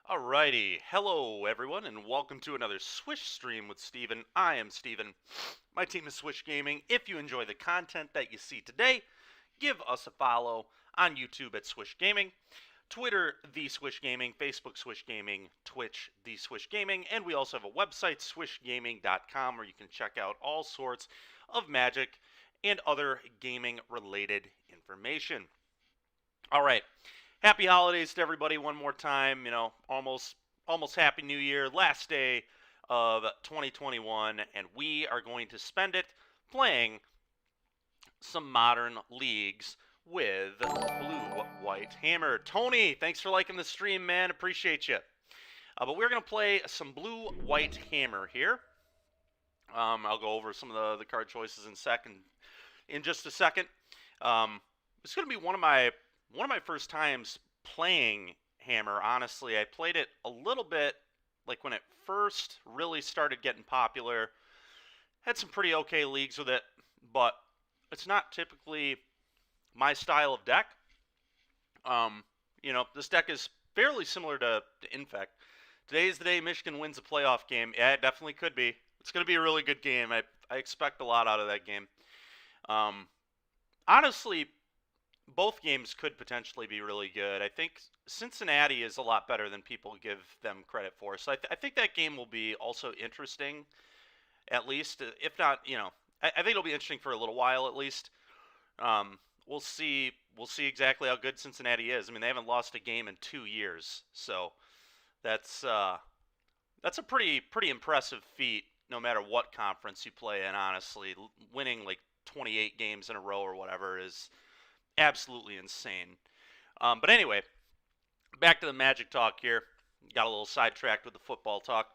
Alrighty, hello everyone, and welcome to another Swish stream with Steven. I am Steven. My team is Swish Gaming. If you enjoy the content that you see today, give us a follow on YouTube at Swish Gaming, Twitter, The Swish Gaming, Facebook, Swish Gaming, Twitch, The Swish Gaming, and we also have a website, swishgaming.com, where you can check out all sorts of Magic and other gaming-related information. All right. Happy holidays to everybody one more time. Almost happy new year. Last day of 2021, and we are going to spend it playing some modern leagues with Blue White Hammer. Tony, thanks for liking the stream, man. Appreciate you. But we're going to play some Blue White Hammer here. I'll go over some of the card choices in just a second. It's going to be one of my first times playing Hammer. Honestly, I played it a little bit like when it first really started getting popular. Had some pretty okay leagues with it, but it's not typically my style of deck. This deck is fairly similar to Infect. Today is the day Michigan wins a playoff game. Yeah, it definitely could be. It's going to be a really good game. I expect a lot out of that game. Honestly, both games could potentially be really good. I think Cincinnati is a lot better than people give them credit for. So I think that game will be also interesting, at least. If not, I think it'll be interesting for a little while at least. We'll see exactly how good Cincinnati is. I mean, they haven't lost a game in 2 years, so that's a pretty impressive feat, no matter what conference you play in. Honestly, winning like 28 games in a row or whatever is absolutely insane. But anyway, back to the Magic talk here. Got a little sidetracked with the football talk.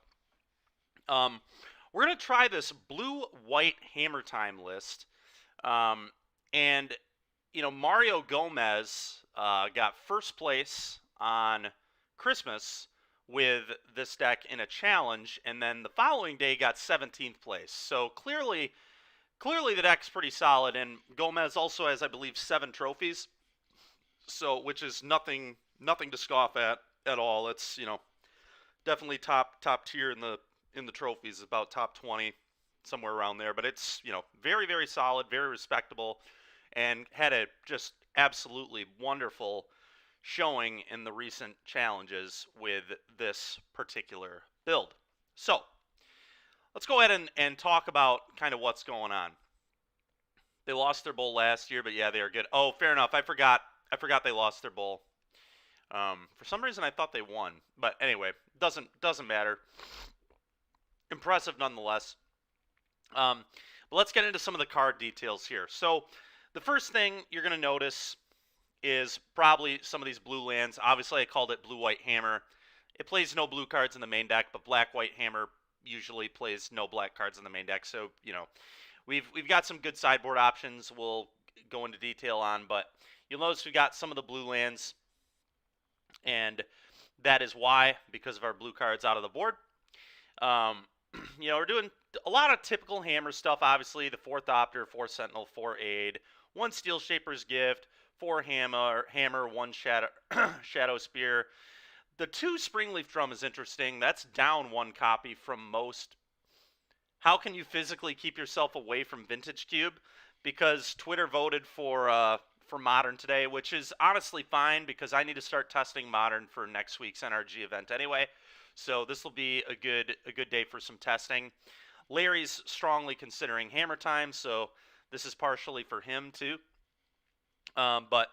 We're going to try this Blue-White Hammer Time list. And, Mario Gomez got first place on Christmas with this deck in a challenge, and then the following day got 17th place. So clearly the deck's pretty solid, and Gomez also has, I believe, 7 trophies, so which is nothing to scoff at all. It's definitely top tier in the trophies, about top 20, somewhere around there. But it's very, very solid, very respectable, and had a just absolutely wonderful showing in the recent challenges with this particular build. So let's go ahead and talk about kind of what's going on. They lost their bowl last year, but yeah, they are good. Oh, fair enough. I forgot they lost their bowl. For some reason, I thought they won. But anyway, doesn't matter. Impressive nonetheless. But let's get into some of the card details here. So the first thing you're going to notice is probably some of these blue lands. Obviously, I called it Blue-White Hammer. It plays no blue cards in the main deck, but Black-White Hammer usually plays no black cards in the main deck. So, we've got some good sideboard options we'll go into detail on, but you'll notice we've got some of the blue lands, and that is why, because of our blue cards out of the board. We're doing a lot of typical Hammer stuff, obviously. The 4th Opter, 4 Sentinel, 4 Aid, 1 Steel Shaper's Gift, 4 Hammer, 1 Shadow Spear. The 2 Springleaf Drum is interesting. That's down 1 copy from most. How can you physically keep yourself away from Vintage Cube? Because Twitter voted for Modern today, which is honestly fine because I need to start testing Modern for next week's NRG event anyway. So this will be a good day for some testing. Larry's strongly considering Hammer Time, so this is partially for him too. But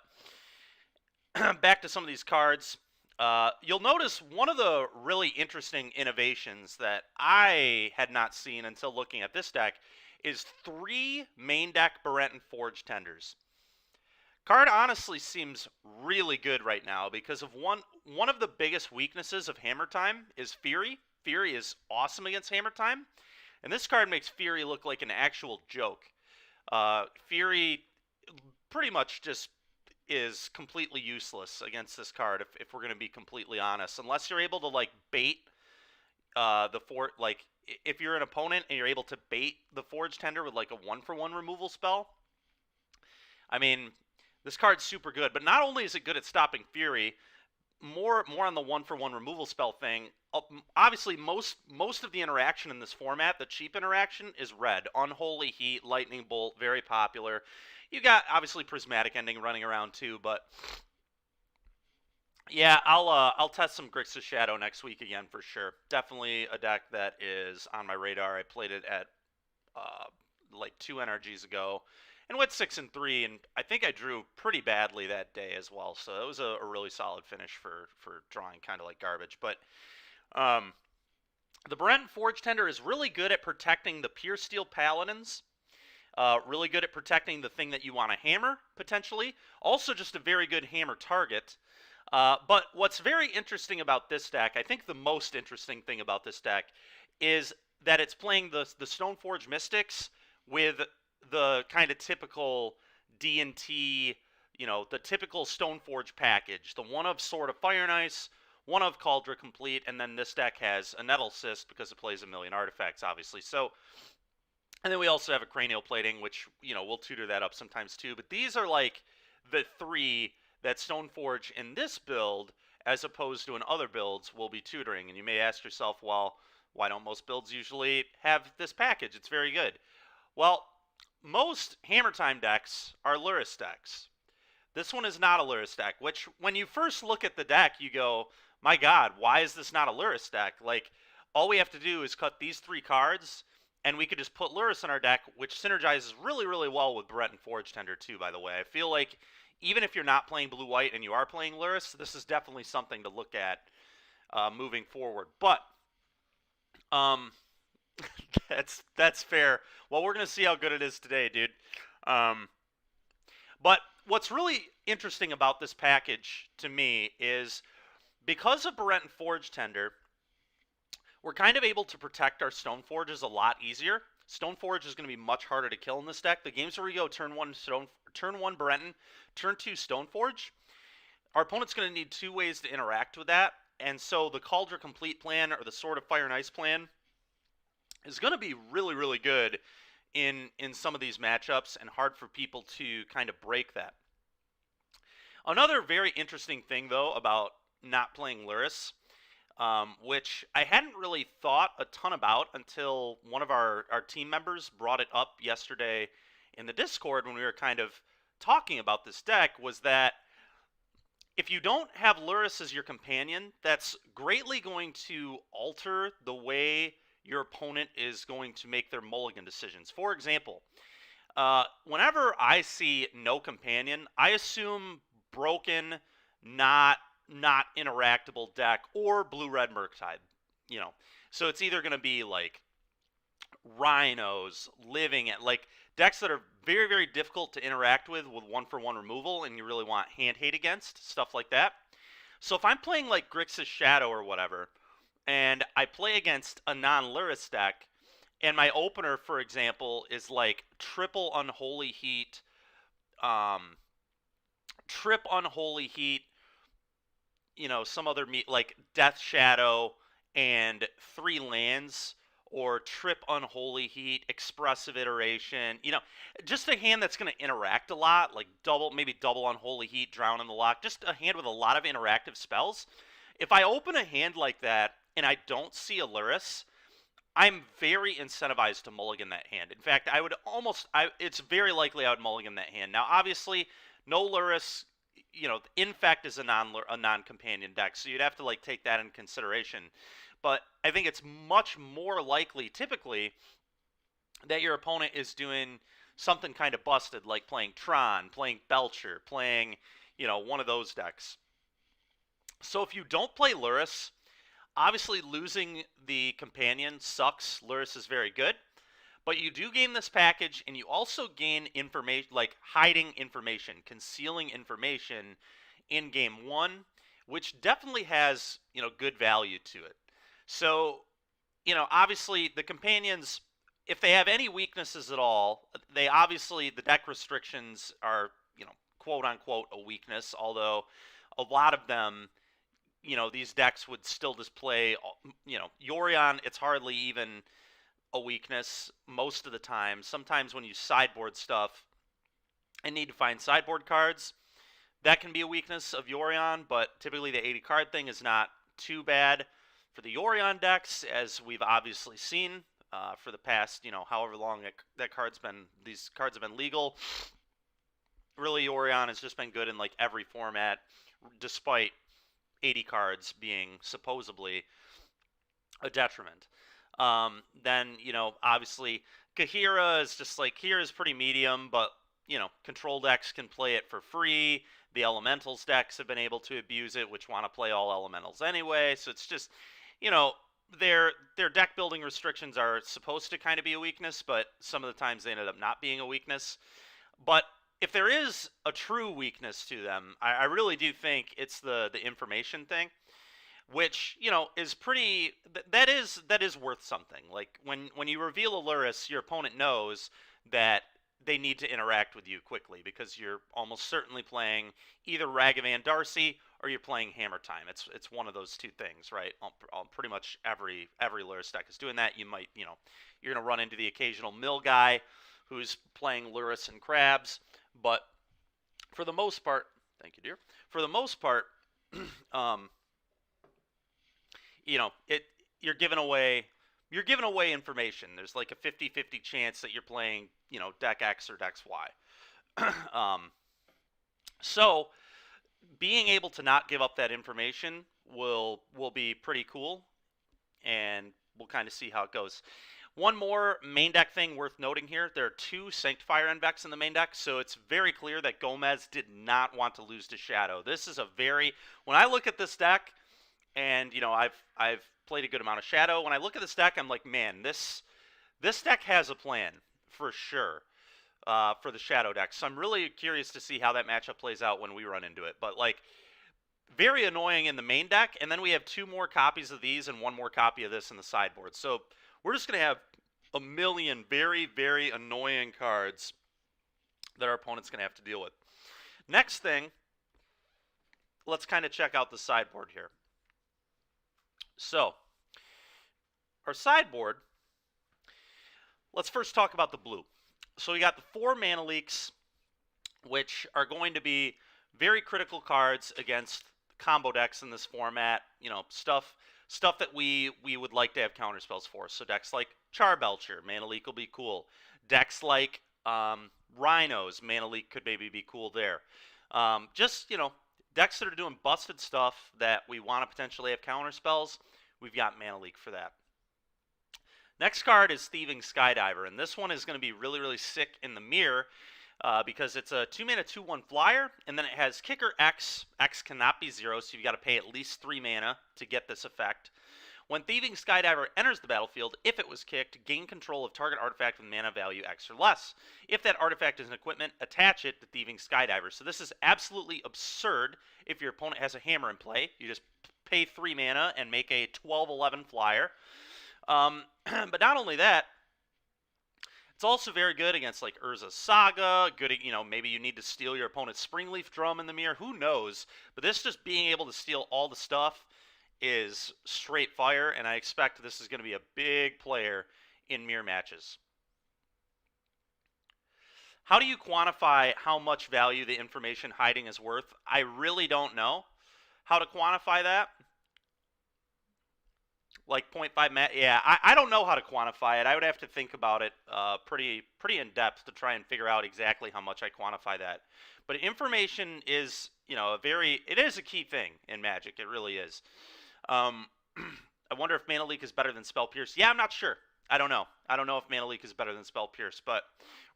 back to some of these cards. You'll notice one of the really interesting innovations that I had not seen until looking at this deck is 3 main deck Barenton Forge Tenders. Card honestly seems really good right now because of one of the biggest weaknesses of Hammer Time is Fury. Fury is awesome against Hammer Time, and this card makes Fury look like an actual joke. Fury pretty much just is completely useless against this card if we're going to be completely honest, unless you're able to like bait if you're an opponent and you're able to bait the Forge Tender with like a 1-for-1 removal spell. I mean, this card's super good, but not only is it good at stopping Fury, more on the 1-for-1 removal spell thing. Obviously, most of the interaction in this format, the cheap interaction, is red. Unholy Heat, Lightning Bolt, very popular. You got obviously Prismatic Ending running around too, but yeah, I'll test some Grixis Shadow next week again for sure. Definitely a deck that is on my radar. I played it at like 2 NRGs ago, and went 6-3, and I think I drew pretty badly that day as well. So it was a really solid finish for drawing kind of like garbage. But um, the Brent Forge Tender is really good at protecting the Pure Steel Paladins. Really good at protecting the thing that you want to hammer, potentially. Also just a very good hammer target. But what's very interesting about this deck, I think the most interesting thing about this deck, is that it's playing the Stoneforge Mystics with the kind of typical D&T, the typical Stoneforge package. The one of Sword of Fire and Ice, one of Cauldron Complete, and then this deck has a Nettle Cyst because it plays a million artifacts, obviously. So, and then we also have a Cranial Plating, which, we'll tutor that up sometimes too. But these are like the 3 that Stoneforge in this build, as opposed to in other builds, will be tutoring. And you may ask yourself, well, why don't most builds usually have this package? It's very good. Well, most Hammer Time decks are Lurrus decks. This one is not a Lurrus deck, which when you first look at the deck, you go, my God, why is this not a Lurrus deck? Like, all we have to do is cut these 3 cards, and we could just put Lurrus in our deck, which synergizes really, really well with Brent and Forge Tender too, by the way. I feel like even if you're not playing blue-white and you are playing Lurrus, this is definitely something to look at moving forward. But that's fair. Well, we're gonna see how good it is today, dude. But what's really interesting about this package to me is because of Brent and Forge Tender, we're kind of able to protect our Stoneforges a lot easier. Stoneforge is going to be much harder to kill in this deck. The games where we go turn 1 Brenton, turn 2 Stoneforge, our opponent's going to need 2 ways to interact with that. And so the Cauldron Complete plan or the Sword of Fire and Ice plan is going to be really, really good in some of these matchups and hard for people to kind of break that. Another very interesting thing, though, about not playing Lurrus, which I hadn't really thought a ton about until one of our team members brought it up yesterday in the Discord when we were kind of talking about this deck, was that if you don't have Lurrus as your companion, that's greatly going to alter the way your opponent is going to make their mulligan decisions. For example, whenever I see no companion, I assume broken, not interactable deck, or blue-red Murktide. So it's either going to be like Rhinos, Living at like decks that are very, very difficult to interact with 1-for-1 removal, and you really want hand hate against, stuff like that. So if I'm playing like Grixis Shadow or whatever, and I play against a non-Lurrus deck, and my opener, for example, is like triple Unholy Heat, trip Unholy Heat, some other like Death Shadow and 3 lands, or trip Unholy Heat, Expressive Iteration, just a hand that's going to interact a lot, like maybe double Unholy Heat, Drown in the Lock, just a hand with a lot of interactive spells. If I open a hand like that and I don't see a Lurrus, I'm very incentivized to mulligan that hand. In fact, it's very likely I would mulligan that hand. Now, obviously, no Lurrus, Infect is a non-companion deck, so you'd have to like take that in consideration. But I think it's much more likely, typically, that your opponent is doing something kind of busted, like playing Tron, playing Belcher, playing, one of those decks. So if you don't play Lurrus, obviously losing the companion sucks. Lurrus is very good. But you do gain this package, and you also gain information, like hiding information, concealing information in game 1, which definitely has, good value to it. So, obviously the companions, if they have any weaknesses at all, the deck restrictions are, quote unquote a weakness, although a lot of them, these decks would still display, Yorion, it's hardly even a weakness most of the time. Sometimes when you sideboard stuff and need to find sideboard cards, that can be a weakness of Yorion, but typically the 80 card thing is not too bad for the Yorion decks, as we've obviously seen for the past, however long these cards have been legal. Really, Yorion has just been good in like every format, despite 80 cards being supposedly a detriment. Then, obviously, Kahira is just like, here is pretty medium, but, control decks can play it for free. The Elementals decks have been able to abuse it, which want to play all Elementals anyway. So it's just, their deck building restrictions are supposed to kind of be a weakness, but some of the times they ended up not being a weakness. But if there is a true weakness to them, I really do think it's the information thing, which is pretty. That is worth something. Like when you reveal a Lurrus, your opponent knows that they need to interact with you quickly because you're almost certainly playing either Ragavan Darcy or you're playing Hammer Time. It's one of those two things, right? Pretty much every Lurrus deck is doing that. You might you're gonna run into the occasional mill guy who's playing Lurrus and Crabs, but for the most part, thank you, dear. For the most part, you're giving away information. There's like a 50-50 chance that you're playing, deck X or deck Y. So being able to not give up that information will be pretty cool, and we'll kind of see how it goes. One more main deck thing worth noting here. There are 2 Sanctifier Envex in the main deck, so it's very clear that Gomez did not want to lose to Shadow. This is when I look at this deck, and I've played a good amount of Shadow. When I look at this deck, I'm like, man, this deck has a plan for sure for the Shadow deck. So I'm really curious to see how that matchup plays out when we run into it. But like, very annoying in the main deck, and then we have 2 more copies of these and 1 more copy of this in the sideboard. So we're just gonna have a million very, very annoying cards that our opponent's gonna have to deal with. Next thing, let's kind of check out the sideboard here. So, our sideboard, let's first talk about the blue. So we got the 4 mana leaks, which are going to be very critical cards against combo decks in this format. Stuff that we would like to have counterspells for. So decks like Charbelcher, mana leak will be cool. Decks like Rhinos, mana leak could maybe be cool there. Decks that are doing busted stuff that we want to potentially have counterspells, we've got mana leak for that. Next card is Thieving Skydiver, and this one is going to be really, really sick in the mirror because it's a 2-mana 2/1 flyer, and then it has Kicker X. X cannot be 0, so you've got to pay at least 3 mana to get this effect. When Thieving Skydiver enters the battlefield, if it was kicked, gain control of target artifact with mana value X or less. If that artifact is an equipment, attach it to Thieving Skydiver. So this is absolutely absurd if your opponent has a hammer in play. You just pay 3 mana and make a 12/11 flyer. But not only that, it's also very good against like Urza's Saga. Good, maybe you need to steal your opponent's Springleaf Drum in the mirror. Who knows? But this just being able to steal all the stuff is straight fire, and I expect this is going to be a big player in mirror matches. How do you quantify how much value the information hiding is worth? I really don't know how to quantify that. Like 0.5 mat, yeah, I don't know how to quantify it. I would have to think about it pretty in depth to try and figure out exactly how much I quantify that. But information is, it is a key thing in Magic. It really is. I wonder if Mana Leak is better than Spell Pierce. Yeah, I'm not sure. I don't know. I don't know if Mana Leak is better than Spell Pierce, but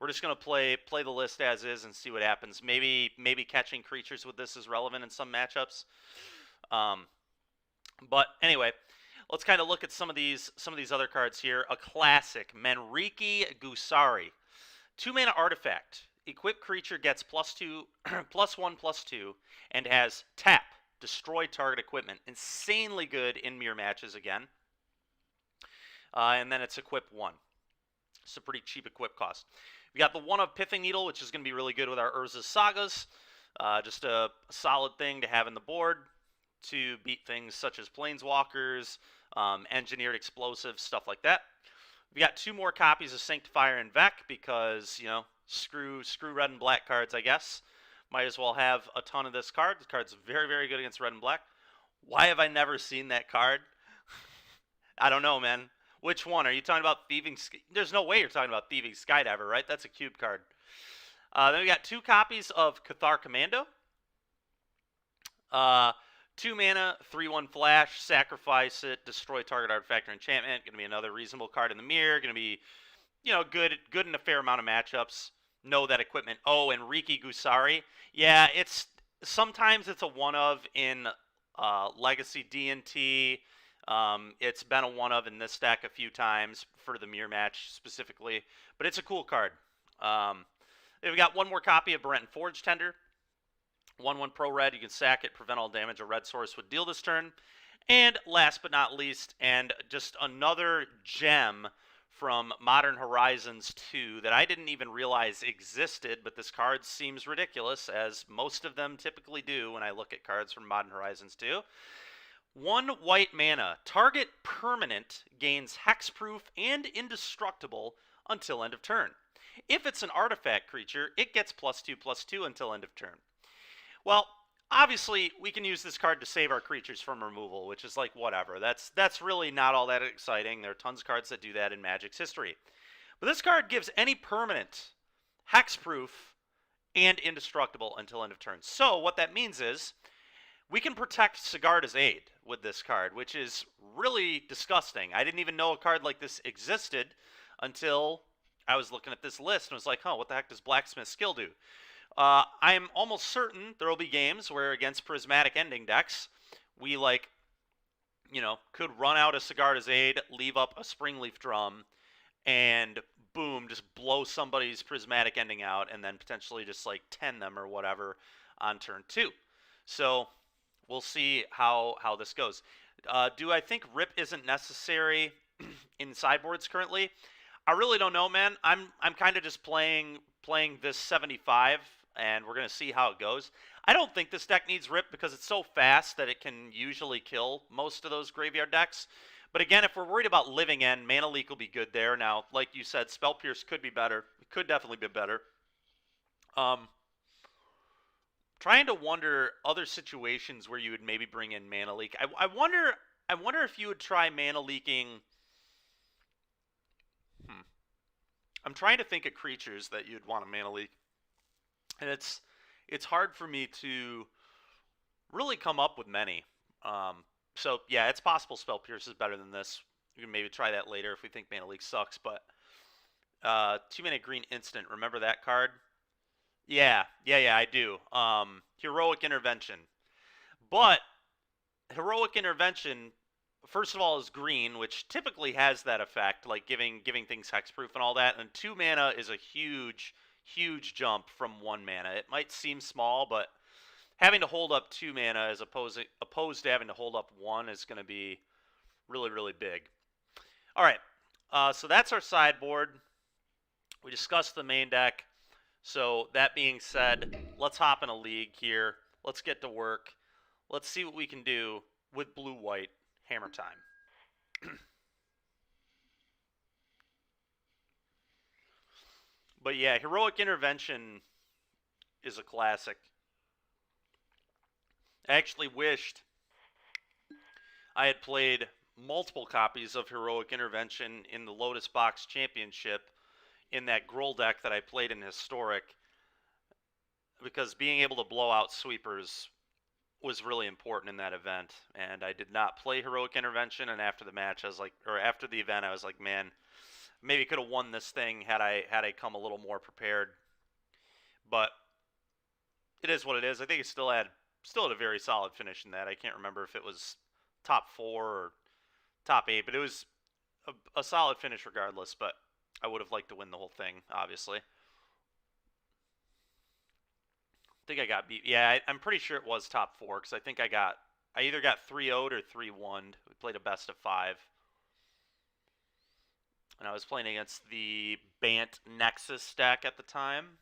we're just gonna play the list as is and see what happens. Maybe catching creatures with this is relevant in some matchups. But anyway, let's kind of look at some of these other cards here. A classic, Menriki Gusari, 2-mana artifact. Equipped creature gets +2, +1/+2, and has tap. Destroy target equipment. Insanely good in mirror matches again. And then it's equip 1. It's a pretty cheap equip cost. We got the 1 of Pithing Needle, which is going to be really good with our Urza's Sagas. Just a solid thing to have in the board to beat things such as Planeswalkers, Engineered Explosives, stuff like that. We got 2 more copies of Sanctifier and Vec because, screw red and black cards, I guess. Might as well have a ton of this card. This card's very, very good against red and black. Why have I never seen that card? I don't know, man. Which one? Are you talking about Thieving? There's no way you're talking about Thieving Skydiver, right? That's a cube card. Then we got 2 copies of Cathar Commando. 2 mana, 3/1 flash, sacrifice it, destroy target artifact or enchantment. Going to be another reasonable card in the mirror. Going to be, good in a fair amount of matchups. Know that equipment. Oh, and Riki Gusari. Yeah, sometimes it's a one of in Legacy D&T. It's been a one of in this deck a few times for the mirror match specifically, but it's a cool card. We've got 1 more copy of Berenton Forge Tender. 1/1 pro red, you can sack it, prevent all damage a red source would deal this turn. And last but not least, and just another gem from Modern Horizons 2 that I didn't even realize existed, but this card seems ridiculous, as most of them typically do when I look at cards from Modern Horizons 2. 1 white mana, target permanent gains hexproof and indestructible until end of turn. If it's an artifact creature, it gets +2/+2 until end of turn. Well, obviously, we can use this card to save our creatures from removal, which is like, whatever. That's really not all that exciting. There are tons of cards that do that in Magic's history. But this card gives any permanent hexproof and indestructible until end of turn. So what that means is we can protect Sigarda's Aid with this card, which is really disgusting. I didn't even know a card like this existed until I was looking at this list and was like, oh, what the heck does Blacksmith Skill do? I am almost certain there will be games where against Prismatic Ending decks, we could run out a Sigarda's Aid, leave up a Springleaf Drum, and boom, just blow somebody's Prismatic Ending out, and then potentially just 10 them or whatever on turn 2. So we'll see how this goes. Do I think Rip isn't necessary in sideboards currently? I really don't know, man. I'm kind of just playing this 75, and we're going to see how it goes. I don't think this deck needs Rip because it's so fast that it can usually kill most of those graveyard decks. But again, if we're worried about living end, Mana Leak will be good there. Now, like you said, Spell Pierce could be better. It could definitely be better. Trying to wonder other situations where you would maybe bring in Mana Leak. I wonder if you would try Mana Leaking. I'm trying to think of creatures that you'd want to Mana Leak. And it's hard for me to really come up with many. So, yeah, it's possible Spell Pierce is better than this. We can maybe try that later if we think Mana Leak sucks. But 2-mana green instant. Remember that card? Yeah, I do. Heroic Intervention. But Heroic Intervention, first of all, is green, which typically has that effect, like giving things hexproof and all that. And 2 mana is a huge jump from 1 mana. It might seem small, but having to hold up 2 mana as opposed to having to hold up 1 is going to be really, really big. All right, so that's our sideboard. We discussed the main deck. So that being said, let's hop in a league here. Let's get to work. Let's see what we can do with blue-white hammer time. But yeah, Heroic Intervention is a classic. I actually wished I had played multiple copies of Heroic Intervention in the Lotus Box Championship in that Gruul deck that I played in Historic, because being able to blow out sweepers was really important in that event. And I did not play Heroic Intervention, and after the match, after the event, I was like, man, maybe could have won this thing had I come a little more prepared. But it is what it is. I think it still had a very solid finish in that. I can't remember if it was top 4 or top 8, but it was a solid finish regardless. But I would have liked to win the whole thing, obviously. I think I got beat. Yeah, I'm pretty sure it was top 4, because I think I either got 3-0'd or 3-1'd. We played a best of 5. And I was playing against the Bant Nexus deck at the time.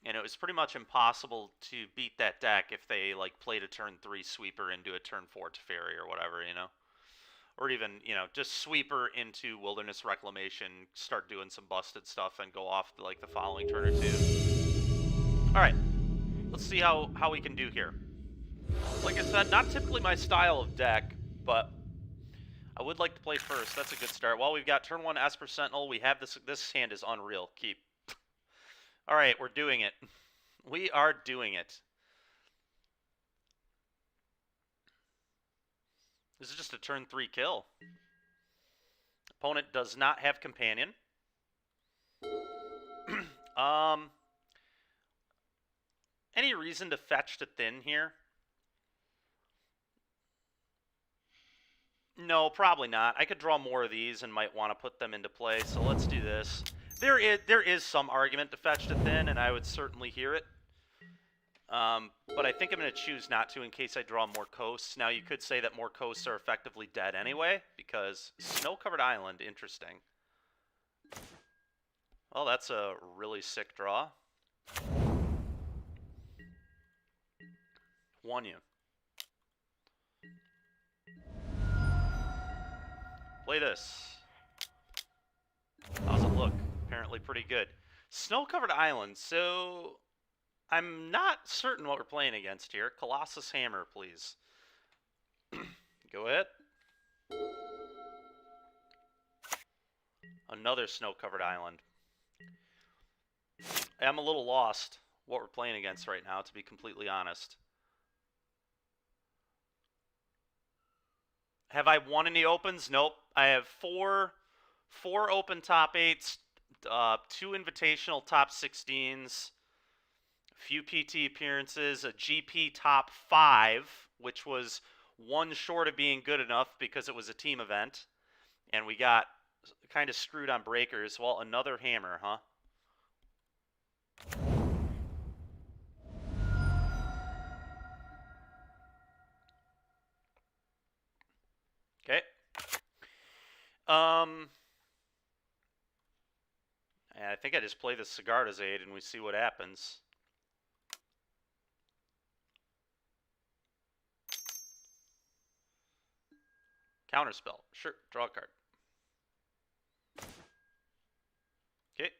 And it was pretty much impossible to beat that deck if they played a turn 3 sweeper into a turn 4 Teferi or whatever, Or even, just sweeper into Wilderness Reclamation, start doing some busted stuff and go off the following turn or two. All right, let's see how we can do here. Like I said, not typically my style of deck, but I would like to play first. That's a good start. Well, we've got turn 1 Esper Sentinel. We have this. This hand is unreal. Keep. All right, we're doing it. We are doing it. This is just a turn 3 kill. Opponent does not have companion. Any reason to fetch to thin here? No, probably not. I could draw more of these and might want to put them into play, so let's do this. There is some argument to fetch to thin, and I would certainly hear it. But I think I'm going to choose not to in case I draw more coasts. Now, you could say that more coasts are effectively dead anyway, because snow-covered island, interesting. Well, that's a really sick draw. Won you. Play this. How's it look? Apparently pretty good. Snow-covered island, so I'm not certain what we're playing against here. Colossus Hammer, please. Go ahead. Another snow-covered island. I'm a little lost what we're playing against right now, to be completely honest. Have I won any opens? Nope. I have four open top 8s, 2 invitational top 16s, a few PT appearances, a GP top 5, which was one short of being good enough because it was a team event, and we got kind of screwed on breakers. Well, another hammer, huh? Okay. I think I just play the Sigarda's Aid and we see what happens. Counterspell. Sure. Draw a card. Okay.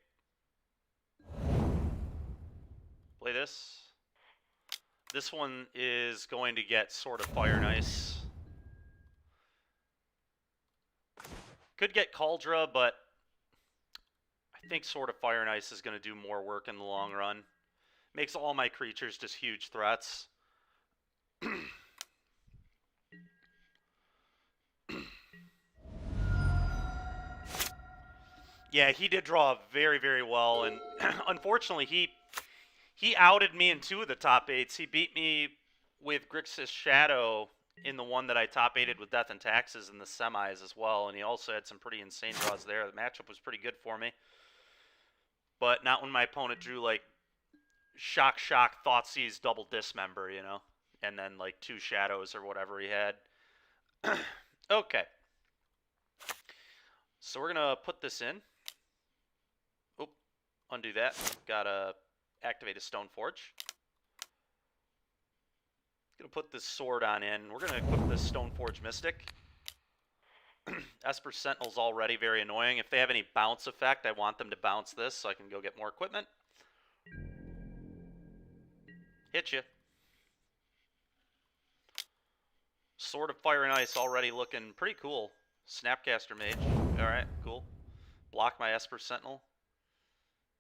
Play this. This one is going to get Sword of Fire and Ice. Could get Cauldra, but I think Sword of Fire and Ice is going to do more work in the long run. Makes all my creatures just huge threats. Yeah, he did draw very, very well, and unfortunately, he outed me in 2 of the top 8s. He beat me with Grixis Shadow in the one that I top 8'd with Death and Taxes in the semis as well, and he also had some pretty insane draws there. The matchup was pretty good for me, but not when my opponent drew, like, Shock, Thoughtseize, double Dismember, you know, and then, like, 2 Shadows or whatever he had. Okay. So we're going to put this in. Oop, undo that. Gotta activate a Stoneforge. Gonna put this sword on in. We're gonna equip this Stoneforge Mystic. Esper Sentinel's already very annoying. If they have any bounce effect, I want them to bounce this so I can go get more equipment. Hit you. Sword of Fire and Ice already looking pretty cool. Snapcaster Mage. Alright, cool. Block my Esper Sentinel.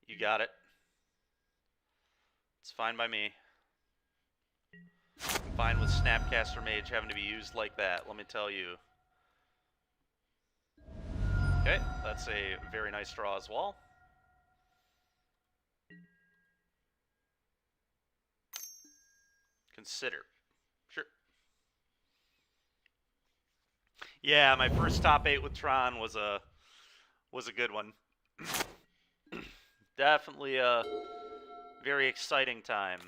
You got it. It's fine by me. I'm fine with Snapcaster Mage having to be used like that, let me tell you. Okay, that's a very nice draw as well. Consider. Sure. Yeah, my first top 8 with Tron was a good one. Definitely a very exciting time.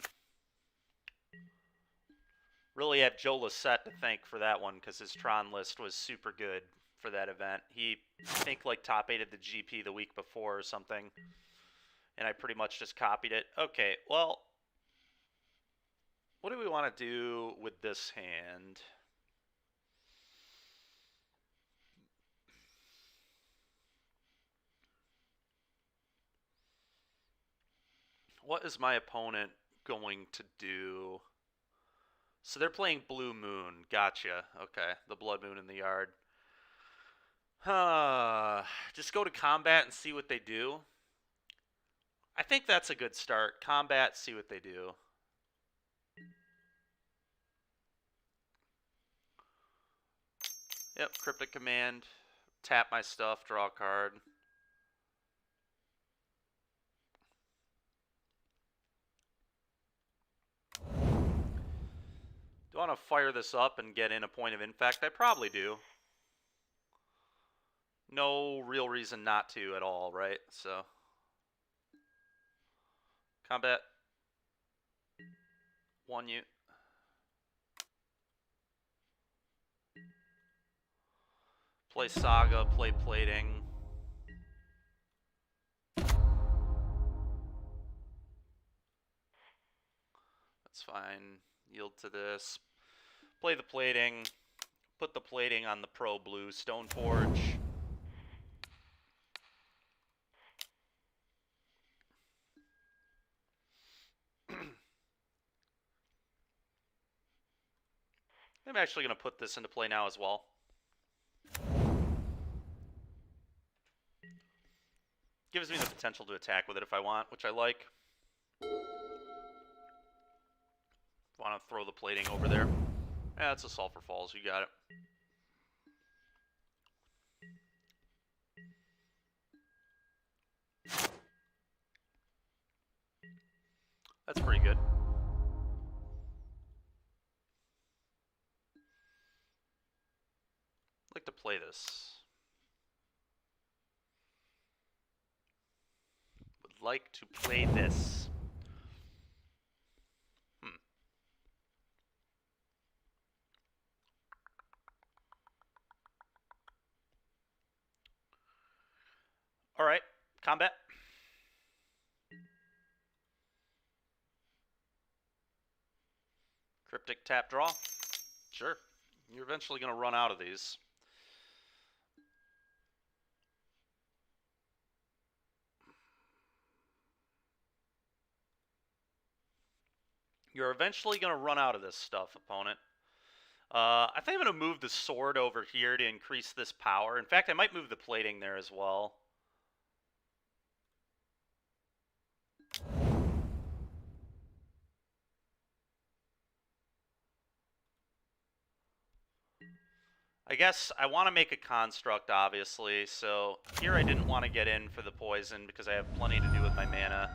Really have Joe Lissette to thank for that one because his Tron list was super good for that event. He, I think, like top 8'd the GP the week before or something, and I pretty much just copied it. Okay, well, what do we want to do with this hand? What is my opponent going to do? So they're playing Blue Moon. Gotcha. Okay, the Blood Moon in the yard. Just go to combat and see what they do. I think that's a good start. Combat, see what they do. Yep, Cryptic Command. Tap my stuff, draw a card. Do I want to fire this up and get in a point of infect? I probably do. No real reason not to at all, right? So, combat. 1 unit. Play Saga, play Plating. That's fine. Yield to this. Play the Plating. Put the Plating on the Pro Blue Stoneforge. I'm actually going to put this into play now as well. Gives me the potential to attack with it if I want, which I like. Want to throw the Plating over there. Yeah, it's a Sulphur Falls. You got it. That's pretty good. I'd like to play this. Would like to play this. Alright, combat. Cryptic tap draw. Sure. You're eventually going to run out of these. You're eventually going to run out of this stuff, opponent. I think I'm going to move the sword over here to increase this power. In fact, I might move the Plating there as well. I guess I want to make a construct, obviously, so here I didn't want to get in for the poison because I have plenty to do with my mana.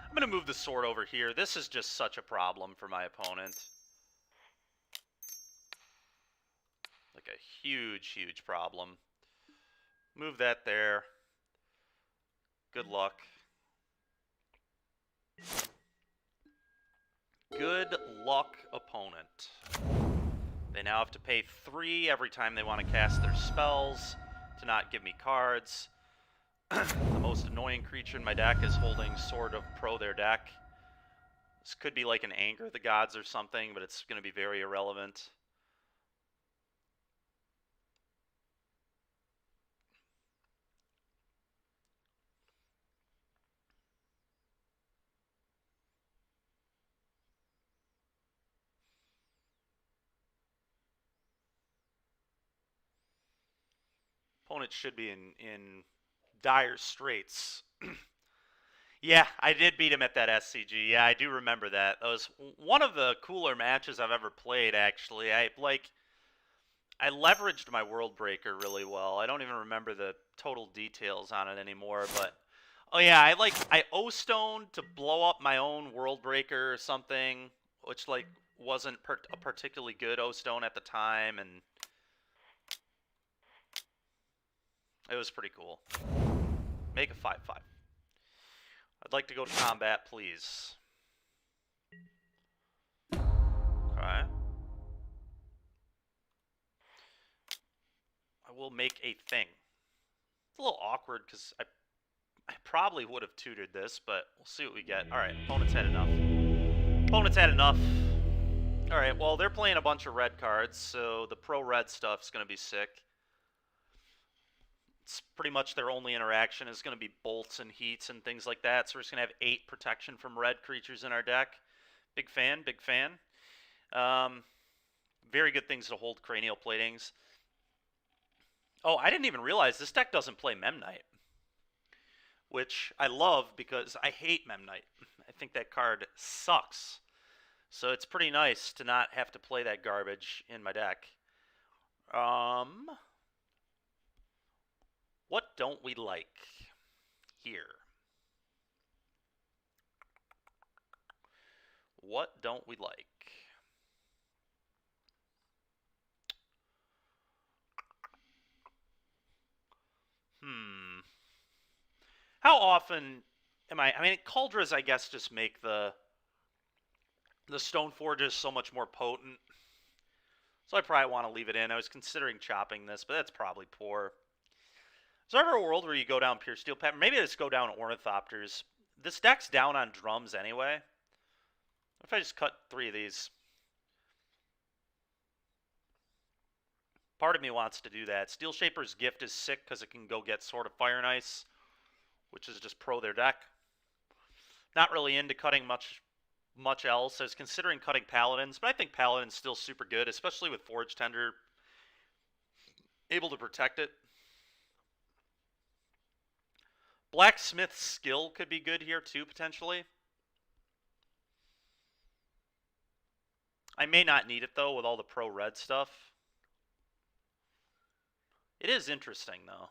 I'm going to move the sword over here. This is just such a problem for my opponent. Like a huge, huge problem. Move that there. Good luck. Good luck, opponent. They now have to pay 3 every time they want to cast their spells to not give me cards. The most annoying creature in my deck is holding Sword of Pro their deck. This could be like an Anger the Gods or something, but it's going to be very irrelevant. Opponent should be in dire straits. Yeah, I did beat him at that SCG. Yeah, I do remember that. That was one of the cooler matches I've ever played, actually. I leveraged my World Breaker really well. I don't even remember the total details on it anymore, but oh yeah, I O-stoned to blow up my own World Breaker or something, which wasn't a particularly good O-stone at the time, and it was pretty cool. Make a 5/5. I'd like to go to combat, please. Okay. I will make a thing. It's a little awkward because I probably would have tutored this, but we'll see what we get. Alright, opponent's had enough. Opponent's had enough. Alright, well, they're playing a bunch of red cards, so the pro-red stuff's going to be sick. It's pretty much their only interaction is going to be bolts and heats and things like that. So we're just going to have 8 protection from red creatures in our deck. Big fan, big fan. Very good things to hold cranial platings. Oh, I didn't even realize this deck doesn't play Memnite, which I love because I hate Memnite. I think that card sucks. So it's pretty nice to not have to play that garbage in my deck. What don't we like here? What don't we like? How often am I mean, Cauldras, I guess, just make the Stone Forges so much more potent. So I probably want to leave it in. I was considering chopping this, but that's probably poor. Is there ever a world where you go down Pure Steel Pattern? Maybe I just go down Ornithopters. This deck's down on drums anyway. What if I just cut 3 of these? Part of me wants to do that. Steel Shaper's Gift is sick because it can go get Sword of Fire and Ice, which is just pro their deck. Not really into cutting much else. I was considering cutting Paladins, but I think Paladin's still super good, especially with Forge Tender able to protect it. Blacksmith's Skill could be good here too, potentially. I may not need it, though, with all the pro-red stuff. It is interesting, though.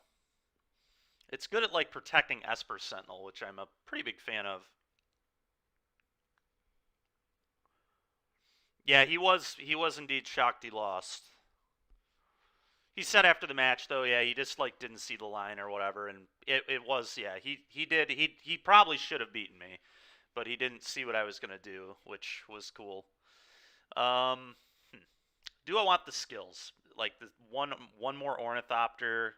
It's good at, like, protecting Esper Sentinel, which I'm a pretty big fan of. Yeah, he was indeed shocked he lost. He said after the match, though, yeah, he just, like, didn't see the line or whatever, and it was, yeah, he probably should have beaten me, but he didn't see what I was going to do, which was cool. Do I want the skills? Like, the one more Ornithopter.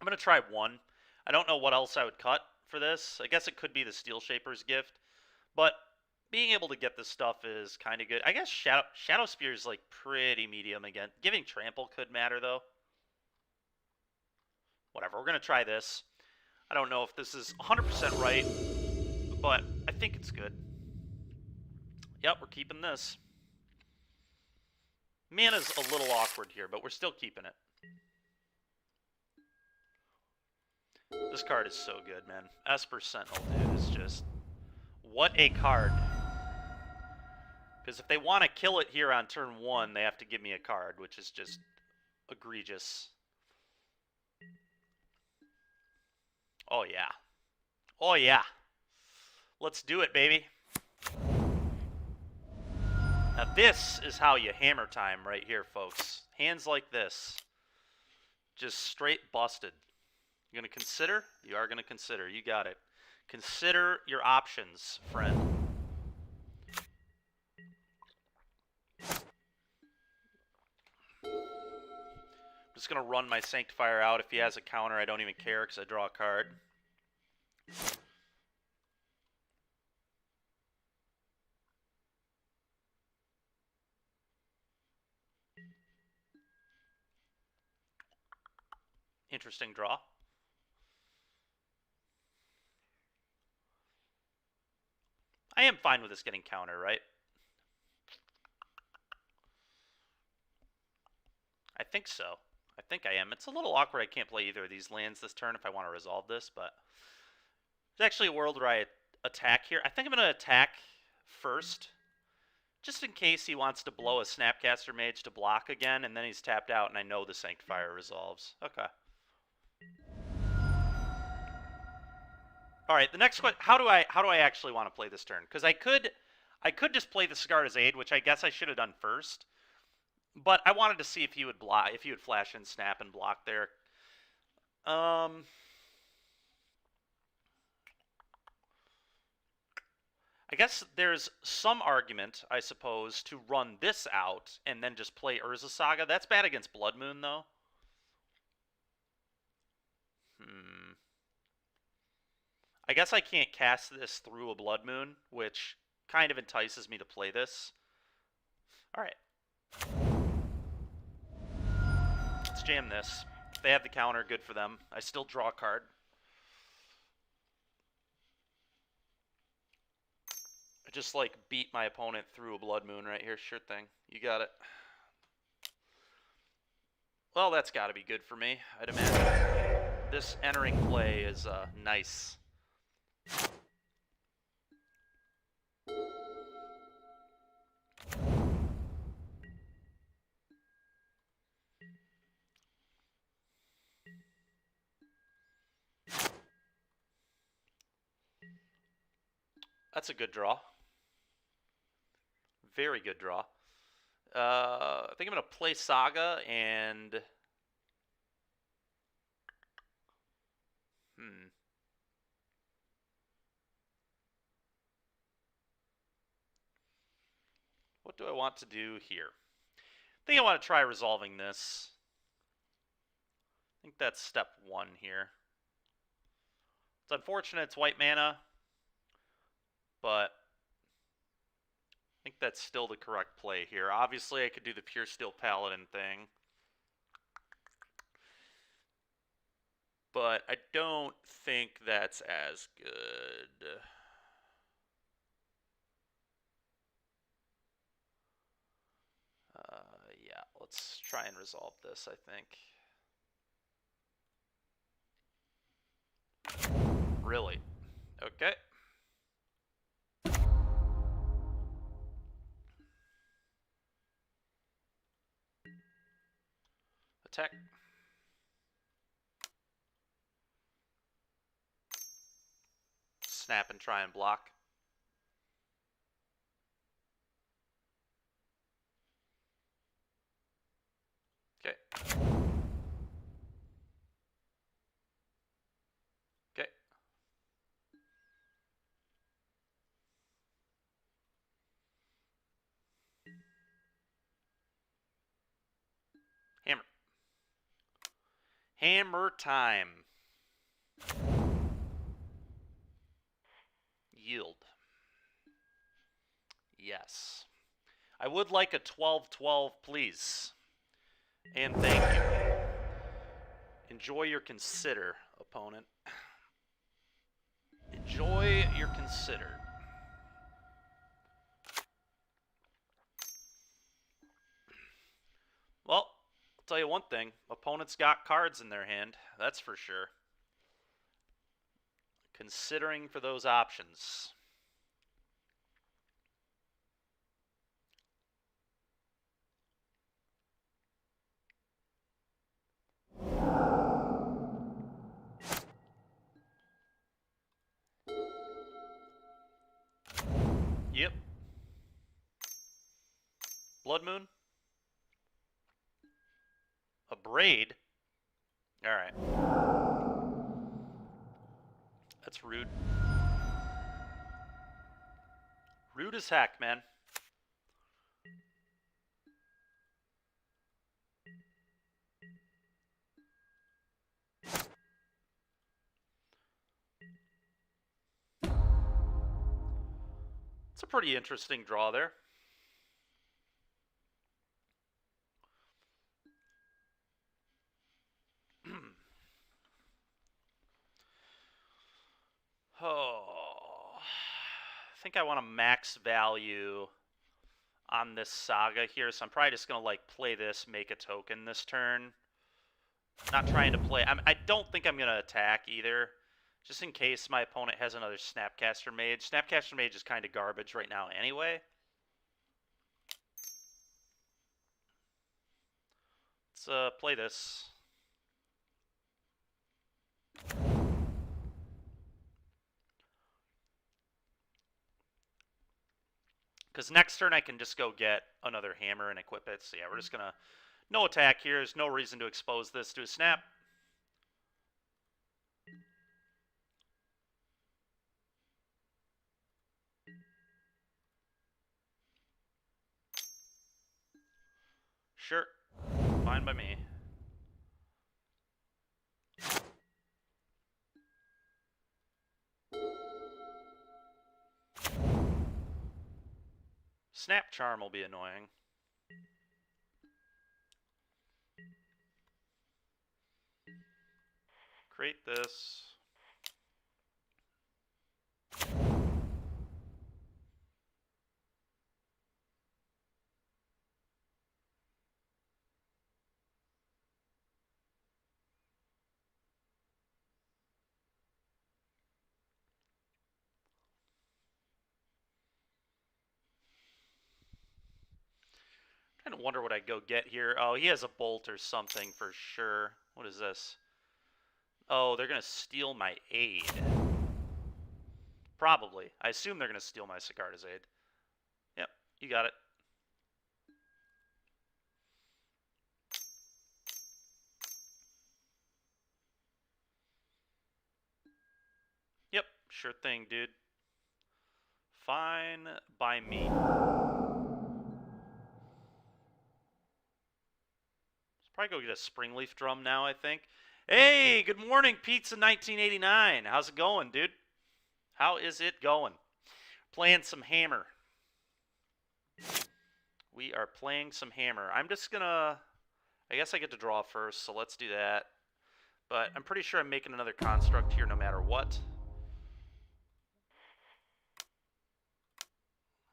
I'm going to try 1. I don't know what else I would cut for this. I guess it could be the Steel Shaper's Gift, but being able to get this stuff is kind of good. I guess Shadow Spear is, like, pretty medium again. Giving Trample could matter, though. Whatever, we're going to try this. I don't know if this is 100% right, but I think it's good. Yep, we're keeping this. Mana's a little awkward here, but we're still keeping it. This card is so good, man. Esper Sentinel, dude, is just... What a card. Because if they want to kill it here on turn 1, they have to give me a card, which is just egregious. Oh, yeah. Oh, yeah. Let's do it, baby. Now, this is how you hammer time right here, folks. Hands like this. Just straight busted. You going to consider? You are going to consider. You got it. Consider your options, friend. I'm just going to run my Sanctifier out. If he has a counter, I don't even care because I draw a card. Interesting draw. I am fine with this getting counter, right? I think so. I think I am. It's a little awkward I can't play either of these lands this turn if I want to resolve this, but there's actually a world where I attack here. I think I'm going to attack first, just in case he wants to blow a Snapcaster Mage to block again, and then he's tapped out, and I know the Sanctifier resolves. Okay. All right, the next question: How do I actually want to play this turn? Because I could just play the Sigarda's Aid, which I guess I should have done first. But I wanted to see if he would block, if he would flash and snap and block there. I guess there's some argument, I suppose, to run this out and then just play Urza Saga. That's bad against Blood Moon, though. I guess I can't cast this through a Blood Moon, which kind of entices me to play this. All right. jam this. If they have the counter, good for them. I still draw a card. I just, like, beat my opponent through a Blood Moon right here. Sure thing. You got it. Well, that's got to be good for me, I'd imagine. This entering play is nice. That's a good draw. Very good draw. I think I'm going to play Saga and... What do I want to do here? I think I want to try resolving this. I think that's step 1 here. It's unfortunate it's white mana, but I think that's still the correct play here. Obviously, I could do the Pure Steel Paladin thing, but I don't think that's as good. Yeah, let's try and resolve this, I think. Really? Okay. Attack. Snap and try and block. Okay. Okay. Hammer. Hammer time. Yield. Yes. I would like a 12-12, please. And thank you. Enjoy your consider, opponent. Enjoy your consider. Well, I'll tell you one thing. Opponents got cards in their hand. That's for sure. Considering for those options. Yep. Blood Moon. A Braid. Alright. That's rude. Rude as heck, man. It's a pretty interesting draw there. Oh, I think I want to max value on this Saga here, so I'm probably just going to like play this, make a token this turn. Not trying to play... I don't think I'm going to attack either, just in case my opponent has another Snapcaster Mage. Snapcaster Mage is kind of garbage right now anyway. Let's play this. Because next turn I can just go get another hammer and equip it. So yeah, we're just going to... No attack here. There's no reason to expose this to a snap. Sure. Fine by me. Snap Charm will be annoying. Create this. I kind of wonder what I go get here. Oh, he has a bolt or something for sure. What is this? Oh, they're going to steal my aid. Probably. I assume they're going to steal my Sigarda's aid. Yep, you got it. Yep, sure thing, dude. Fine by me. Let's probably go get a Springleaf drum now, I think. Hey, good morning, Pizza 1989. How's it going, dude? How is it going? Playing some Hammer. We are playing some Hammer. I'm just gonna... I guess I get to draw first, so let's do that. But I'm pretty sure I'm making another construct here no matter what.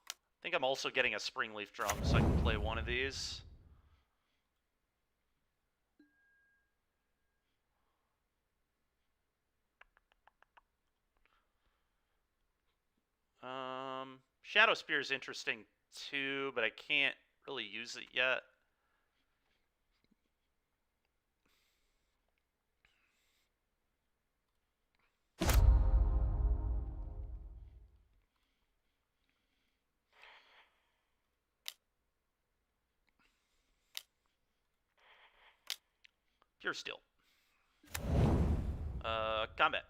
I think I'm also getting a Springleaf drum so I can play one of these. Shadow Spear is interesting too, but I can't really use it yet. Pure Steel. Combat.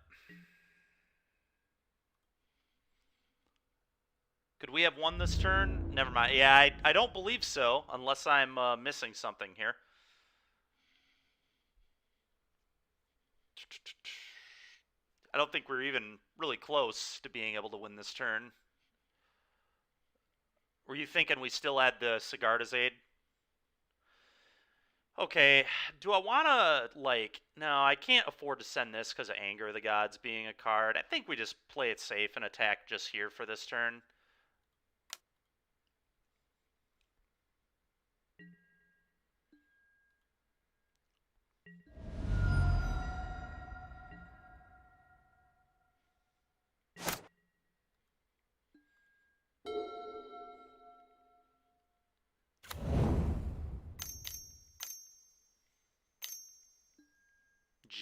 Could we have won this turn? Never mind. Yeah, I don't believe so, unless I'm missing something here. I don't think we're even really close to being able to win this turn. Were you thinking we still had the Sigarda's aid? Okay, do I want to, like... No, I can't afford to send this because of Anger of the Gods being a card. I think we just play it safe and attack just here for this turn.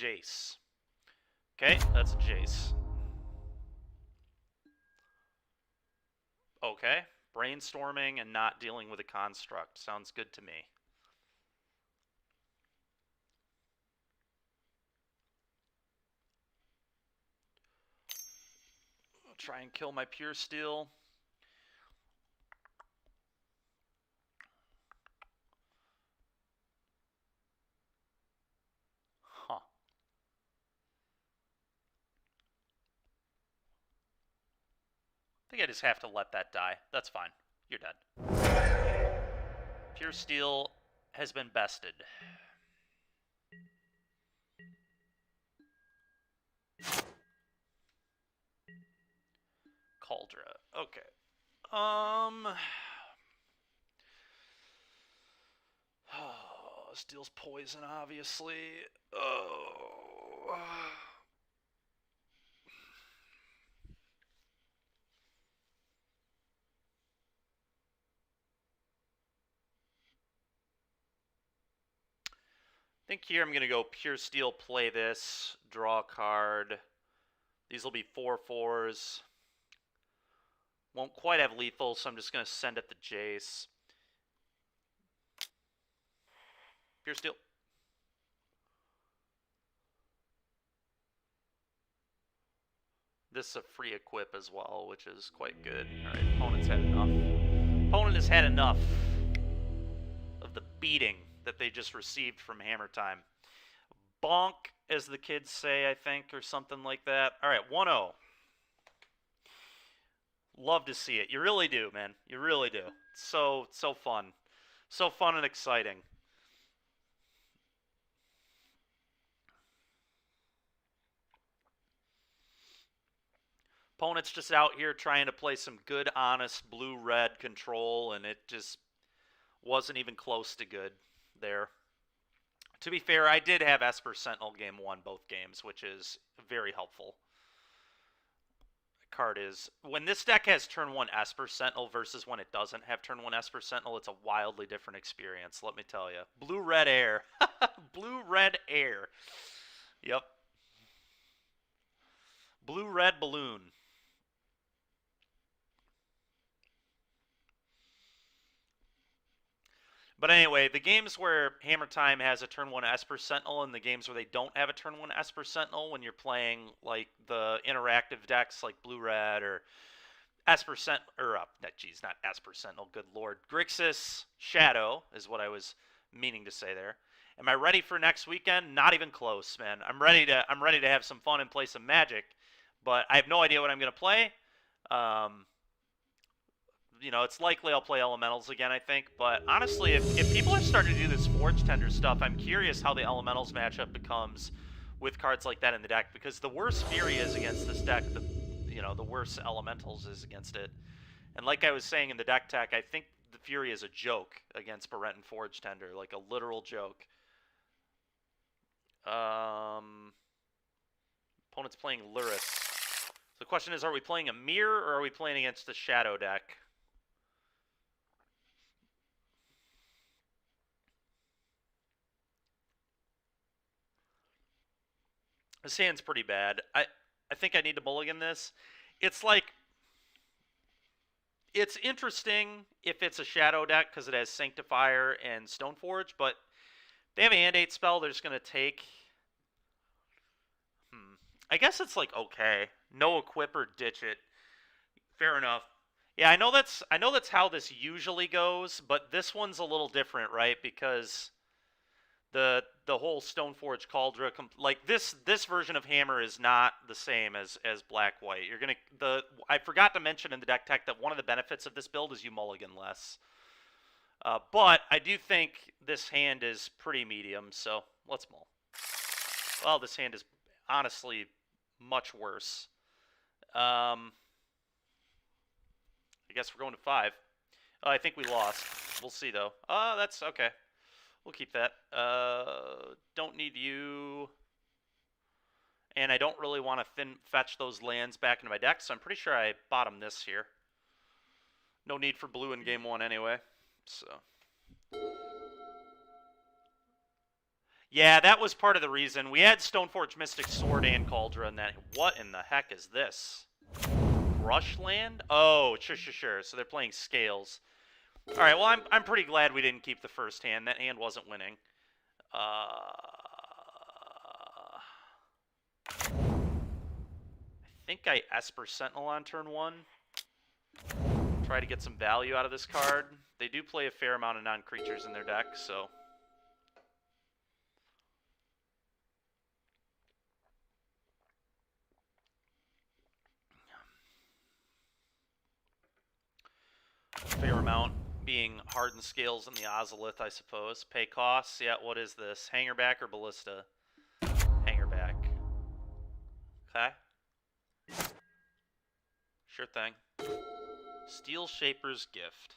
Jace. Okay, that's a Jace. Okay, brainstorming and not dealing with a construct. Sounds good to me. I'll try and kill my Pure Steel. Huh. I think I just have to let that die. That's fine. You're dead. Pure Steel has been bested. Cauldra. Okay. Steals poison, obviously. Oh. I think here I'm going to go Pure Steel, play this, draw a card. These will be 4/4s. Won't quite have lethal, so I'm just going to send it to Jace. Pure Steel. This is a free equip as well, which is quite good. Alright, opponent's had enough. Opponent has had enough of the beating that they just received from Hammer Time. Bonk, as the kids say, I think, or something like that. Alright, 1-0. Love to see it. You really do, man. You really do. It's so fun. So fun and exciting. Opponent's just out here trying to play some good, honest blue-red control, and it just wasn't even close to good there. To be fair, I did have Esper Sentinel game 1 both games, which is very helpful. Card is when this deck has turn 1 Esper Sentinel versus when it doesn't have turn 1 Esper Sentinel, it's a wildly different experience, let me tell you. Blue-red air. Blue-red air. Yep. Blue-red balloon. But anyway, the games where Hammer Time has a turn 1 Esper Sentinel and the games where they don't have a turn 1 Esper Sentinel, when you're playing like the interactive decks like Blue-Red or Esper Sentinel, or not Esper Sentinel, good lord. Grixis Shadow is what I was meaning to say there. Am I ready for next weekend? Not even close, man. I'm ready to have some fun and play some Magic, but I have no idea what I'm going to play. You know, it's likely I'll play Elementals again, I think. But honestly, if people are starting to do this Forge Tender stuff, I'm curious how the Elementals matchup becomes with cards like that in the deck. Because the worse Fury is against this deck, the worse Elementals is against it. And like I was saying in the deck tech, I think the Fury is a joke against Barenton Forge Tender, like a literal joke. Opponent's playing Luris. So the question is, are we playing a Mirror or are we playing against the Shadow deck? This hand's pretty bad. I think I need to mulligan this. It's like, it's interesting if it's a Shadow deck because it has Sanctifier and Stoneforge, but they have a Hand 8 spell they're just going to take. I guess it's like, okay. No equip or ditch it. Fair enough. Yeah, I know that's how this usually goes, but this one's a little different, right? Because the whole Stoneforge Cauldron, like this version of Hammer is not the same as Black White. I forgot to mention in the deck tech that one of the benefits of this build is you mulligan less. But I do think this hand is pretty medium, so let's mull. Well, this hand is honestly much worse. I guess we're going to 5. I think we lost. We'll see, though. That's okay. We'll keep that. Don't need you. And I don't really want to fetch those lands back into my deck, so I'm pretty sure I bottom this here. No need for blue in game 1 anyway. So. Yeah, that was part of the reason. We had Stoneforge Mystic Sword and Cauldron. What in the heck is this? Brushland? Oh, sure. So they're playing Scales. All right, well, I'm pretty glad we didn't keep the first hand. That hand wasn't winning. I think I Esper Sentinel on turn 1. Try to get some value out of this card. They do play a fair amount of non-creatures in their deck, so... fair amount being Hardened Scales in the Ozolith, I suppose. Pay costs. Yeah, what is this? Hangerback or Ballista? Hangerback. Okay. Sure thing. Steel Shaper's Gift.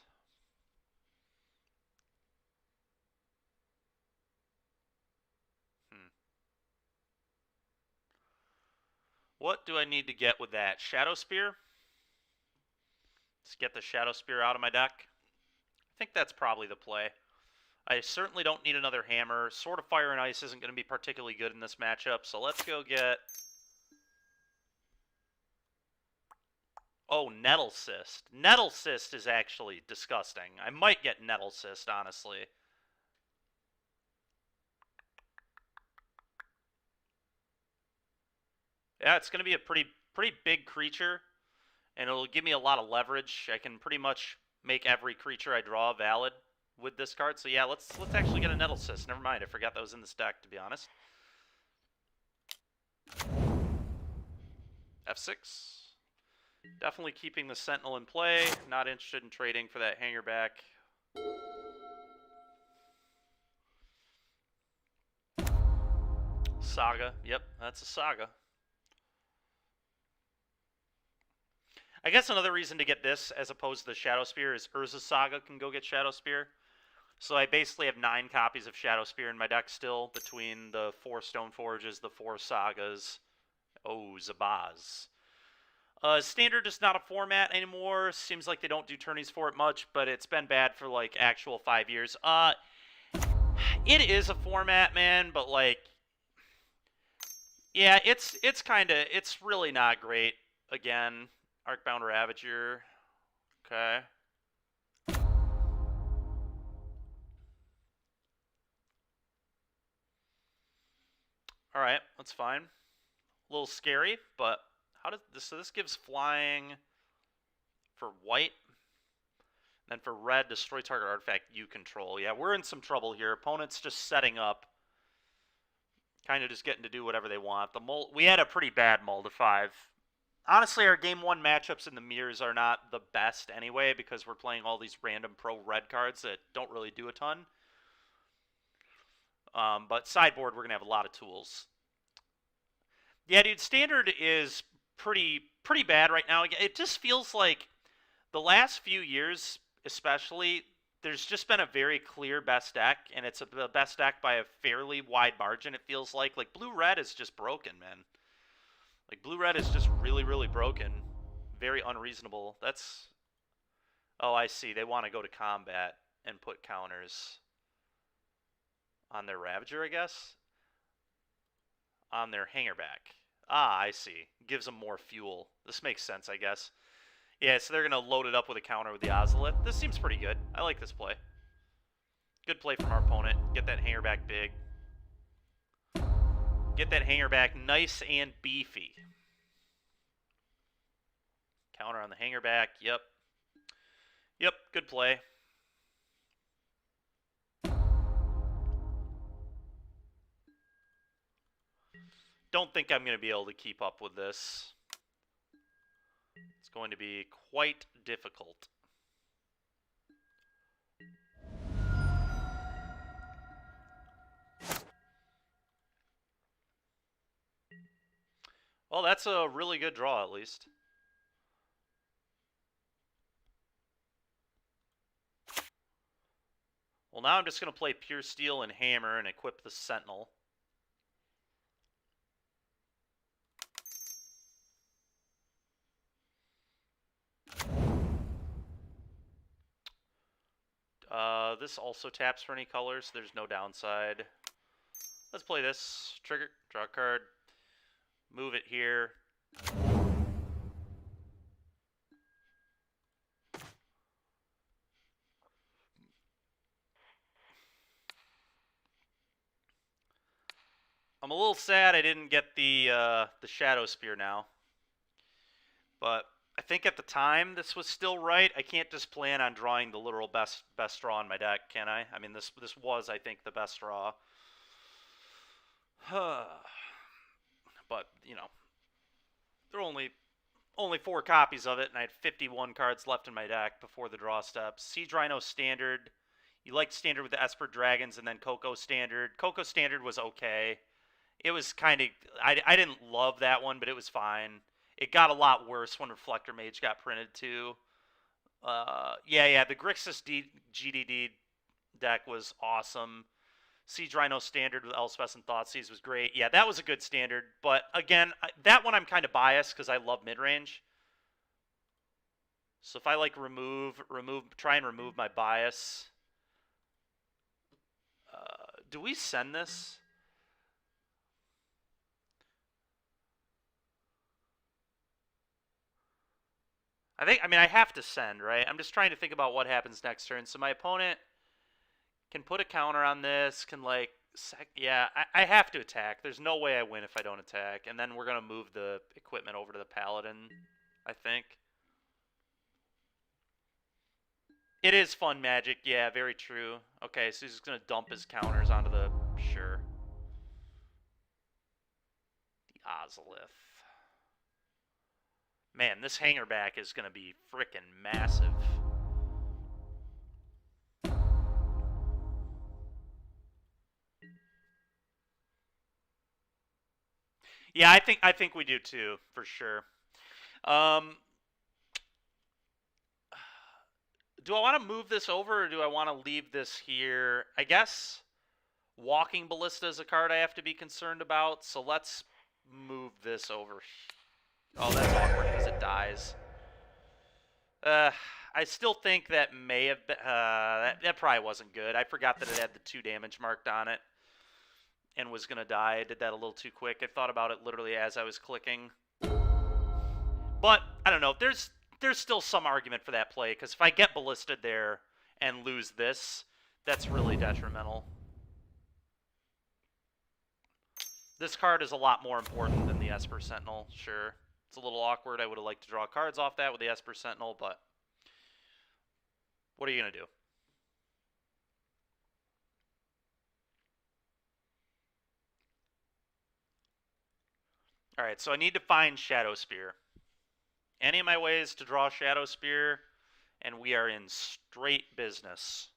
What do I need to get with that? Shadow Spear? Let's get the Shadow Spear out of my deck. I think that's probably the play. I certainly don't need another hammer. Sword of Fire and Ice isn't going to be particularly good in this matchup, so let's go get... Oh, Nettle Cyst. Nettle Cyst is actually disgusting. I might get Nettle Cyst, honestly. Yeah, it's going to be a pretty big creature, and it'll give me a lot of leverage. I can pretty much make every creature I draw valid with this card. So yeah, let's actually get a Nettle Cyst. Never mind, I forgot that was in this deck, to be honest. F6. Definitely keeping the Sentinel in play. Not interested in trading for that Hangerback. Saga. Yep, that's a Saga. I guess another reason to get this as opposed to the Shadow Spear is Urza's Saga can go get Shadow Spear. So I basically have 9 copies of Shadow Spear in my deck still, between the 4 Stoneforges, the 4 Sagas. Oh, Zabaz. Standard is not a format anymore. Seems like they don't do tourneys for it much, but it's been bad for, like, actual 5 years. It is a format, man, but, like, yeah, it's really not great. Again, Arcbound Ravager. Okay. Alright, that's fine. A little scary, but how does this... So this gives flying for white. Then for red, destroy target artifact you control. Yeah, we're in some trouble here. Opponent's just setting up. Kind of just getting to do whatever they want. We had a pretty bad mull to 5. Honestly, our game 1 matchups in the mirrors are not the best anyway, because we're playing all these random pro red cards that don't really do a ton. But sideboard, we're going to have a lot of tools. Yeah, dude, standard is pretty bad right now. It just feels like the last few years, especially, there's just been a very clear best deck, and it's the best deck by a fairly wide margin, it feels like. Like, blue-red is just broken, man. Like, blue-red is just really, really broken. Very unreasonable. That's... Oh, I see. They want to go to combat and put counters on their Ravager, I guess? On their Hangerback. Ah, I see. Gives them more fuel. This makes sense, I guess. Yeah, so they're going to load it up with a counter with the Ozolith. This seems pretty good. I like this play. Good play from our opponent. Get that Hangerback big. Get that Hangerback nice and beefy. Counter on the Hangerback. Yep. Yep, good play. Don't think I'm going to be able to keep up with this. It's going to be quite difficult. Well, that's a really good draw, at least. Well, now I'm just going to play Pure Steel and Hammer and equip the Sentinel. This also taps for any colors. So there's no downside. Let's play this. Trigger, draw a card. Move it here. I'm a little sad I didn't get the Shadow Spear now. But I think at the time this was still right. I can't just plan on drawing the literal best draw in my deck, can I? I mean, this was, I think, the best draw. But, you know, there were only 4 copies of it, and I had 51 cards left in my deck before the draw steps. Siege Rhino Standard. You liked Standard with the Esper Dragons, and then Coco Standard. Coco Standard was okay. It was kind of... I didn't love that one, but it was fine. It got a lot worse when Reflector Mage got printed, too. Yeah, the Grixis GDD deck was awesome. Siege Rhino Standard with Elspeth and Thoughtseize was great. Yeah, that was a good standard. But, again, that one I'm kind of biased because I love midrange. So if I, like, try and remove my bias... do we send this? I mean, I have to send, right? I'm just trying to think about what happens next turn. So my opponent can put a counter on this, can, like... Yeah, I have to attack. There's no way I win if I don't attack. And then we're going to move the equipment over to the Paladin, I think. It is fun magic. Yeah, very true. Okay, so he's just going to dump his counters onto the... Sure. The Ozolith. Man, this Hangerback is going to be frickin' massive. Yeah, I think we do too, for sure. Do I want to move this over, or do I want to leave this here? I guess Walking Ballista is a card I have to be concerned about, so let's move this over. Oh, that's awkward because it dies. I still think that may have been, that probably wasn't good. I forgot that it had the 2 damage marked on it and was going to die. I did that a little too quick. I thought about it literally as I was clicking. But, I don't know. There's still some argument for that play, because if I get ballisted there and lose this, that's really detrimental. This card is a lot more important than the Esper Sentinel, sure. It's a little awkward. I would have liked to draw cards off that with the Esper Sentinel, but what are you going to do? Alright, so I need to find Shadow Spear. Any of my ways to draw Shadow Spear, and we are in straight business.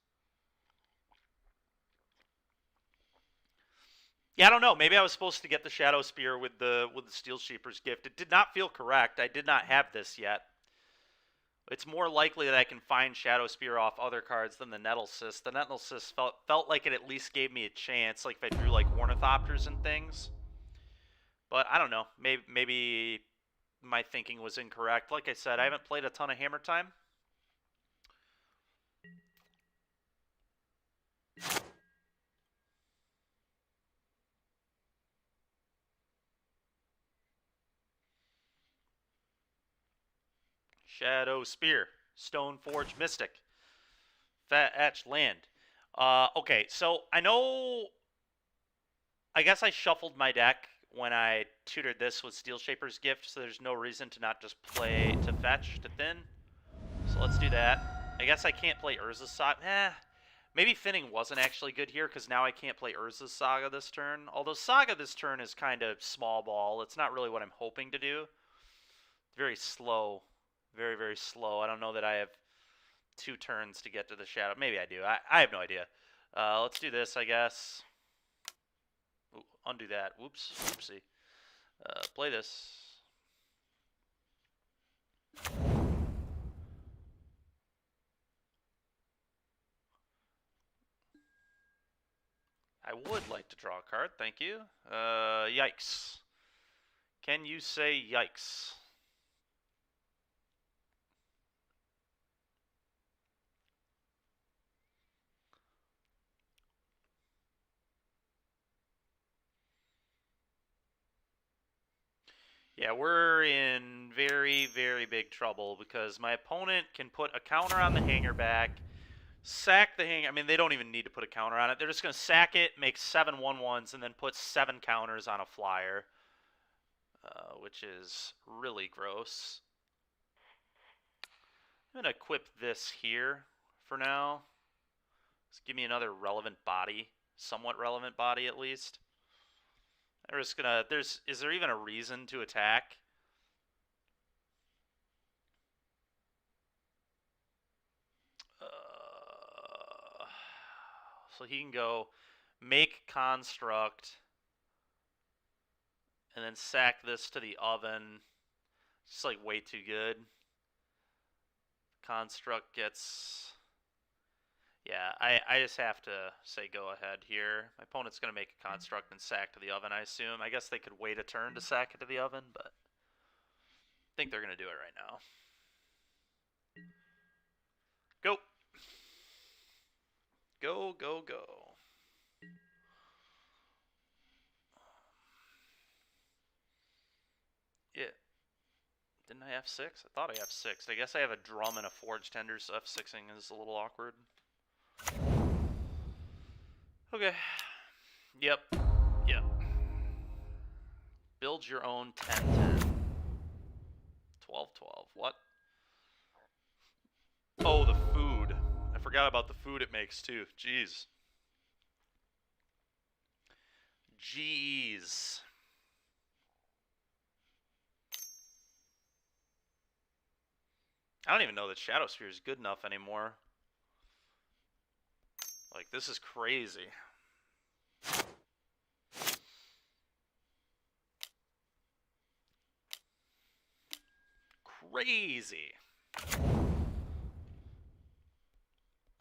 Yeah, I don't know. Maybe I was supposed to get the Shadow Spear with the Steel Sheeper's Gift. It did not feel correct. I did not have this yet. It's more likely that I can find Shadow Spear off other cards than the Nettle Cyst. The Nettle Cyst felt like it at least gave me a chance, like if I drew like Ornithopters and things. But I don't know. Maybe my thinking was incorrect. Like I said, I haven't played a ton of Hammer Time. Shadow Spear, Stoneforge Mystic, Fat Etched Land. Okay, so I know. I guess I shuffled my deck when I tutored this with Steel Shaper's Gift, so there's no reason to not just play to fetch to thin. So let's do that. I guess I can't play Urza's Saga. Maybe thinning wasn't actually good here, because now I can't play Urza's Saga this turn. Although Saga this turn is kind of small ball. It's not really what I'm hoping to do. Very slow. Very, very slow. I don't know that I have 2 turns to get to the Shadow. Maybe I do. I have no idea. Let's do this, I guess. Ooh, undo that. Whoops. Oopsie. Play this. I would like to draw a card. Thank you. Yikes. Can you say yikes? Yeah, we're in very, very big trouble because my opponent can put a counter on the hanger back, sack the hanger. I mean, they don't even need to put a counter on it. They're just going to sack it, make 7 1/1s, and then put 7 counters on a flyer, which is really gross. I'm going to equip this here for now. Just give me another relevant body, somewhat relevant body at least. They're just gonna. Is there even a reason to attack? So he can go make construct and then sack this to the oven. It's just like way too good. Construct gets. Yeah, I just have to say go ahead here. My opponent's going to make a construct and sack to the oven, I assume. I guess they could wait a turn to sack it to the oven, but I think they're going to do it right now. Go. Go, go, go. Yeah. Didn't I have 6? I thought I have 6. I guess I have a drum and a forge tender, so F6ing is a little awkward. Okay. Yep. Yep. Build your own 10-10. 12-12. What? Oh, the food. I forgot about the food it makes, too. Jeez. Jeez. I don't even know that Shadow Sphere is good enough anymore. Like, this is crazy. Crazy.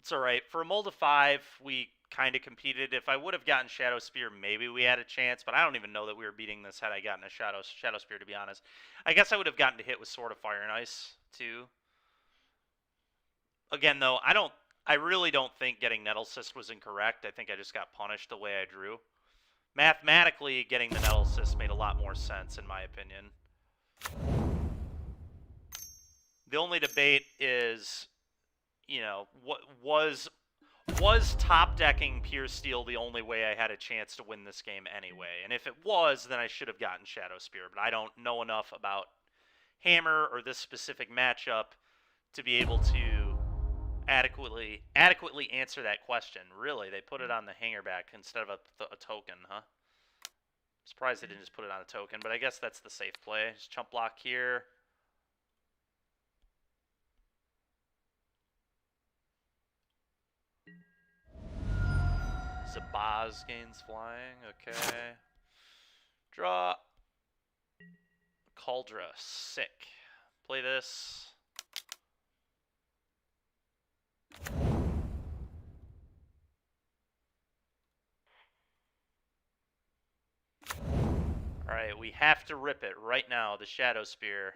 It's alright. For a mold of 5, we kind of competed. If I would have gotten Shadow Spear, maybe we had a chance, but I don't even know that we were beating this had I gotten a Shadow Spear, to be honest. I guess I would have gotten to hit with Sword of Fire and Ice, too. Again, though, I really don't think getting Nettle Cyst was incorrect. I think I just got punished the way I drew. Mathematically, getting the Nettle Cyst made a lot more sense, in my opinion. The only debate is, you know, what was top decking Pure Steel the only way I had a chance to win this game anyway? And if it was, then I should have gotten Shadow Spear, but I don't know enough about Hammer or this specific matchup to be able to adequately answer that question. Really, they put it on the hanger back instead of a token, huh? Surprised they didn't just put it on a token, but I guess that's the safe play. Just chump block here. Zabaz gains flying. Okay. Draw. Cauldra. Sick. Play this. Alright, we have to rip it right now, the Shadow Spear.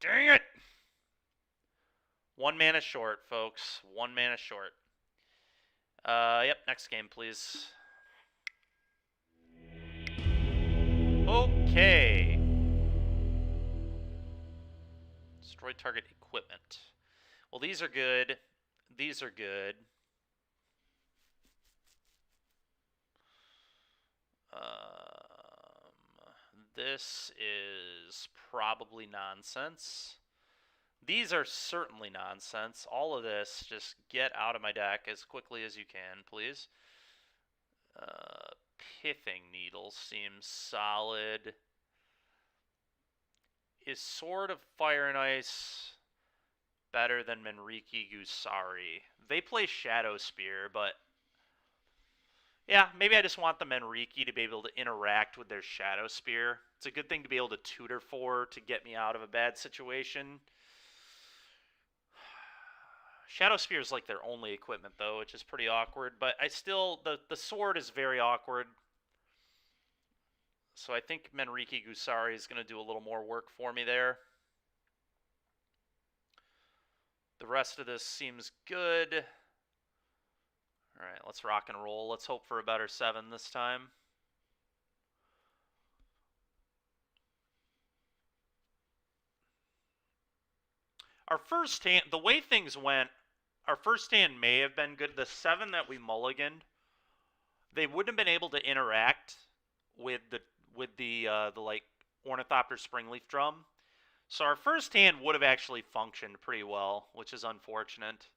Dang it! 1 mana short, folks. 1 mana short. Yep, next game, please. Okay. Destroy target equipment. Well, these are good. These are good. This is probably nonsense. These are certainly nonsense. All of this, just get out of my deck as quickly as you can, please. Pithing Needle seems solid. Is Sword of Fire and Ice better than Menriki Gusari? They play Shadow Spear, but yeah, maybe I just want the Menriki to be able to interact with their Shadow Spear. It's a good thing to be able to tutor for to get me out of a bad situation. Shadow Spear is like their only equipment, though, which is pretty awkward. But I still, the sword is very awkward. So I think Menriki Gusari is going to do a little more work for me there. The rest of this seems good. Alright, let's rock and roll. Let's hope for a better 7 this time. Our first hand, the way things went, our first hand may have been good. The 7 that we mulliganed, they wouldn't have been able to interact with the like Ornithopter Springleaf Drum. So our first hand would have actually functioned pretty well, which is unfortunate.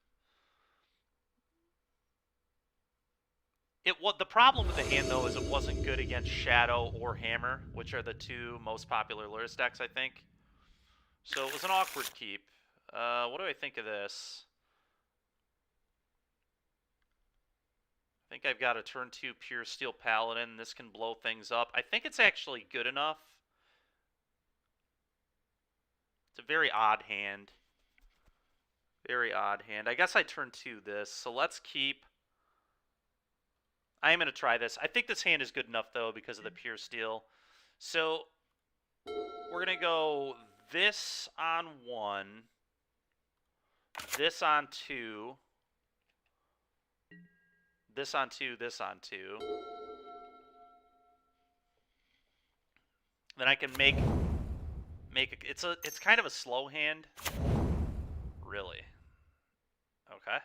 The problem with the hand, though, is it wasn't good against Shadow or Hammer, which are the 2 most popular Lurrus decks, I think. So it was an awkward keep. What do I think of this? I think I've got a turn 2 Pure Steel Paladin. This can blow things up. I think it's actually good enough. It's a very odd hand. Very odd hand. I guess I turn 2 this, so let's keep... I am going to try this. I think this hand is good enough, though, because of the Pure Steel. So, we're going to go this on 1, this on 2, this on 2, this on 2. Then I can make it's kind of a slow hand. Really. Okay.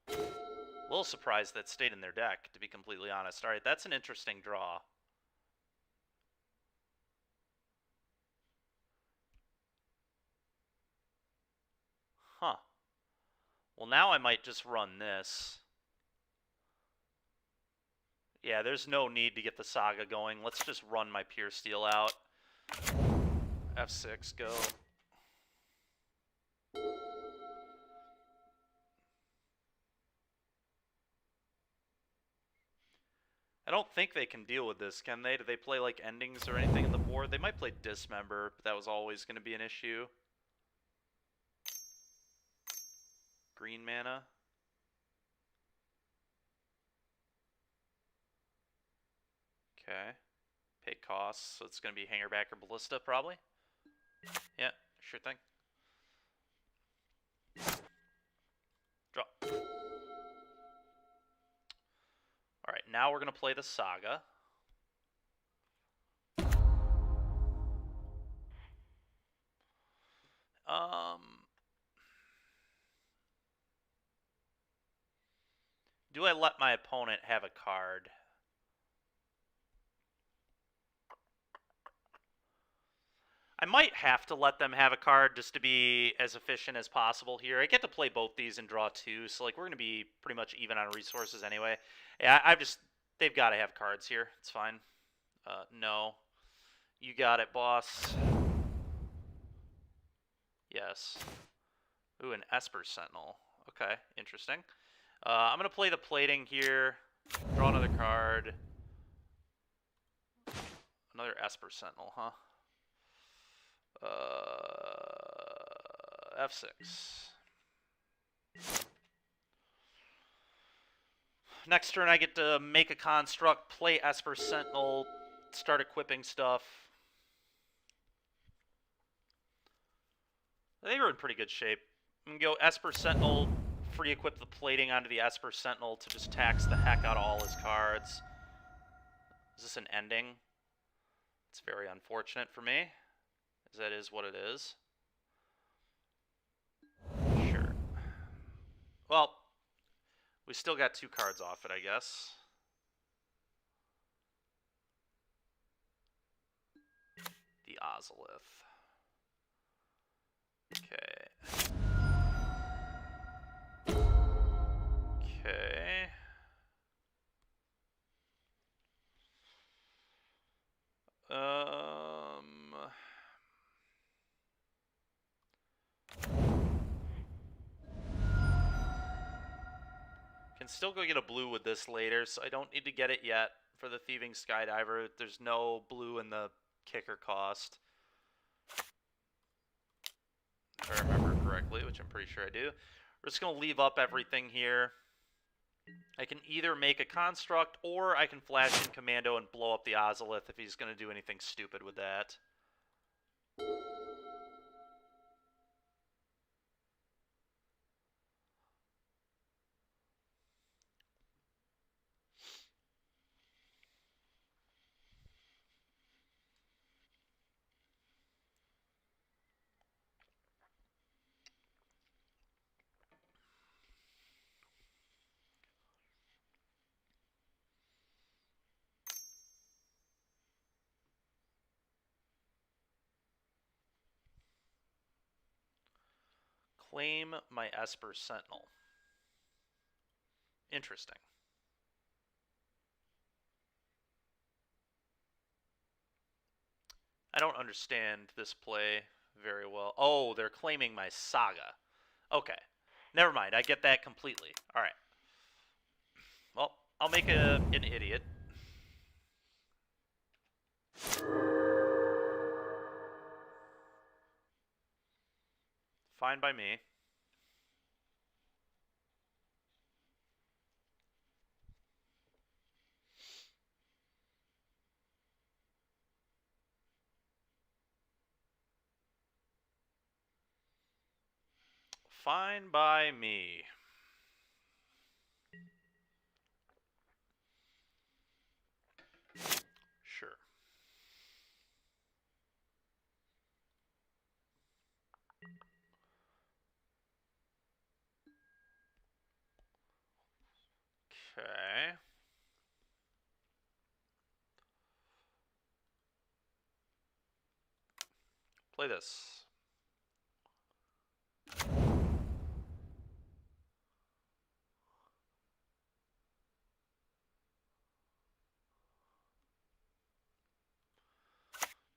A little surprised that stayed in their deck, to be completely honest. All right, that's an interesting draw. Huh. Well, now I might just run this. Yeah, there's no need to get the Saga going. Let's just run my Pure Steel out. F6, go. I don't think they can deal with this, can they? Do they play, like, endings or anything in the board? They might play Dismember, but that was always going to be an issue. green mana. Okay. Pay costs, so it's going to be Hangerback or Ballista, probably. Yeah, sure thing. Draw. Alright, now we're going to play the Saga. Do I let my opponent have a card? I might have to let them have a card just to be as efficient as possible here. I get to play both these and draw two, so like we're going to be pretty much even on resources anyway. Yeah, they've got to have cards here. It's fine. No. You got it, boss. Yes. Ooh, an Esper Sentinel. Okay, interesting. I'm going to play the plating here. Draw another card. Another Esper Sentinel, huh? F6. Next turn, I get to make a construct, play Esper Sentinel, start equipping stuff. They were in pretty good shape. I'm going to go Esper Sentinel, free equip the plating onto the Esper Sentinel to just tax the heck out of all his cards. Is this an ending? It's very unfortunate for me, as that is what it is. Sure. Well, we still got two cards off it, I guess. The Ozolith. Okay. Okay. Can still go get a blue with this later, so I don't need to get it yet for the Thieving Skydiver. There's no blue in the kicker cost. If I remember correctly, which I'm pretty sure I do. We're just going to leave up everything here. I can either make a construct, or I can flash in Commando and blow up the Ozolith if he's going to do anything stupid with that. Claim my Esper Sentinel. Interesting. I don't understand this play very well. Oh, they're claiming my Saga. Okay. Never mind. I get that completely. All right. Well, I'll make an idiot. Fine by me. Fine by me. Sure. Okay. Play this.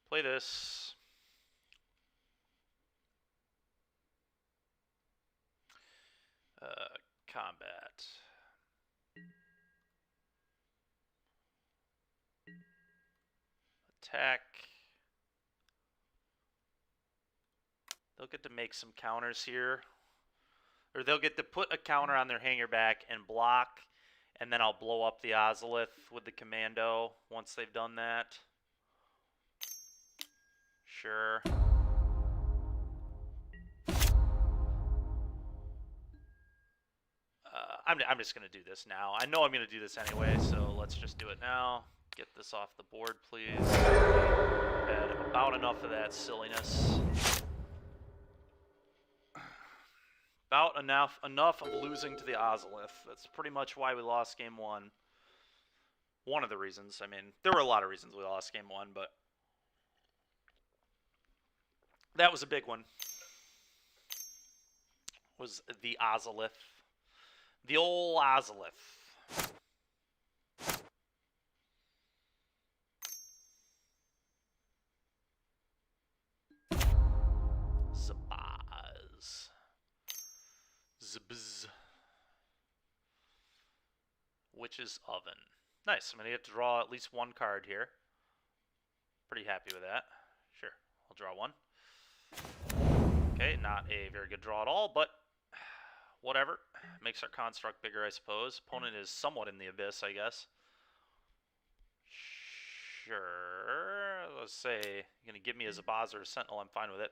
Play this. Combat. Attack. They'll get to make some counters here. Or they'll get to put a counter on their hanger back and block, and then I'll blow up the Ozolith with the commando once they've done that. Sure. I'm just going to do this now. I know I'm going to do this anyway, so let's just do it now. Get this off the board, please. Had about enough of that silliness. About enough of losing to the Ozolith. That's pretty much why we lost game one. One of the reasons. I mean, there were a lot of reasons we lost game one, but that was a big one. Was the Ozolith. The old Ozolith. Zabaz. Zbz. Witch's Oven. Nice. I'm going to get to draw at least one card here. Pretty happy with that. Sure. I'll draw one. Okay, not a very good draw at all, but whatever. Makes our construct bigger, I suppose. Opponent is somewhat in the abyss, I guess. Sure. Let's say you're going to give me a Zabaz or a Sentinel. I'm fine with it.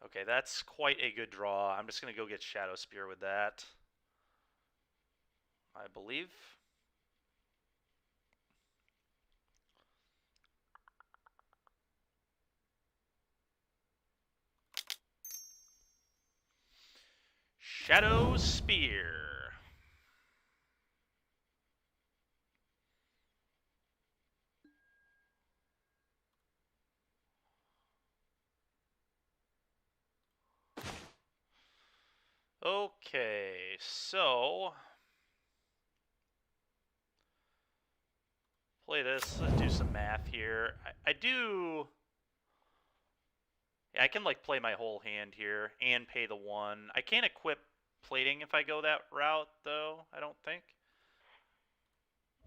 Okay, that's quite a good draw. I'm just going to go get Shadow Spear with that, I believe. Shadow Spear. Okay, so play this. Let's do some math here. I do. Yeah, I can like play my whole hand here and pay the one. I can't equip plating if I go that route, though. I don't think.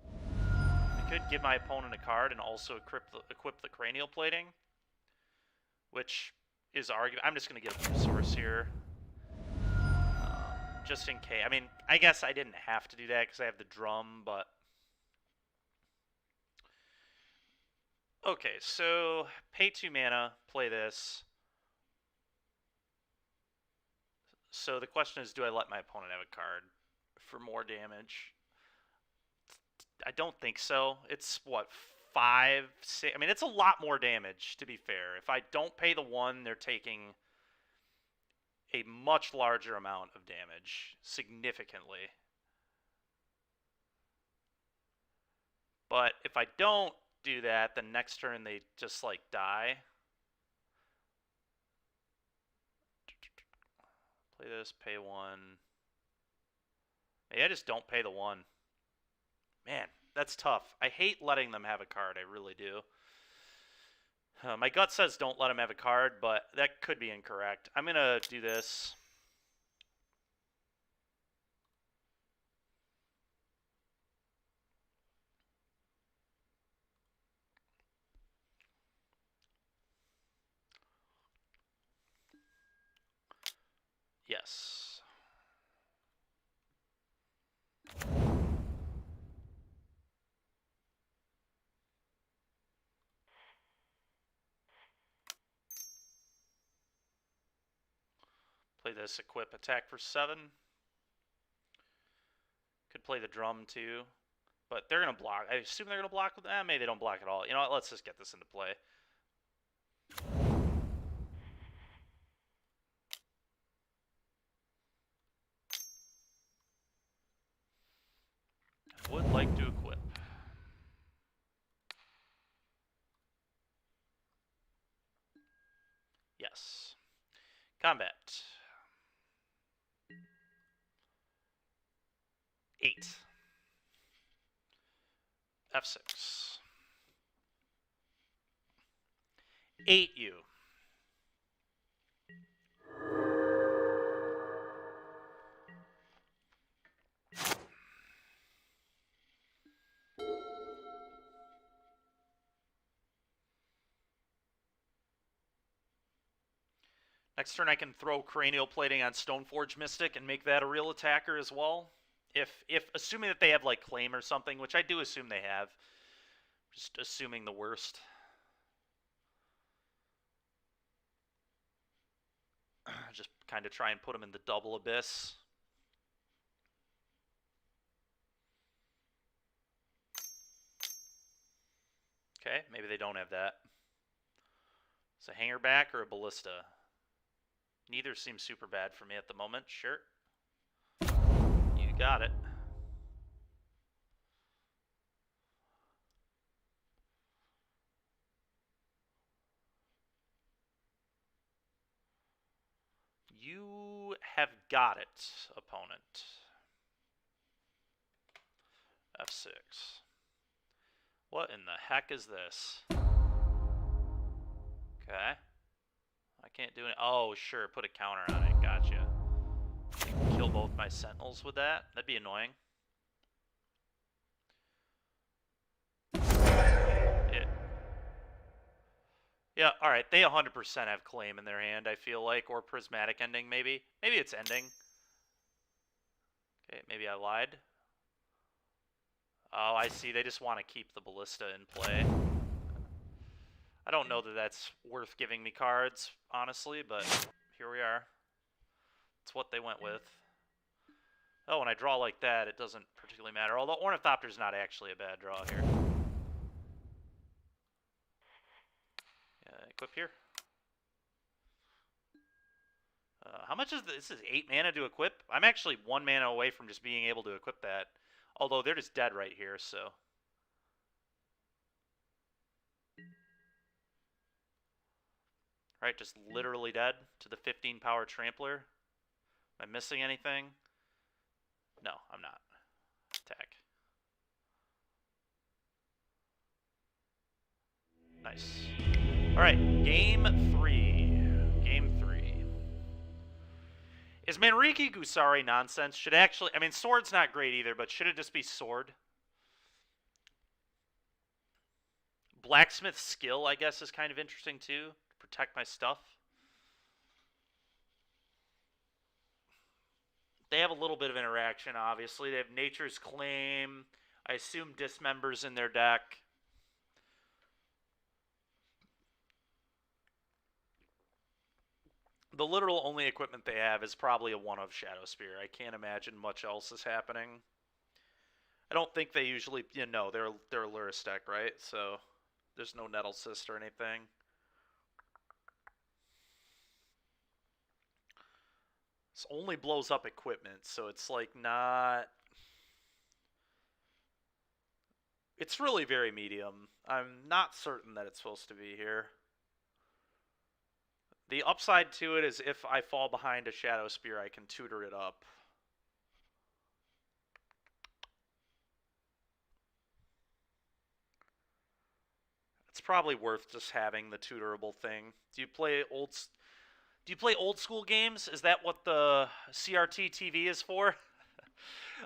I could give my opponent a card and also equip the cranial plating, which is arguable. I'm just gonna get a resource here. Just in case. I mean, I guess I didn't have to do that because I have the drum, but... Okay, so pay 2 mana, play this. So the question is, do I let my opponent have a card for more damage? I don't think so. It's, what, 5, 6? I mean, it's a lot more damage, to be fair. If I don't pay the 1, they're taking a much larger amount of damage, significantly. But if I don't do that, the next turn they just like die. Play this, pay 1. Maybe I just don't pay the 1. Man, that's tough. I hate letting them have a card, I really do. My gut says don't let him have a card, but that could be incorrect. I'm going to do this. Yes. Play this, equip, attack for 7. Could play the drum too, but they're going to block. I assume they're going to block with that. Maybe they don't block at all. You know what? Let's just get this into play. I would like to equip. Yes. Combat. 8. F6. 8 you. Next turn I can throw Cranial Plating on Stoneforge Mystic and make that a real attacker as well. If assuming that they have like Claim or something, which I do assume they have. Just assuming the worst. Just kind of try and put them in the double abyss. Okay, maybe they don't have that. It's a hanger back or a ballista. Neither seems super bad for me at the moment. Sure. You got it. You have got it, opponent. F6. What in the heck is this? Okay. I can't do it. Oh, sure. Put a counter on it. Gotcha. Kill both my sentinels with that. That'd be annoying. Yeah, alright. They 100% have Claim in their hand, I feel like. Or Prismatic Ending, maybe. Maybe it's Ending. Okay, maybe I lied. Oh, I see. They just want to keep the Ballista in play. I don't know that that's worth giving me cards, honestly, but here we are. It's what they went with. Oh, when I draw like that, it doesn't particularly matter. Although Ornithopter's not actually a bad draw here. Equip here. How much is this? This is 8 mana to equip? I'm actually 1 mana away from just being able to equip that. Although they're just dead right here, so... Right, just literally dead to the 15 power Trampler. Am I missing anything? No, I'm not. Attack. Nice. Alright, game 3. Game 3. Is Manriki Gusari nonsense? Should actually... I mean, Sword's not great either, but should it just be Sword? Blacksmith Skill, I guess, is kind of interesting too. Protect my stuff. They have a little bit of interaction, obviously. They have Nature's Claim. I assume Dismembers in their deck. The literal only equipment they have is probably a one of Shadow Spear. I can't imagine much else is happening. I don't think they usually, you know, they're a Luris deck, right? So there's no Nettle Cyst or anything. This only blows up equipment, so it's like not... It's really very medium. I'm not certain that it's supposed to be here. The upside to it is if I fall behind a Shadow Spear, I can tutor it up. It's probably worth just having the tutorable thing. Do you play old school games? Is that what the CRT TV is for?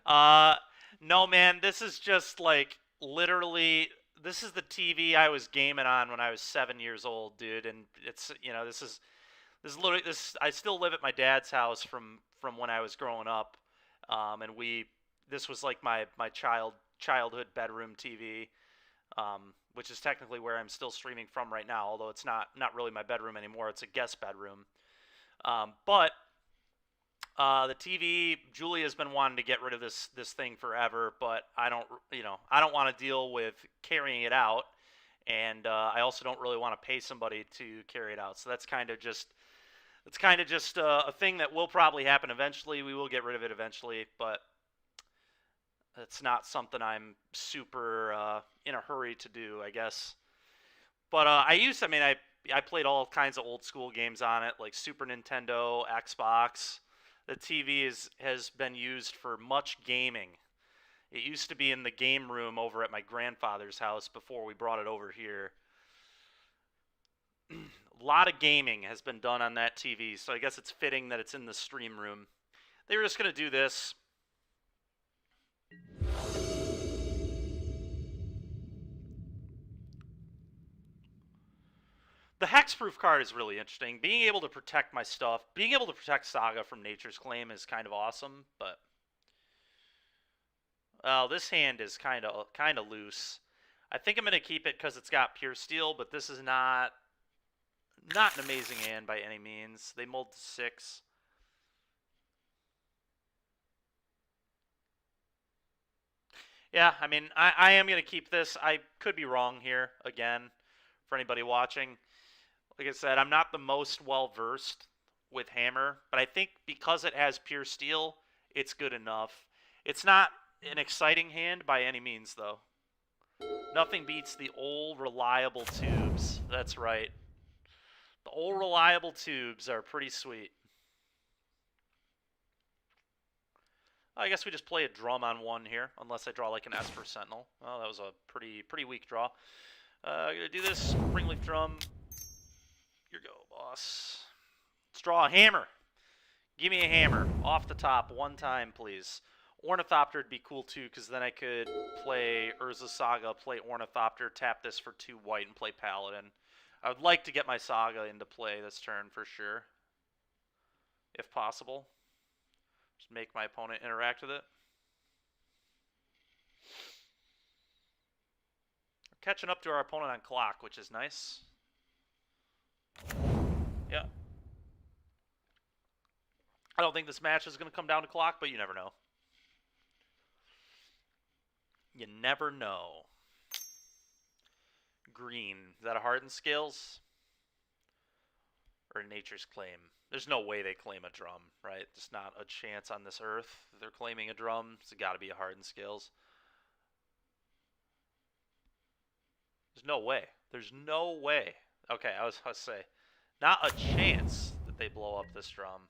No, man. This is just like literally. This is the TV I was gaming on when I was 7 years old, dude. And it's, you know, this is literally this. I still live at my dad's house from when I was growing up, and this was like my childhood bedroom TV. Which is technically where I'm still streaming from right now, although it's not really my bedroom anymore. It's a guest bedroom. But the TV, Julia's been wanting to get rid of this thing forever, but I don't want to deal with carrying it out, and I also don't really want to pay somebody to carry it out. So that's kind of just a thing that will probably happen eventually. We will get rid of it eventually, but it's not something I'm super in a hurry to do, I guess. But I played all kinds of old school games on it, like Super Nintendo, Xbox. The TV has been used for much gaming. It used to be in the game room over at my grandfather's house before we brought it over here. A lot of gaming has been done on that TV, so I guess it's fitting that it's in the stream room. They were just going to do this. The hexproof card is really interesting. Being able to protect my stuff, being able to protect Saga from Nature's Claim is kind of awesome, but this hand is kind of loose. I think I'm going to keep it because it's got Pure Steel, but this is not an amazing hand by any means. They mulled to 6. Yeah, I mean, I am going to keep this. I could be wrong here, again, for anybody watching. Like I said, I'm not the most well-versed with Hammer, but I think because it has Pure Steel, it's good enough. It's not an exciting hand by any means, though. Nothing beats the old, reliable tubes. That's right. The old, reliable tubes are pretty sweet. I guess we just play a drum on 1 here, unless I draw like an Esper Sentinel. Oh, that was a pretty weak draw. Gonna do this. Springleaf Drum. Here go, boss. Let's draw a hammer. Give me a hammer. Off the top, 1 time, please. Ornithopter would be cool, too, because then I could play Urza Saga, play Ornithopter, tap this for 2 white, and play Paladin. I would like to get my Saga into play this turn, for sure. If possible. Just make my opponent interact with it. We're catching up to our opponent on clock, which is nice. Yeah. I don't think this match is going to come down to clock, but you never know. You never know. Green. Is that a Hardened Scales? Or Nature's Claim? There's no way they claim a drum, right? There's not a chance on this earth they're claiming a drum. It's got to be a Hardened Scales. There's no way. There's no way. Okay, I was say, not a chance that they blow up this drum.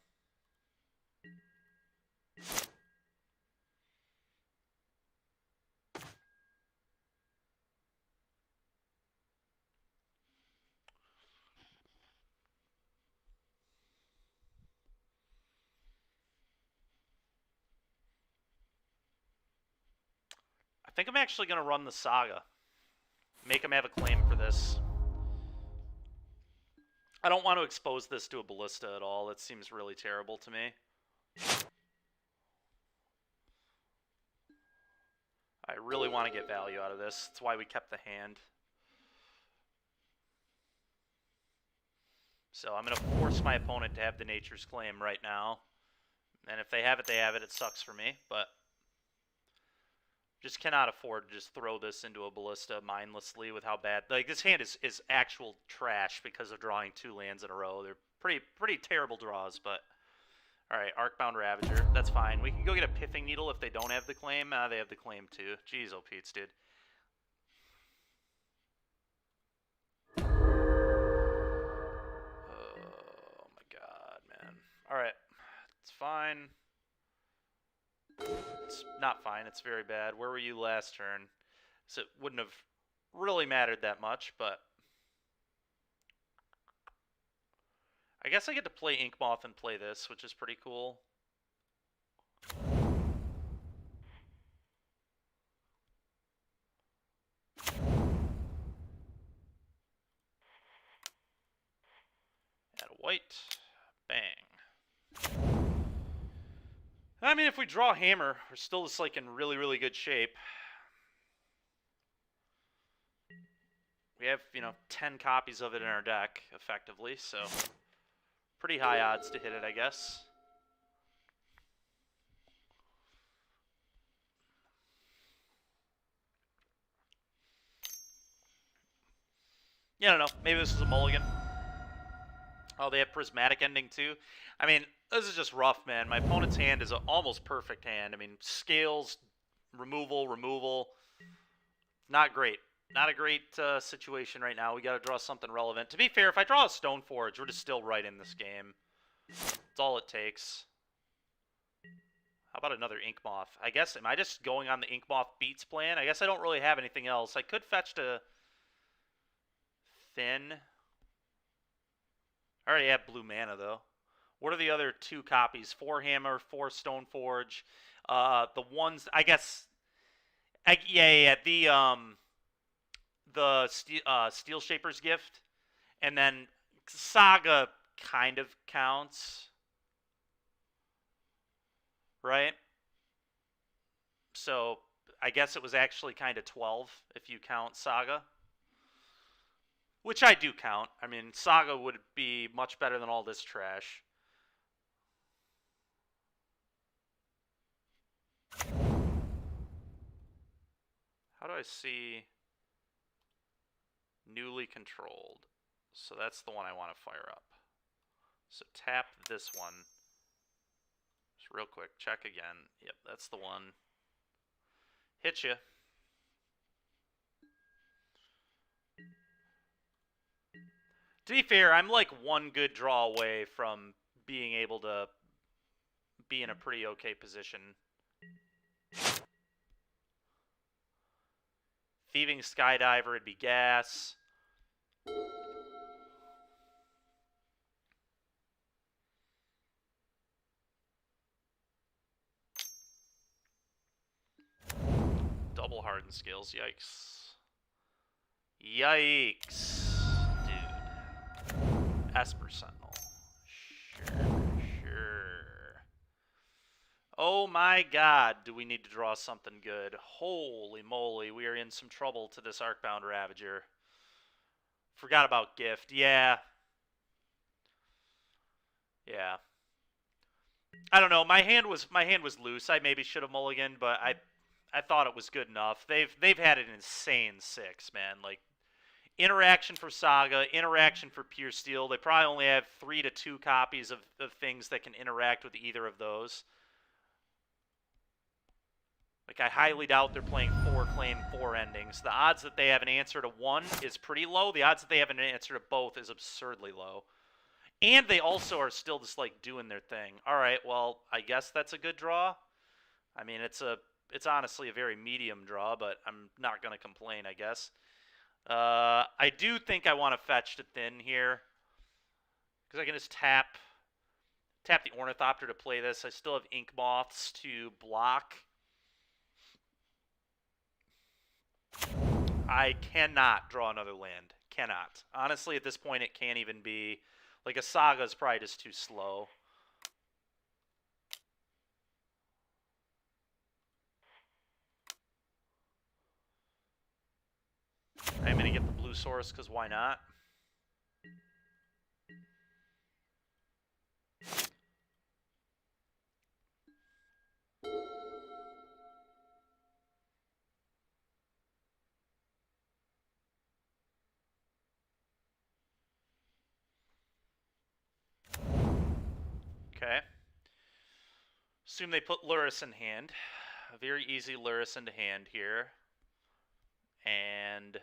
I think I'm actually going to run the Saga. Make him have a claim for this. I don't want to expose this to a Ballista at all. That seems really terrible to me. I really want to get value out of this. That's why we kept the hand. So I'm going to force my opponent to have the Nature's Claim right now. And if they have it, they have it. It sucks for me, but just cannot afford to just throw this into a Ballista mindlessly with how bad... Like, this hand is actual trash because of drawing 2 lands in a row. They're pretty terrible draws, but... Alright, Arcbound Ravager. That's fine. We can go get a Pithing Needle if they don't have the claim. They have the claim, too. Jeez, oh, Pete's, dude. Oh, my God, man. Alright. It's fine. It's not fine. It's very bad. Where were you last turn? So it wouldn't have really mattered that much, but... I guess I get to play Inkmoth and play this, which is pretty cool. Add a white. Bang. I mean, if we draw Hammer, we're still just like in really good shape. We have, 10 copies of it in our deck, effectively, so pretty high odds to hit it, I guess. Yeah, I don't know. Maybe this is a mulligan. Oh, they have Prismatic Ending, too? I mean, this is just rough, man. My opponent's hand is an almost perfect hand. I mean, scales, removal. Not great. Not a great situation right now. We got to draw something relevant. To be fair, if I draw a Stoneforge, we're just still right in this game. That's all it takes. How about another Inkmoth? I guess, am I just going on the Inkmoth Beats plan? I guess I don't really have anything else. I could fetch to Thin. I already have blue mana, though. What are the other 2 copies? 4 Hammer, 4 Stoneforge. The ones, I guess... Yeah. The Steel Shaper's Gift And then Saga kind of counts, right? So I guess it was actually kind of 12 if you count Saga. Which I do count. I mean, Saga would be much better than all this trash. How do I see newly controlled? So that's the one I want to fire up. So tap this one. Just real quick, check again. Yep, that's the one. Hit you. To be fair, I'm like one good draw away from being able to be in a pretty okay position. Thieving Skydiver would be gas. Double hardened skills, yikes. Yikes, dude. Esper Sentinel. Sure. Oh my god, do we need to draw something good. Holy moly, we are in some trouble to this Arcbound Ravager. Forgot about Gift, yeah. Yeah. I don't know, my hand was loose. I maybe should have mulliganed, but I thought it was good enough. They've had an insane 6, man. Like, interaction for Saga, interaction for Pure Steel. They probably only have 3 to 2 copies of things that can interact with either of those. Like, I highly doubt they're playing 4 claim, 4 endings. The odds that they have an answer to 1 is pretty low. The odds that they have an answer to both is absurdly low. And they also are still just, like, doing their thing. All right, well, I guess that's a good draw. I mean, it's honestly a very medium draw, but I'm not going to complain, I guess. I do think I want to fetch to thin here, because I can just tap the Ornithopter to play this. I still have Ink Moths to block. I cannot draw another land. Cannot. Honestly, at this point, it can't even be. Like, a Saga is probably just too slow. I'm going to get the blue source, because why not? Okay. Assume they put Luris in hand. A very easy Luris into hand here. And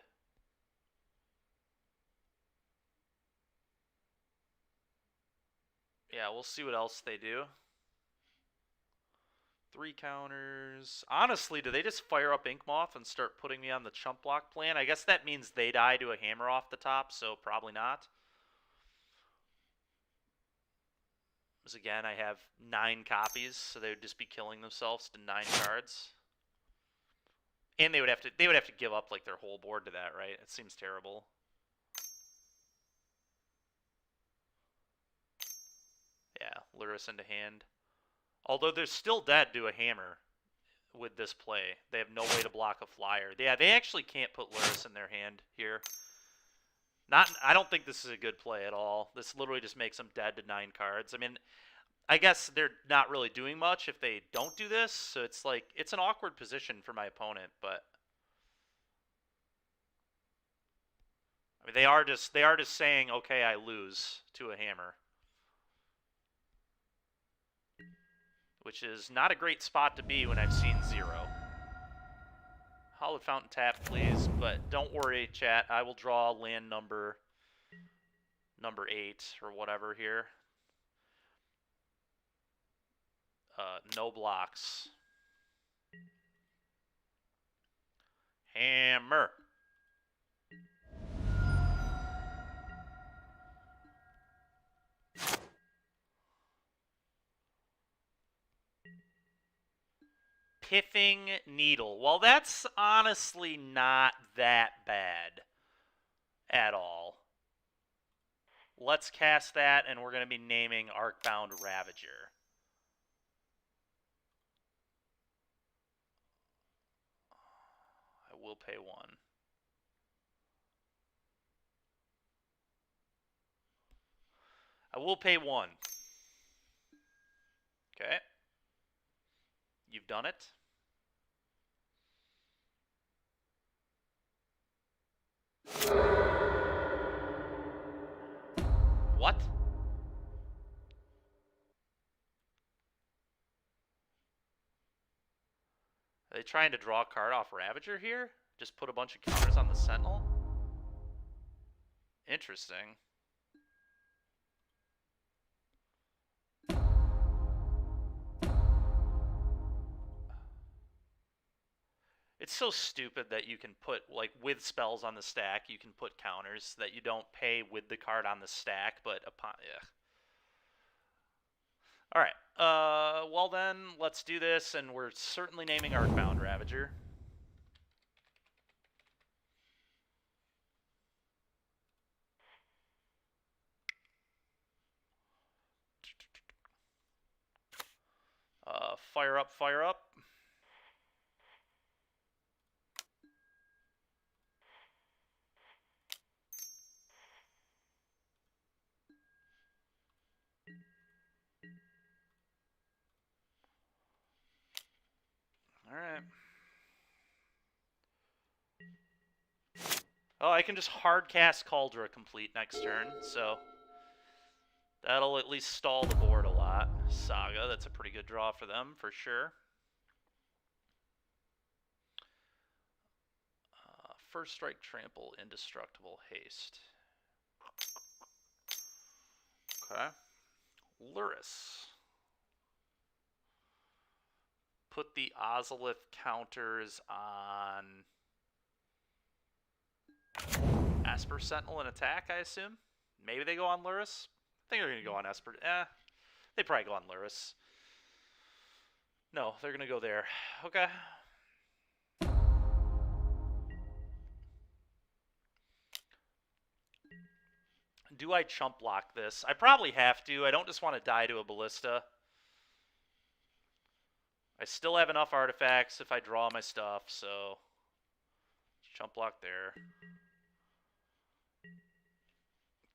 yeah, we'll see what else they do. 3 counters. Honestly, do they just fire up Ink Moth and start putting me on the chump block plan? I guess that means they die to a hammer off the top, so probably not. Because again, I have 9 copies, so they would just be killing themselves to 9 cards. And they would have to give up like their whole board to that, right? It seems terrible. Yeah, Luris into hand. Although they're still dead to a hammer with this play. They have no way to block a flyer. Yeah, they actually can't put Luris in their hand here. I don't think this is a good play at all. This literally just makes them dead to 9 cards. I mean, I guess they're not really doing much if they don't do this, so it's like, it's an awkward position for my opponent, but I mean, they are just saying, okay, I lose to a hammer. Which is not a great spot to be when I've seen 0. Hallowed Fountain tap, please, but don't worry, chat. I will draw land number 8 or whatever here. No blocks. Hammer. Pithing Needle. Well, that's honestly not that bad at all. let's cast that, and we're going to be naming Arcbound Ravager. I will pay 1. I will pay 1. Okay. You've done it. What? Are they trying to draw a card off Ravager here? Just put a bunch of counters on the Sentinel? Interesting. It's so stupid that you can put, like, with spells on the stack, you can put counters that you don't pay with the card on the stack, but upon, yeah. Alright, well then, let's do this, and we're certainly naming Arcbound Ravager. Fire up, fire up. Alright. Oh, I can just hard cast Cauldra complete next turn, so that'll at least stall the board a lot. Saga, that's a pretty good draw for them, for sure. First strike, trample, indestructible, haste. Okay. Luris. Put the Ozolith counters on Esper Sentinel and attack, I assume. Maybe they go on Luris. I think they're going to go on Esper. They probably go on Luris. No, they're going to go there. Okay. Do I chump block this? I probably have to. I don't just want to die to a Ballista. I still have enough artifacts if I draw my stuff, so chump block there.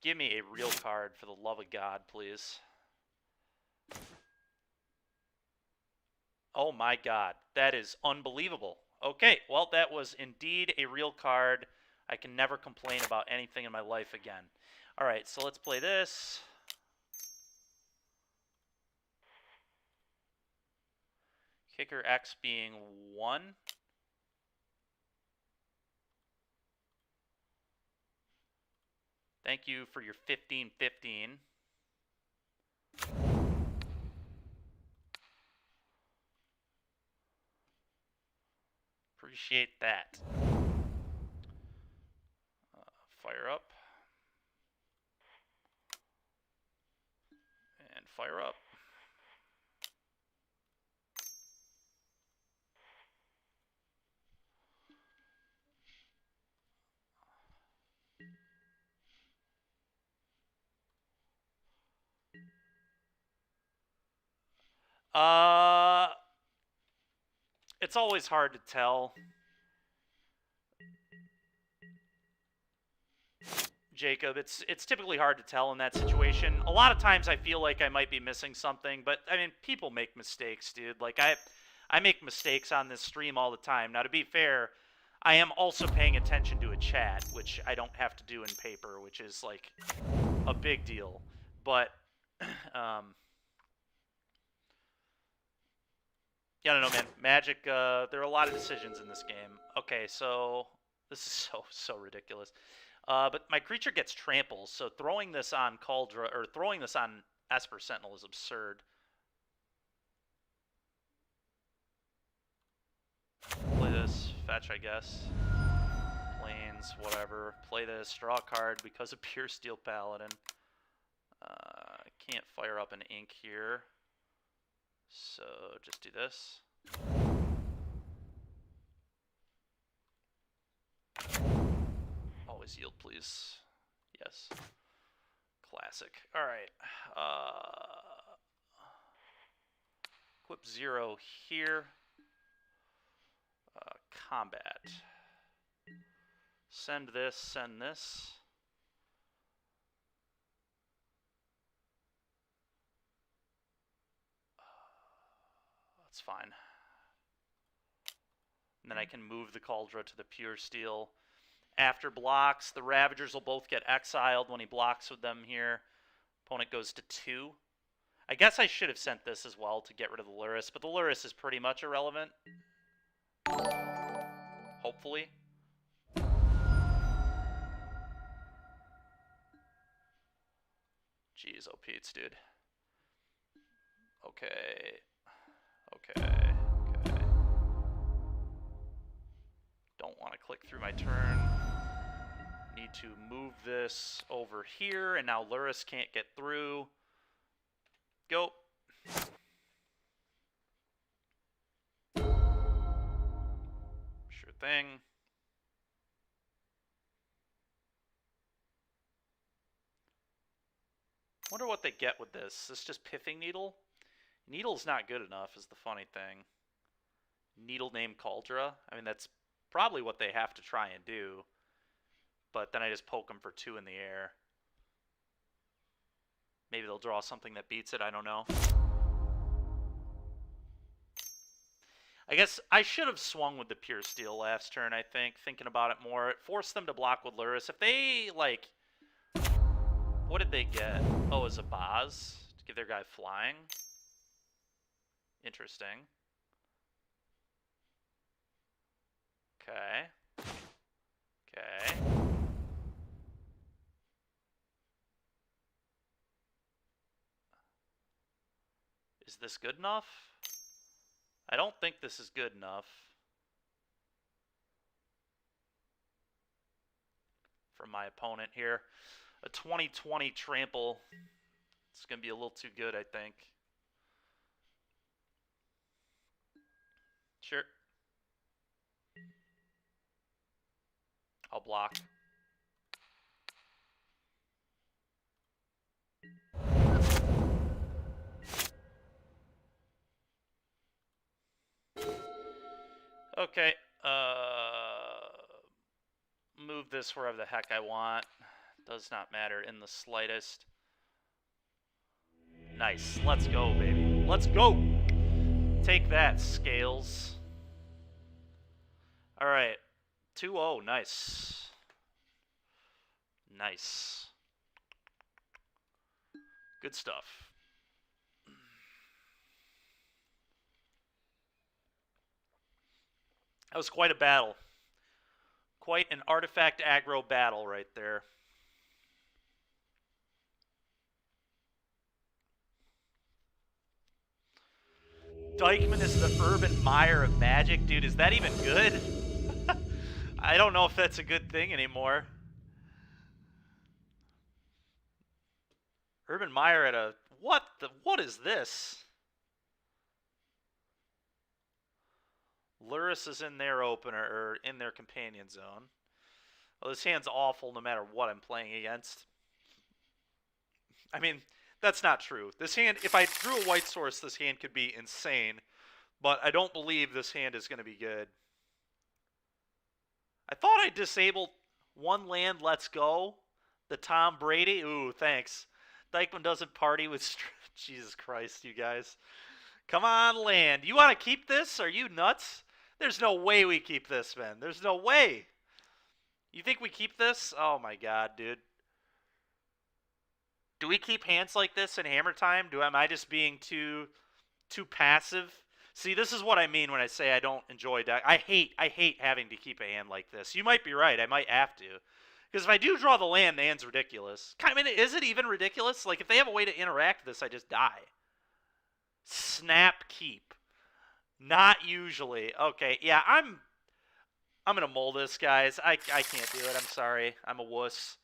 Give me a real card, for the love of God, please. Oh my God, that is unbelievable. Okay, well, that was indeed a real card. I can never complain about anything in my life again. All right, so let's play this. Kicker X being 1. Thank you for your 15-15. Appreciate that. Fire up. And fire up. It's always hard to tell. Jacob, it's typically hard to tell in that situation. A lot of times I feel like I might be missing something, but I mean, people make mistakes, dude. Like I make mistakes on this stream all the time. Now, to be fair, I am also paying attention to a chat, which I don't have to do in paper, which is like a big deal. But yeah, I don't know, man. Magic, there are a lot of decisions in this game. Okay, so this is so ridiculous. But my creature gets trampled, so throwing this on Cauldra, or throwing this on Esper Sentinel is absurd. Play this, fetch, I guess. Plains, whatever. Play this, draw a card because of Pure Steel Paladin. I can't fire up an ink here. So just do this. Always yield, please. Yes. Classic. All right. Equip 0 here. Combat. Send this, send this. That's fine. And then I can move the Cauldron to the Pure Steel. After blocks, the Ravagers will both get exiled when he blocks with them here. Opponent goes to 2. I guess I should have sent this as well to get rid of the Luris, but the Luris is pretty much irrelevant. Hopefully. Jeez, oh Pete's, dude. Okay. Don't want to click through my turn. Need to move this over here, and now Luris can't get through. Go. Sure thing. Wonder what they get with this. This just Pithing Needle? Needle's not good enough is the funny thing. Needle named Cauldra? I mean, that's probably what they have to try and do. But then I just poke them for 2 in the air. Maybe they'll draw something that beats it, I don't know. I guess I should have swung with the Pure Steel last turn, I think, thinking about it more. It forced them to block with Luris. If they, like... What did they get? Oh, as a Baz? To give their guy flying? Interesting. Okay. Okay. Is this good enough? I don't think this is good enough. From my opponent here. A 2020 trample. It's going to be a little too good, I think. Sure. I'll block. Okay. Move this wherever the heck I want. Does not matter in the slightest. Nice. Let's go, baby. Let's go! Take that, Scales. Alright. 2-0. Nice. Nice. Good stuff. That was quite a battle. Quite an artifact aggro battle right there. Dykeman is the Urban Meyer of Magic. Dude, is that even good? I don't know if that's a good thing anymore. Urban Meyer at a... What is this? Luris is in their opener, or in their companion zone. Well, this hand's awful no matter what I'm playing against. I mean, that's not true. This hand, if I drew a white source, this hand could be insane. But I don't believe this hand is going to be good. I thought I disabled one land, let's go. The Tom Brady. Ooh, thanks. Dykeman doesn't party with... Jesus Christ, you guys. Come on, land. You want to keep this? Are you nuts? There's no way we keep this, man. There's no way. You think we keep this? Oh, my God, dude. Do we keep hands like this in Hammer Time? Am I just being too passive? See, this is what I mean when I say I don't enjoy deck. I hate having to keep a hand like this. You might be right. I might have to. Because if I do draw the land hand's ridiculous. I mean, is it even ridiculous? Like, if they have a way to interact with this, I just die. Snap keep. Not usually. Okay, yeah, I'm going to mull this, guys. I can't do it. I'm sorry. I'm a wuss.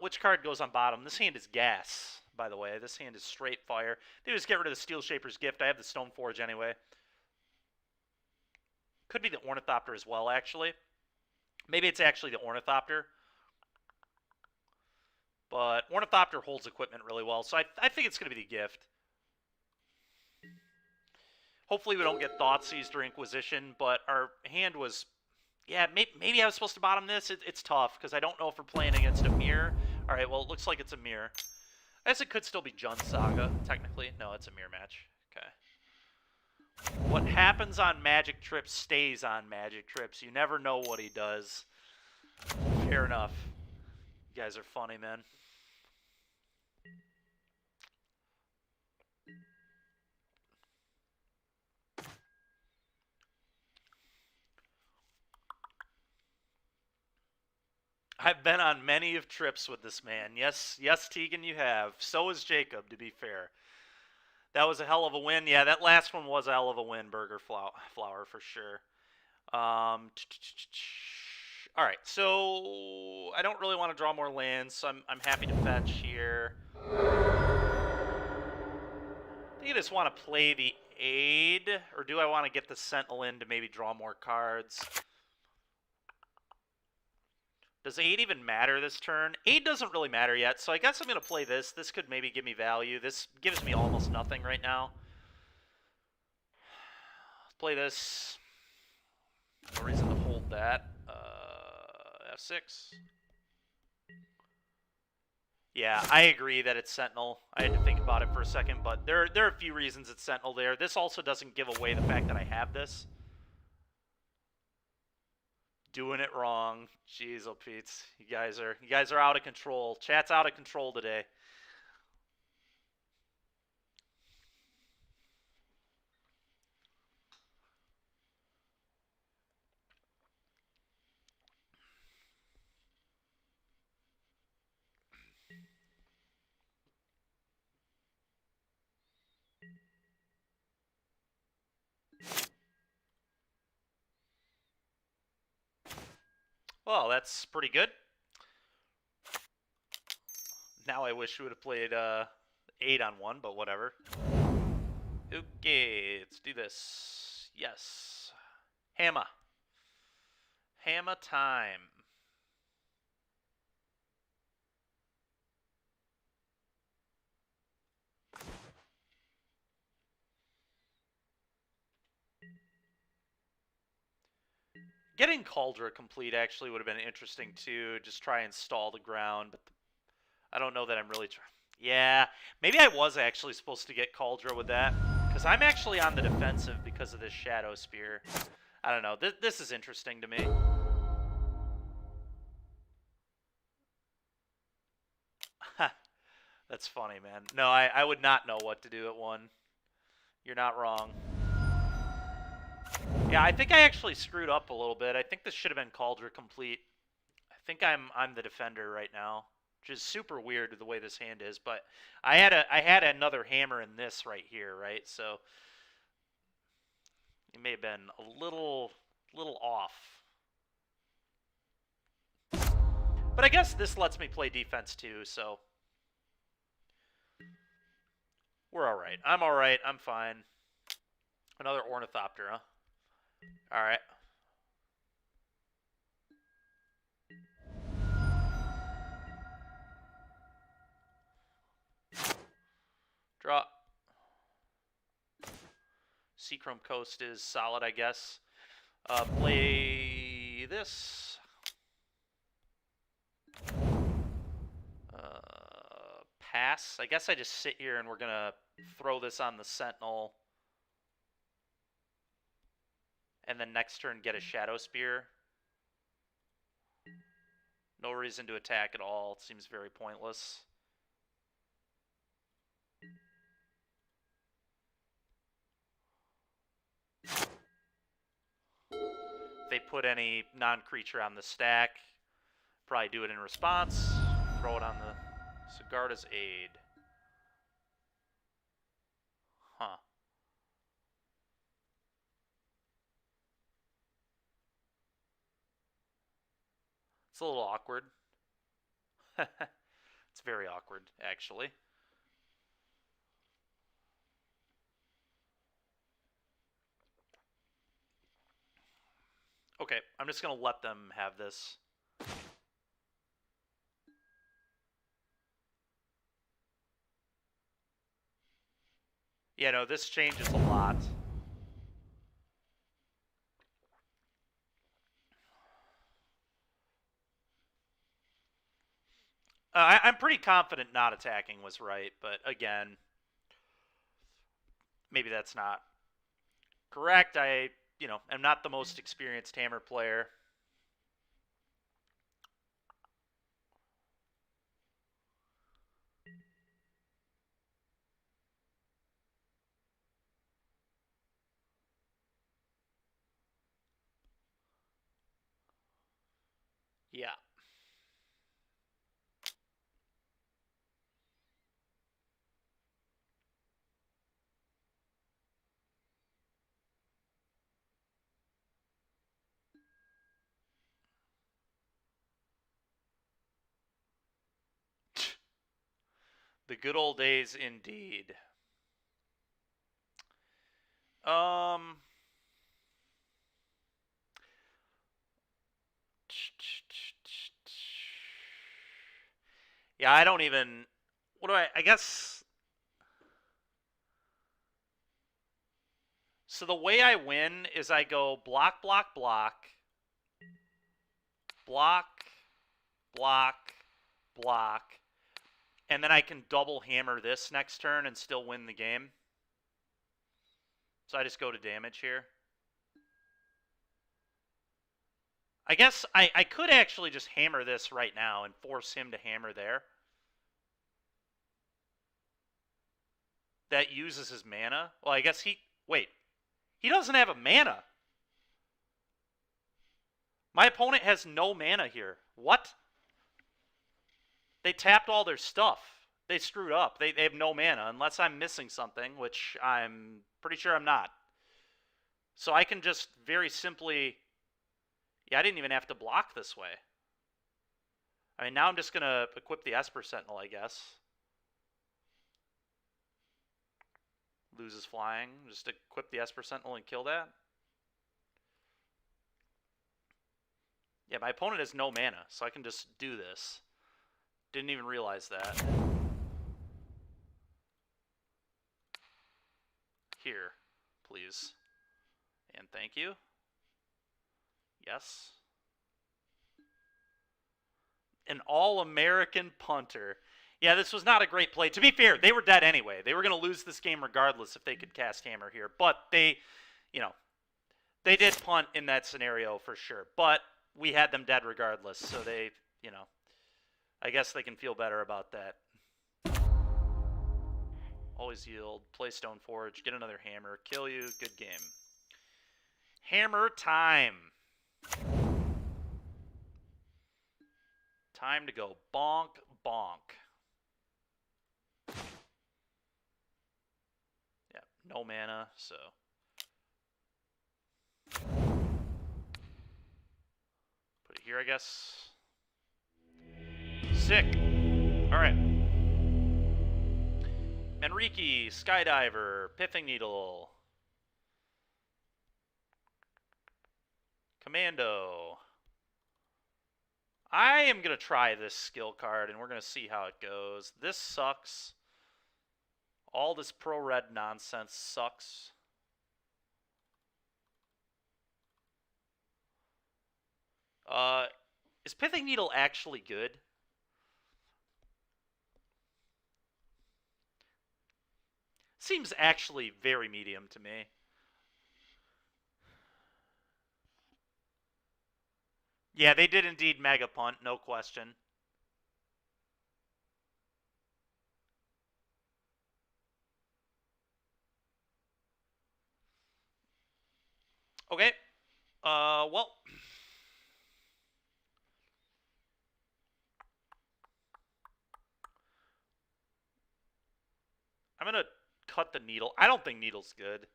Which card goes on bottom? This hand is gas, by the way. This hand is straight fire. They just get rid of the Steel Shaper's Gift. I have the Stoneforge anyway. Could be the Ornithopter as well, actually. Maybe it's actually the Ornithopter. But Ornithopter holds equipment really well, so I think it's going to be the gift. Hopefully we don't get Thoughtseized or Inquisition, but our hand was... Yeah, maybe I was supposed to bottom this. It's tough, because I don't know if we're playing against a mirror. Alright, well, it looks like it's a mirror. I guess it could still be Jund Saga, technically. No, it's a mirror match. Okay. What happens on Magic Trips stays on Magic Trips. You never know what he does. Fair enough. You guys are funny, man. I've been on many of trips with this man. Yes, Tegan, you have. So is Jacob, to be fair. That was a hell of a win. Yeah, that last one was a hell of a win, Burger Flower, for sure. All right, so I don't really want to draw more lands, so I'm happy to fetch here. I think I just want to play the Aid, or do I want to get the Sentinel in to maybe draw more cards? Does Aid even matter this turn? Aid doesn't really matter yet, so I guess I'm going to play this. This could maybe give me value. This gives me almost nothing right now. Play this. No reason to hold that. F6. Yeah, I agree that it's Sentinel. I had to think about it for a second, but there are a few reasons it's Sentinel there. This also doesn't give away the fact that I have this. Doing it wrong. Jeez, oh Pete. You guys are out of control. Chat's out of control today. Well, that's pretty good. Now I wish we would have played 8-on-1, but whatever. Okay, let's do this. Yes. Hammer. Hammer time. Getting Cauldra complete actually would have been interesting too. Just try and stall the ground, but I don't know that I'm really trying. Yeah, maybe I was actually supposed to get Cauldra with that, because I'm actually on the defensive because of this Shadow Spear. I don't know. This is interesting to me. That's funny, man. No, I would not know what to do at 1. You're not wrong. Yeah, I think I actually screwed up a little bit. I think this should have been Cauldra complete. I think I'm the defender right now, which is super weird the way this hand is. But I had another hammer in this right here, right? So it may have been a little off. But I guess this lets me play defense too, so we're all right. I'm all right. I'm fine. Another Ornithopter, huh? All right. Draw. Seachrome Coast is solid, I guess. Play this. Pass. I guess I just sit here and we're going to throw this on the Sentinel. And then next turn get a Shadow Spear. No reason to attack at all. It seems very pointless. If they put any non-creature on the stack, probably do it in response. Throw it on the Sigarda's Aid. Huh. It's a little awkward. It's very awkward, actually. Okay, I'm just going to let them have this. Yeah, no, this changes a lot. I'm pretty confident not attacking was right, but again, maybe that's not correct. I, am not the most experienced hammer player. Yeah. The good old days indeed. Um. Yeah, I don't even. What do I guess. So the way I win is I go block, block, block, block, block, block, and then I can double hammer this next turn and still win the game. So I just go to damage here. I guess I could actually just hammer this right now and force him to hammer there. That uses his mana. Well, I guess he... Wait. He doesn't have a mana. My opponent has no mana here. What? They tapped all their stuff. They screwed up. They have no mana, unless I'm missing something, which I'm pretty sure I'm not. So I can just very simply... Yeah, I didn't even have to block this way. I mean, now I'm just going to equip the Esper Sentinel, I guess. Loses flying. Just equip the Esper Sentinel and kill that. Yeah, my opponent has no mana, so I can just do this. Didn't even realize that. Here, please. And thank you. Yes. An all-American punter. Yeah, this was not a great play. To be fair, they were dead anyway. They were going to lose this game regardless if they could cast Hammer here. But they, they did punt in that scenario for sure. But we had them dead regardless, so they, I guess they can feel better about that. Always yield, play Stone Forge, get another hammer, kill you, good game. Hammer time. Time to go bonk, bonk. Yeah, no mana, so. Put it here, I guess. Sick. Alright. Enrique, Skydiver, Pithing Needle. Commando. I am going to try this skill card, and we're going to see how it goes. This sucks. All this pro-red nonsense sucks. Is Pithing Needle actually good? Seems actually very medium to me. Yeah, they did indeed mega punt, no question. Okay. Well. I'm going to cut the Needle. I don't think Needle's good.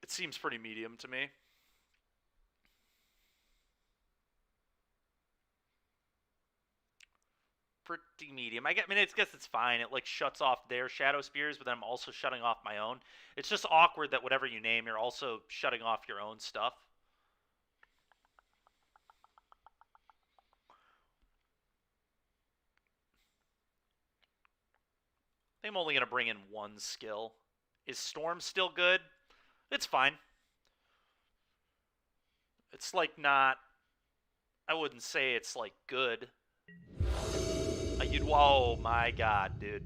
It seems pretty medium to me. Pretty medium. I mean, I guess it's fine. It like shuts off their Shadow Spears, but then I'm also shutting off my own. It's just awkward that whatever you name, you're also shutting off your own stuff. I I'm only going to bring in one skill. Is Storm still good? It's fine. It's like not... I wouldn't say it's like good. Oh my god, dude.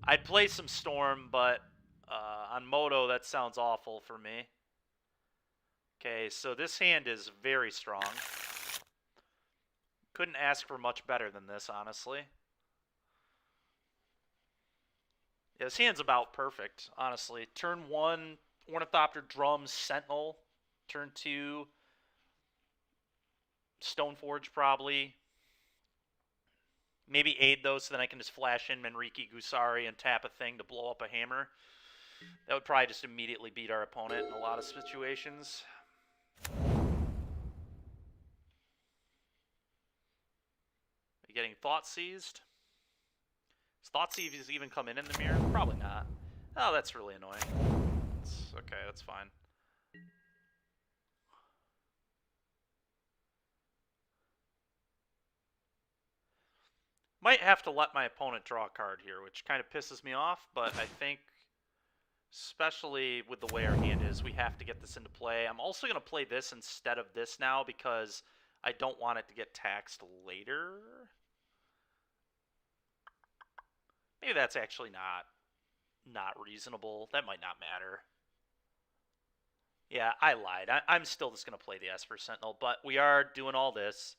I'd play some Storm, but on Moto that sounds awful for me. Okay, so this hand is very strong. Couldn't ask for much better than this, honestly. Yeah, this hand's about perfect, honestly. Turn 1, Ornithopter, Drums, Sentinel. Turn 2, Stoneforge, probably. Maybe aid those so then I can just flash in Manriki, Gusari, and tap a thing to blow up a hammer. That would probably just immediately beat our opponent in a lot of situations. Are you getting Thought Seized? Does Thought Seized even come in the mirror? Probably not. Oh, that's really annoying. Okay, that's fine. Might have to let my opponent draw a card here, which kind of pisses me off, but I think, especially with the way our hand is, we have to get this into play. I'm also going to play this instead of this now because I don't want it to get taxed later. Maybe that's actually not reasonable. That might not matter. Yeah, I lied. I'm still just going to play the Esper Sentinel, but we are doing all this.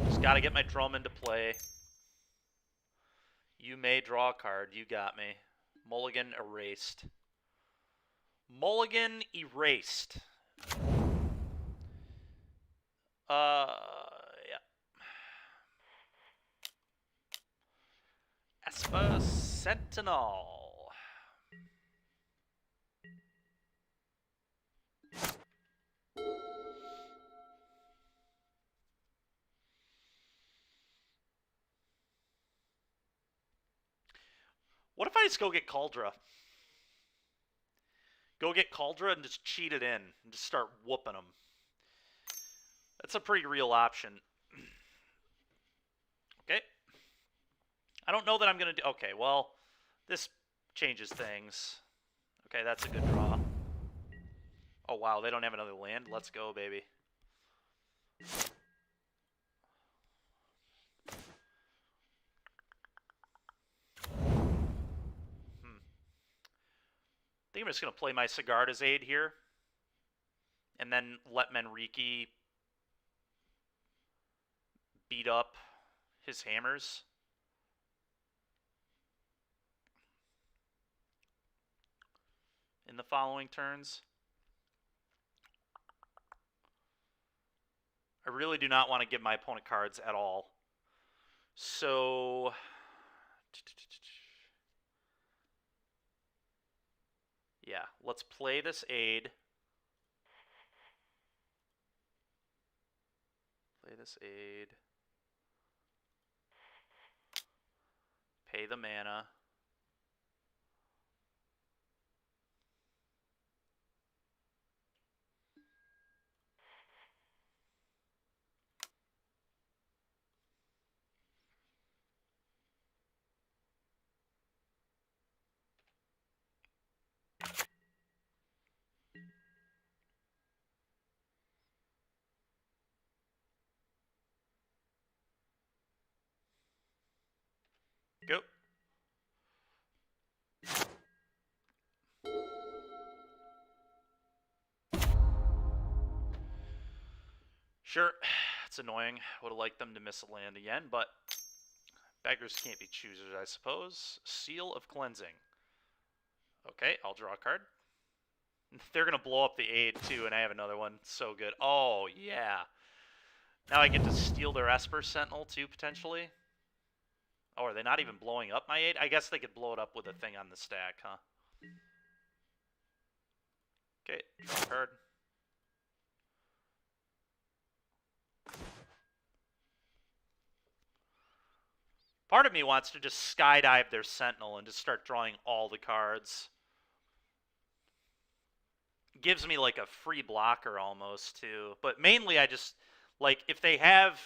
Just got to get my drum into play. You may draw a card. You got me. Mulligan erased. Mulligan erased. Yeah. Esper Sentinel. What if I just go get Kaldra? Go get Kaldra and just cheat it in and just start whooping them. That's a pretty real option. Okay. I don't know that I'm going to do... Okay, well, this changes things. Okay, that's a good draw. Oh, wow, they don't have another land? Let's go, baby. I think I'm just going to play my Sigarda's Aid here. And then let Manriki beat up his hammers. In the following turns. I really do not want to give my opponent cards at all. So... yeah, let's play this aid. Play this aid. Pay the mana. Go. Sure, it's annoying. Would have liked them to miss a land again, but beggars can't be choosers, I suppose. Seal of Cleansing. Okay, I'll draw a card. They're going to blow up the aid, too, and I have another one. So good. Oh, yeah. Now I get to steal their Esper Sentinel, too, potentially. Oh, are they not even blowing up my aid? I guess they could blow it up with a thing on the stack, huh? Okay, draw a card. Part of me wants to just skydive their Sentinel and just start drawing all the cards. Gives me like a free blocker almost, too. But mainly I just, like, if they have...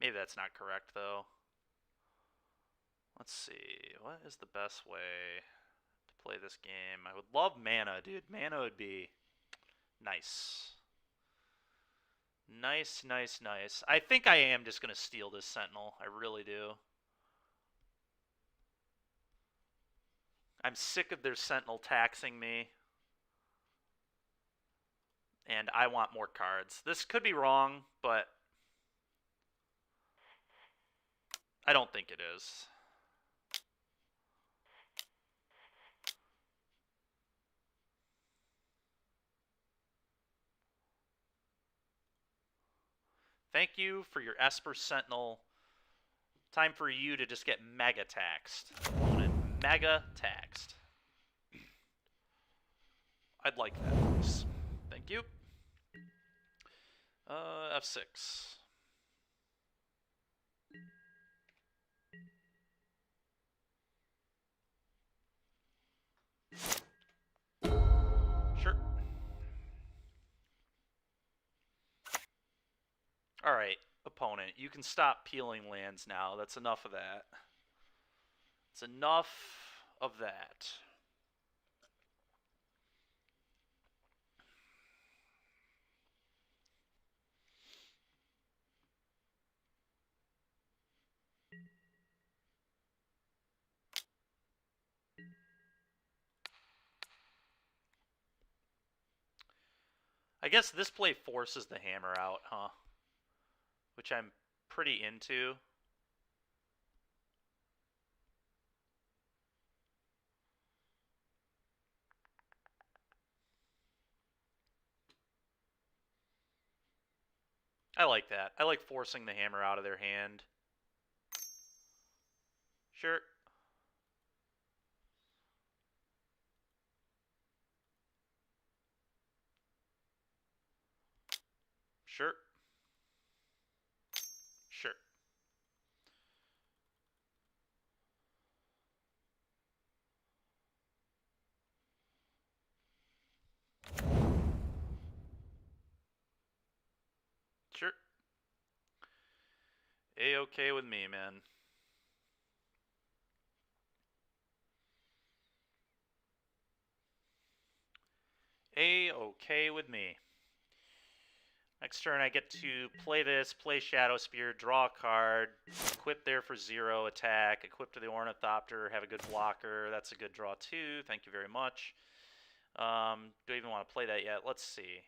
Maybe that's not correct, though. Let's see. What is the best way to play this game? I would love mana, dude. Mana would be nice. Nice, nice, nice. I think I am just going to steal this Sentinel. I really do. I'm sick of their Sentinel taxing me. And I want more cards. This could be wrong, but I don't think it is. Thank you for your Esper Sentinel. Time for you to just get mega taxed. Mega taxed. I'd like that, please. Thank you. F6. Sure. Alright, opponent. You can stop peeling lands now. That's enough of that. It's enough of that. I guess this play forces the hammer out, huh? Which I'm pretty into. I like that. I like forcing the hammer out of their hand. Sure. Sure. Sure. Sure. A-okay with me, man. A-okay with me. Next turn, I get to play this, play Shadow Spear, draw a card, equip there for 0, attack, equip to the Ornithopter, have a good blocker. That's a good draw, too. Thank you very much. Do I even want to play that yet? Let's see.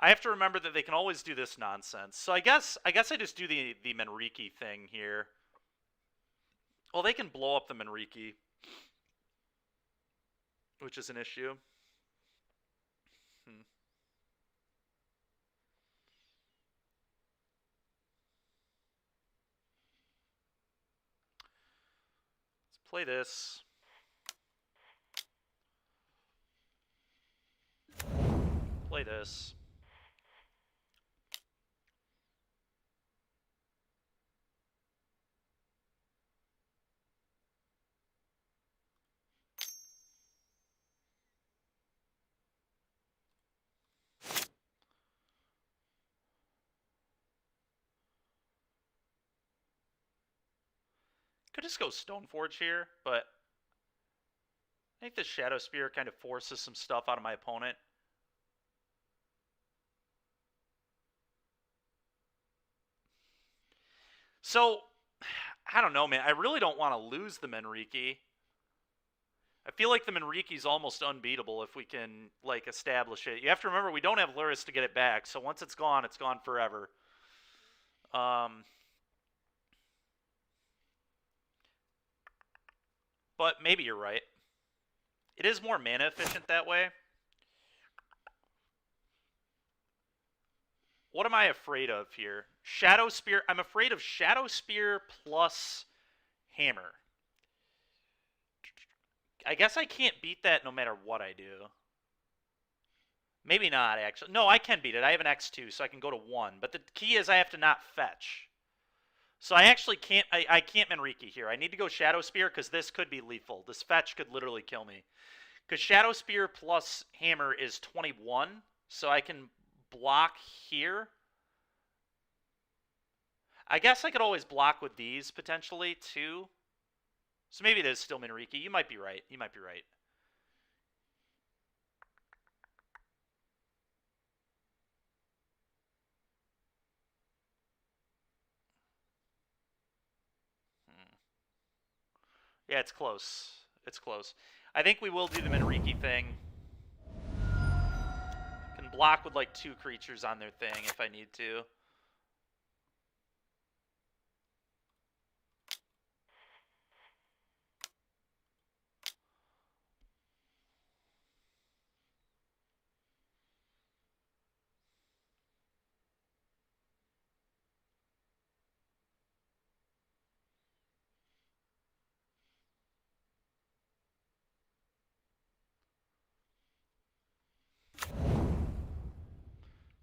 I have to remember that they can always do this nonsense. So I guess I just do the Manriki thing here. Well, they can blow up the Manriki, which is an issue. Let's play this. Play this. Could just go Stoneforge here, but I think the Shadow Spear kind of forces some stuff out of my opponent. So, I don't know, man. I really don't want to lose the Manriki. I feel like the Manriki's almost unbeatable if we can, like, establish it. You have to remember, we don't have Luris to get it back, so once it's gone forever. But maybe you're right. It is more mana efficient that way. What am I afraid of here? Shadow Spear. I'm afraid of Shadow Spear plus Hammer. I guess I can't beat that no matter what I do. Maybe not, actually. No, I can beat it. I have an X2, so I can go to 1. But the key is I have to not fetch. So I actually can't... I can't Manriki here. I need to go Shadow Spear because this could be lethal. This fetch could literally kill me. Because Shadow Spear plus Hammer is 21, so I can block here. I guess I could always block with these potentially too. So maybe it is still Minariki. You might be right. You might be right. Yeah, it's close. It's close. I think we will do the Minariki thing. Can block with like 2 creatures on their thing if I need to.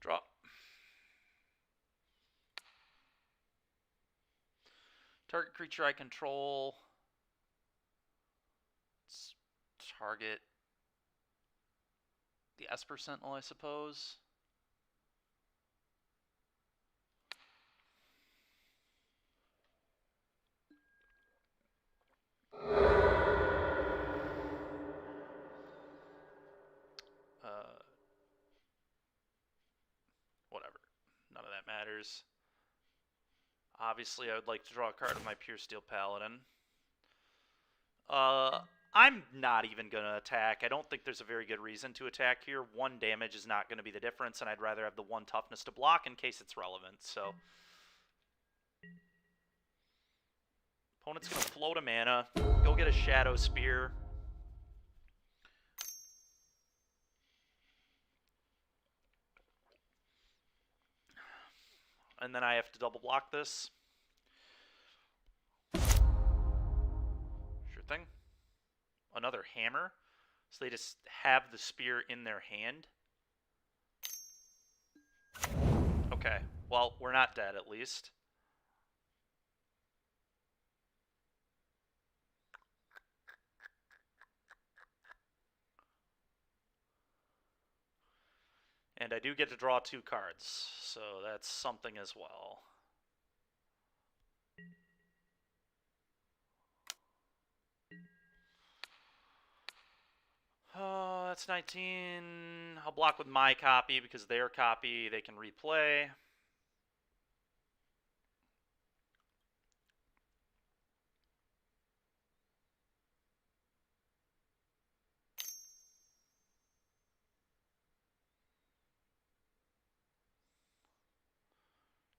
Draw. Target creature I control. Let's target the Esper Sentinel, I suppose. Whatever. None of that matters. Obviously, I would like to draw a card of my Pure Steel Paladin. I'm not even going to attack. I don't think there's a very good reason to attack here. 1 damage is not going to be the difference, and I'd rather have the 1 toughness to block in case it's relevant. So, opponent's going to float a mana, go get a Shadow Spear. And then I have to double block this. Sure thing. Another hammer. So they just have the spear in their hand. Okay. Well, we're not dead at least. And I do get to draw 2 cards, so that's something as well. That's 19. I'll block with my copy because their copy they can replay.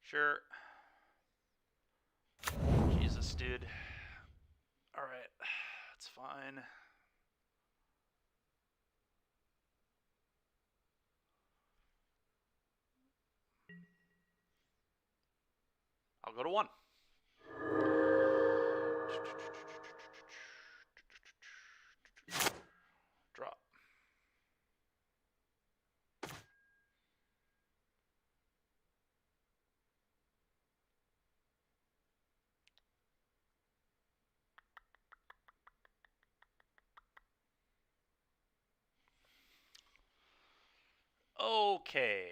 Sure. Jesus, dude. Alright. That's fine. I'll go to 1. Drop. Okay.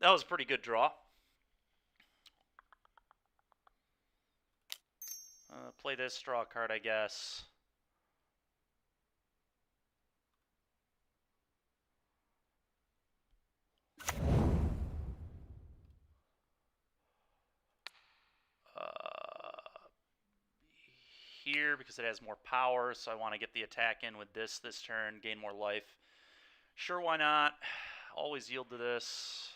That was a pretty good draw. Play this, draw a card, I guess. Here because it has more power, so I want to get the attack in with this turn, gain more life. Sure, why not? Always yield to this.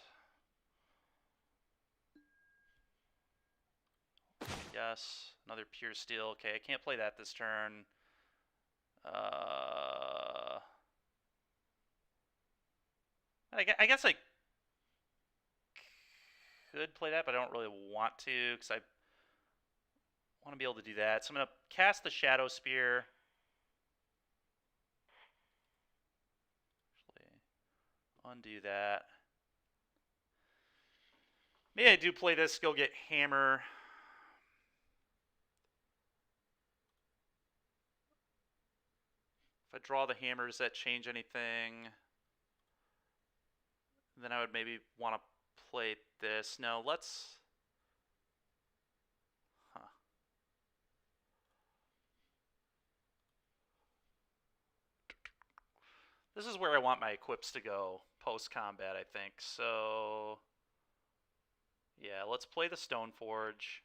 Yes, another Pure Steel. Okay, I can't play that this turn. I guess I could play that, but I don't really want to because I want to be able to do that. So I'm going to cast the Shadow Spear. Actually, undo that. Maybe I do play this, go get Hammer. If I draw the Hammer, does that change anything? Then I would maybe want to play this. No, let's... Huh. This is where I want my equips to go post-combat, I think. So... yeah, let's play the Stoneforge.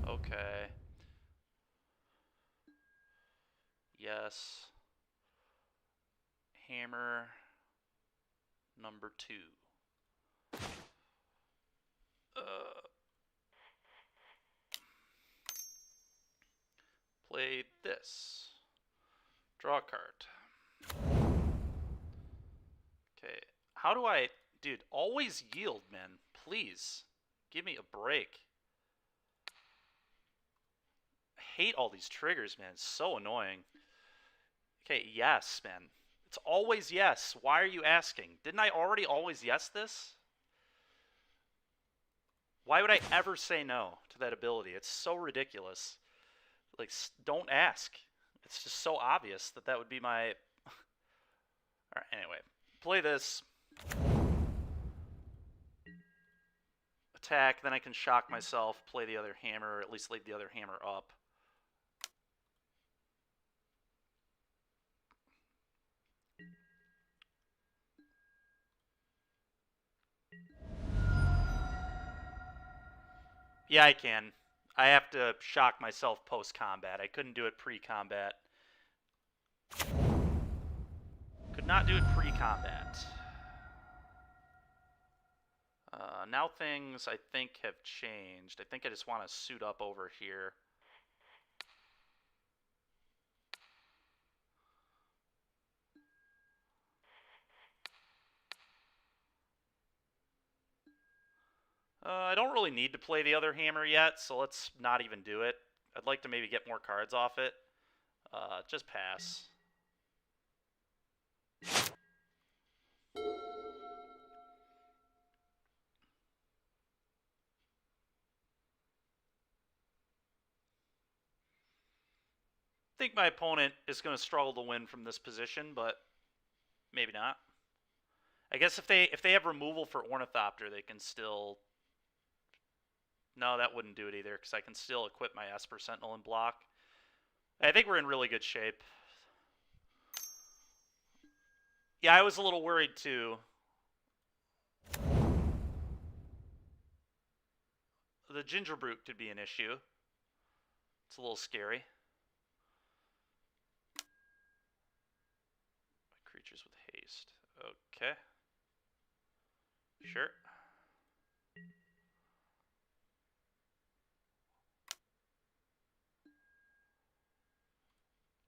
Okay. Yes. Hammer number 2. Play this. Draw a card. Okay. How do I... dude, always yield, man. Please. Give me a break. I hate all these triggers, man. It's so annoying. Okay, yes, man. It's always yes. Why are you asking? Didn't I already always yes this? Why would I ever say no to that ability? It's so ridiculous. Like, don't ask. It's just so obvious that that would be my... Alright, anyway. Play this. Attack, then I can shock myself, play the other hammer, or at least leave the other hammer up. Yeah, I can. I have to shock myself post-combat. I couldn't do it pre-combat. Could not do it pre-combat. Now things, I think, have changed. I think I just want to suit up over here. I don't really need to play the other hammer yet, so let's not even do it. I'd like to maybe get more cards off it. Just pass. I think my opponent is going to struggle to win from this position, but maybe not. I guess if they have removal for Ornithopter, they can still... No, that wouldn't do it either, because I can still equip my Esper Sentinel and block. I think we're in really good shape. Yeah, I was a little worried too. The Ginger Brute could be an issue. It's a little scary. Creatures with haste. Okay. Sure.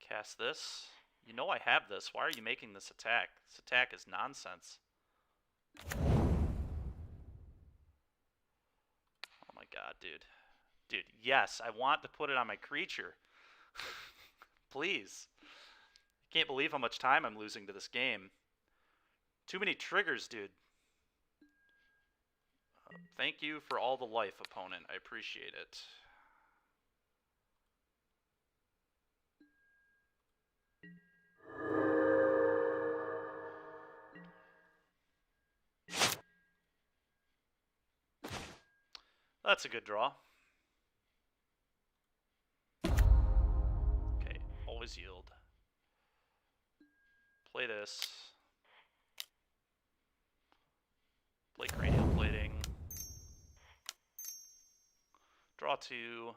Cast this. You know I have this. Why are you making this attack? This attack is nonsense. Oh my god, dude. Dude, yes, I want to put it on my creature. Please. I can't believe how much time I'm losing to this game. Too many triggers, dude. Thank you for all the life, opponent. I appreciate it. That's a good draw. Okay, always yield. Play this. Play Cranial Plating. Draw 2.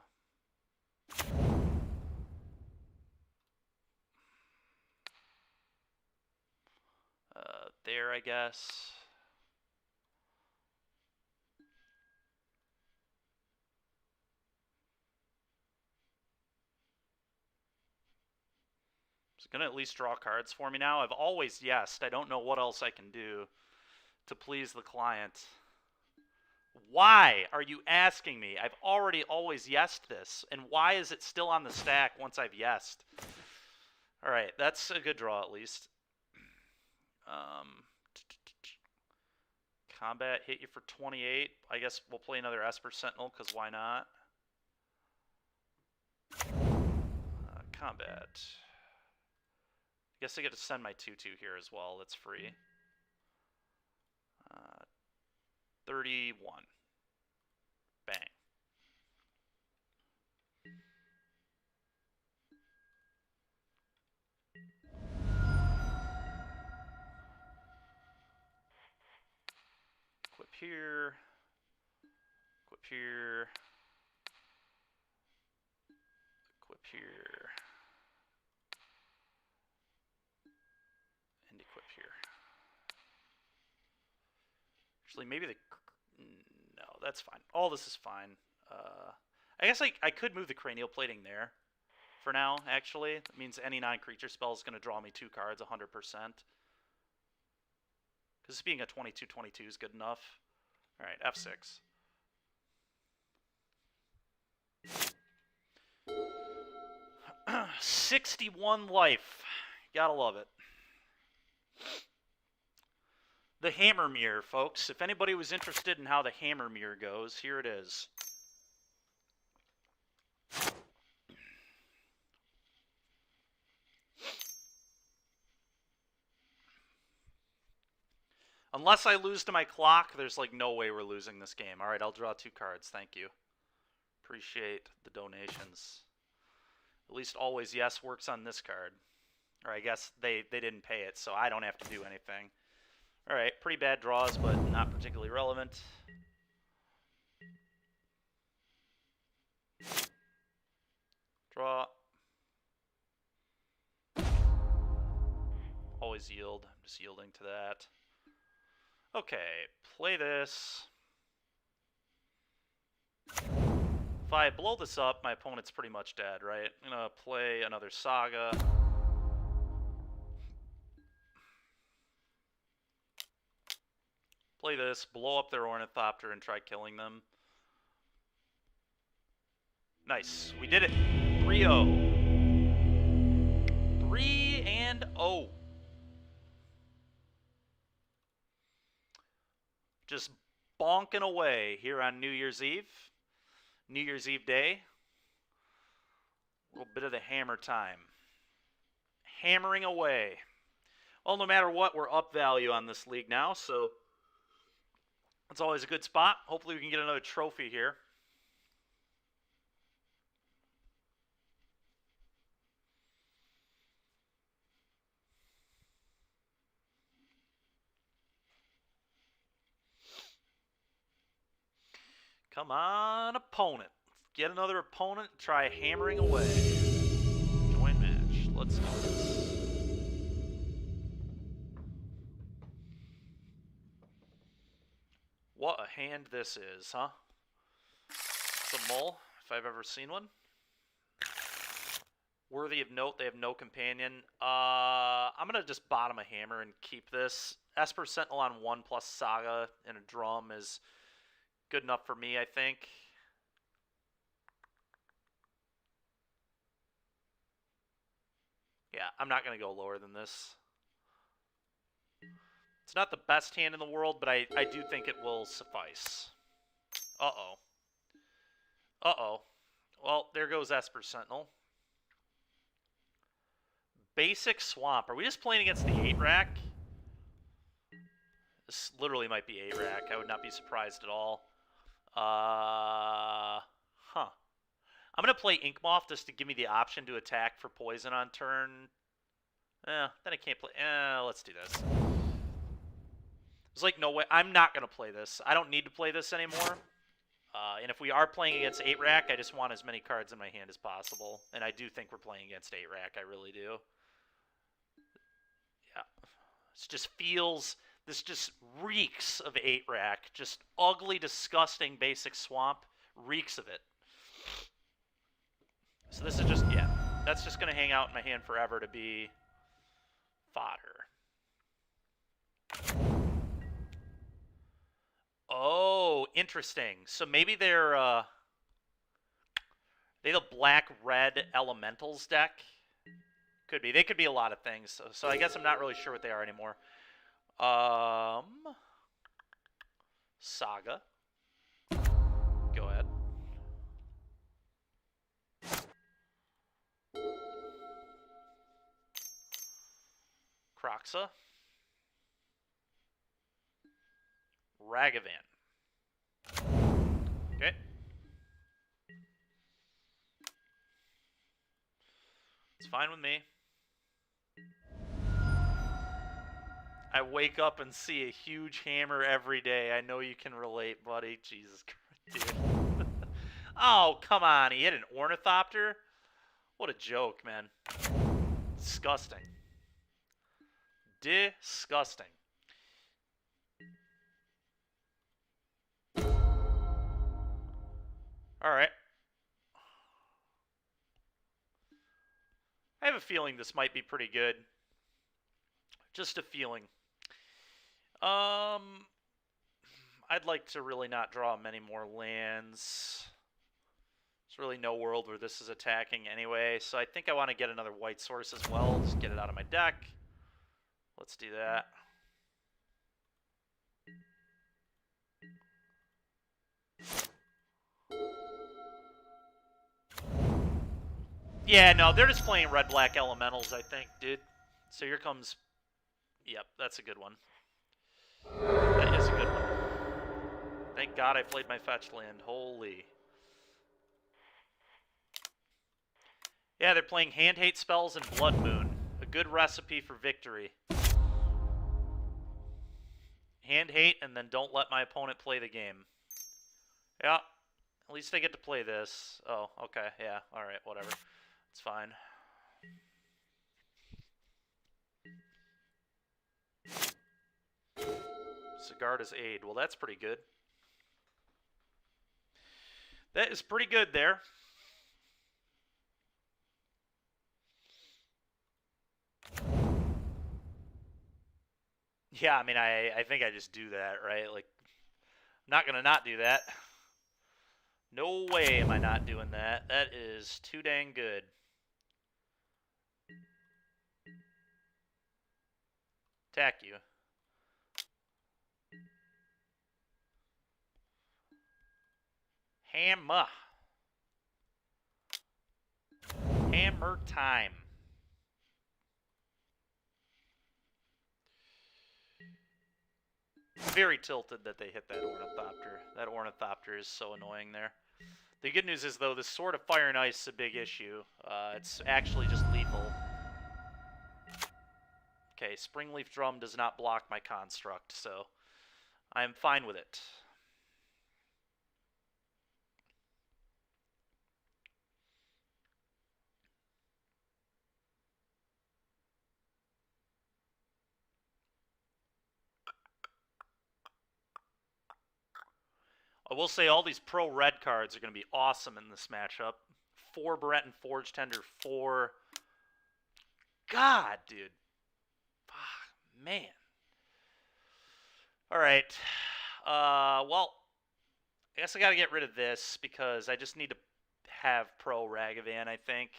There, I guess. It's gonna at least draw cards for me now. I've always yesed. I don't know what else I can do to please the client. Why are you asking me? I've already always yesed this. And why is it still on the stack once I've yesed? Alright, that's a good draw at least. Combat hit you for 28. I guess we'll play another Esper Sentinel, because why not? combat. Guess I get to send my 2/2 here as well. That's free. 31. Bang. Equip here. Equip here. Equip here. And equip here. Actually, maybe the... No, that's fine. All this is fine. I guess I could move the cranial plating there for now, actually. That means any non-creature spell is going to draw me 2 cards 100%. Because being a 22/22 is good enough. Alright, F6. $61 life. Gotta love it. The Hammer Mirror, folks. If anybody was interested in how the Hammer Mirror goes, here it is. Unless I lose to my clock, there's like no way we're losing this game. Alright, I'll draw 2 cards. Thank you. Appreciate the donations. At least always yes works on this card. Or I guess they didn't pay it, so I don't have to do anything. Alright, pretty bad draws, but not particularly relevant. Draw. Always yield. I'm just yielding to that. Okay, play this. If I blow this up, my opponent's pretty much dead, right? I'm gonna play another Saga. Play this, blow up their Ornithopter, and try killing them. Nice. We did it. 3-0. 3-0. Just bonking away here on New Year's Eve. New Year's Eve day. A little bit of the hammer time. Hammering away. Well, no matter what, we're up value on this league now, so that's always a good spot. Hopefully we can get another trophy here. Come on, opponent. Get another opponent. Try hammering away. Join match. Let's do this. What a hand this is, huh? It's a mull, if I've ever seen one. Worthy of note, they have no companion. I'm going to just bottom a hammer and keep this. Esper Sentinel on 1 plus Saga and a drum is good enough for me, I think. Yeah, I'm not going to go lower than this. It's not the best hand in the world, but I do think it will suffice. Uh-oh. Uh-oh. Well, there goes Esper Sentinel. Basic Swamp. Are we just playing against the 8-rack? This literally might be 8-rack. I would not be surprised at all. Huh. I'm going to play Inkmoth just to give me the option to attack for poison on turn. Then I can't play. Let's do this. There's like no way. I'm not going to play this. I don't need to play this anymore. And if we are playing against 8-rack, I just want as many cards in my hand as possible. And I do think we're playing against 8-rack. I really do. Yeah. It just feels... This just reeks of 8-rack. Just ugly, disgusting basic swamp. Reeks of it. So this is just, yeah. That's just going to hang out in my hand forever to be fodder. Oh, interesting. So maybe they're they have a black-red elementals deck. Could be. They could be a lot of things. So I guess I'm not really sure what they are anymore. Saga. Go ahead. Croxa. Ragavan. Okay. It's fine with me. I wake up and see a huge hammer every day. I know you can relate, buddy. Jesus Christ, dude. Oh, come on. He hit an Ornithopter? What a joke, man. Disgusting. Disgusting. Alright. I have a feeling this might be pretty good. Just a feeling. I'd like to really not draw many more lands. There's really no world where this is attacking anyway, so I think I want to get another white source as well. Just get it out of my deck. Let's do that. Yeah, no, they're just playing red-black elementals, I think, dude. So here comes... Yep, that's a good one. That is a good one. Thank God I played my fetch land. Holy. Yeah, they're playing Hand Hate spells and Blood Moon. A good recipe for victory. Hand Hate, and then don't let my opponent play the game. Yeah, at least I get to play this. Oh, okay, yeah, alright, whatever. It's fine. Sigarda's Aid. Well, that's pretty good. That is pretty good there. Yeah, I mean, I think I just do that, right? Like, I'm not going to not do that. No way am I not doing that. That is too dang good. Attack you. Hammer. Hammer time. Very tilted that they hit that Ornithopter. That Ornithopter is so annoying there. The good news is, though, this Sword of Fire and Ice is a big issue. It's actually just lethal. Okay, Springleaf Drum does not block my construct, so I'm fine with it. I will say all these pro red cards are going to be awesome in this matchup. 4 Berent and Forge Tender, 4... God, dude. Man. Alright. Well, I guess I got to get rid of this because I just need to have pro Ragavan, I think.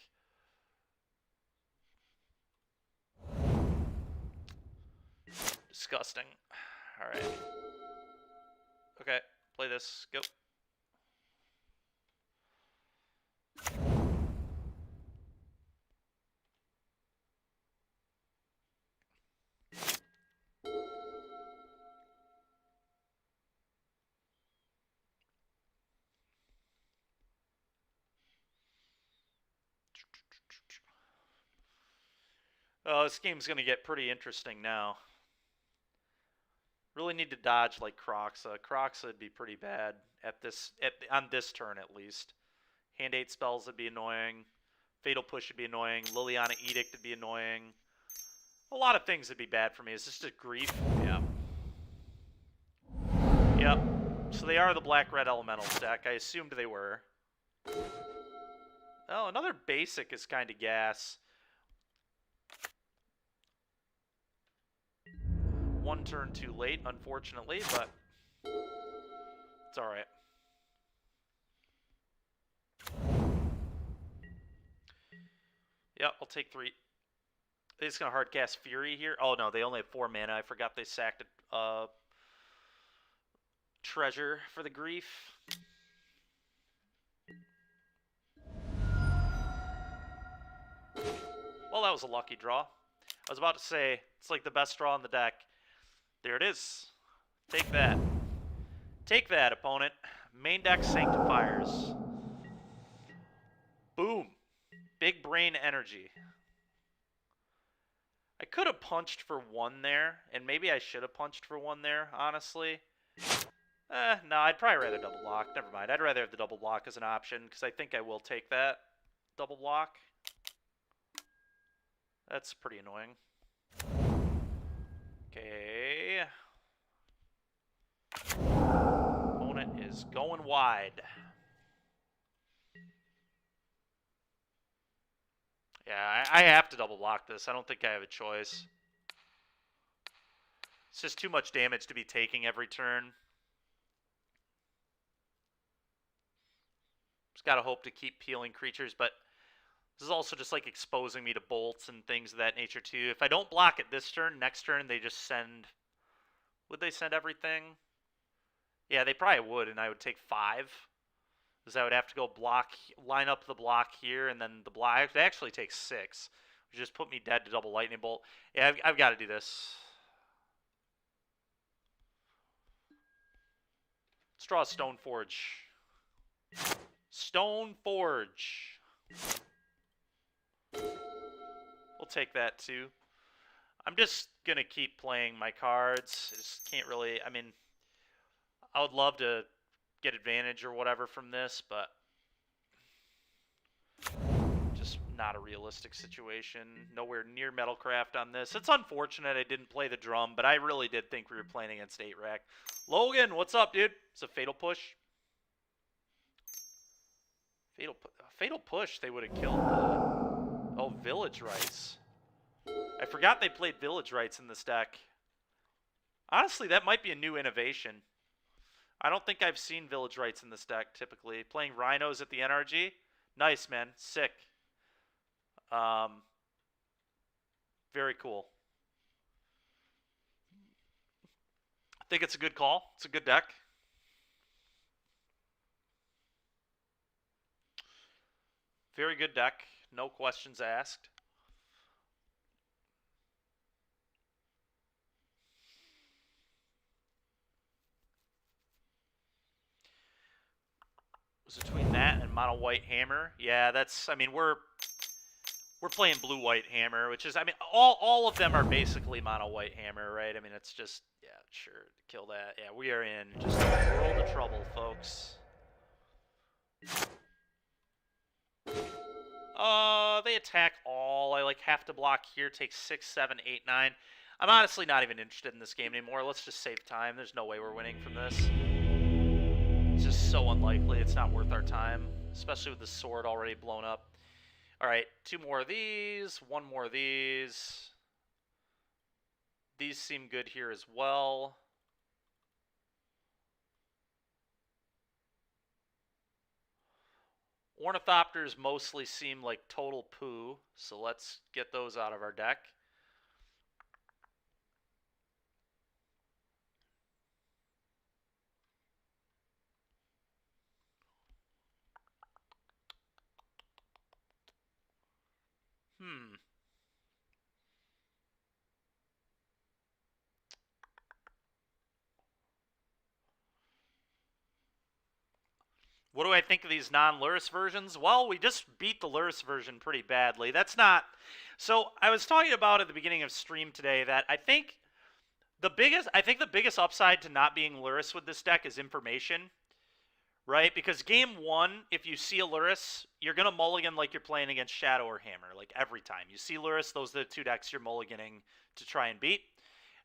Disgusting. Alright. Okay. Play this. Go. Oh, this game's going to get pretty interesting now. Really need to dodge like Croxa. Croxa would be pretty bad on this turn at least. Hand 8 spells would be annoying. Fatal Push would be annoying. Liliana Edict would be annoying. A lot of things would be bad for me. Is this just Grief? Yeah. Yep. So they are the black-red elementals deck. I assumed they were. Oh, another basic is kind of gas. One turn too late, unfortunately, but it's alright. Yep, I'll take 3. They're just going to hardcast Fury here. Oh, no, they only have 4 mana. I forgot they sacked a treasure for the Grief. Well, that was a lucky draw. I was about to say, it's like the best draw on the deck. There it is. Take that. Take that, opponent. Main deck Sanctifiers. Boom. Big brain energy. I could have punched for 1 there, and maybe I should have punched for 1 there, honestly. No, I'd probably rather double block. Never mind. I'd rather have the double block as an option, because I think I will take that double block. That's pretty annoying. Okay. Opponent is going wide. Yeah, I have to double block this. I don't think I have a choice. It's just too much damage to be taking every turn. Just gotta hope to keep peeling creatures, but this is also just like exposing me to bolts and things of that nature too. If I don't block it this turn, next turn they just send... Would they send everything? Yeah, they probably would, and I would take 5. Because I would have to go block, line up the block here, and then the block. It actually takes 6. Which just put me dead to double lightning bolt. Yeah, I've got to do this. Let's draw a Stoneforge. Stoneforge. We'll take that too. I'm just going to keep playing my cards. I just can't really... I mean, I would love to get advantage or whatever from this, but just not a realistic situation. Nowhere near Metalcraft on this. It's unfortunate I didn't play the drum, but I really did think we were playing against 8-rack. Logan, what's up, dude? It's a fatal push. Fatal push, they would have killed the... Oh, Village Rites. I forgot they played Village Rites in this deck. Honestly, that might be a new innovation. I don't think I've seen Village Rites in this deck, typically. Playing Rhinos at the NRG? Nice, man. Sick. Very cool. I think it's a good call. It's a good deck. Very good deck. No questions asked. Between that and mono white hammer, yeah, that's... I mean, we're playing blue white hammer, which is... I mean, all of them are basically mono white hammer, right? I mean, it's just... Yeah, sure, kill that. Yeah, we are in just a world of trouble, folks. They attack all. I like have to block here. Take 6, 7, 8, 9. I'm honestly not even interested in this game anymore. Let's just save time. There's no way we're winning from this. It's just so unlikely. It's not worth our time, especially with the sword already blown up. All right, 2 more of these, 1 more of these. These seem good here as well. Ornithopters mostly seem like total poo, so let's get those out of our deck. What do I think of these non-Lurrus versions? Well, we just beat the Lurrus version pretty badly. That's not... So, I was talking about at the beginning of stream today that I think the biggest upside to not being Lurrus with this deck is information. Right? Because game 1, if you see a Lurrus, you're going to mulligan like you're playing against Shadow or Hammer. Like, every time. You see Lurrus, those are the 2 decks you're mulliganing to try and beat.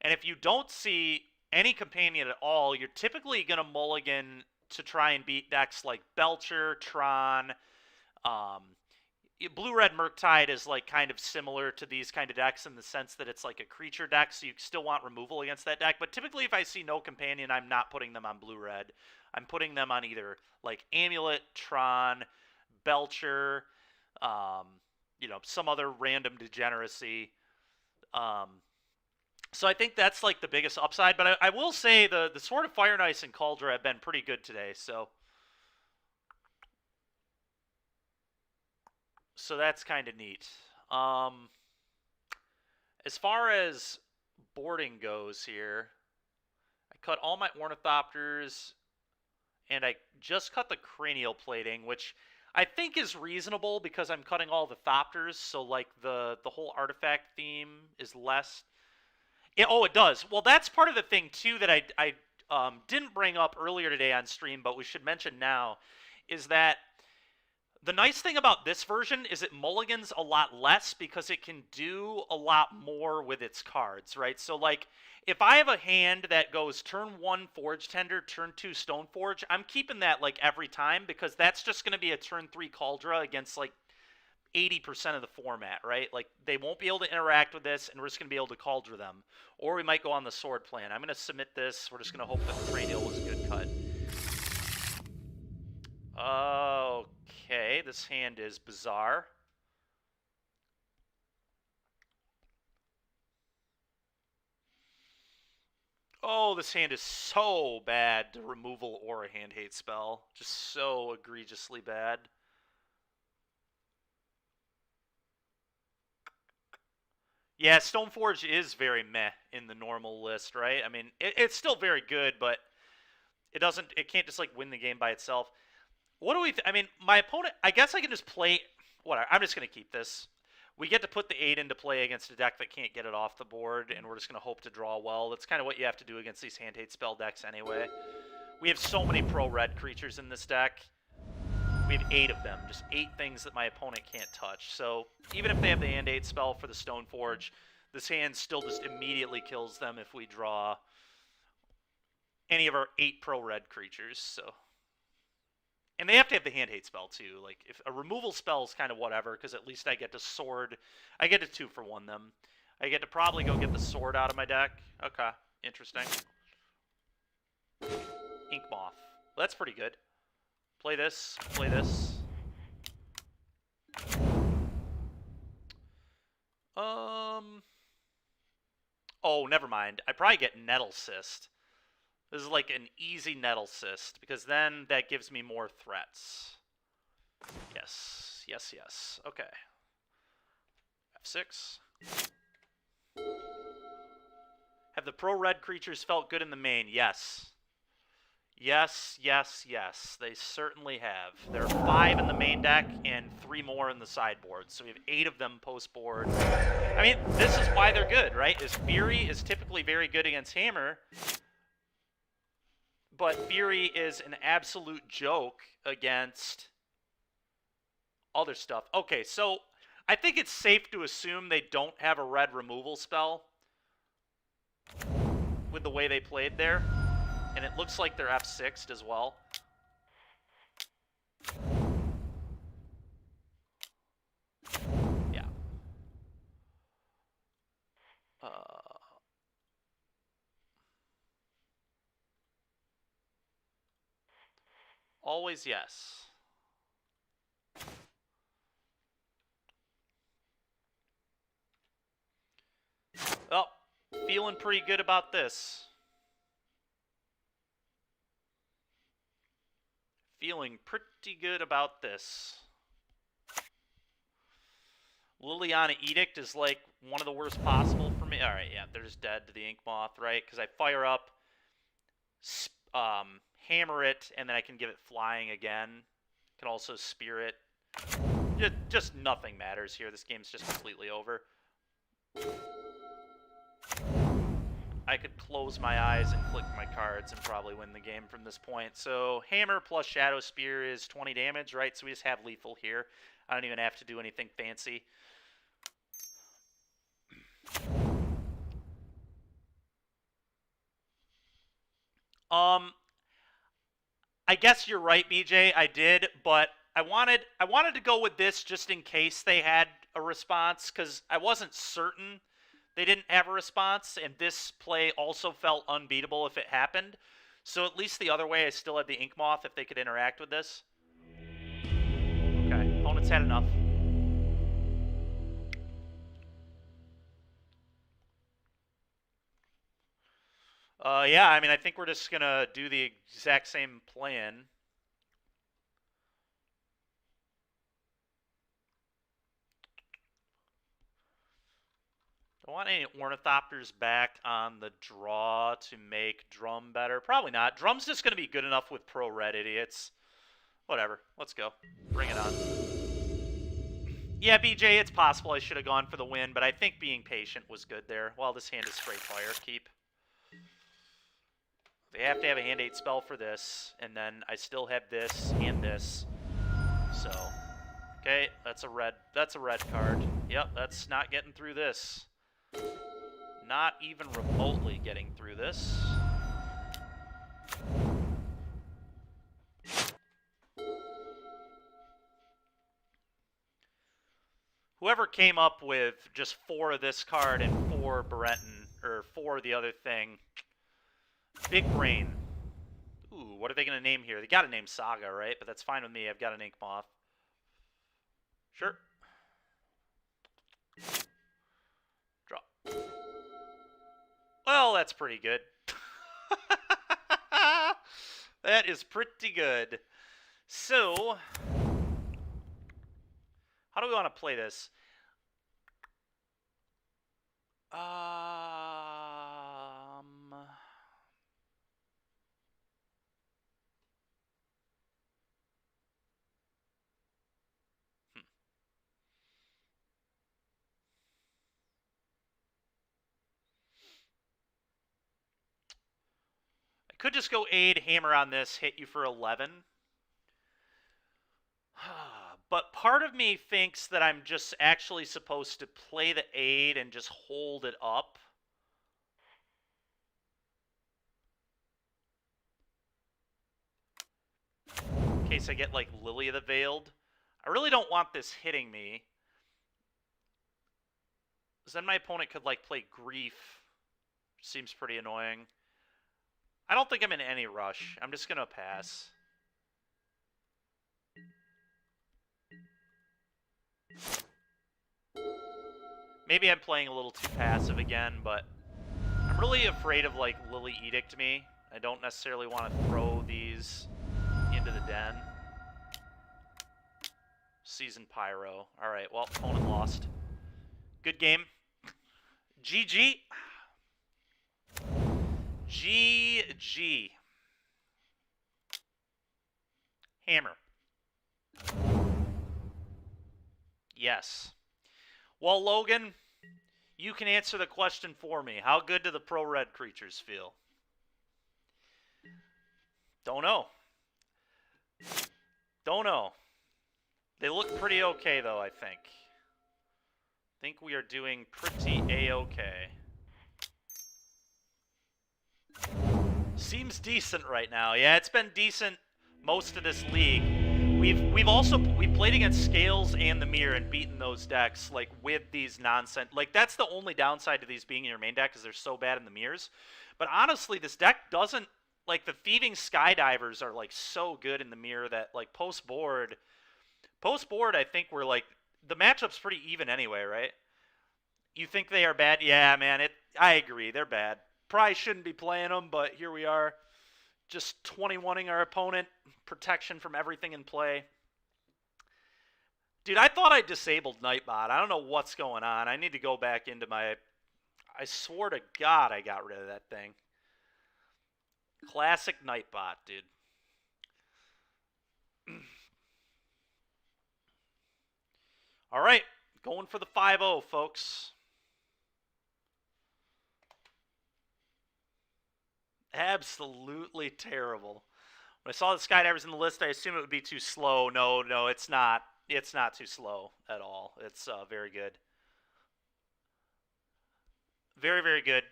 And if you don't see any companion at all, you're typically going to mulligan to try and beat decks like Belcher, Tron. Blue-Red Murktide is like kind of similar to these kind of decks in the sense that it's like a creature deck, so you still want removal against that deck. But typically if I see no companion, I'm not putting them on Blue-Red. I'm putting them on either like Amulet, Tron, Belcher, some other random degeneracy. So I think that's like the biggest upside. But I will say the Sword of Fire and Ice and Cauldron have been pretty good today. So that's kind of neat. As far as boarding goes here, I cut all my ornithopters, and I just cut the cranial plating, which I think is reasonable because I'm cutting all the thopters, so like the whole artifact theme is less. Yeah, oh, it does. Well, that's part of the thing too that I didn't bring up earlier today on stream, but we should mention now, is that the nice thing about this version is it mulligans a lot less because it can do a lot more with its cards, right? So, like, if I have a hand that goes turn 1 Forge Tender, turn 2 Stone Forge, I'm keeping that, like, every time because that's just going to be a turn 3 Cauldra against, like, 80% of the format, right? Like, they won't be able to interact with this, and we're just going to be able to Cauldra them. Or we might go on the sword plan. I'm going to submit this. We're just going to hope that the Cranial was a good cut. Okay, this hand is bizarre. Oh, this hand is so bad to removal or a hand hate spell. Just so egregiously bad. Yeah, Stoneforge is very meh in the normal list, right? I mean, it's still very good, but it can't just like win the game by itself. What do we? I mean, my opponent. I guess I can just play. Whatever. I'm just gonna keep this. We get to put the 8 into play against a deck that can't get it off the board, and we're just gonna hope to draw well. That's kind of what you have to do against these hand hate spell decks anyway. We have so many pro red creatures in this deck. We have 8 of them, just 8 things that my opponent can't touch. So even if they have the hand hate spell for the Stoneforge, this hand still just immediately kills them if we draw any of our 8 pro red creatures. So. And they have to have the hand hate spell too. Like, if a removal spell is kind of whatever, because at least I get to sword. I get to 2-for-1 them. I get to probably go get the sword out of my deck. Okay, interesting. Ink Moth. Well, that's pretty good. Play this. Play this. Oh, never mind. I probably get Nettle Cyst. This is like an easy Nettle Cyst, because then that gives me more threats. Yes, yes, yes. Okay. F6. Have the pro-red creatures felt good in the main? Yes. Yes, yes, yes. They certainly have. There are 5 in the main deck and 3 more in the sideboard, so we have 8 of them post-board. I mean, this is why they're good, right? Is Fury is typically very good against Hammer, but Fury is an absolute joke against other stuff. Okay, so I think it's safe to assume they don't have a red removal spell with the way they played there. And it looks like they're F6'd as well. Yeah. Always yes. Well, feeling pretty good about this. Feeling pretty good about this. Liliana Edict is like one of the worst possible for me. Alright, yeah, they're just dead to the Ink Moth, right? Because I fire up, hammer it, and then I can give it flying again. Can also spear it. Just nothing matters here. This game's just completely over. I could close my eyes and click my cards and probably win the game from this point. So hammer plus Shadow Spear is 20 damage, right? So we just have lethal here. I don't even have to do anything fancy. I guess you're right, BJ. I did, but I wanted to go with this just in case they had a response, because I wasn't certain they didn't have a response, and this play also felt unbeatable if it happened. So at least the other way, I still had the Ink Moth if they could interact with this. Okay, opponent's had enough. Yeah, I mean, I think we're just going to do the exact same plan. Do I want any Ornithopters back on the draw to make Drum better? Probably not. Drum's just going to be good enough with Pro Red Idiots. Whatever. Let's go. Bring it on. Yeah, BJ, it's possible I should have gone for the win, but I think being patient was good there. Well, this hand is straight fire. Keep. They have to have a hand 8 spell for this, and then I still have this and this. So, okay, that's a red card. Yep, that's not getting through this. Not even remotely getting through this. Whoever came up with just 4 of this card and 4 Berenton, or 4 of the other thing, big brain. Ooh, what are they going to name here? They got to name Saga, right? But that's fine with me. I've got an Ink Moth. Sure. Draw. Well, that's pretty good. That is pretty good. So, how do we want to play this? Could just go aid, hammer on this, hit you for 11. But part of me thinks that I'm just actually supposed to play the aid and just hold it up. In case I get, like, Lily of the Veiled. I really don't want this hitting me. Because then my opponent could, like, play Grief. Seems pretty annoying. I don't think I'm in any rush. I'm just going to pass. Maybe I'm playing a little too passive again, but I'm really afraid of, like, Lily Edict me. I don't necessarily want to throw these into the den. Season Pyro. Alright, well, opponent lost. Good game. GG. GG. Hammer. Yes. Well, Logan, you can answer the question for me. How good do the Pro Red creatures feel? Don't know. Don't know. They look pretty okay, though, I think. I think we are doing pretty A-okay. Seems decent right now. Yeah, it's been decent most of this league. We've played against Scales and the Mirror and beaten those decks, like, with these nonsense. Like, that's the only downside to these being in your main deck, is they're so bad in the Mirrors. But honestly, this deck doesn't, like, the Thieving Skydivers are, like, so good in the Mirror that, like, post-board, I think we're, like, the matchup's pretty even anyway, right? You think they are bad? Yeah, man, I agree, they're bad. Probably shouldn't be playing them, but here we are. Just 21ing our opponent. Protection from everything in play. Dude, I thought I disabled Nightbot. I don't know what's going on. I need to go back into my... I swore to God I got rid of that thing. Classic Nightbot, dude. All right. Going for the 5-0, folks. Absolutely terrible. When I saw the Skydivers in the list, I assumed it would be too slow. No, it's not. It's not too slow at all. It's very good. Very, very good.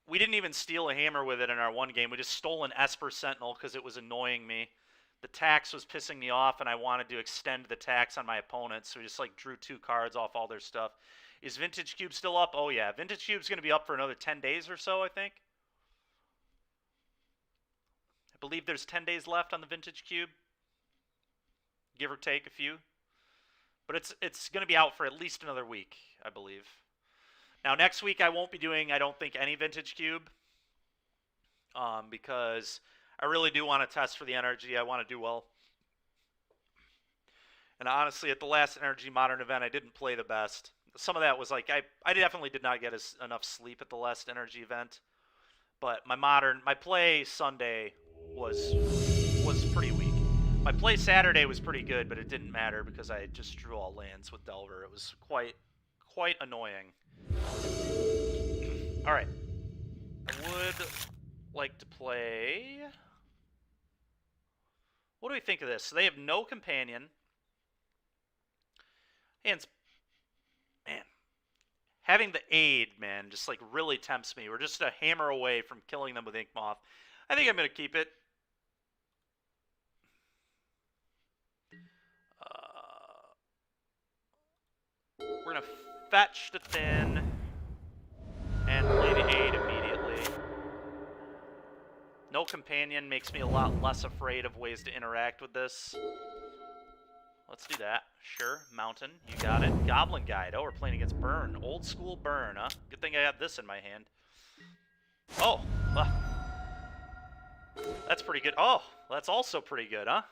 We didn't even steal a hammer with it in our one game. We just stole an Esper Sentinel because it was annoying me. The tax was pissing me off, and I wanted to extend the tax on my opponents, so we just, like, drew 2 cards off all their stuff. Is Vintage Cube still up? Oh, yeah. Vintage Cube's going to be up for another 10 days or so, I think. I believe there's 10 days left on the Vintage Cube. Give or take a few. But it's going to be out for at least another week, I believe. Now, next week I won't be doing, I don't think, any Vintage Cube. Because I really do want to test for the energy. I want to do well. And honestly, at the last Energy Modern event, I didn't play the best. Some of that was like I definitely did not get enough sleep at the last energy event. But my play Sunday was pretty weak. My play Saturday was pretty good, but it didn't matter because I just drew all lands with Delver. It was quite annoying. All right, I would like to play. What do we think of this? So they have no companion. And man, having the aid, man, just like really tempts me. We're just a hammer away from killing them with Ink Moth. I think I'm gonna keep it. We're gonna fetch to thin and play the aid immediately. No companion makes me a lot less afraid of ways to interact with this. Let's do that. Sure, Mountain, you got it. Goblin Guide. Oh, we're playing against Burn. Old school Burn, huh? Good thing I got this in my hand. Oh, that's pretty good. Oh, that's also pretty good, huh?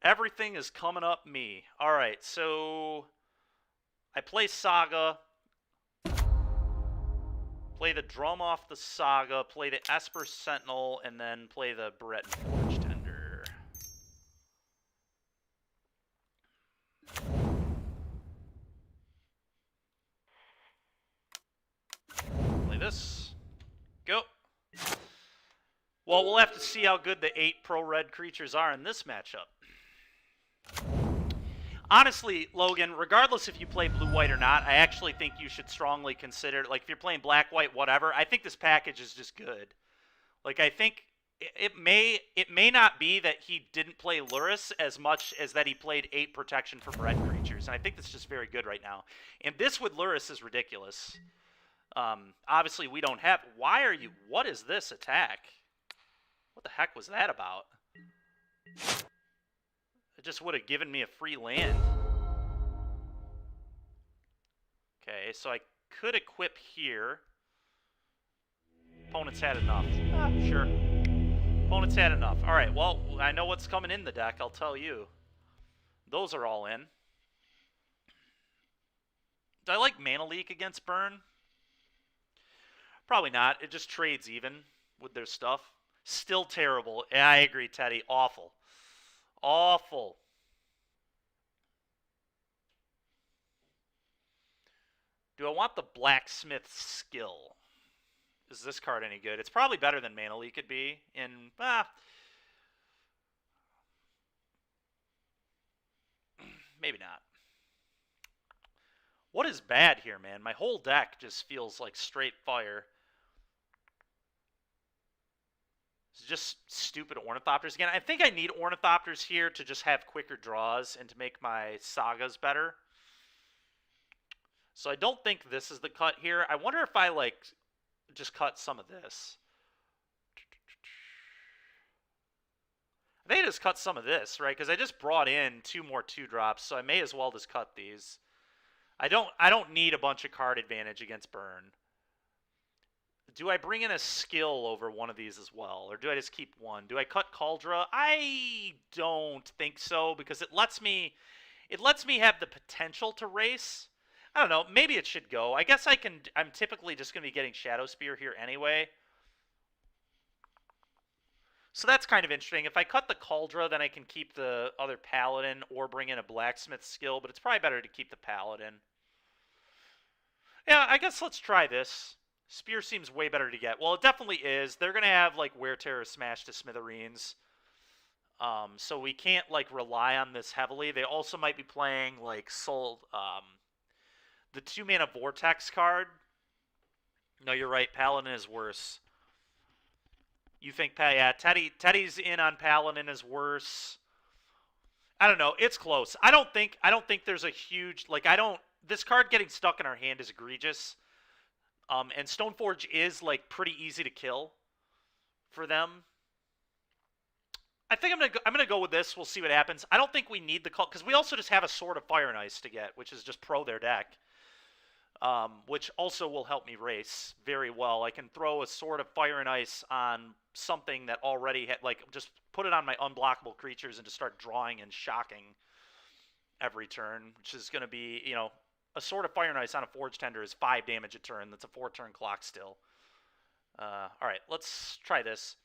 Everything is coming up me. All right, so I play Saga. Play the Drum off the Saga, play the Esper Sentinel, and then play the Breton Forge Tender. Play this. Go. Well, we'll have to see how good the 8 pro-red creatures are in this matchup. Honestly, Logan, regardless if you play blue-white or not, I actually think you should strongly consider, like, if you're playing black-white, whatever, I think this package is just good. Like, I think it may not be that he didn't play Luris as much as that he played 8 protection for red creatures, and I think that's just very good right now. And this with Luris is ridiculous. Obviously, we don't have... Why are you... What is this attack? What the heck was that about? It just would have given me a free land. Okay, so I could equip here. Opponents had enough. Sure. Opponents had enough. All right, well, I know what's coming in the deck, I'll tell you. Those are all in. Do I like Mana Leak against Burn? Probably not. It just trades even with their stuff. Still terrible. Yeah, I agree, Teddy. Awful. Awful. Do I want the Blacksmith Skill? Is this card any good? It's probably better than Mana Leak could be. Maybe not. What is bad here, man? My whole deck just feels like straight fire. It's just stupid Ornithopters again. I think I need Ornithopters here to just have quicker draws and to make my Sagas better. So I don't think this is the cut here. I wonder if I, like, just cut some of this. I think I just cut some of this, right? Because I just brought in 2 more 2-drops, so I may as well just cut these. I don't need a bunch of card advantage against Burn. Do I bring in a skill over one of these as well, or do I just keep one? Do I cut Cauldra? I don't think so, because it lets me have the potential to race. I don't know, maybe it should go. I guess I'm typically just going to be getting Shadow Spear here anyway. So that's kind of interesting. If I cut the Cauldra, then I can keep the other Paladin or bring in a Blacksmith skill, but it's probably better to keep the Paladin. Yeah, I guess let's try this. Spear seems way better to get. Well, it definitely is. They're going to have, like, Wear Terror Smash to Smithereens. So we can't, like, rely on this heavily. They also might be playing, like, the 2-mana Vortex card. No, you're right. Paladin is worse. You think, yeah, Teddy's in on Paladin is worse. I don't know. It's close. I don't think there's a huge, like, this card getting stuck in our hand is egregious. And Stoneforge is, like, pretty easy to kill for them. I think I'm gonna go with this. We'll see what happens. I don't think we need the call, because we also just have a Sword of Fire and Ice to get, which is just pro their deck. Which also will help me race very well. I can throw a Sword of Fire and Ice on something that already had, like, just put it on my unblockable creatures and just start drawing and shocking every turn, which is going to be, you know, a Sword of Fire and Ice on a Forge Tender is 5 damage a turn. That's a 4-turn clock still. Alright, let's try this.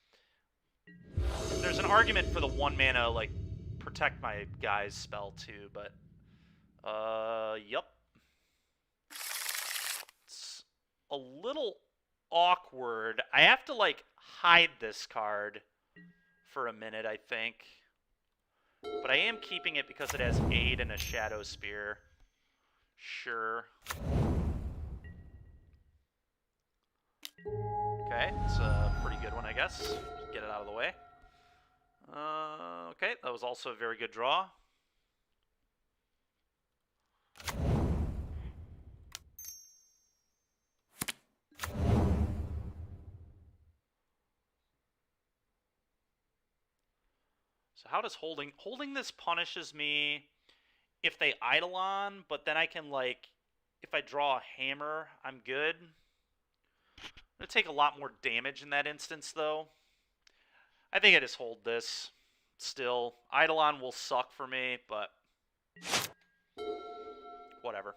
There's an argument for the 1 mana, like, protect my guy's spell too, but... yup. It's a little awkward. I have to, like, hide this card for a minute, I think. But I am keeping it because it has Aid and a Shadow Spear. Sure. Okay, it's a pretty good one, I guess. Just get it out of the way. Okay, that was also a very good draw. So how does holding this punishes me if they Eidolon, but then I can, like, if I draw a hammer, I'm good. I'm going to take a lot more damage in that instance, though. I think I just hold this. Still, Eidolon will suck for me, but whatever.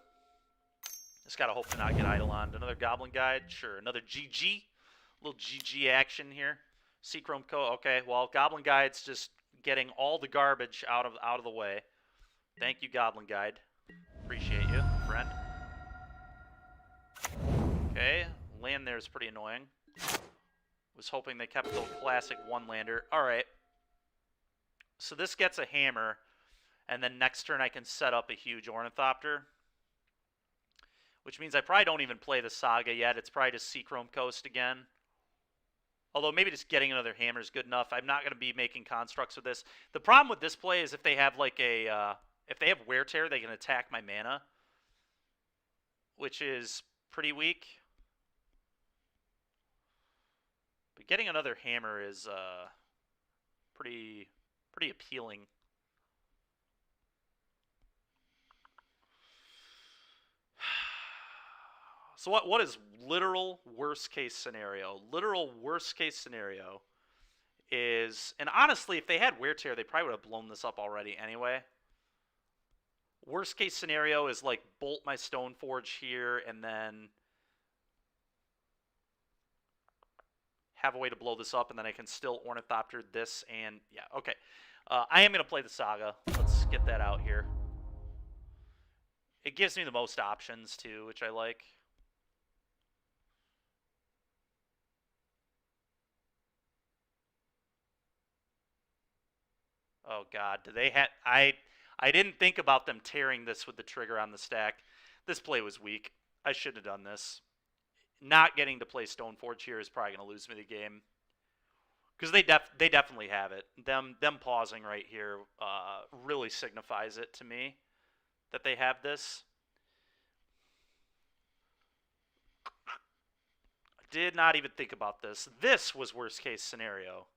Just gotta hope to not get Eidolon. Another Goblin Guide? Sure. Another GG? A little GG action here. Seachrome Co. Okay, well, Goblin Guide's just getting all the garbage out of the way. Thank you, Goblin Guide. Appreciate you, friend. Okay, land there is pretty annoying. Was hoping they kept the classic one-lander. Alright. So this gets a hammer, and then next turn I can set up a huge Ornithopter. Which means I probably don't even play the Saga yet. It's probably just Seachrome Coast again. Although maybe just getting another hammer is good enough. I'm not going to be making constructs with this. The problem with this play is if they have like a... if they have Wear Tear, they can attack my mana. Which is pretty weak. But getting another hammer is pretty appealing. So what is literal worst case scenario? Literal worst case scenario is, and honestly, if they had Wear Tear, they probably would have blown this up already anyway. Worst case scenario is like bolt my Stoneforge here and then have a way to blow this up, and then I can still Ornithopter this and yeah, okay. I am going to play the Saga. Let's get that out here. It gives me the most options too, which I like. Oh god, do they have... I didn't think about them tearing this with the trigger on the stack. This play was weak. I shouldn't have done this. Not getting to play Stoneforge here is probably going to lose me the game. Because they definitely have it. Them pausing right here really signifies it to me that they have this. I did not even think about this. This was worst case scenario.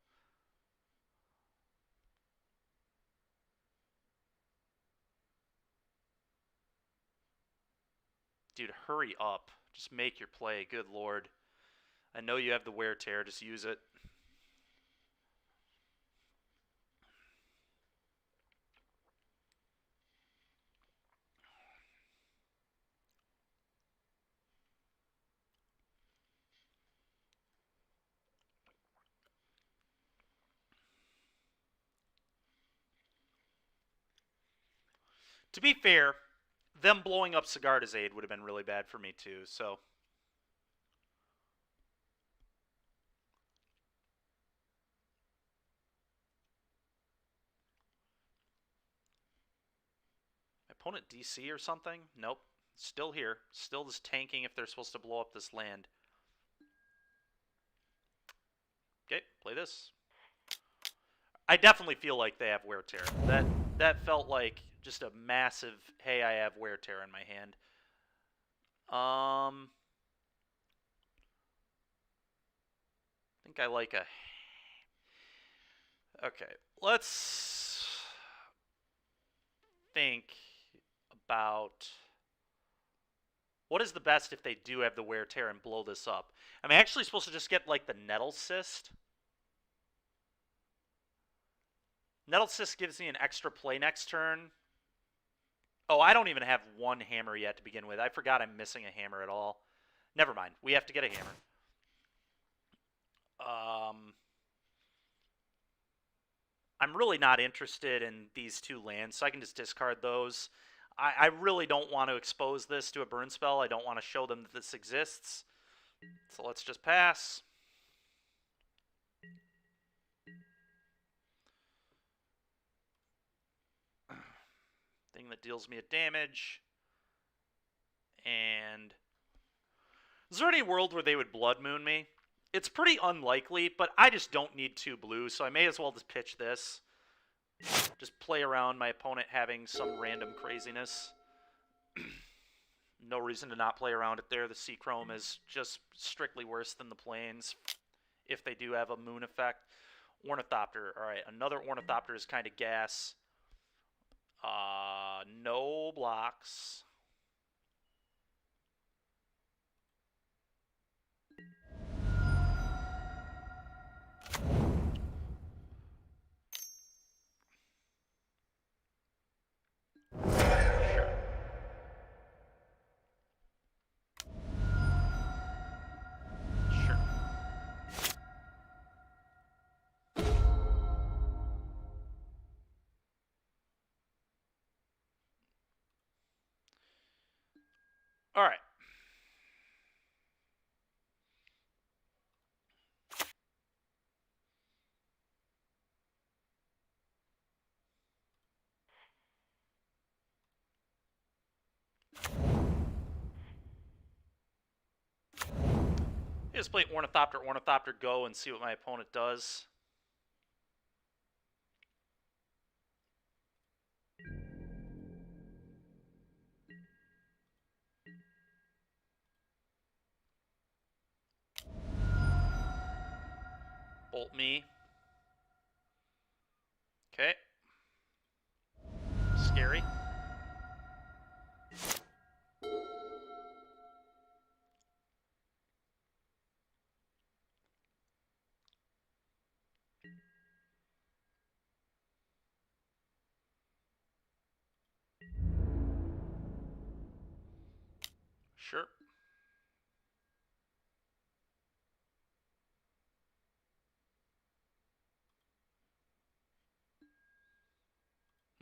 Dude, hurry up. Just make your play. Good lord. I know you have the Wear Tear. Just use it. To be fair, them blowing up Sigarda's Aid would have been really bad for me too, so... Opponent DC or something? Nope. Still here. Still just tanking if they're supposed to blow up this land. Okay, play this. I definitely feel like they have Wear Tear. That felt like just a massive, hey, I have Wear Tear in my hand. I think I like a... Okay, let's think about what is the best if they do have the Wear Tear and blow this up. I'm actually supposed to just get like the Nettle Cyst. Nettle Cyst gives me an extra play next turn. Oh, I don't even have one hammer yet to begin with. I forgot I'm missing a hammer at all. Never mind. We have to get a hammer. I'm really not interested in these 2 lands, so I can just discard those. I really don't want to expose this to a burn spell. I don't want to show them that this exists. So let's just pass. Thing that deals me a damage. And is there any world where they would Blood Moon me? It's pretty unlikely, but I just don't need 2 blue, so I may as well just pitch this. Just play around my opponent having some random craziness. No reason to not play around it there. The Seachrome is just strictly worse than the Plains if they do have a moon effect. Ornithopter. Alright, another Ornithopter is kind of gas. No blocks. All right. Just play Ornithopter, Ornithopter, go, and see what my opponent does. Bolt me. Okay. Scary. Sure.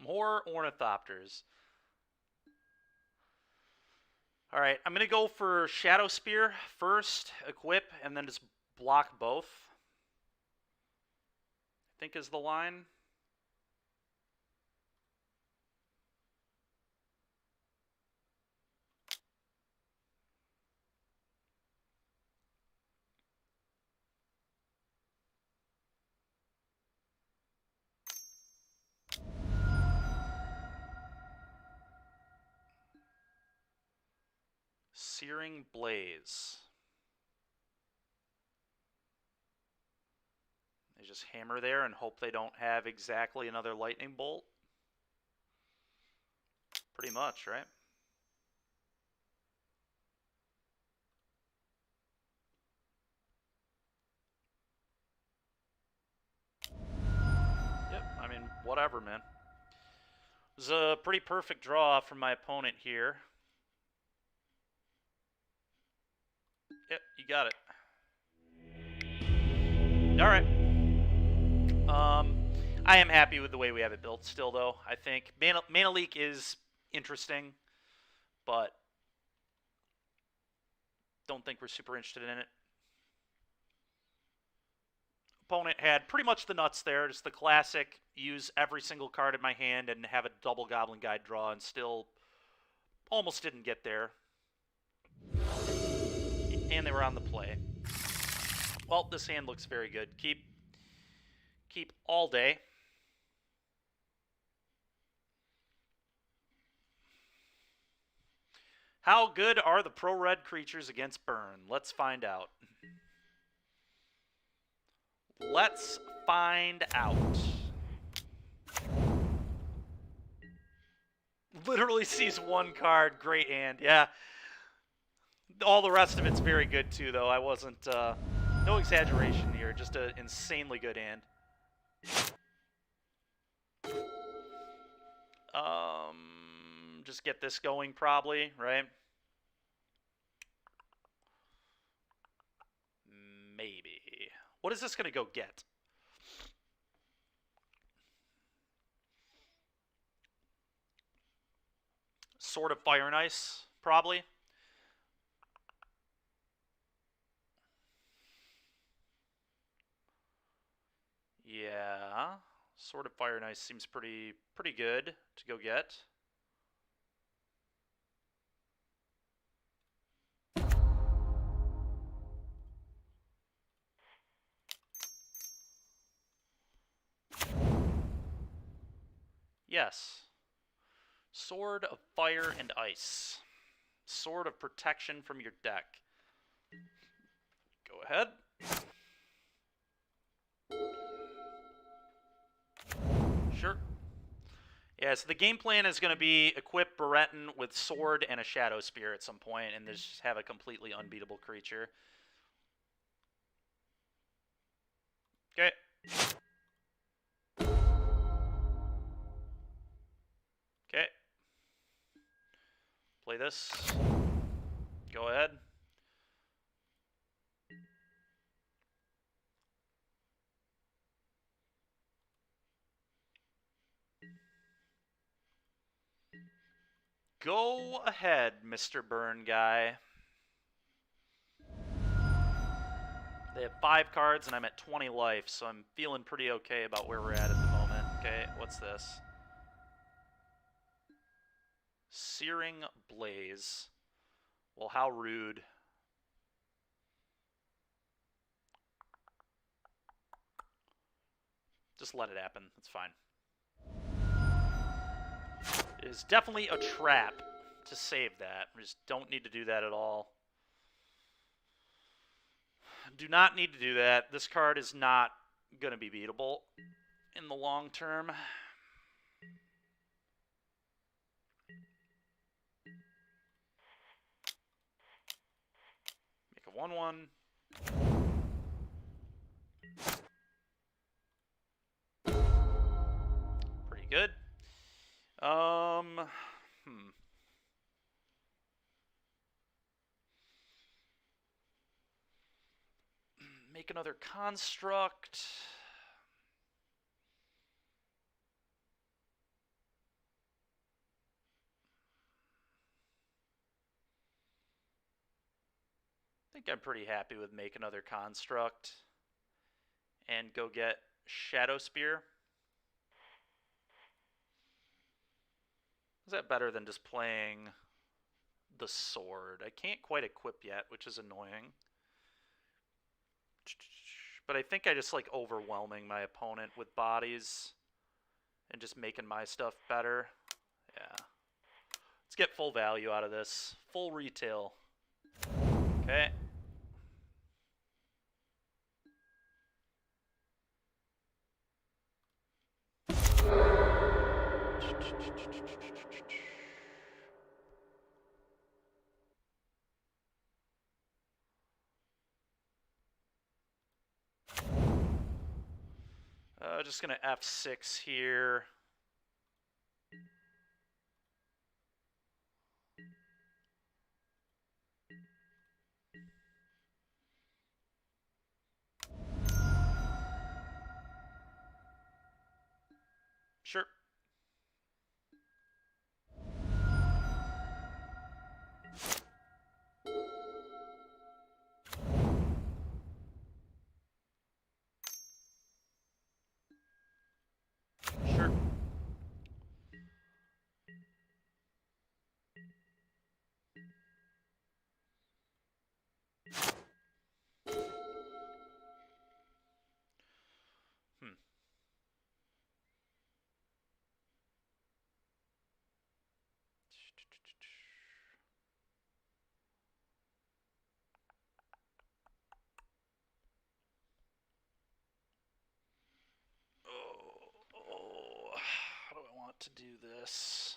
More Ornithopters. All right, I'm going to go for Shadow Spear first, equip, and then just block both. I think is the line. Searing Blaze. They just hammer there and hope they don't have exactly another lightning bolt. Pretty much, right? Yep, I mean, whatever, man. It was a pretty perfect draw from my opponent here. Yep, you got it. Alright. I am happy with the way we have it built still, though, I think. Mana Leak is interesting, but don't think we're super interested in it. Opponent had pretty much the nuts there, just the classic, use every single card in my hand and have a double Goblin Guide draw, and still almost didn't get there. And they were on the play. Well, this hand looks very good. Keep all day. How good are the pro-red creatures against burn? Let's find out. Let's find out. Literally sees one card. Great hand. Yeah. All the rest of it's very good, too, though. I wasn't... no exaggeration here. Just an insanely good hand. just get this going probably, right? Maybe. What is this going to go get? Sword of Fire and Ice, probably. Yeah. Sword of Fire and Ice seems pretty good to go get. Yes. Sword of Fire and Ice. Sword of Protection from your deck. Go ahead. Sure. Yeah, so the game plan is going to be equip Berettan with Sword and a Shadow Spear at some point, and just have a completely unbeatable creature. Okay. Okay. Play this. Go ahead. Go ahead, Mr. Burn Guy. They have 5 cards, and I'm at 20 life, so I'm feeling pretty okay about where we're at the moment. Okay, what's this? Searing Blaze. Well, how rude. Just let it happen. It's fine. It is definitely a trap to save that. We just don't need to do that at all. Do not need to do that. This card is not going to be beatable in the long term. Make a 1/1. Pretty good. Make another construct. I think I'm pretty happy with make another construct and go get Shadow Spear. Is that better than just playing the sword? I can't quite equip yet, which is annoying. But I think I just like overwhelming my opponent with bodies and just making my stuff better. Yeah. Let's get full value out of this. Full retail. Okay. Just gonna F6 here. Sure. Sure. How do I want to do this?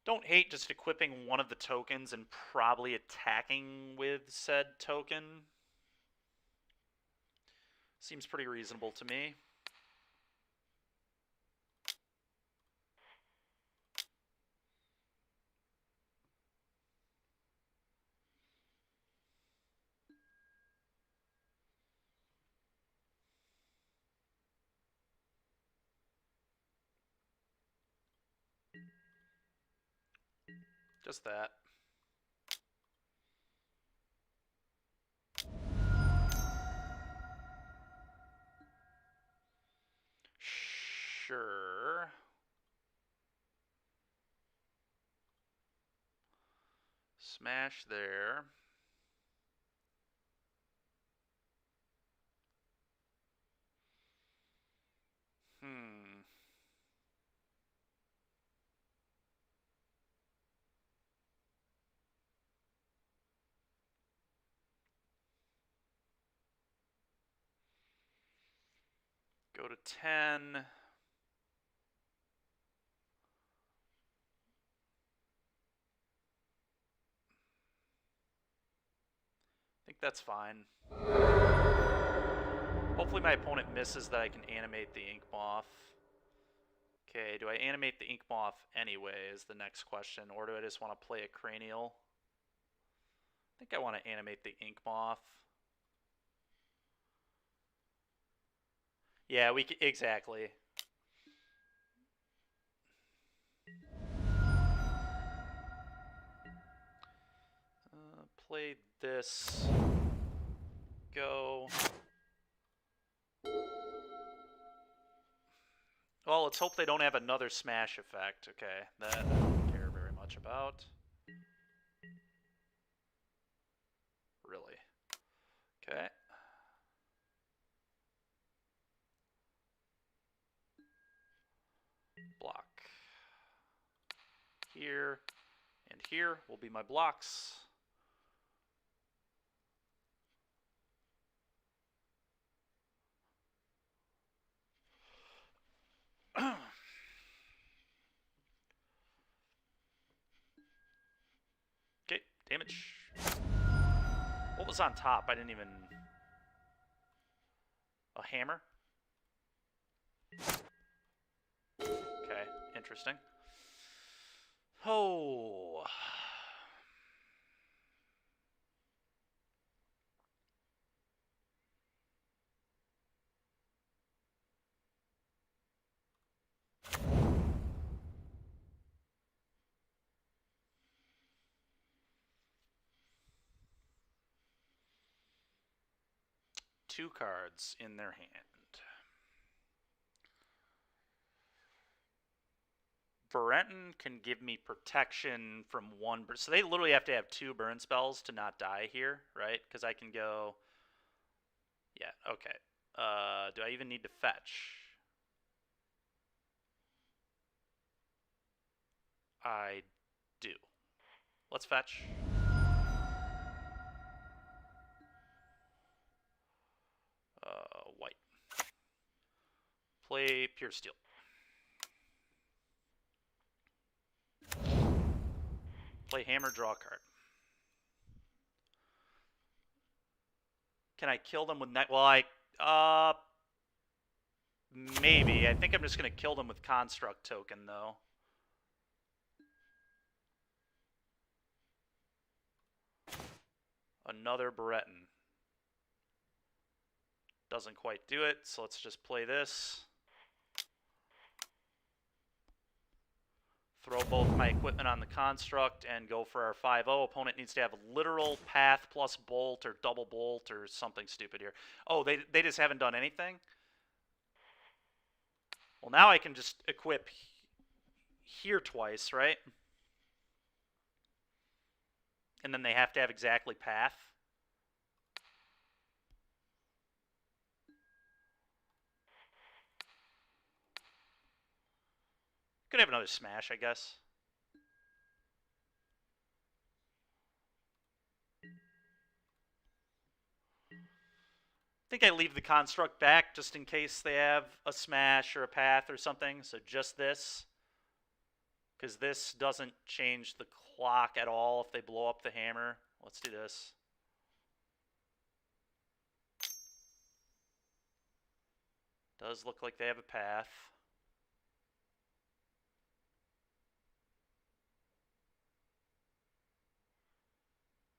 Don't hate just equipping one of the tokens and probably attacking with said token. Seems pretty reasonable to me. Just that. Sure. Smash there. Go to 10. I think that's fine. Hopefully my opponent misses that I can animate the Ink Moth. Okay, do I animate the Ink Moth anyway is the next question, or do I just want to play a Cranial? I think I want to animate the Ink Moth. Yeah, exactly. Play this. Go. Well, let's hope they don't have another smash effect. Okay, that I don't care very much about. Really. Okay. Block. Here and here will be my blocks. Okay, damage. What was on top? I didn't even... A hammer? Okay, interesting. Oh... Two cards in their hand. Varenton can give me protection from one... So they literally have to have two burn spells to not die here, right? Because I can go... Yeah, okay. Do I even need to fetch? I do. Let's fetch. White. Play Pure Steel. Play Hammer, draw a card. Can I kill them with... Well, maybe. I think I'm just going to kill them with Construct Token, though. Another Breton. Doesn't quite do it, so let's just play this. Throw both my equipment on the Construct and go for our 5-0. Opponent needs to have literal Path plus Bolt or double Bolt or something stupid here. Oh, they just haven't done anything? Well, now I can just equip here twice, right? And then they have to have exactly Path. Could have another smash, I guess. I think I leave the construct back just in case they have a smash or a path or something. So just this. because this doesn't change the clock at all if they blow up the hammer. Let's do this. Does look like they have a path.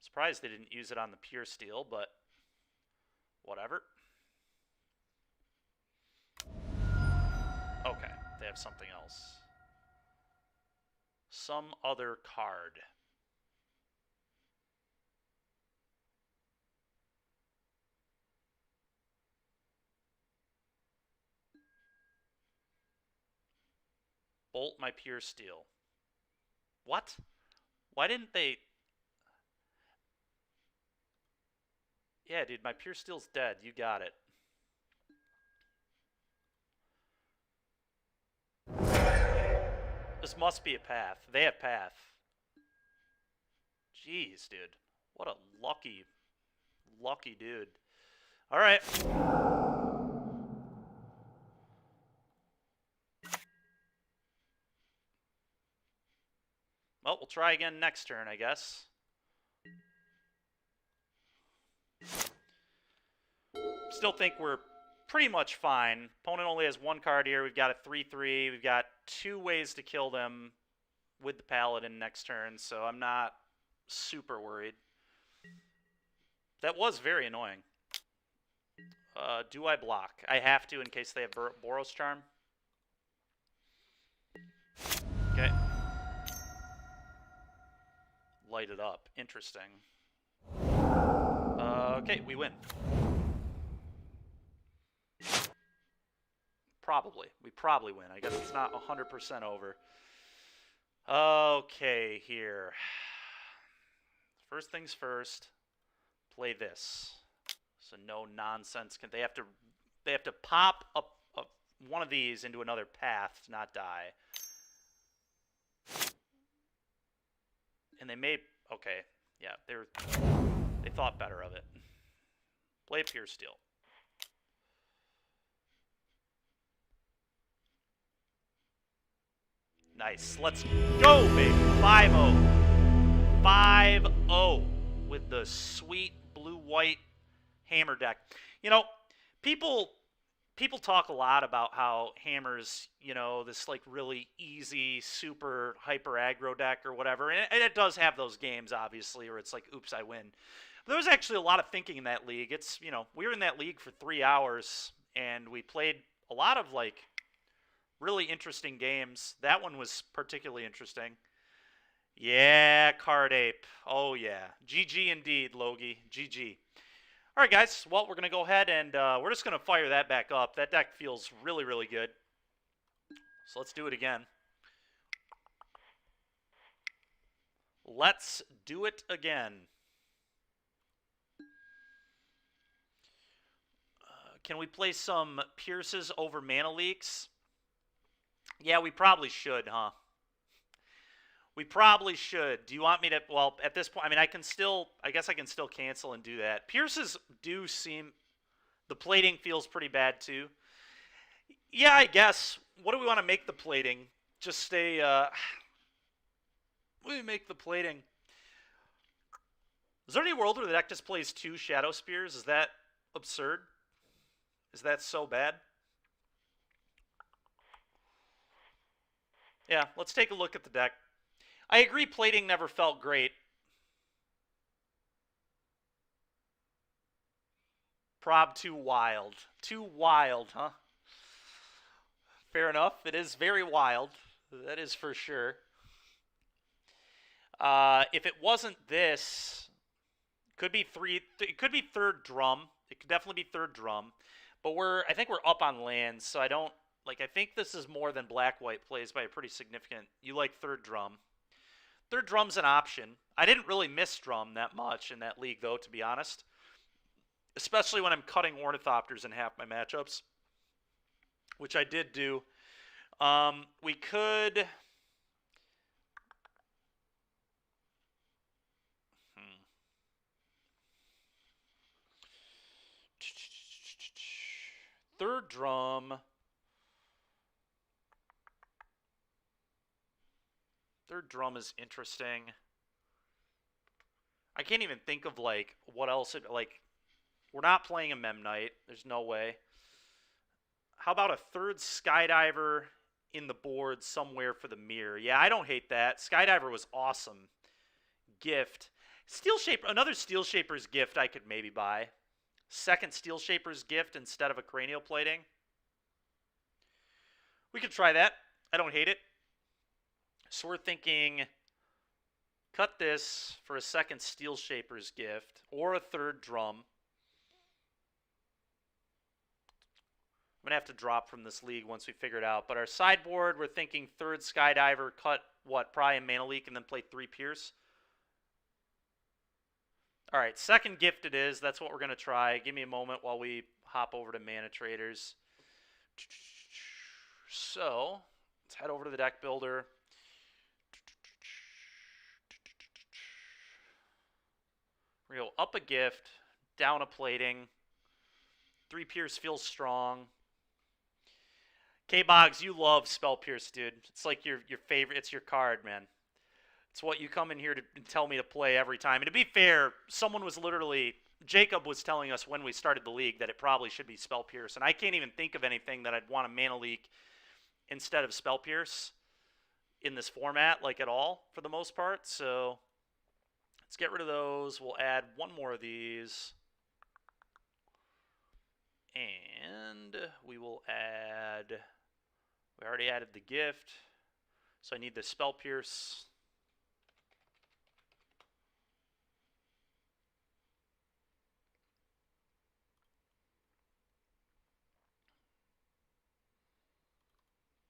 Surprised they didn't use it on the pure steel, but whatever. Okay, they have something else. Some other card. Bolt my pure steel. What? Why didn't they... Yeah, dude, my pure steel's dead. You got it. This must be a path. They have path. Jeez, dude. What a lucky dude. All right. Well, we'll try again next turn, I guess. Still think we're pretty much fine. Opponent only has one card here. We've got a 3/3. We've got 2 ways to kill them with the Paladin next turn, so I'm not super worried. That was very annoying. Do I block? I have to in case they have Boros Charm. Okay. Light it up. Interesting. Okay, we win. Probably. We probably win. I guess it's not 100% over. Okay, here. First things first. Play this. So no nonsense. They have to pop up one of these into another path to not die. And they may... Okay. Yeah, they thought better of it. Play pure steel. Nice. Let's go, baby. 5-0. 5-0 with the sweet blue-white hammer deck. You know, people talk a lot about how hammers, you know, this like really easy, super hyper aggro deck or whatever. And it does have those games, obviously, where it's like, oops, I win. But there was actually a lot of thinking in that league. It's, you know, we were in that league for 3 hours, and we played a lot of like really interesting games. That one was particularly interesting. Yeah, Card Ape. Oh, yeah. GG indeed, Logie. GG. All right, guys. Well, we're going to go ahead and we're just going to fire that back up. That deck feels really, really good. So let's do it again. Let's do it again. Can we play some Pierces over Mana Leaks? Yeah, we probably should, huh? We probably should. Do you want me to... Well, at this point, I mean, I guess I can still cancel and do that. Pierces do seem... The plating feels pretty bad, too. Yeah, I guess. What do we want to make the plating? Just stay... What do we make the plating? Is there any world where the deck just plays 2 Shadow Spears? Is that absurd? Is that so bad? Yeah, let's take a look at the deck. I agree plating never felt great. Prob too wild. Too wild, huh? Fair enough. It is very wild. That is for sure. If it wasn't this, could be it could be third drum. It could definitely be third drum. But I think we're up on lands, so I don't... Like, I think this is more than black-white plays by a pretty significant... You like third drum. Third drum's an option. I didn't really miss drum that much in that league, though, to be honest. Especially when I'm cutting Ornithopters in half my matchups. Which I did do. We could... Third drum... Third drum is interesting. I can't even think of, like, what else. Like, we're not playing a Mem Knight. There's no way. How about a third Skydiver in the board somewhere for the mirror? Yeah, I don't hate that. Skydiver was awesome. Gift. Steel Shaper, another Steel Shaper's Gift I could maybe buy. Second Steel Shaper's Gift instead of a cranial plating. We could try that. I don't hate it. So we're thinking cut this for a second Steel Shaper's Gift or a third drum. I'm going to have to drop from this league once we figure it out. But our sideboard, we're thinking third Skydiver, cut what? Probably a Mana Leak and then play 3 Pierce. All right, second gift it is. That's what we're going to try. Give me a moment while we hop over to Mana Traders. So, let's head over to the deck builder. We're going to go up a gift, down a plating. 3 Pierce feels strong. K-Boggs, you love Spell Pierce, dude. It's like your favorite. It's your card, man. It's what you come in here to tell me to play every time. And to be fair, someone was literally... Jacob was telling us when we started the league that it probably should be Spell Pierce. And I can't even think of anything that I'd want a Mana Leak instead of Spell Pierce in this format, like at all, for the most part. So let's get rid of those. We'll add one more of these. And we will add... We already added the gift. So I need the Spell Pierce.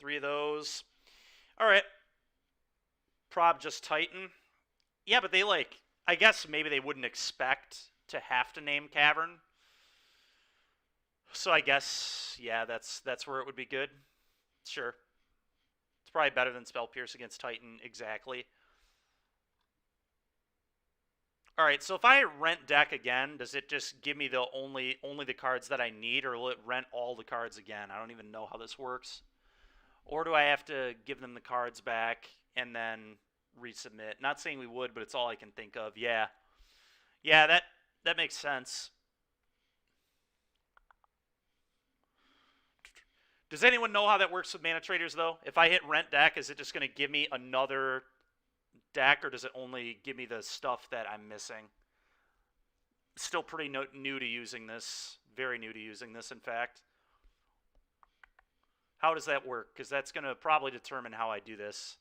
Three of those. All right. Prob just Titan. Yeah, but they like... I guess maybe they wouldn't expect to have to name Cavern. So I guess, yeah, that's where it would be good. Sure. It's probably better than Spell Pierce against Titan, exactly. All right, so if I rent deck again, does it just give me the only the cards that I need, or will it rent all the cards again? I don't even know how this works. Or do I have to give them the cards back and then resubmit? Not saying we would, but it's all I can think of. Yeah. Yeah, that makes sense. Does anyone know how that works with Mana Traders, though? If I hit rent deck, is it just going to give me another deck, or does it only give me the stuff that I'm missing? Still pretty new to using this. Very new to using this, in fact. How does that work? Because that's going to probably determine how I do this.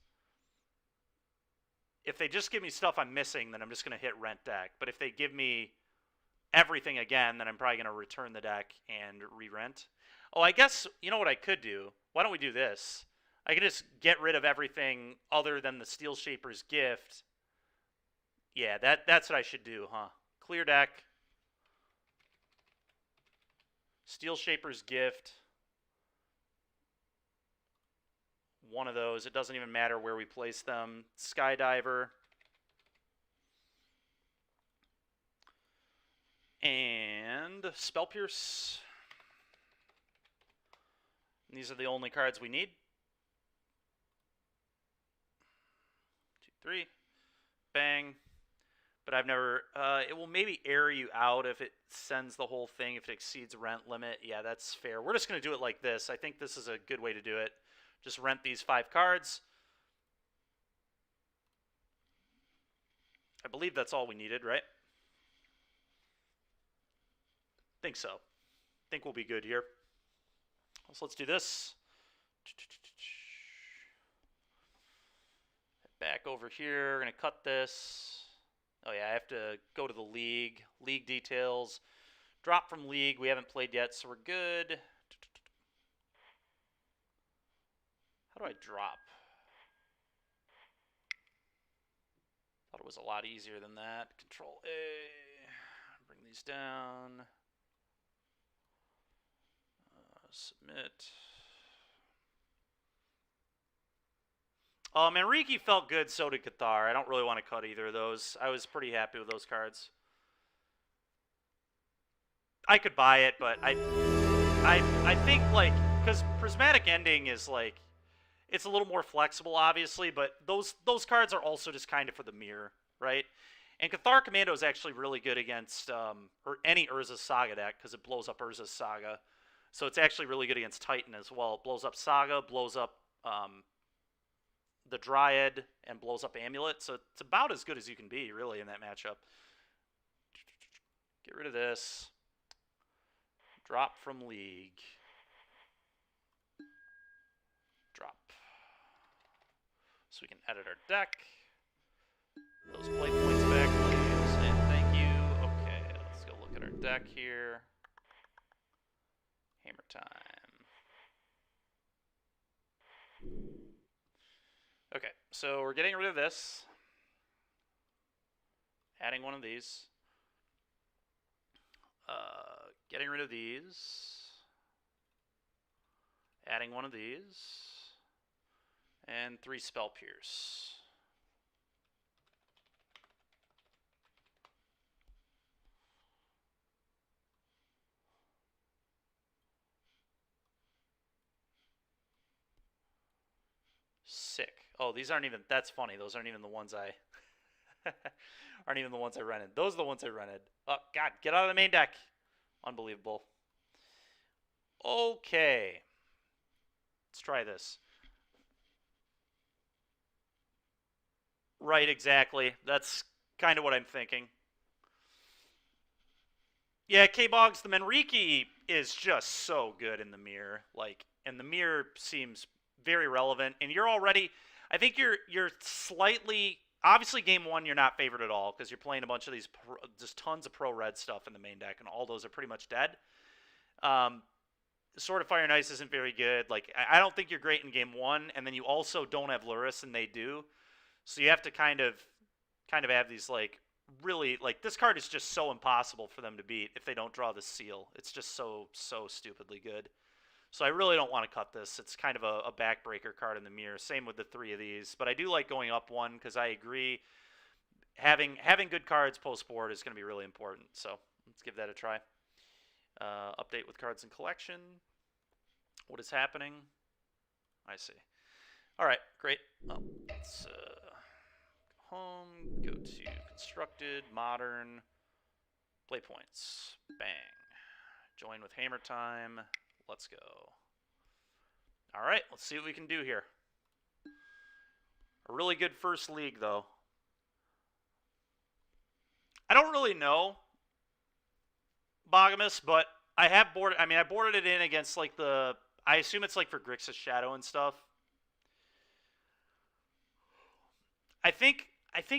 If they just give me stuff I'm missing, then I'm just going to hit rent deck. But if they give me everything again, then I'm probably going to return the deck and re-rent. Oh, I guess, you know what I could do? Why don't we do this? I could just get rid of everything other than the Steel Shaper's Gift. Yeah, that's what I should do, huh? Clear deck. Steel Shaper's Gift. One of those. It doesn't even matter where we place them. Skydiver. And Spell Pierce. And these are the only cards we need. 2, 3. Bang. But I've never... it will maybe air you out if it sends the whole thing, if it exceeds rent limit. Yeah, that's fair. We're just going to do it like this. I think this is a good way to do it. Just rent these 5 cards. I believe that's all we needed, right? Think so. Think we'll be good here. So let's do this. Back over here. We're going to cut this. Oh, yeah, I have to go to the league. League details. Drop from league. We haven't played yet, so we're good. How do I drop? Thought it was a lot easier than that. Control A. Bring these down. Submit. Manriki felt good, so did Cathar. I don't really want to cut either of those. I was pretty happy with those cards. I could buy it, but I think, like, because Prismatic Ending is, like, It's a little more flexible, obviously, but those cards are also just kind of for the mirror, right? And Cathar Commando is actually really good against or any Urza's Saga deck because it blows up Urza's Saga. So it's actually really good against Titan as well. It blows up Saga, blows up the Dryad, and blows up Amulet. So it's about as good as you can be, really, in that matchup. Get rid of this. Drop from League. Drop. So we can edit our deck. Those play points back, please. And thank you. Okay, let's go look at our deck here. Hammer time. Okay, so we're getting rid of this. Adding one of these. Getting rid of these. Adding one of these. And 3 Spell Pierce. Sick. Oh, these aren't even, that's funny. Those aren't even the ones I, aren't even the ones I rented. Those are the ones I rented. Oh, God, get out of the main deck. Unbelievable. Okay. Let's try this. Right, exactly. That's kind of what I'm thinking. Yeah, K-Boggs, the Manriki is just so good in the mirror. Like, and the mirror seems very relevant. And you're already, I think you're slightly, obviously game 1 you're not favored at all because you're playing a bunch of these, just tons of pro red stuff in the main deck, and all those are pretty much dead. Sword of Fire and Ice isn't very good. Like, I don't think you're great in game 1, and then you also don't have Luris, and they do. So you have to kind of have these, like, really, like, this card is just so impossible for them to beat if they don't draw the seal. It's just so stupidly good. So I really don't want to cut this. It's kind of a backbreaker card in the mirror. Same with the 3 of these. But I do like going up 1 because I agree having good cards post-board is going to be really important. So let's give that a try. Update with cards in collection. What is happening? I see. All right, great. Well, let's go home, go to constructed, modern, play points. Bang. Join with Hammer Time. Let's go. All right, let's see what we can do here. A really good first league, though. I don't really know Bogamus, but I have boarded. I mean, I boarded it in against like the. I assume it's like for Grixis Shadow and stuff. I think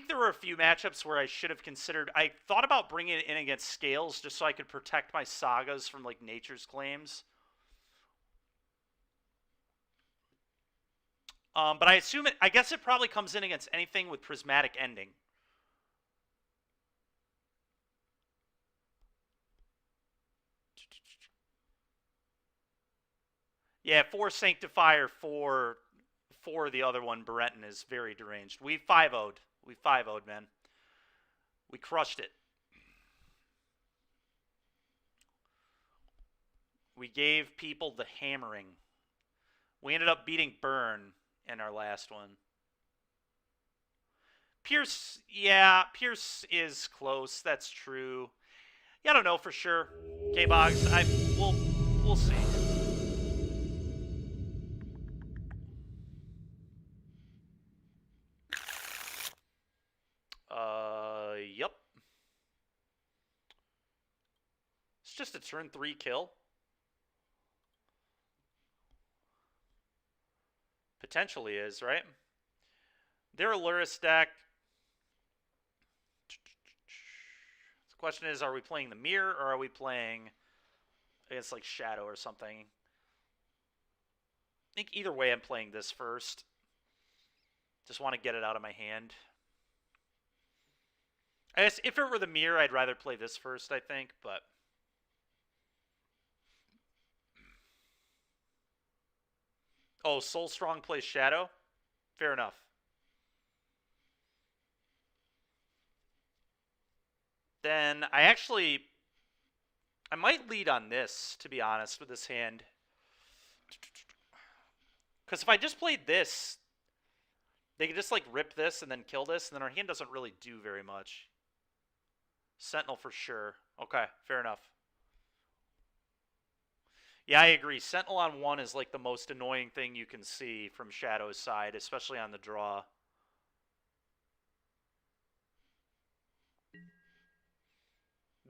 there were a few matchups where I should have considered. I thought about bringing it in against Scales just so I could protect my sagas from like Nature's Claims. But I assume it. I guess it probably comes in against anything with Prismatic Ending. Yeah, 4 Sanctifier, 4 the other one, Berenton, is very deranged. We 5-0'd. We 5-0'd, man. We crushed it. We gave people the hammering. We ended up beating Burn in our last one. Pierce, yeah, Pierce is close. That's true. Yeah, I don't know for sure. K-Boggs, we'll see. Yep. It's just a turn 3 kill. Potentially is, right? They're a Luris deck. The question is, are we playing the mirror or are we playing against like Shadow or something? I think either way I'm playing this first. Just want to get it out of my hand. I guess if it were the mirror, I'd rather play this first, I think, but... Oh, Soul Strong plays Shadow? Fair enough. Then I might lead on this, to be honest, with this hand. Because if I just played this, they could just like rip this and then kill this, and then our hand doesn't really do very much. Sentinel for sure. Okay, fair enough. Yeah, I agree. Sentinel on 1 is like the most annoying thing you can see from Shadow's side, especially on the draw.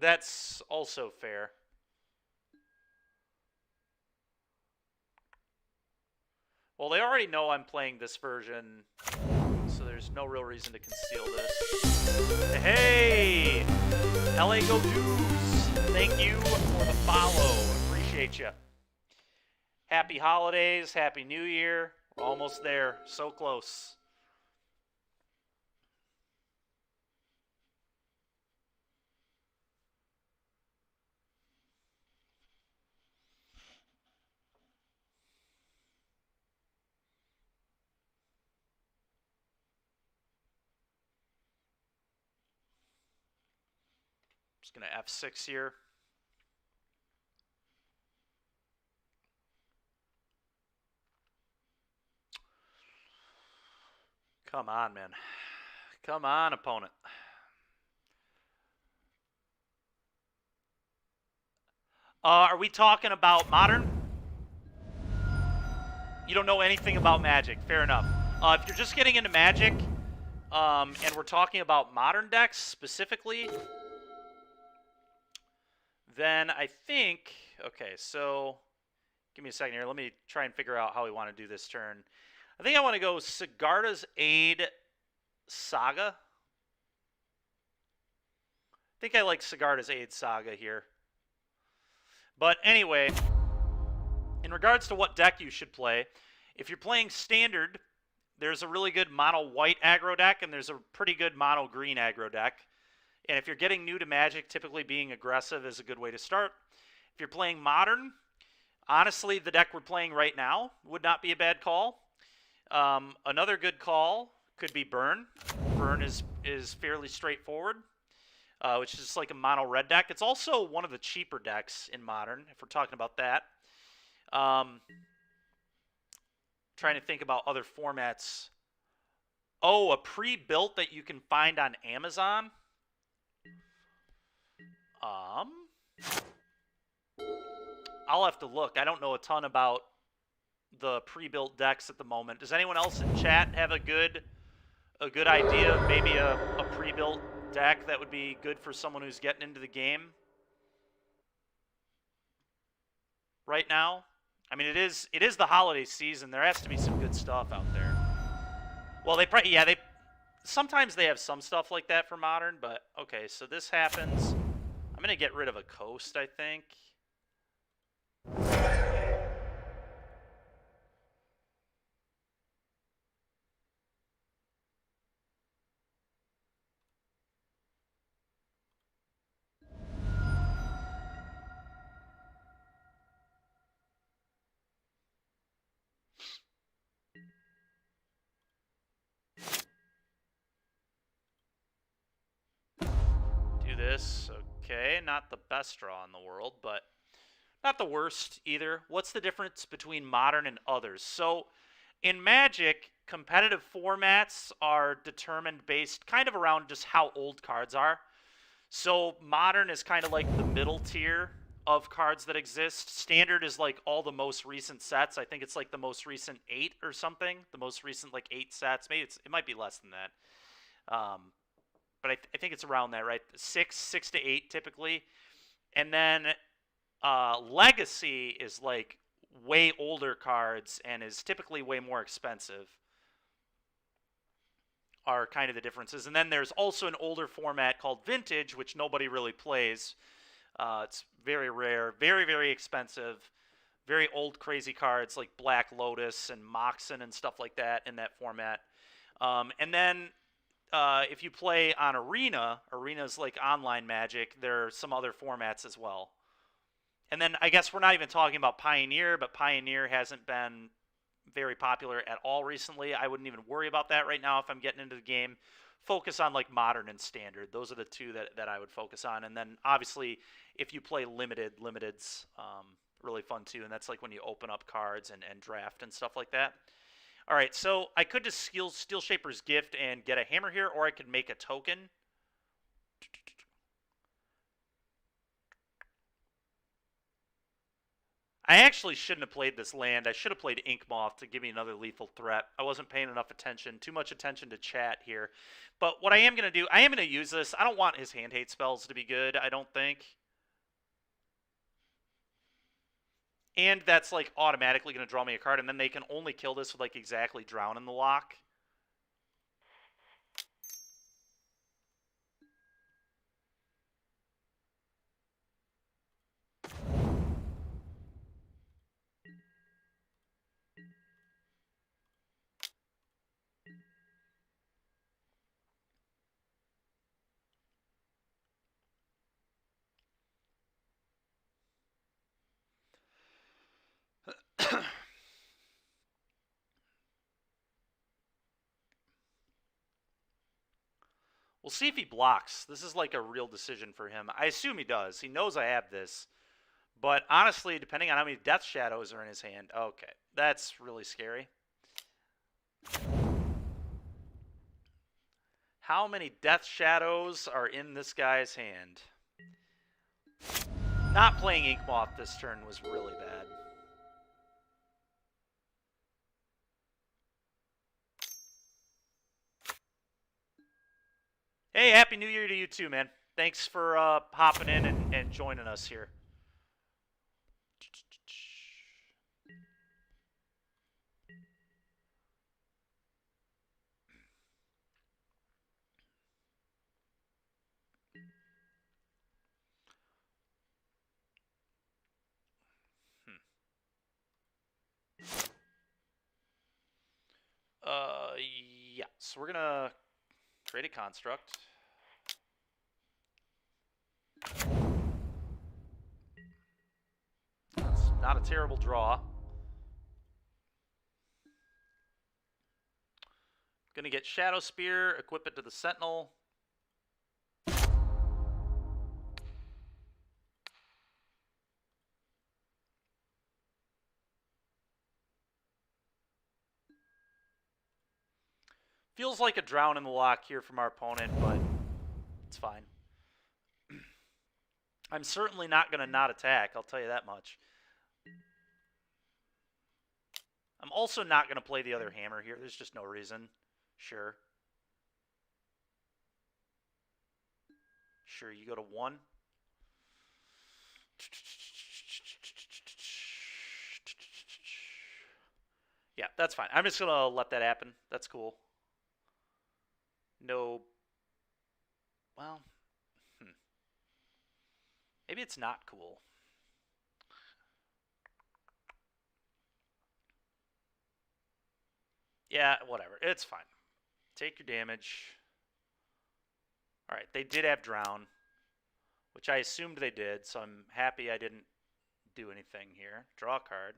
That's also fair. Well, they already know I'm playing this version, so there's no real reason to conceal this. Hey! LA Go Dudes! Thank you for the follow. Appreciate you. Happy holidays, Happy New Year. We're almost there. So close. Just going to F6 here. Come on, man. Come on, opponent. Are we talking about Modern? You don't know anything about Magic. Fair enough. If you're just getting into Magic, and we're talking about Modern decks specifically, then I think... Okay, so... Give me a second here. Let me try and figure out how we want to do this turn. I think I want to go Sigarda's Aid Saga. I think I like Sigarda's Aid Saga here. But anyway, in regards to what deck you should play, if you're playing Standard, there's a really good mono-white aggro deck, and there's a pretty good mono-green aggro deck. And if you're getting new to Magic, typically being aggressive is a good way to start. If you're playing Modern, honestly, the deck we're playing right now would not be a bad call. Another good call could be Burn. Burn is fairly straightforward, which is just like a mono red deck. It's also one of the cheaper decks in Modern, if we're talking about that. Trying to think about other formats. Oh, a pre-built that you can find on Amazon. I'll have to look. I don't know a ton about the pre-built decks at the moment. Does anyone else in chat have a good idea of maybe a pre-built deck that would be good for someone who's getting into the game right now? I mean, it is the holiday season. There has to be some good stuff out there. Well, they sometimes they have some stuff like that for Modern, but okay, so this happens. I'm going to get rid of a Coast, I think. Do this. Okay, not the best draw in the world, but not the worst either. What's the difference between Modern and others? So in Magic, competitive formats are determined based kind of around just how old cards are. So Modern is kind of like the middle tier of cards that exist. Standard is like all the most recent sets. I think it's like the most recent 8 or something. The most recent like 8 sets. Maybe it might be less than that. But I think it's around that, right? 6 to 8 typically. And then Legacy is like way older cards and is typically way more expensive, are kind of the differences. And then there's also an older format called Vintage, which nobody really plays. It's very rare, very, very expensive, very old crazy cards like Black Lotus and Moxen and stuff like that in that format. And then if you play on Arena's like online Magic, there are some other formats as well. And then I guess we're not even talking about Pioneer, but Pioneer hasn't been very popular at all recently. I wouldn't even worry about that right now if I'm getting into the game. Focus on like Modern and Standard. Those are the two that I would focus on. And then obviously if you play Limiteds, really fun too, and that's like when you open up cards and draft and stuff like that. All right, so I could just Steel Shaper's Gift and get a hammer here, or I could make a token. I actually shouldn't have played this land. I should have played Ink Moth to give me another lethal threat. I wasn't paying enough attention. Too much attention to chat here. But what I am going to do, I am going to use this. I don't want his hand hate spells to be good, I don't think. And that's like automatically going to draw me a card, and then they can only kill this with like exactly Drown in the Lock. We'll see if he blocks. This is like a real decision for him. I assume he does. He knows I have this. But honestly, depending on how many Death Shadows are in his hand... Okay, that's really scary. How many Death Shadows are in this guy's hand? Not playing Ink Moth this turn was really bad. Hey, Happy New Year to you too, man. Thanks for hopping in and joining us here. Yeah, so we're gonna create a construct. It's not a terrible draw. Gonna get Shadow Spear, equip it to the Sentinel. Feels like a Drown in the Lock here from our opponent, but it's fine. I'm certainly not going to not attack, I'll tell you that much. I'm also not going to play the other hammer here. There's just no reason. Sure. Sure, you go to 1. Yeah, that's fine. I'm just going to let that happen. That's cool. No. Well. Maybe it's not cool. Yeah, whatever. It's fine. Take your damage. Alright, they did have Drown, which I assumed they did, so I'm happy I didn't do anything here. Draw a card.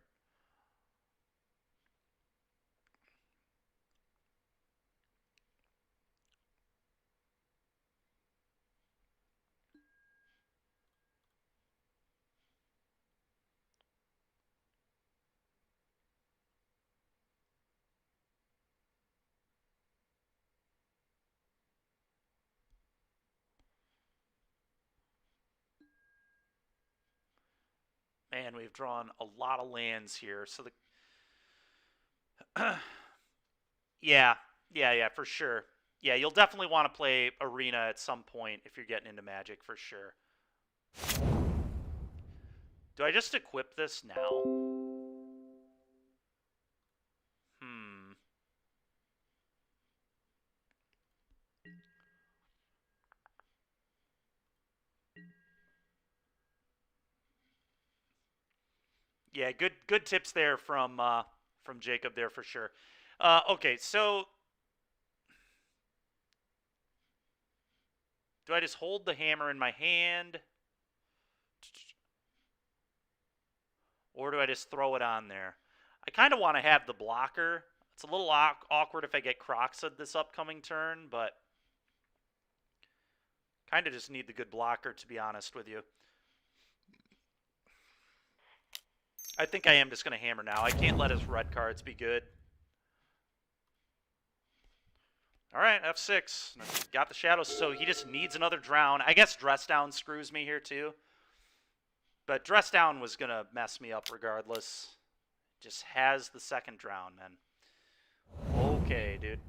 Man, we've drawn a lot of lands here. So the yeah, for sure. Yeah, you'll definitely want to play Arena at some point if you're getting into Magic, for sure. Do I just equip this now? Yeah, good tips there from Jacob there for sure. Okay, so do I just hold the hammer in my hand? Or do I just throw it on there? I kind of want to have the blocker. It's a little awkward if I get Croxed this upcoming turn, but kind of just need the good blocker, to be honest with you. I think I am just going to hammer now. I can't let his red cards be good. All right, F6. Got the shadows, so he just needs another drown. I guess dress down screws me here too. But dress down was going to mess me up regardless. Just has the second drown, man. Okay, dude.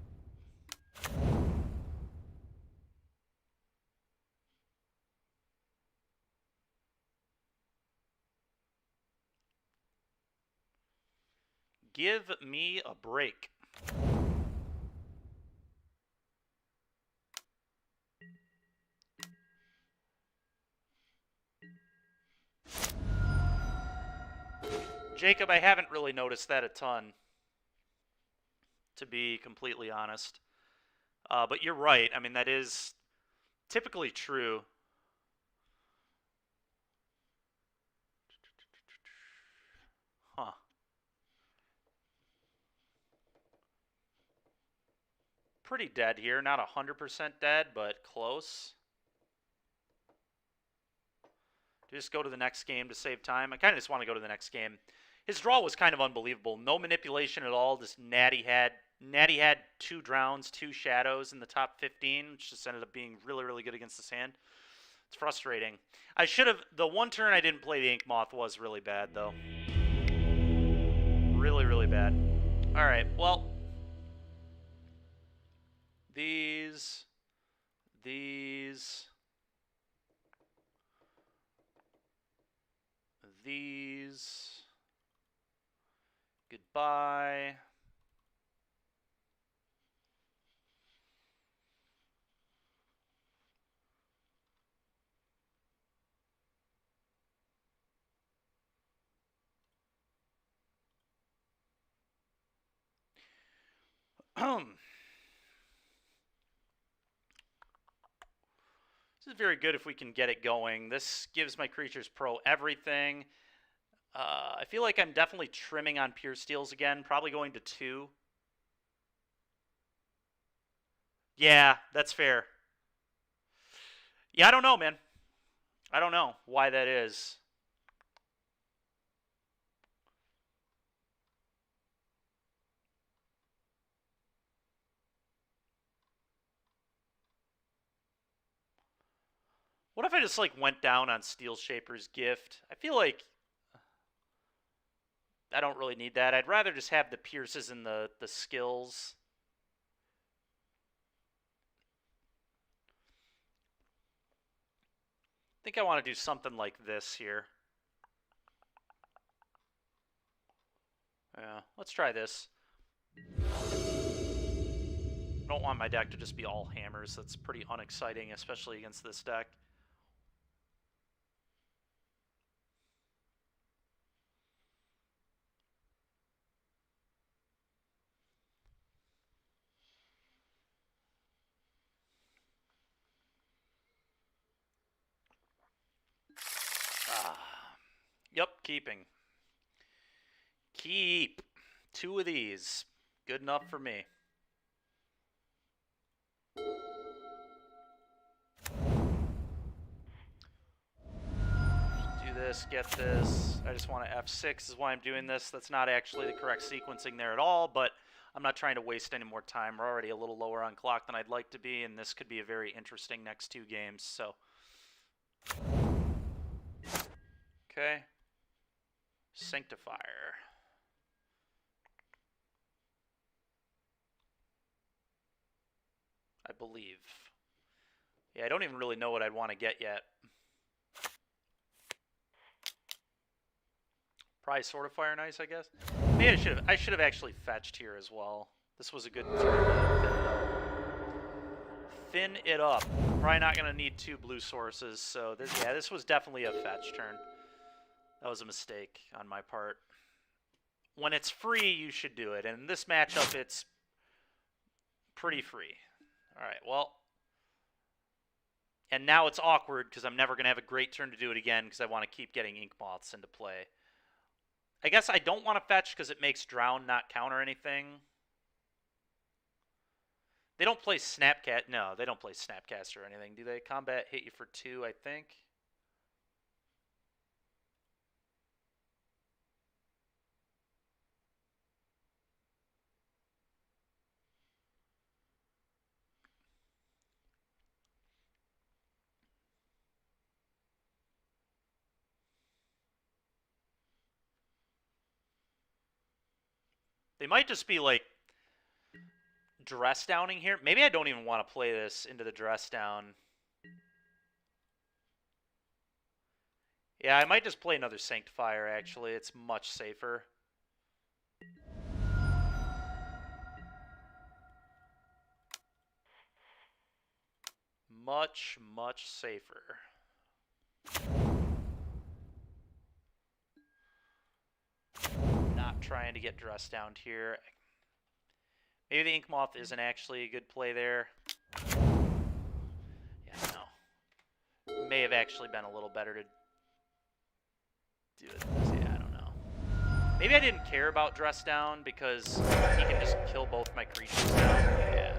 Give me a break. Jacob, I haven't really noticed that a ton, to be completely honest. But you're right. I mean, that is typically true. Huh. Pretty dead here. Not 100% dead, but close. Just go to the next game to save time. I kind of just want to go to the next game. His draw was kind of unbelievable. No manipulation at all. Just Natty had 2 drowns, 2 shadows in the top 15, which just ended up being really, really good against this hand. It's frustrating. I should have... The one turn I didn't play the Ink Moth was really bad, though. Really, really bad. All right, well... These... Goodbye. This is very good if we can get it going. This gives my creatures pro everything. I feel like I'm definitely trimming on pure steals again. Probably going to 2. Yeah, that's fair. Yeah, I don't know, man. I don't know why that is. What if I just, like, went down on Steel Shaper's Gift? I feel like I don't really need that. I'd rather just have the pierces and the skills. I think I want to do something like this here. Yeah, let's try this. I don't want my deck to just be all hammers. That's pretty unexciting, especially against this deck. Yep, keeping. Keep. 2 of these. Good enough for me. Do this, get this. I just want to F6 is why I'm doing this. That's not actually the correct sequencing there at all, but I'm not trying to waste any more time. We're already a little lower on clock than I'd like to be, and this could be a very interesting next 2 games, so... Okay. Sanctifier. I believe. Yeah, I don't even really know what I'd want to get yet. Probably Sword of Fire and Ice, I guess. Maybe I should have actually fetched here as well. This was a good turn to thin it up. Probably not going to need 2 blue sources, so this was definitely a fetch turn. That was a mistake on my part. When it's free, you should do it. And in this matchup, it's pretty free. All right, well. And now it's awkward because I'm never going to have a great turn to do it again because I want to keep getting Ink Moths into play. I guess I don't want to fetch because it makes Drown not counter anything. They don't play Snapcat. No, they don't play Snapcaster or anything, do they? Combat hit you for 2, I think. They might just be like dress downing here. Maybe I don't even want to play this into the dress down. Yeah, I might just play another Sanctifier, actually. It's much safer. Much, much safer. Not trying to get dressed down here. Maybe the Ink Moth isn't actually a good play there. Yeah, no. May have actually been a little better to do it. Yeah, I don't know. Maybe I didn't care about dress down because he can just kill both my creatures now. Yeah.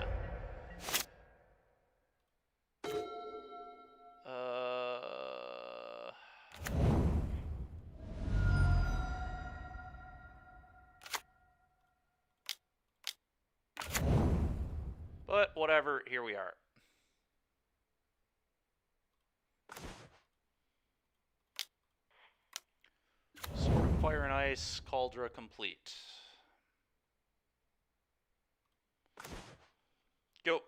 But whatever, here we are. Sword of Fire and Ice, Cauldra complete. Go.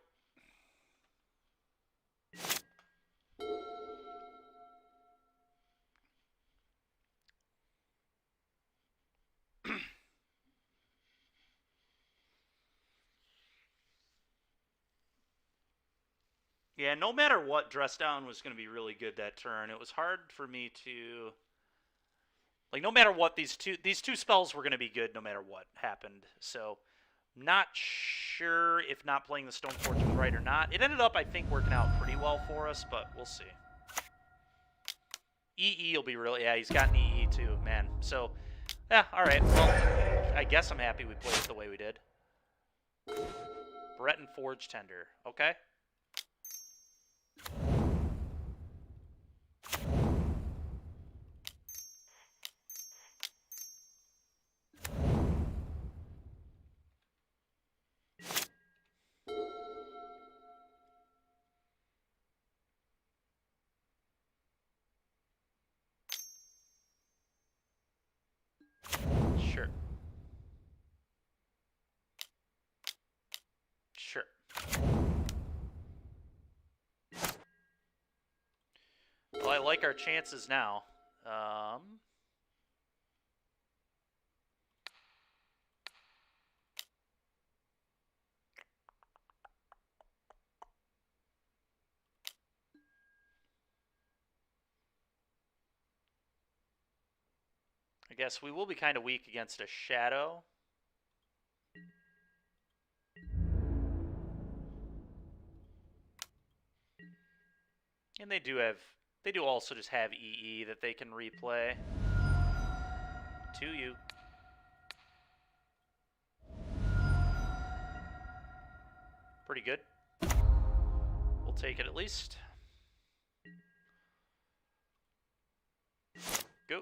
Yeah, no matter what, dress down was going to be really good that turn. It was hard for me to, like, no matter what, these two spells were going to be good no matter what happened. So, not sure if not playing the Stoneforge was right or not. It ended up, I think, working out pretty well for us, but we'll see. EE will be really, yeah, he's got an EE too, man. So, yeah, all right. Well, I guess I'm happy we played it the way we did. Breton Forge Tender, okay. Sure. Sure. Well, I like our chances now. I guess we will be kind of weak against a Shadow. And they do also just have EE that they can replay to you. Pretty good. We'll take it at least. Go.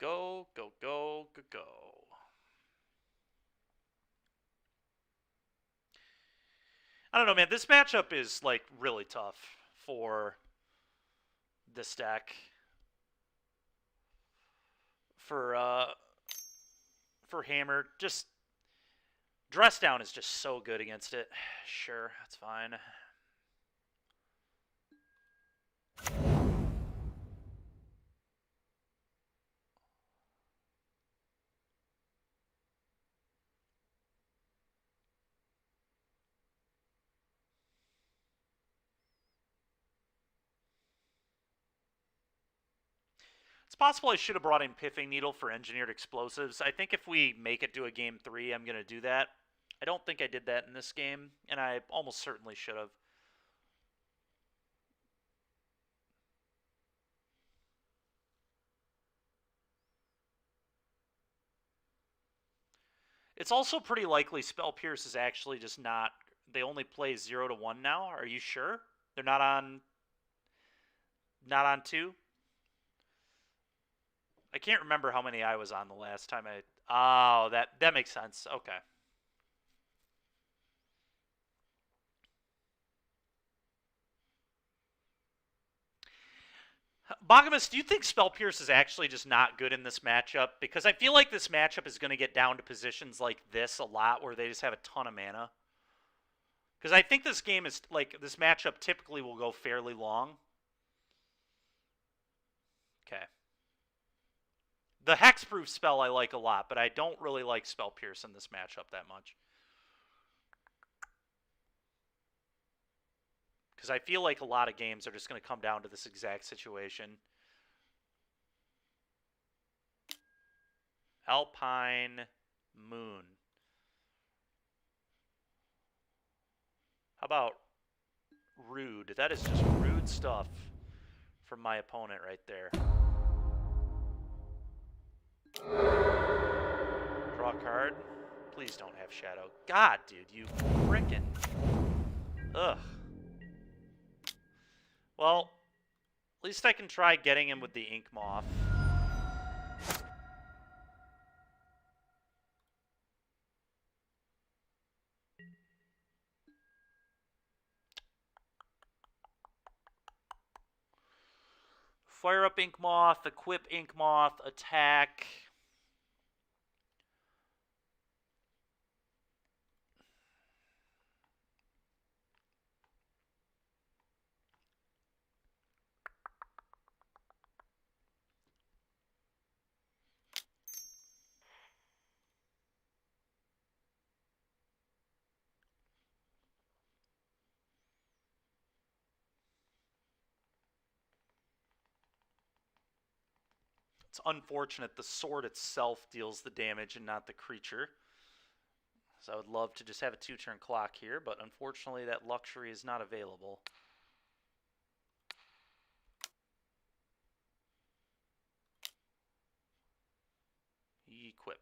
Go, go, go, go, go. I don't know, man. This matchup is, like, really tough for this deck. For Hammer. Just, dress down is just so good against it. Sure, that's fine. It's possible I should have brought in Pithing Needle for Engineered Explosives. I think if we make it to a Game 3, I'm going to do that. I don't think I did that in this game, and I almost certainly should have. It's also pretty likely Spell Pierce is actually just not... They only play 0 to 1 now. Are you sure? They're not on... Not on 2? I can't remember how many I was on the last time I... Oh, that makes sense. Okay. Bagamus, do you think Spell Pierce is actually just not good in this matchup? Because I feel like this matchup is going to get down to positions like this a lot where they just have a ton of mana. Because I think this game is, like, this matchup typically will go fairly long. Okay. The Hexproof spell I like a lot, but I don't really like Spell Pierce in this matchup that much. Because I feel like a lot of games are just going to come down to this exact situation. Alpine Moon. How about Rude? That is just rude stuff from my opponent right there. Draw a card. Please don't have Shadow. God, dude, you frickin'. Ugh. Well, at least I can try getting him with the Ink Moth. Fire up Ink Moth, equip Ink Moth, attack. It's unfortunate the sword itself deals the damage and not the creature. So I would love to just have a 2-turn clock here, but unfortunately that luxury is not available. Equip.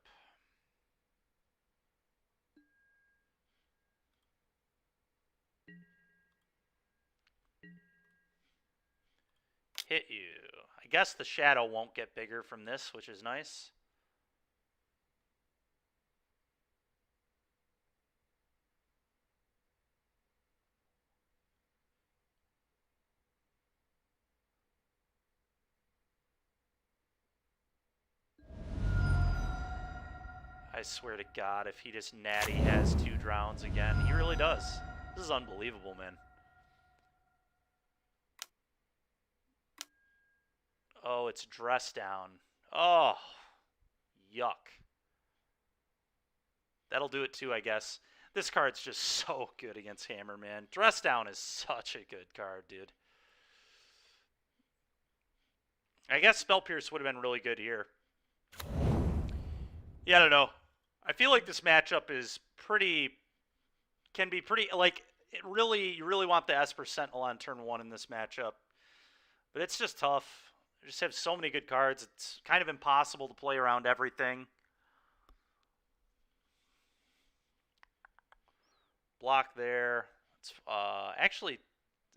Hit you. I guess the shadow won't get bigger from this, which is nice. I swear to God, if he just natty has 2 drowns again, he really does. This is unbelievable, man. Oh, it's Dress Down. Oh, yuck. That'll do it too, I guess. This card's just so good against Hammer, man. Dress Down is such a good card, dude. I guess Spell Pierce would have been really good here. Yeah, I don't know. I feel like this matchup is can be pretty, like, you really want the Esper Sentinel on turn 1 in this matchup. But it's just tough. You just have so many good cards. It's kind of impossible to play around everything. Block there. It's actually,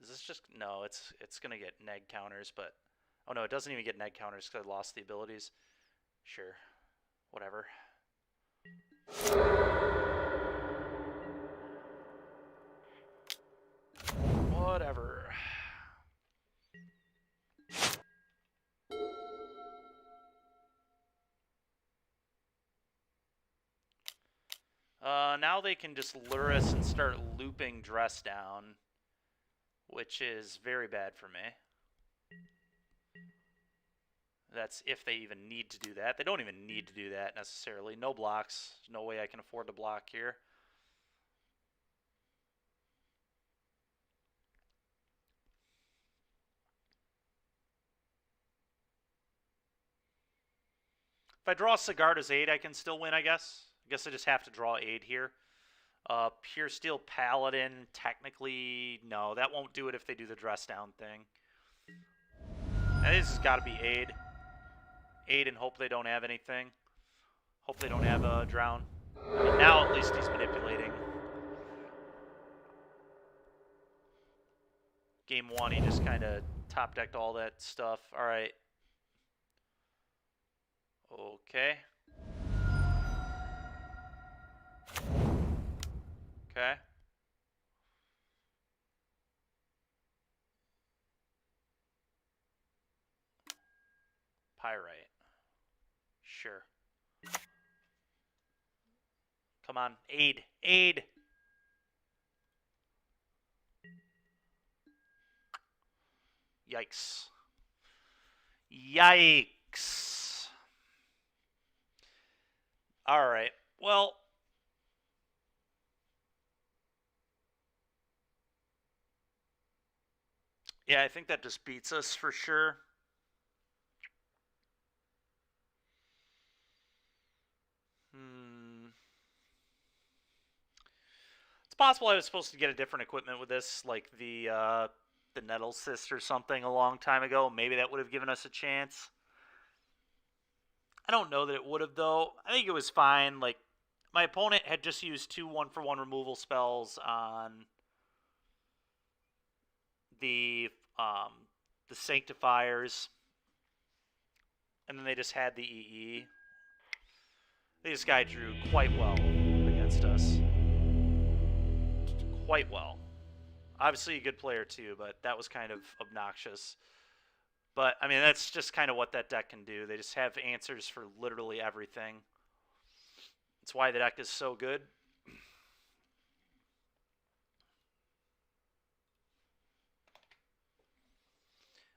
is this just, no, it's gonna get neg counters, but oh no, it doesn't even get neg counters because I lost the abilities. Sure, whatever. Whatever. Now they can just lure us and start looping Dress Down, which is very bad for me. That's if they even need to do that. They don't even need to do that necessarily. No blocks. There's no way I can afford to block here. If I draw Sigarda's Aid, I can still win, I guess. I guess I just have to draw Aid here. Pure Steel Paladin, technically, no, that won't do it if they do the Dress Down thing. Now, this has got to be Aid. Aid and hope they don't have anything. Hope they don't have a Drown. I mean, now at least he's manipulating. Game 1, he just kind of top-decked all that stuff. All right. Okay. Okay. Pyrite. Sure. Come on. Aid. Aid. Yikes. Yikes. All right. Well, yeah, I think that just beats us for sure. It's possible I was supposed to get a different equipment with this, like the Nettle Cyst or something a long time ago. Maybe that would have given us a chance. I don't know that it would have, though. I think it was fine. Like, my opponent had just used 2 1-for-1 removal spells on the Sanctifiers, and then they just had the EE. This guy drew quite well against us. Quite well. Obviously a good player too, but that was kind of obnoxious. But, I mean, that's just kind of what that deck can do. They just have answers for literally everything. That's why the deck is so good.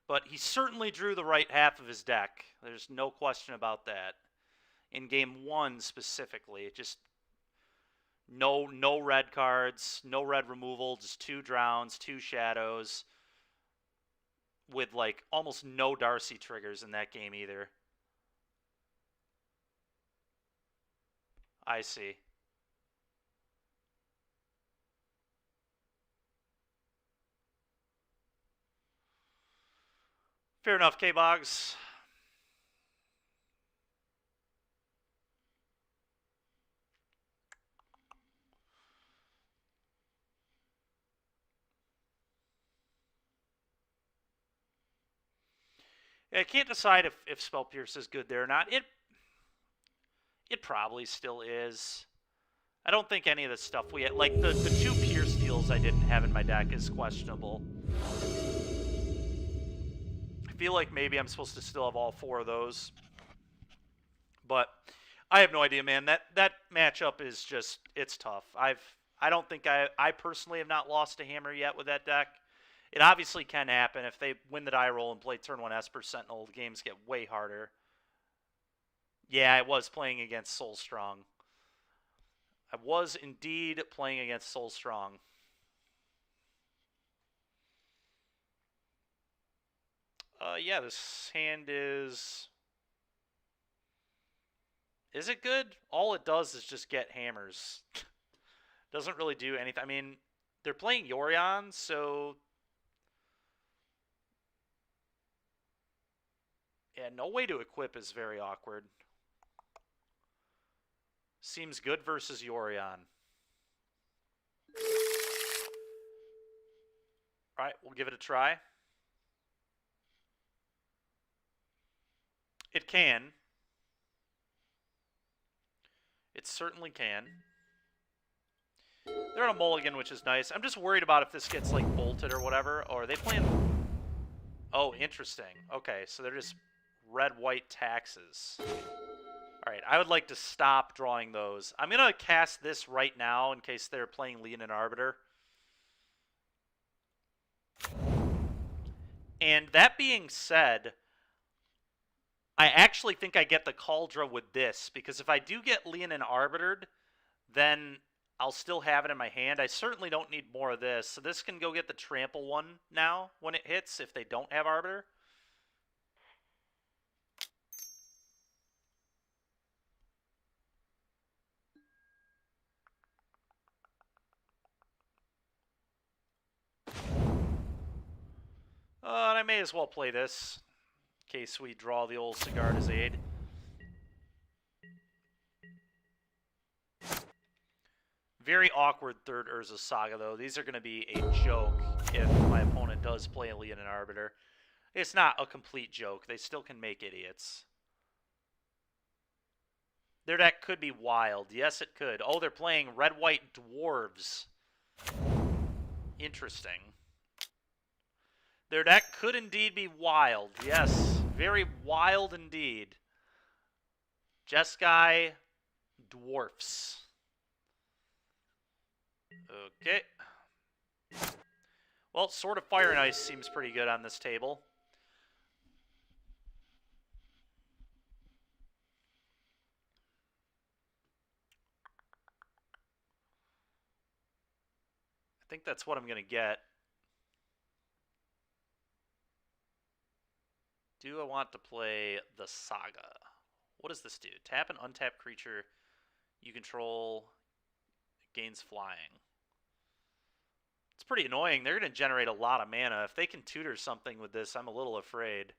But he certainly drew the right half of his deck. There's no question about that. In game 1 specifically, just no red cards, no red removal, just 2 drowns, 2 shadows, with like almost no Darcy triggers in that game either. I see. Fair enough, K-Boggs. I can't decide if Spell Pierce is good there or not. It probably still is. I don't think any of the stuff we had, like the 2 Pierce deals I didn't have in my deck is questionable. I feel like maybe I'm supposed to still have all 4 of those. But I have no idea, man. That matchup is just, it's tough. I don't think I personally have not lost a hammer yet with that deck. It obviously can happen. If they win the die roll and play turn 1 Esper Sentinel, the games get way harder. Yeah, I was playing against Soul Strong. I was indeed playing against Soul Strong. Yeah, this hand is... Is it good? All it does is just get hammers. Doesn't really do anything. I mean, they're playing Yorion, so... Yeah, no way to equip is very awkward. Seems good versus Yorion. Alright, we'll give it a try. It can. It certainly can. They're on a mulligan, which is nice. I'm just worried about if this gets, like, bolted or whatever. Or are they playing... Oh, interesting. Okay, so they're just red-white taxes. Alright, I would like to stop drawing those. I'm going to cast this right now in case they're playing Leonin Arbiter. And that being said, I actually think I get the Cauldra with this, because if I do get Leonin Arbitered, then I'll still have it in my hand. I certainly don't need more of this, so this can go get the Trample one now when it hits if they don't have Arbiter. And I may as well play this, in case we draw the old Sigarda's Aid. Very awkward third Urza Saga, though. These are going to be a joke if my opponent does play a Leonin Arbiter. It's not a complete joke. They still can make idiots. Their deck could be wild. Yes, it could. Oh, they're playing red-white dwarves. Interesting. Their deck could indeed be wild. Yes, Very wild indeed. Jeskai Dwarfs. Okay. Well, Sword of Fire and Ice seems pretty good on this table. I think that's what I'm going to get. Do I want to play the Saga? What does this do? Tap an untapped creature you control, gains flying. It's pretty annoying. They're going to generate a lot of mana. If they can tutor something with this, I'm a little afraid.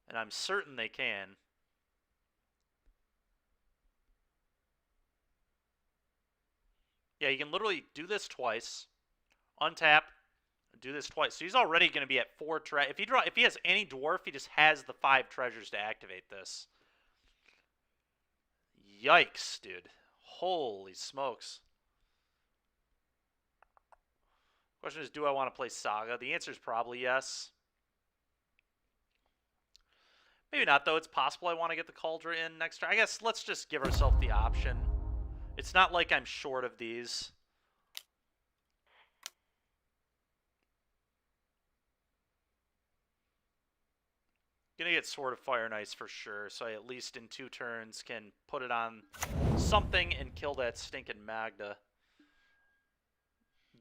And I'm certain they can. Yeah, you can literally do this twice. Untap, do this twice. So he's already going to be at 4 treasures. If he has any dwarf, he just has the 5 treasures to activate this. Yikes, dude. Holy smokes. Question is, do I want to play Saga? The answer is probably yes. Maybe not, though. It's possible I want to get the Cauldron in next turn. I guess let's just give ourselves the option. It's not like I'm short of these. Gonna get Sword of Fire and Ice for sure, so I at least in 2 turns can put it on something and kill that stinking Magda.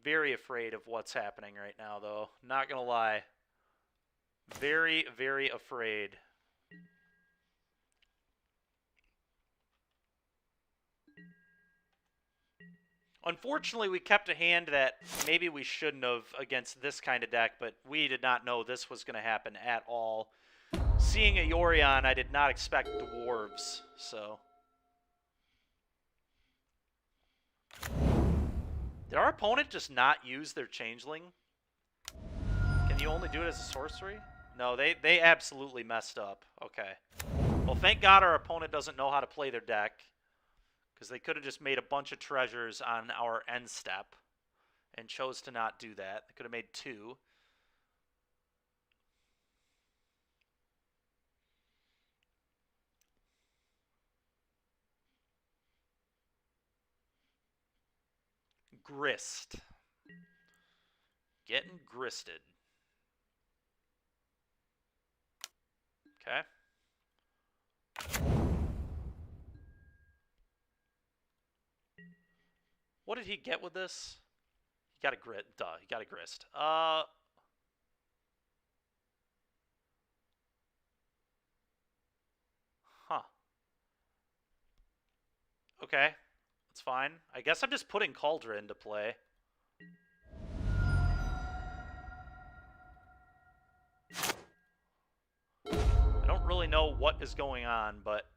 Very afraid of what's happening right now, though. Not gonna lie. Very, very afraid. Unfortunately, we kept a hand that maybe we shouldn't have against this kind of deck, but we did not know this was going to happen at all. Seeing a Yorion, I did not expect dwarves, so. Did our opponent just not use their Changeling? Can you only do it as a sorcery? No, they absolutely messed up. Okay. Well, thank God our opponent doesn't know how to play their deck, because they could have just made a bunch of treasures on our end step and chose to not do that. They could have made 2. Grist. Getting gristed. Okay. What did he get with this? He got a grit. Duh, he got a grist. Huh. Okay. That's fine. I guess I'm just putting Cauldron into play. I don't really know what is going on, but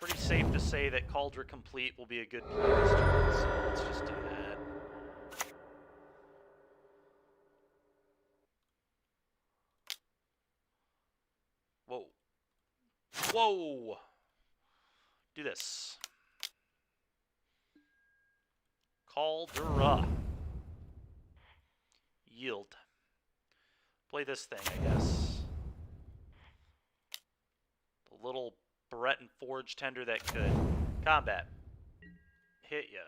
pretty safe to say that Cauldron Complete will be a good play this turn, so let's just do that. Whoa. Whoa! Do this. Caldera. Yield. Play this thing, I guess. The little Breton Forge Tender that could. Combat. Hit ya.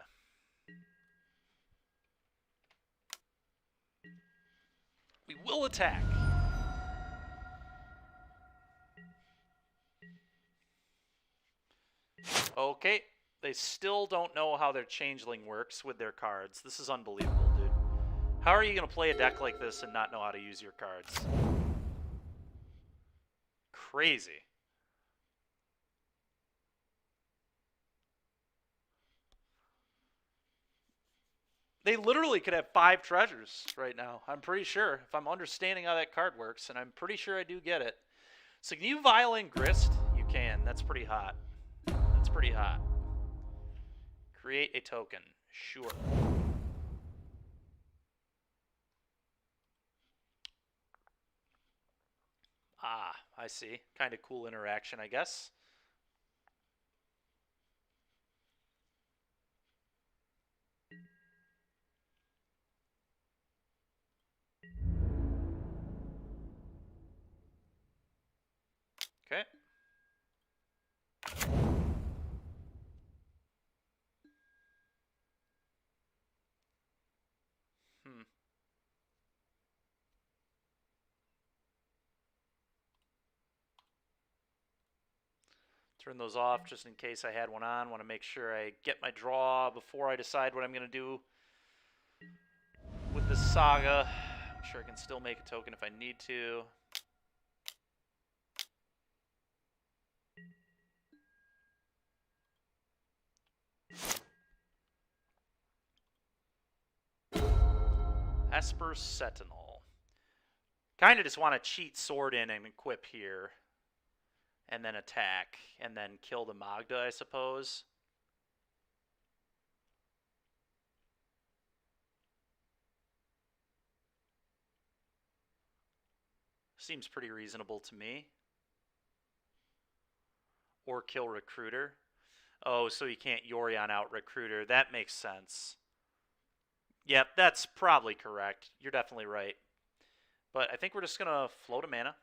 We will attack. Okay. They still don't know how their Changeling works with their cards. This is unbelievable, dude. How are you going to play a deck like this and not know how to use your cards? Crazy. They literally could have 5 treasures right now. I'm pretty sure, if I'm understanding how that card works, and I'm pretty sure I do get it. So can you Violin Grist? You can. That's pretty hot. That's pretty hot. Create a token. Sure. Ah, I see. Kind of cool interaction, I guess. Okay. Hmm. Turn those off just in case I had one on. Want to make sure I get my draw before I decide what I'm going to do with this saga. I'm sure I can still make a token if I need to. Esper Sentinel. Kind of just want to cheat sword in and equip here. And then attack. And then kill the Magda, I suppose. Seems pretty reasonable to me. Or kill Recruiter. Oh, so you can't Yorion out Recruiter. That makes sense. Yep, that's probably correct. You're definitely right. But I think we're just going to float a mana.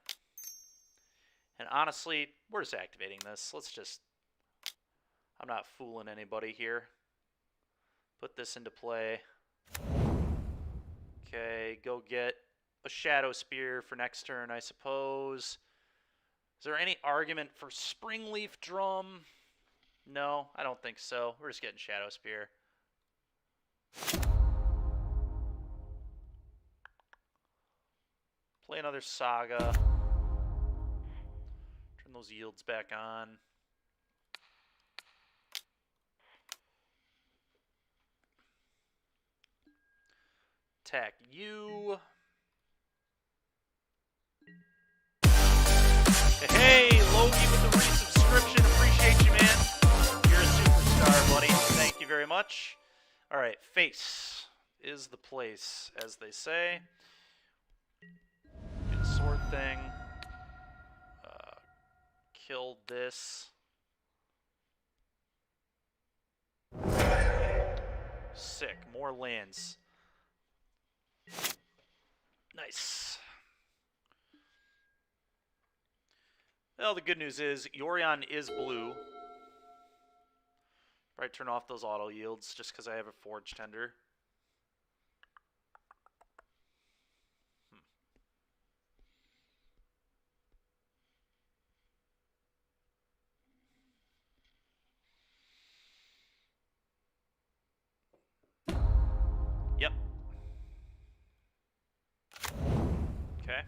And honestly, we're just activating this. Let's just... I'm not fooling anybody here. Put this into play. Okay, go get a Shadow Spear for next turn, I suppose. Is there any argument for Springleaf Drum? No, I don't think so. We're just getting Shadow Spear. Play another Saga. Turn those yields back on. Attack you. Hey, Logie with the resubscription. Appreciate you, man. You're a superstar, buddy. Thank you very much. All right, face is the place, as they say. Do the sword thing. Kill this. Sick. More lands. Nice. Well, the good news is Yorion is blue. Probably turn off those auto yields just because I have a Forge Tender. Yep. Okay.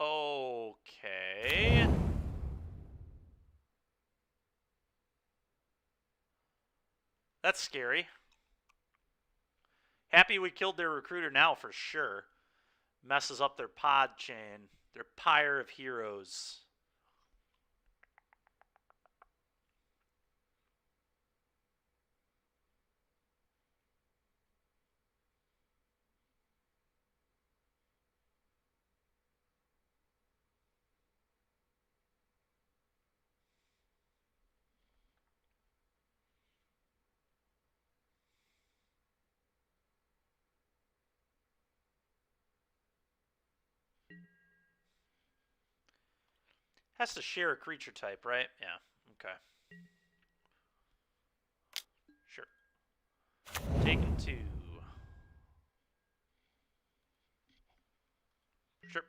Okay. That's scary. Happy we killed their recruiter now for sure. Messes up their pod chain. Their pyre of heroes. Has to share a creature type, right? Yeah. Okay. Sure. Taking 2. Sure.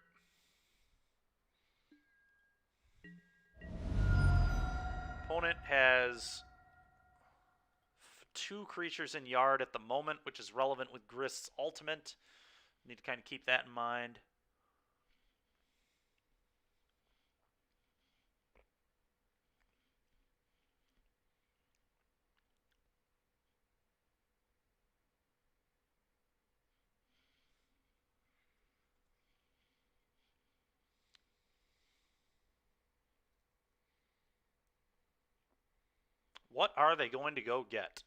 Opponent has 2 creatures in yard at the moment, which is relevant with Grist's ultimate. Need to kind of keep that in mind. What are they going to go get?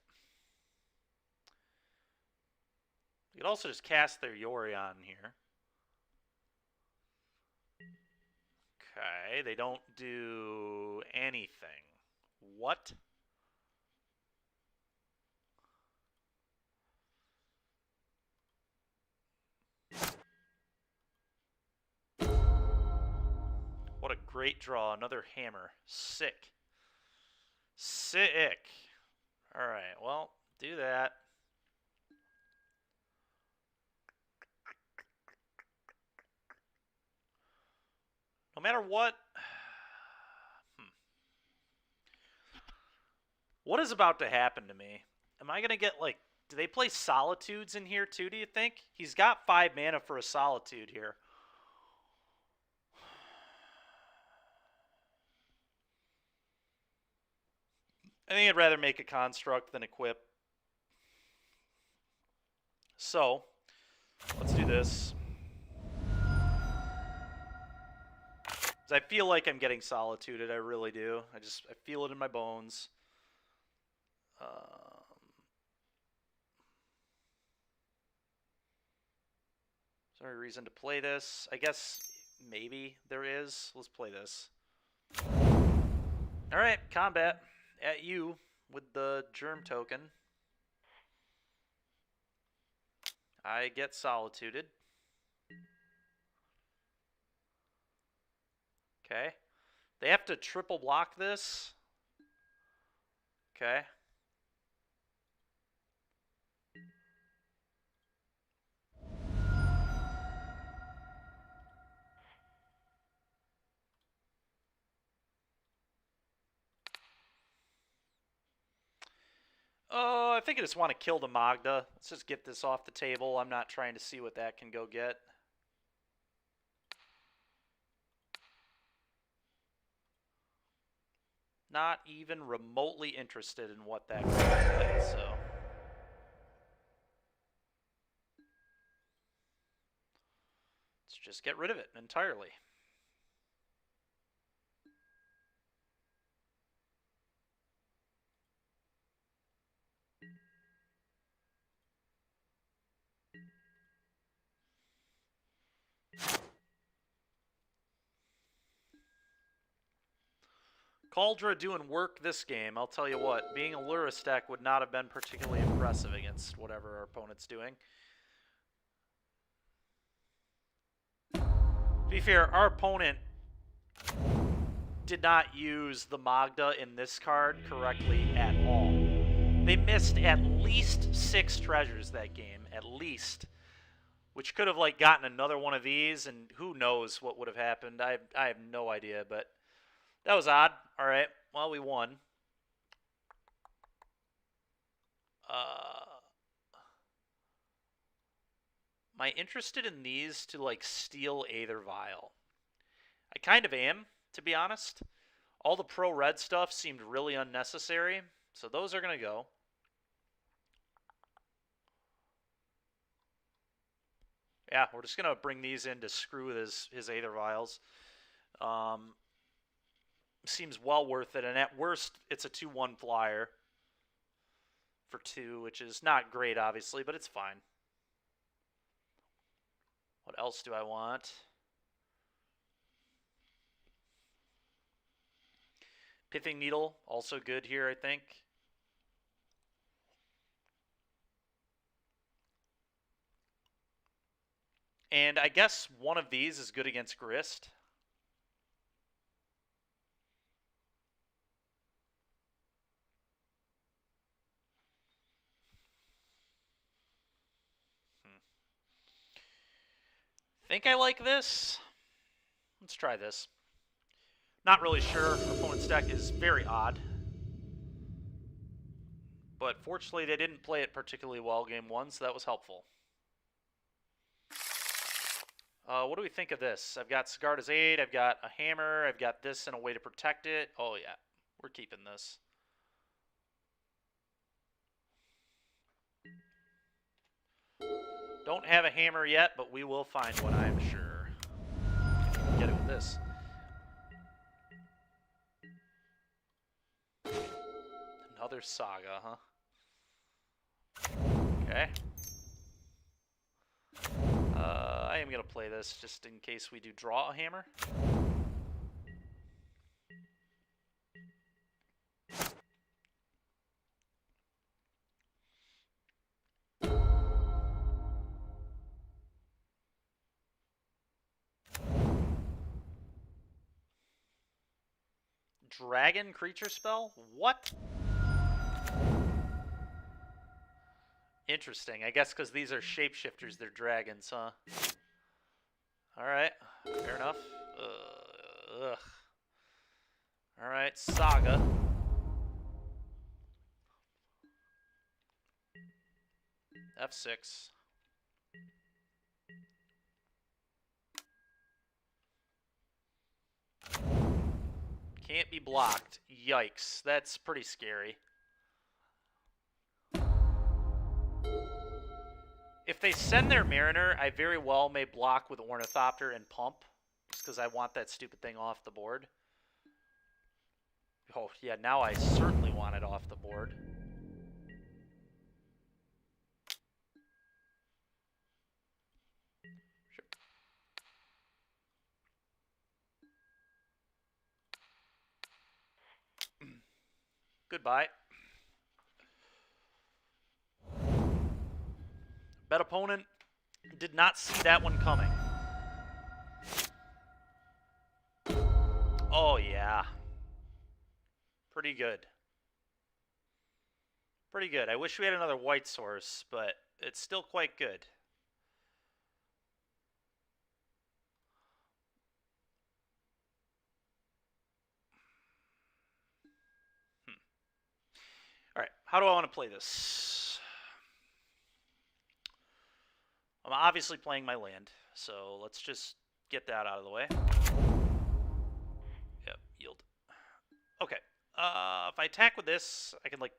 You could also just cast their Yorion here. Okay, they don't do anything. What? great draw. Another hammer. Sick. Sick. Alright, well, do that. No matter what... What is about to happen to me? Am I going to get, like... Do they play Solitudes in here, too, do you think? He's got 5 mana for a Solitude here. I think I'd rather make a Construct than equip. So, let's do this. I feel like I'm getting Solituded, I really do. I feel it in my bones. Is there any reason to play this? I guess maybe there is. Let's play this. Alright, combat. At you with the Germ token. I get Solituded. Okay. They have to triple block this. Okay. Oh, I think I just want to kill the Magda. Let's just get this off the table. I'm not trying to see what that can go get. Not even remotely interested in what that can play, so... Let's just get rid of it entirely. Cauldra doing work this game, I'll tell you what. Being a Lurrus deck would not have been particularly impressive against whatever our opponent's doing. To be fair, our opponent did not use the Magda in this card correctly at all. They missed at least 6 treasures that game, at least. Which could have, like, gotten another one of these, and who knows what would have happened. I have no idea, but... That was odd. All right. Well, we won. Am I interested in these to, like, steal Aether Vial? I kind of am, to be honest. All the pro-red stuff seemed really unnecessary, so those are going to go. Yeah, we're just going to bring these in to screw with his Aether Vials. Seems well worth it, and at worst, it's a 2/1 flyer for 2, which is not great, obviously, but it's fine. What else do I want? Pithing Needle, also good here, I think. And I guess one of these is good against Grist. Think I like this? Let's try this. Not really sure. Our opponent's deck is very odd. But fortunately, they didn't play it particularly well game 1, so that was helpful. What do we think of this? I've got Sigarda's Aid, I've got a hammer, I've got this and a way to protect it. Oh yeah, we're keeping this. Don't have a hammer yet, but we will find one, I'm sure. Get it with this. Another Saga, huh? Okay. I am going to play this just in case we do draw a hammer. Dragon creature spell? What? Interesting. I guess because these are shapeshifters, they're dragons, huh? Alright. Fair enough. Ugh. Alright, Saga. F6. Can't be blocked. Yikes. That's pretty scary. If they send their Mariner, I very well may block with Ornithopter and Pump, just because I want that stupid thing off the board. Oh, yeah, now I certainly want it off the board. Sure. Goodbye. Bet opponent did not see that one coming. Oh, yeah. Pretty good. Pretty good. I wish we had another white source, but it's still quite good. All right, how do I want to play this? I'm obviously playing my land, so let's just get that out of the way. Yep, yield. Okay, if I attack with this, I can, like,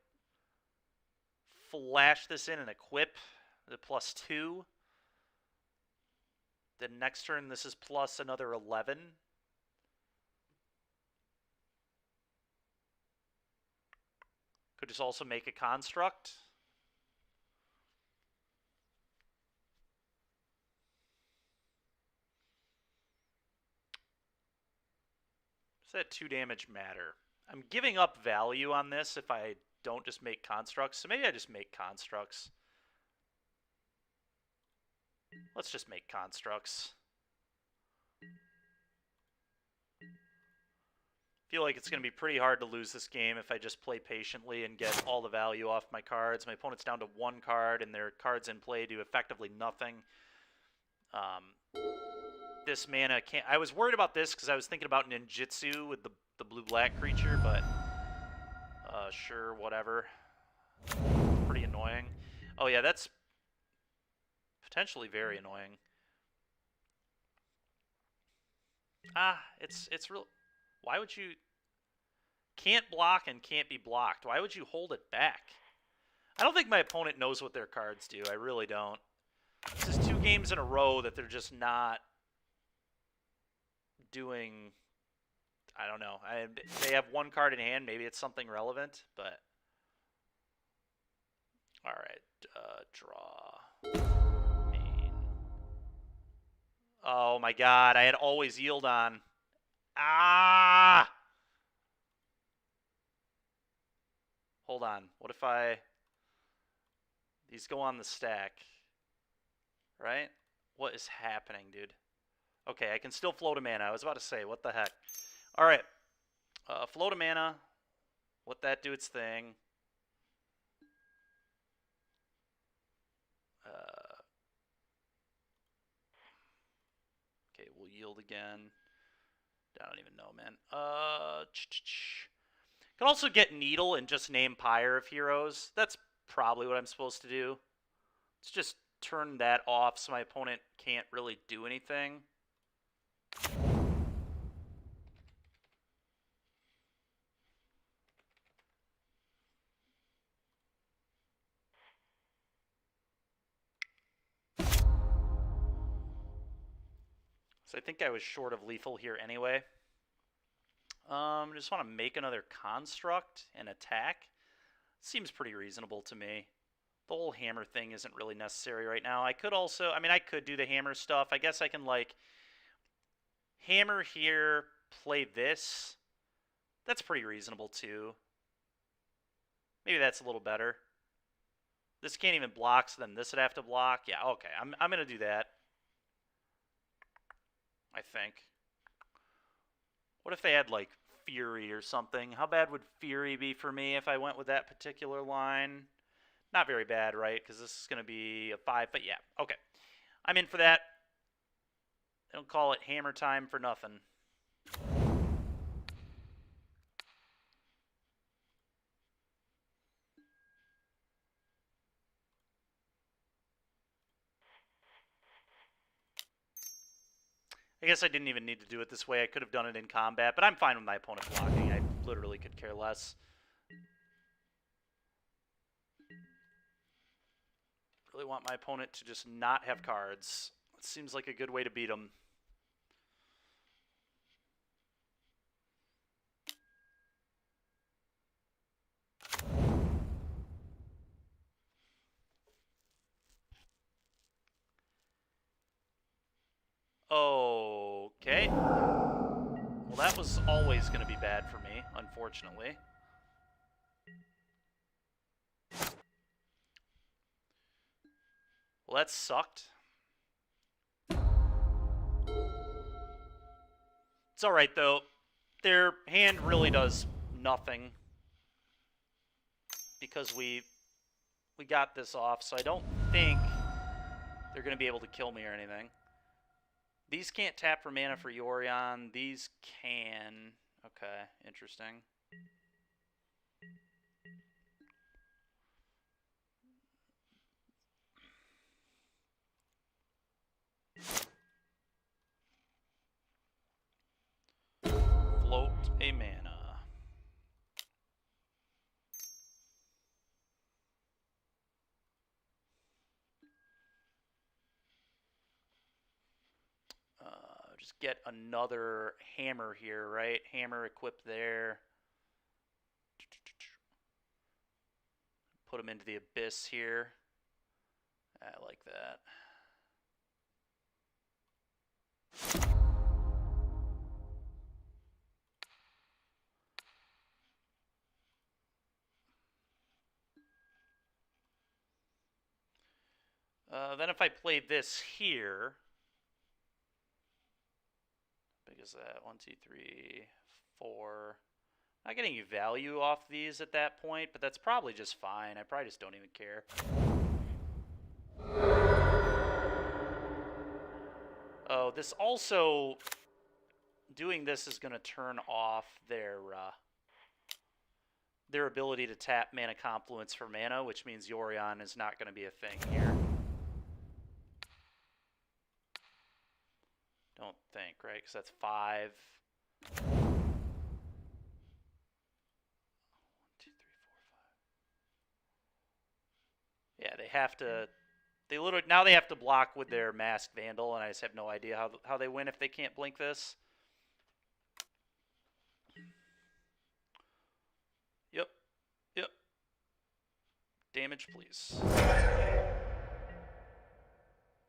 flash this in and equip the +2. Then next turn, this is plus another 11. Could just also make a construct. Does that 2 damage matter? I'm giving up value on this if I don't just make constructs, so maybe I just make constructs. Let's just make constructs. Feel like it's going to be pretty hard to lose this game if I just play patiently and get all the value off my cards. My opponent's down to 1 card, and their cards in play do effectively nothing. This mana can't... I was worried about this because I was thinking about ninjutsu with the blue-black creature, but... sure, whatever. Pretty annoying. Oh, yeah, that's potentially very annoying. It's real... Why would you... Can't block and can't be blocked. Why would you hold it back? I don't think my opponent knows what their cards do. I really don't. This is 2 games in a row that they're just not doing... I don't know. They have 1 card in hand. Maybe it's something relevant, but... Alright, draw. Main. Oh my god, I had always yield on. Ah! Hold on. What if I... These go on the stack. Right? What is happening, dude? Okay, I can still float a mana. I was about to say, what the heck? Alright. Float a mana. Let that do its thing. Okay, we'll yield again. I don't even know, man. Can also get Needle and just name Pyre of Heroes. That's probably what I'm supposed to do. Let's just turn that off so my opponent can't really do anything. So I think I was short of lethal here anyway. Just want to make another construct and attack. Seems pretty reasonable to me. The whole hammer thing isn't really necessary right now. I could also, I mean, I could do the hammer stuff. I guess I can, like, hammer here, play this. That's pretty reasonable, too. Maybe that's a little better. This can't even block, so then this would have to block. Yeah, okay, I'm going to do that. I think. What if they had, like, Fury or something. How bad would Fury be for me if I went with that particular line? Not very bad, right? Because this is going to be a 5, but yeah, okay. I'm in for that. They don't call it hammer time for nothing. I guess I didn't even need to do it this way. I could have done it in combat, but I'm fine with my opponent blocking. I literally could care less. Really want my opponent to just not have cards. It seems like a good way to beat him. Okay. Well, that was always going to be bad for me, unfortunately. Well, that sucked. It's alright, though. Their hand really does nothing. Because we got this off, so I don't think they're going to be able to kill me or anything. These can't tap for mana for Yorion. These can. Okay, interesting. Float a mana. Just get another hammer here, right? Hammer equipped there. Put him into the abyss here. I like that. Then if I play this here, how big is that? 1, 2, 3, 4. Not getting any value off these at that point, but that's probably just fine. I probably just don't even care. Oh, this also... Doing this is going to turn off their ability to tap Mana Confluence for mana, which means Yorion is not going to be a thing here. Don't think, right? Because that's 5. 1, 2, 3, 4, 5. Yeah, they have to... They literally... Now they have to block with their Masked Vandal, and I just have no idea how they win if they can't blink this. Yep. Yep. Damage, please.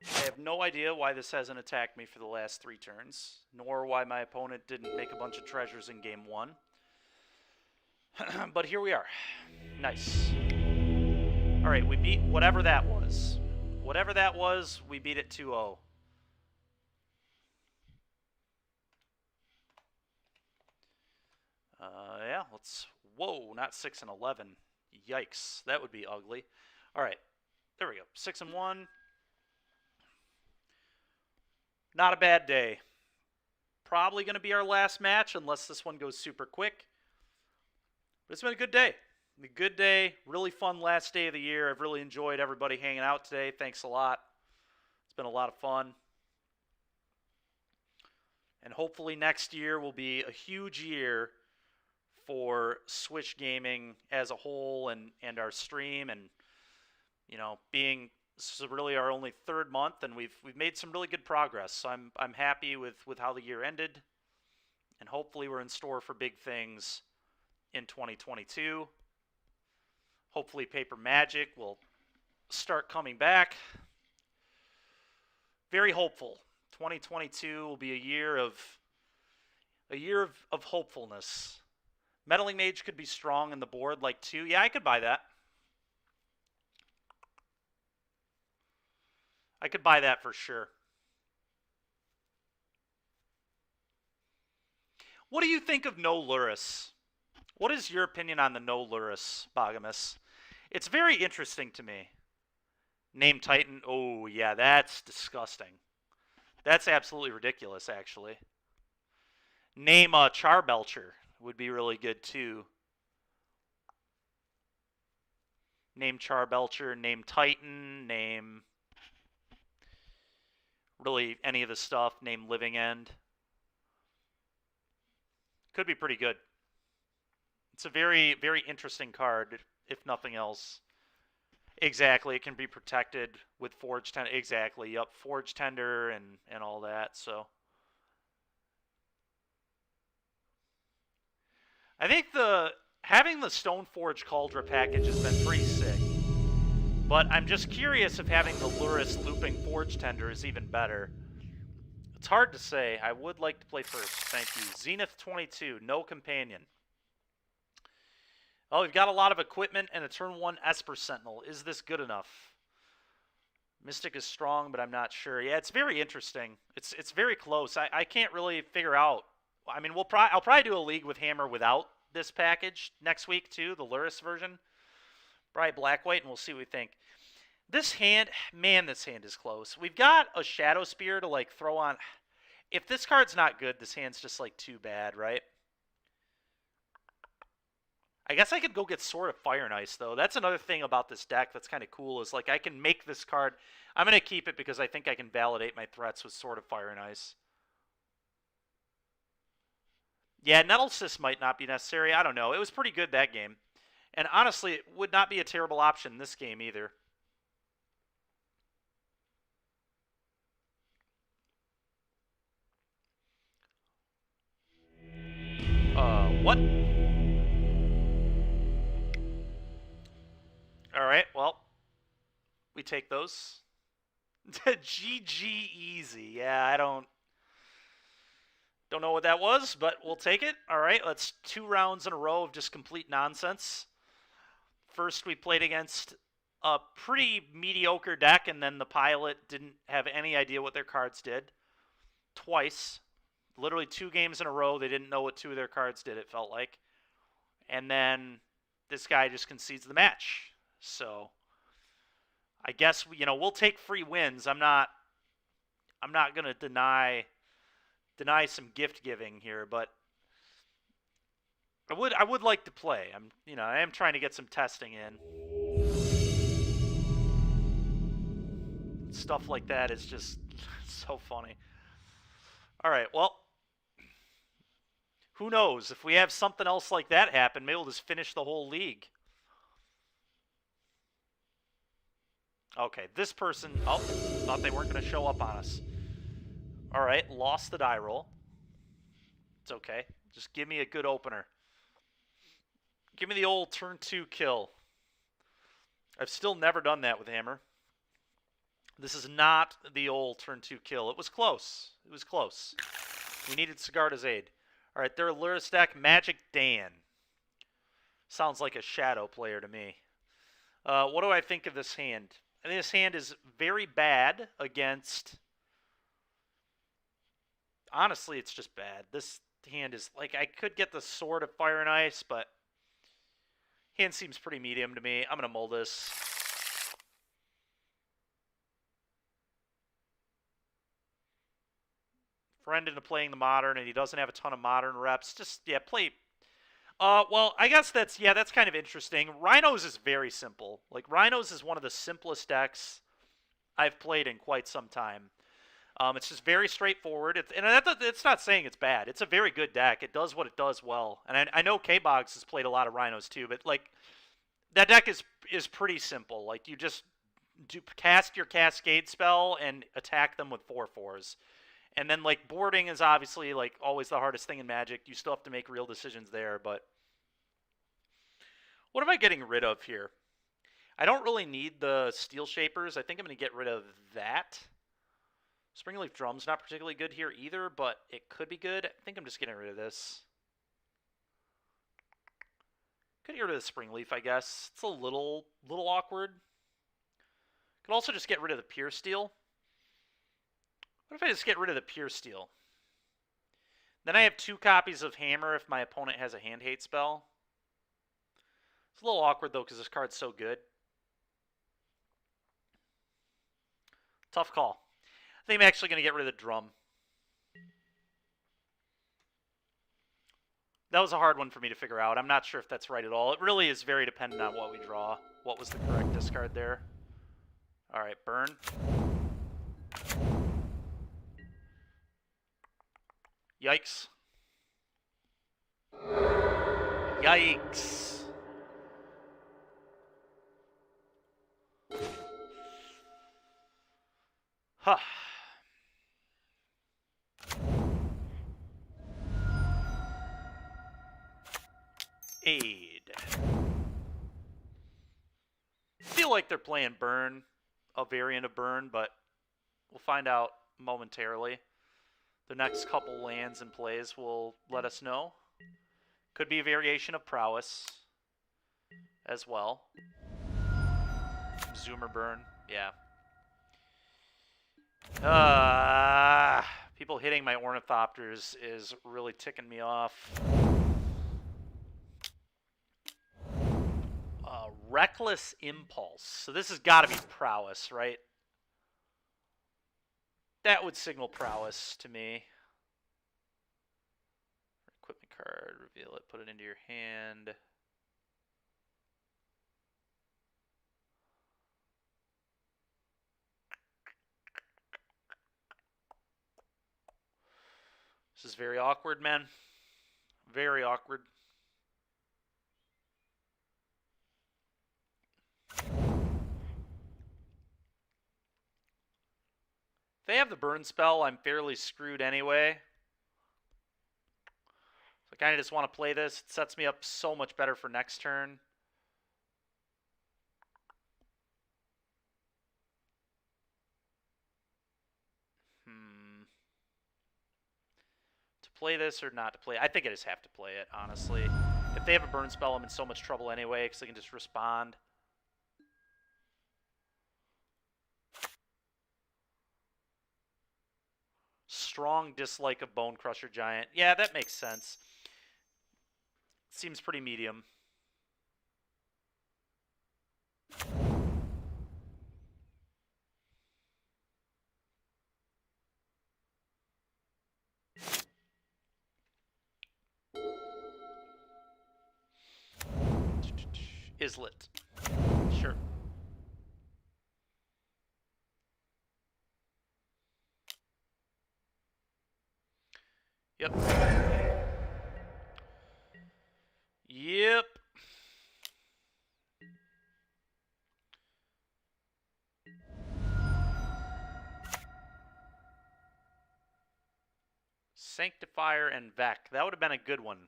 I have no idea why this hasn't attacked me for the last 3 turns, nor why my opponent didn't make a bunch of treasures in game 1. But here we are. Nice. Alright, we beat whatever that was. Whatever that was, we beat it 2-0. Yeah, let's... Whoa, not 6 and 11. Yikes, that would be ugly. Alright, there we go. 6 and 1. Not a bad day. Probably going to be our last match unless this one goes super quick. But it's been a good day. A good day. Really fun last day of the year. I've really enjoyed everybody hanging out today. Thanks a lot. It's been a lot of fun. And hopefully next year will be a huge year for Switch gaming as a whole and our stream. And, you know, being... This is really our only 3rd month, and we've made some really good progress. So I'm happy with how the year ended, and hopefully we're in store for big things in 2022. Hopefully Paper Magic will start coming back. Very hopeful. 2022 will be a year of hopefulness. Meddling Mage could be strong in the board like 2. Yeah, I could buy that. I could buy that for sure. What do you think of no Luris? What is your opinion on the no Luris, Bagamus? It's very interesting to me. Name Titan. Oh, yeah, that's disgusting. That's absolutely ridiculous, actually. Name Charbelcher would be really good, too. Name Charbelcher, name Titan, name really any of the stuff, name Living End. Could be pretty good. It's a very, very interesting card, if nothing else. Exactly, it can be protected with Forge Tender. Exactly, yep, Forge Tender and all that, so. I think having the Stoneforge Cauldron package has been pretty sick. But I'm just curious if having the Luris Looping Forge Tender is even better. It's hard to say. I would like to play first. Thank you. Zenith 22, no companion. Oh, we've got a lot of equipment and a turn 1 Esper Sentinel. Is this good enough? Mystic is strong, but I'm not sure. Yeah, it's very interesting. It's very close. I can't really figure out. I mean, I'll probably do a league with Hammer without this package next week too, the Luris version. Probably black-white, and we'll see what we think. This hand, man, this hand is close. We've got a Shadow Spear to, like, throw on. If this card's not good, this hand's just, like, too bad, right? I guess I could go get Sword of Fire and Ice, though. That's another thing about this deck that's kind of cool, is, like, I can make this card. I'm going to keep it because I think I can validate my threats with Sword of Fire and Ice. Yeah, Nettle Cyst might not be necessary. I don't know. It was pretty good that game. And honestly, it would not be a terrible option in this game either. What? Alright, well, we take those. GG easy. Yeah, I don't know what that was, but we'll take it. Alright, that's 2 rounds in a row of just complete nonsense. First, we played against a pretty mediocre deck, and then the pilot didn't have any idea what their cards did. Twice. Literally 2 games in a row, they didn't know what 2 of their cards did, it felt like. And then this guy just concedes the match. So I guess we'll take free wins. I'm not going to deny some gift giving here, but I would like to play. I am trying to get some testing in. Stuff like that is just so funny. All right, well, who knows? If we have something else like that happen, maybe we'll just finish the whole league. Okay, this person, thought they weren't going to show up on us. All right, lost the die roll. It's okay. Just give me a good opener. Give me the old turn 2 kill. I've still never done that with Hammer. This is not the old turn 2 kill. It was close. It was close. We needed Sigarda's aid. All right, they're a Luris deck. Magic Dan. Sounds like a Shadow player to me. What do I think of this hand? I think this hand is very bad against... Honestly, it's just bad. This hand is... Like, I could get the Sword of Fire and Ice, but... Hand seems pretty medium to me. I'm going to mull this. Friend into playing the Modern, and he doesn't have a ton of Modern reps. Just, yeah, play... well, I guess that's kind of interesting. Rhinos is very simple. Like, Rhinos is one of the simplest decks I've played in quite some time. It's just very straightforward. It's not saying it's bad. It's a very good deck. It does what it does well. And I know K-Boggs has played a lot of Rhinos too, but, like, that deck is pretty simple. Like, you just cast your Cascade spell and attack them with 4/4s. And then, like, boarding is obviously, like, always the hardest thing in Magic. You still have to make real decisions there, but... What am I getting rid of here? I don't really need the Steel Shapers. I think I'm going to get rid of that. Springleaf Drum's not particularly good here either, but it could be good. I think I'm just getting rid of this. Could get rid of the Springleaf, I guess. It's a little awkward. Could also just get rid of the Pure Steel. What if I just get rid of the Pure Steel? Then I have 2 copies of Hammer if my opponent has a hand hate spell. It's a little awkward though because this card's so good. Tough call. I think I'm actually going to get rid of the drum. That was a hard one for me to figure out. I'm not sure if that's right at all. It really is very dependent on what we draw. What was the correct discard there? All right, burn. Yikes. Yikes. Huh. Aid. Feel like they're playing burn, a variant of burn, but we'll find out momentarily. The next couple lands and plays will let us know. Could be a variation of prowess as well. Zoomer burn, yeah. People hitting my ornithopters is really ticking me off. Reckless Impulse. So this has got to be prowess, right? That would signal prowess to me. Equipment card, reveal it, put it into your hand. This is very awkward, man. Very awkward. If they have the burn spell, I'm fairly screwed anyway. So I kind of just want to play this. It sets me up so much better for next turn. To play this or not to play it? I think I just have to play it, honestly. If they have a burn spell, I'm in so much trouble anyway because I can just respond. Strong dislike of Bone Crusher Giant. Yeah, that makes sense. Seems pretty medium. Islet. Sure. Yep. Yep. Sanctifier and Vec. That would have been a good one.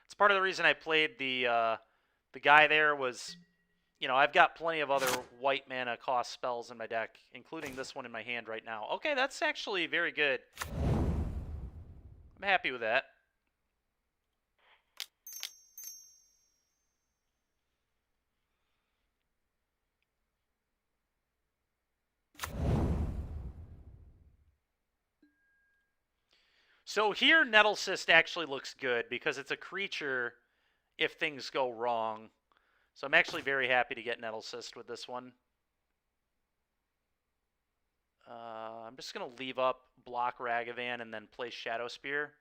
It's part of the reason I played the guy there was, you know, I've got plenty of other white mana cost spells in my deck, including this one in my hand right now. Okay, that's actually very good. I'm happy with that. So here, Nettle Cyst actually looks good because it's a creature if things go wrong. So I'm actually very happy to get Nettle Cyst with this one. I'm just going to leave up, block Ragavan, and then play Shadow Spear.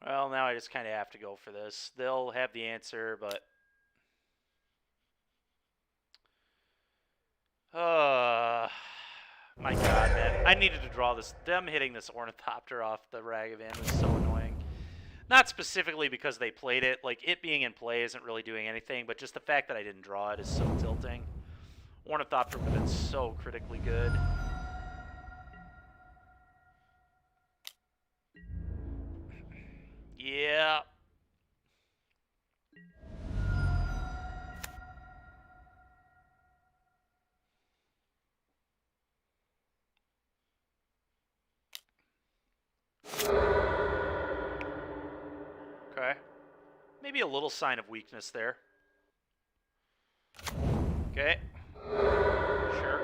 Well, now I just kind of have to go for this. They'll have the answer, but... my god, man. I needed to draw this. Them hitting this Ornithopter off the Ragavan was so annoying. Not specifically because they played it. Like, it being in play isn't really doing anything, but just the fact that I didn't draw it is so tilting. Ornithopter would have been so critically good. Yeah. Okay. Maybe a little sign of weakness there. Okay. Sure.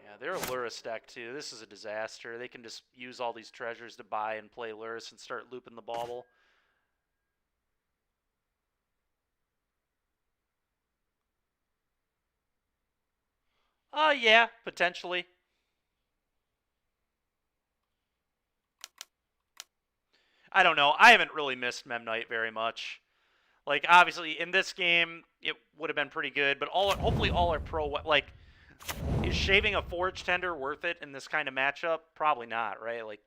Yeah, they're a Luris deck, too. This is a disaster. They can just use all these treasures to buy and play Luris and start looping the bauble. Yeah, potentially. I don't know. I haven't really missed Memnite very much. Like, obviously, in this game, it would have been pretty good, but hopefully all our pro... Like, is shaving a Forge Tender worth it in this kind of matchup? Probably not, right? Like...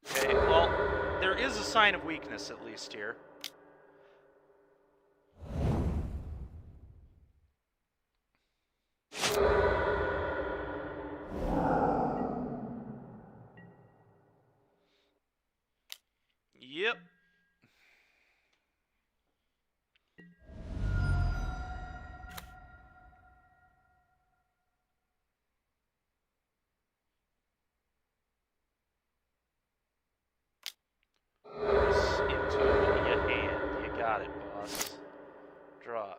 Okay, well, there is a sign of weakness, at least, here. Yep. Into your hand. You got it, boss. Draw.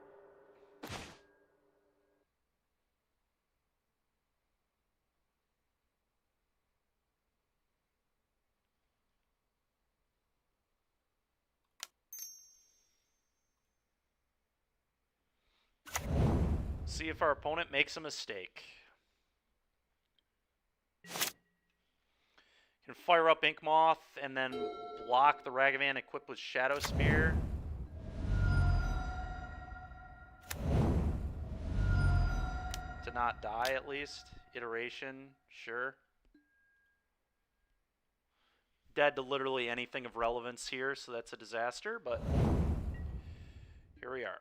See if our opponent makes a mistake. Can fire up Ink Moth and then block the Ragavan equipped with Shadow Spear. To not die, at least. Iteration, sure. Dead to literally anything of relevance here, so that's a disaster, but here we are.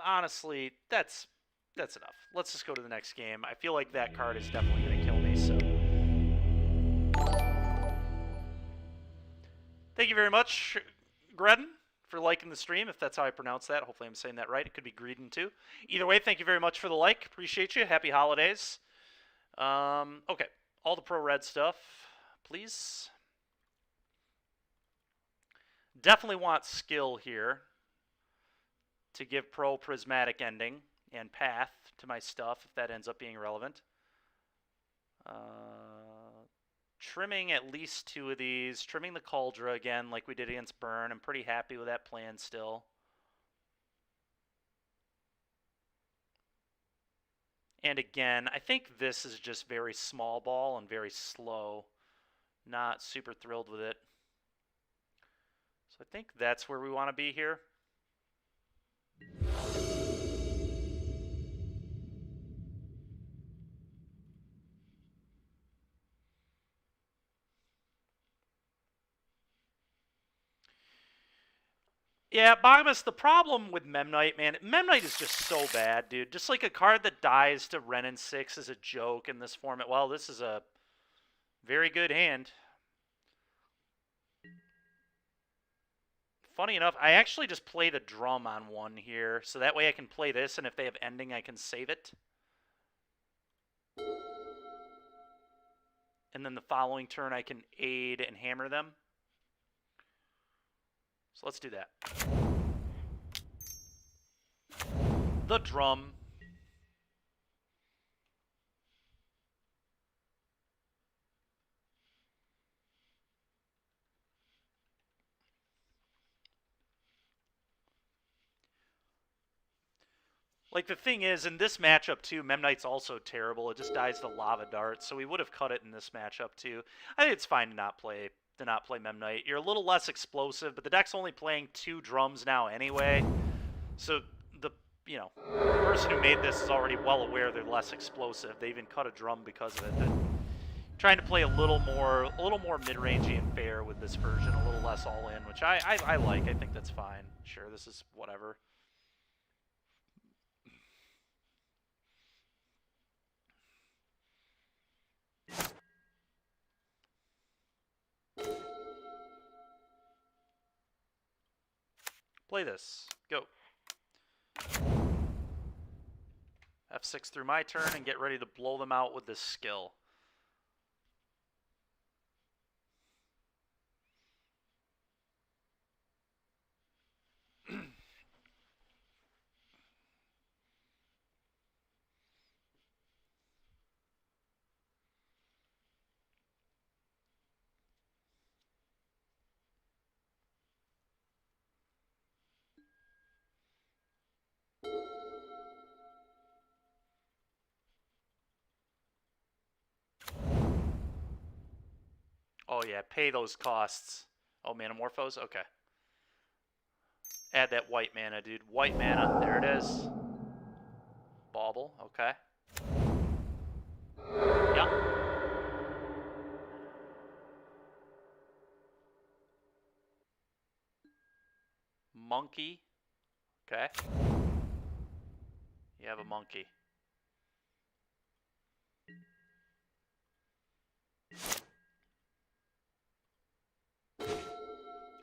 Honestly, that's enough. Let's just go to the next game. I feel like that card is definitely going to kill me, so... Thank you very much, Gredden, for liking the stream, if that's how I pronounce that. Hopefully I'm saying that right. It could be Greedon, too. Either way, thank you very much for the like. Appreciate you. Happy holidays. Okay. All the pro red stuff, please. Definitely want skill here to give pro prismatic ending and path to my stuff if that ends up being relevant. Trimming at least 2 of these. Trimming the Cauldra again like we did against Burn. I'm pretty happy with that plan still. And again, I think this is just very small ball and very slow. Not super thrilled with it. So I think that's where we want to be here. Yeah, Bogmus, the problem with Memnite, man, Memnite is just so bad, dude. Just like a card that dies to Renin 6 is a joke in this format. Well, this is a very good hand. Funny enough, I actually just play the drum on one here, so that way I can play this, and if they have ending, I can save it. And then the following turn, I can aid and hammer them. So let's do that. The drum. Like, the thing is, in this matchup, too, Memnite's also terrible. It just dies to Lava Dart, so we would have cut it in this matchup, too. I think it's fine to not play to not play Memnite. You're a little less explosive, but the deck's only playing 2 drums now anyway. So the person who made this is already well aware they're less explosive. They even cut a drum because of it. They're trying to play a little more mid-rangey and fair with this version, a little less all-in, which I like. I think that's fine. Sure, this is whatever. Play this. Go. F6 through my turn and get ready to blow them out with this skill. Oh yeah, pay those costs. Oh, Manamorphose? Okay. Add that white mana, dude. White mana. There it is. Bauble. Okay. Yep. Monkey. Okay. You have a monkey.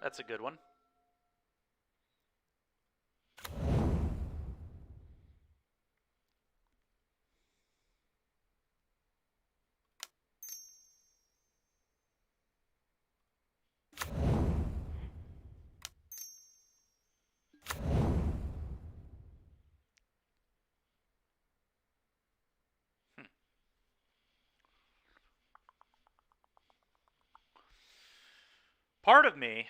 That's a good one. Part of me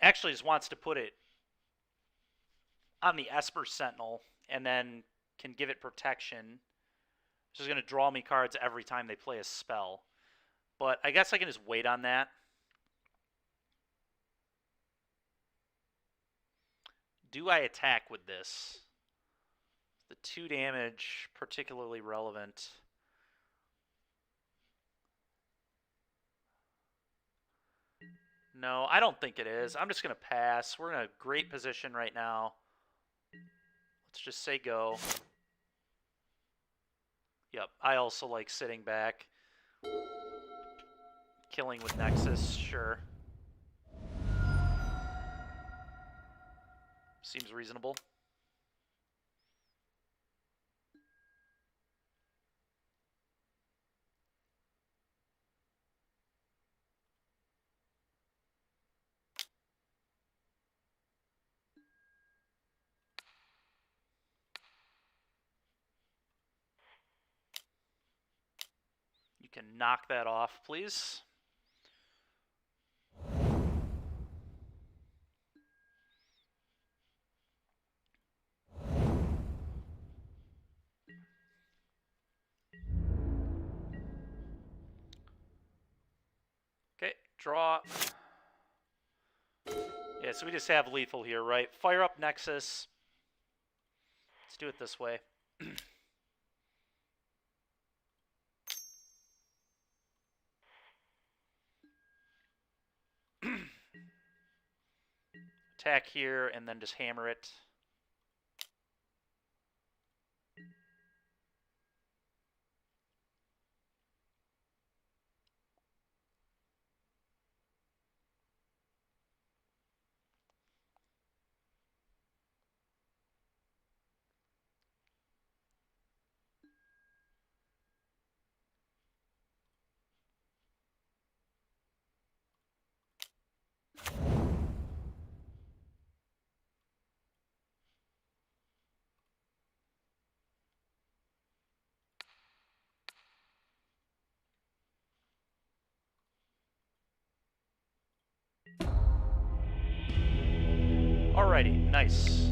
actually just wants to put it on the Esper Sentinel and then can give it protection. Which is going to draw me cards every time they play a spell. But I guess I can just wait on that. Do I attack with this? The 2 damage particularly relevant? No, I don't think it is. I'm just going to pass. We're in a great position right now. Let's just say go. Yep, I also like sitting back. Killing with Nexus, sure. Seems reasonable. You can knock that off, please. Okay, draw. Yeah, so we just have lethal here, right? Fire up Nexus. Let's do it this way. Attack here and then just hammer it. Alrighty, nice.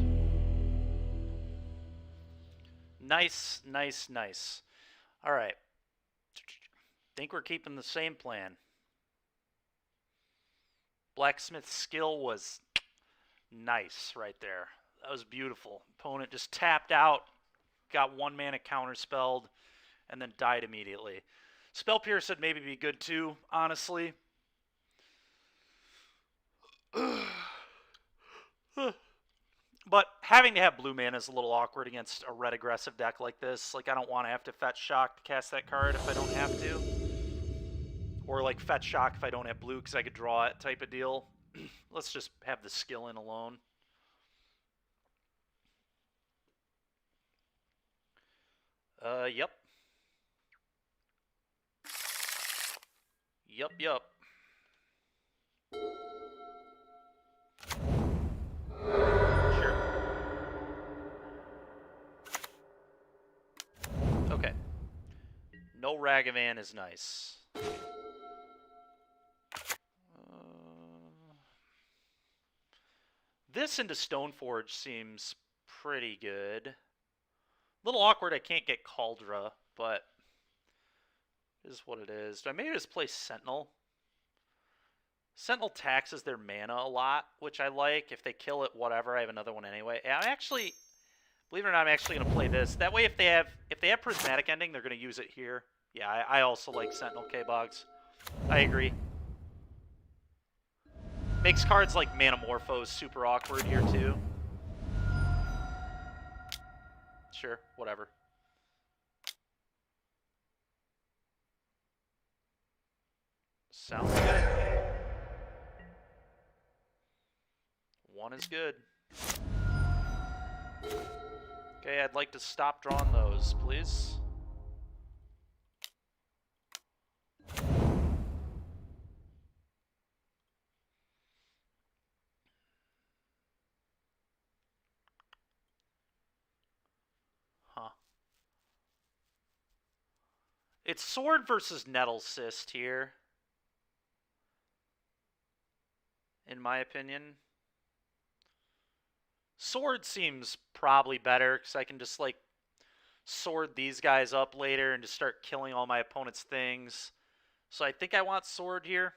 Nice, nice, nice. Alright. Think we're keeping the same plan. Blacksmith's skill was nice right there. That was beautiful. Opponent just tapped out, got 1 mana counterspelled, and then died immediately. Spell Pierce would maybe be good too, honestly. But having to have blue mana is a little awkward against a red aggressive deck like this. Like, I don't want to have to fetch shock to cast that card if I don't have to. Or, like, fetch shock if I don't have blue because I could draw it type of deal. Let's just have the skill in alone. Yep. Yep. Sure. Okay. No Ragavan is nice. This into Stoneforge seems pretty good. A little awkward I can't get Cauldra, but it is what it is. Do I maybe just play Sentinel? Sentinel taxes their mana a lot, which I like. If they kill it, whatever. I have another one anyway. And I'm actually, believe it or not, I'm actually going to play this. That way, if they have Prismatic Ending, they're going to use it here. Yeah, I also like Sentinel K-Bogs. I agree. Makes cards like Manamorphose super awkward here, too. Sure, whatever. Sounds good. 1 is good. Okay, I'd like to stop drawing those, please. Huh. It's Sword versus Nettle Cyst here, in my opinion. Sword seems probably better, because I can just, like, sword these guys up later and just start killing all my opponent's things. So I think I want Sword here.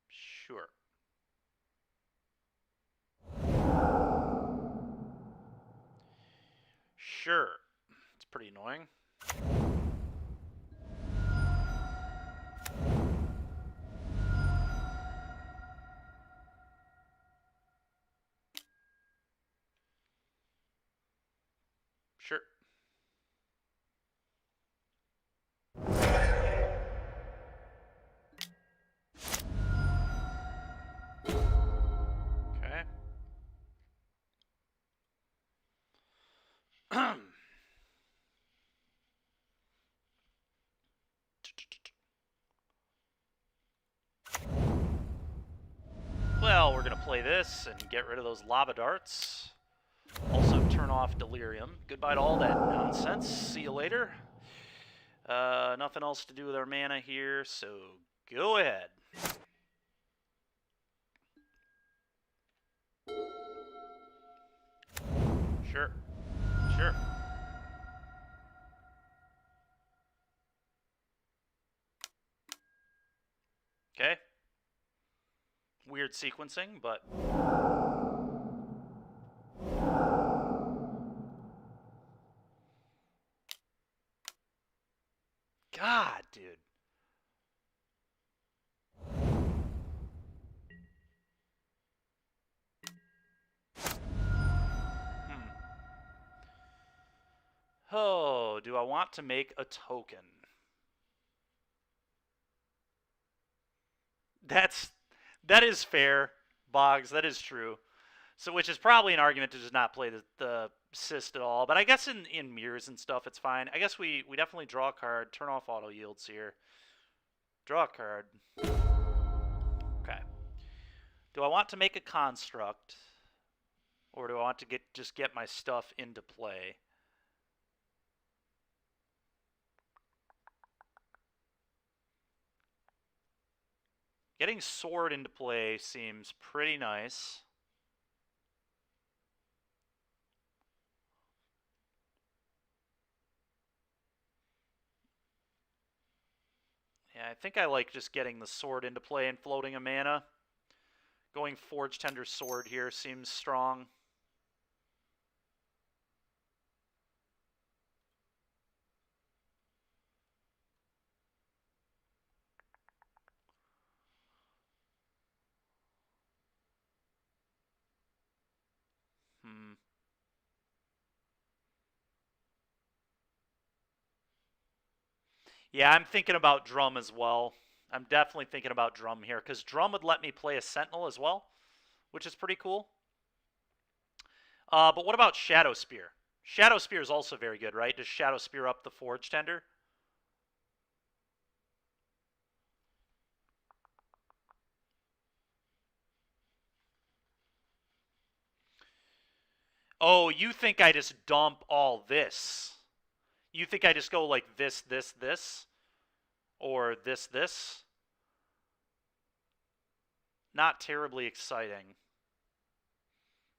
Sure. Sure. It's pretty annoying. Sure. Okay. Well, we're going to play this and get rid of those lava darts. Also turn off Delirium. Goodbye to all that nonsense. See you later. Nothing else to do with our mana here, so go ahead. Sure. Sure. Okay. Weird sequencing, but... God, dude. Oh, do I want to make a token? That is fair, Boggs. That is true. So, which is probably an argument to just not play the cyst at all. But I guess in mirrors and stuff, it's fine. I guess we definitely draw a card. Turn off auto yields here. Draw a card. Okay. Do I want to make a construct, or do I want to just get my stuff into play? Getting sword into play seems pretty nice. Yeah, I think I like just getting the sword into play and floating a mana. Going Forge Tender Sword here seems strong. Yeah, I'm thinking about Drum as well. I'm definitely thinking about Drum here, because Drum would let me play a Sentinel as well, which is pretty cool. But what about Shadow Spear? Shadow Spear is also very good, right? Does Shadow Spear up the Forge Tender? Oh, you think I just dump all this? You think I just go like this, this, this? Or this, this? Not terribly exciting.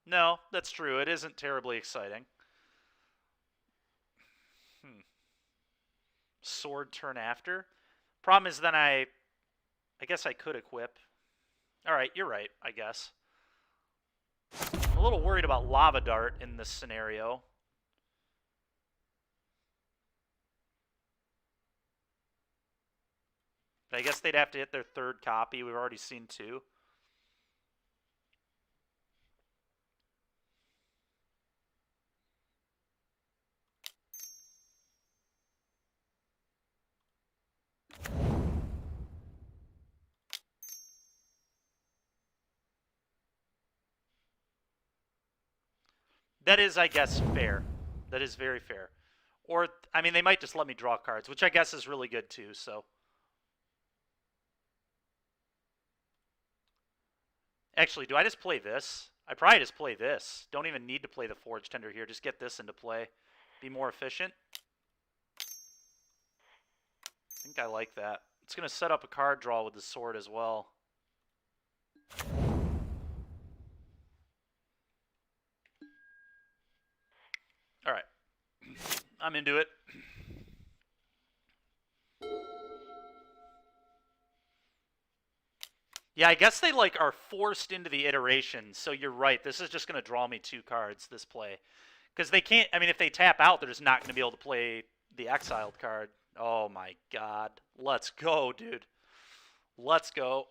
No, that's true. It isn't terribly exciting. Sword turn after? Problem is then I guess I could equip. Alright, you're right, I guess. I'm a little worried about Lava Dart in this scenario. But I guess they'd have to hit their third copy. We've already seen 2. That is, I guess, fair. That is very fair. Or, I mean, they might just let me draw cards, which I guess is really good too, so. Actually, do I just play this? I probably just play this. Don't even need to play the Forge Tender here. Just get this into play. Be more efficient. I think I like that. It's going to set up a card draw with the sword as well. All right. I'm into it. Yeah, I guess they like are forced into the iteration. So you're right. This is just going to draw me 2 cards this play. Because they can't, I mean, if they tap out, they're just not going to be able to play the exiled card. Oh my god. Let's go, dude. Let's go.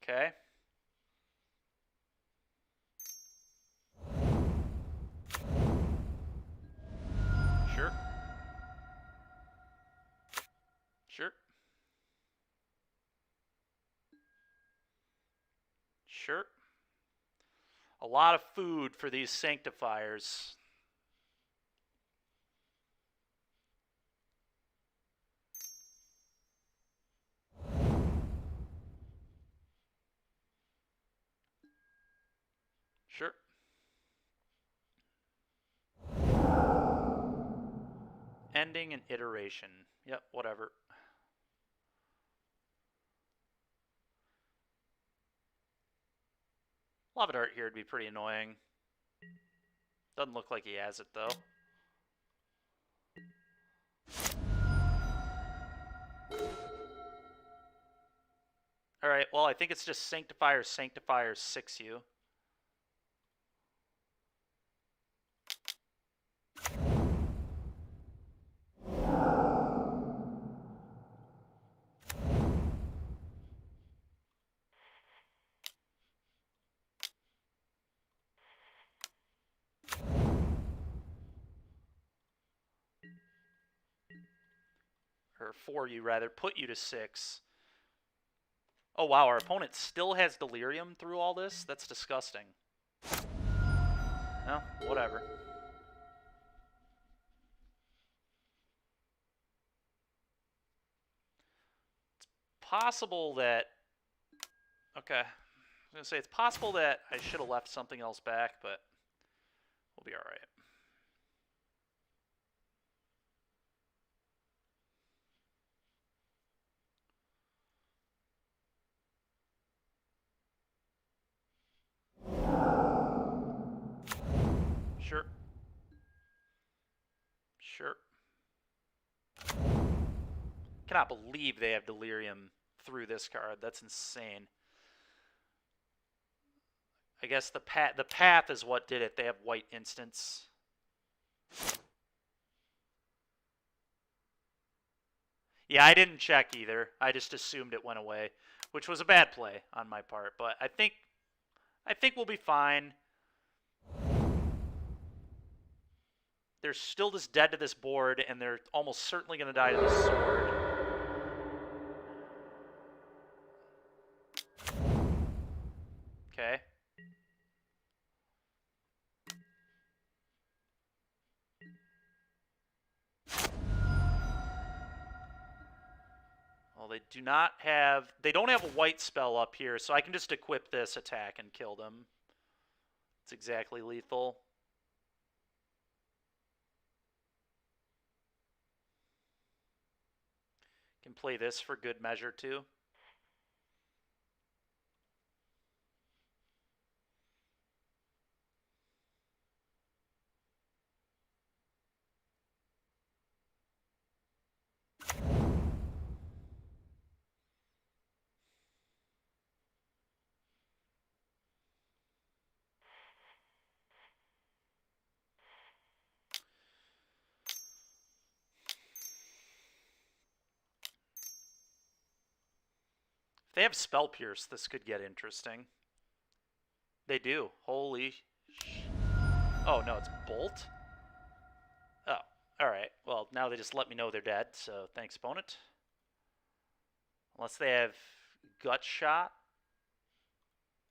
Okay. Sure. Sure. Sure. A lot of food for these sanctifiers. Sure. Ending an iteration. Yep, whatever. Lava Dart here would be pretty annoying. Doesn't look like he has it, though. Alright, well, I think it's just Sanctifier, 6U. Or 4U, rather. Put you to 6. Oh, wow, our opponent still has Delirium through all this? That's disgusting. No, whatever. It's possible that... Okay. was going to say, it's possible that I should have left something else back, but we'll be all right. Sure. Sure. Cannot believe they have Delirium through this card. That's insane. I guess the path is what did it. They have white instants. Yeah, I didn't check either. I just assumed it went away, which was a bad play on my part. But I think we'll be fine. They're still just dead to this board, and they're almost certainly going to die to the sword. Okay. Well, they don't have a white spell up here, so I can just equip this attack and kill them. It's exactly lethal. Can play this for good measure too. If they have Spell Pierce, this could get interesting. They do. Holy. Oh, no, it's Bolt? Oh, alright. Well, now they just let me know they're dead, so thanks, opponent. Unless they have Gut Shot.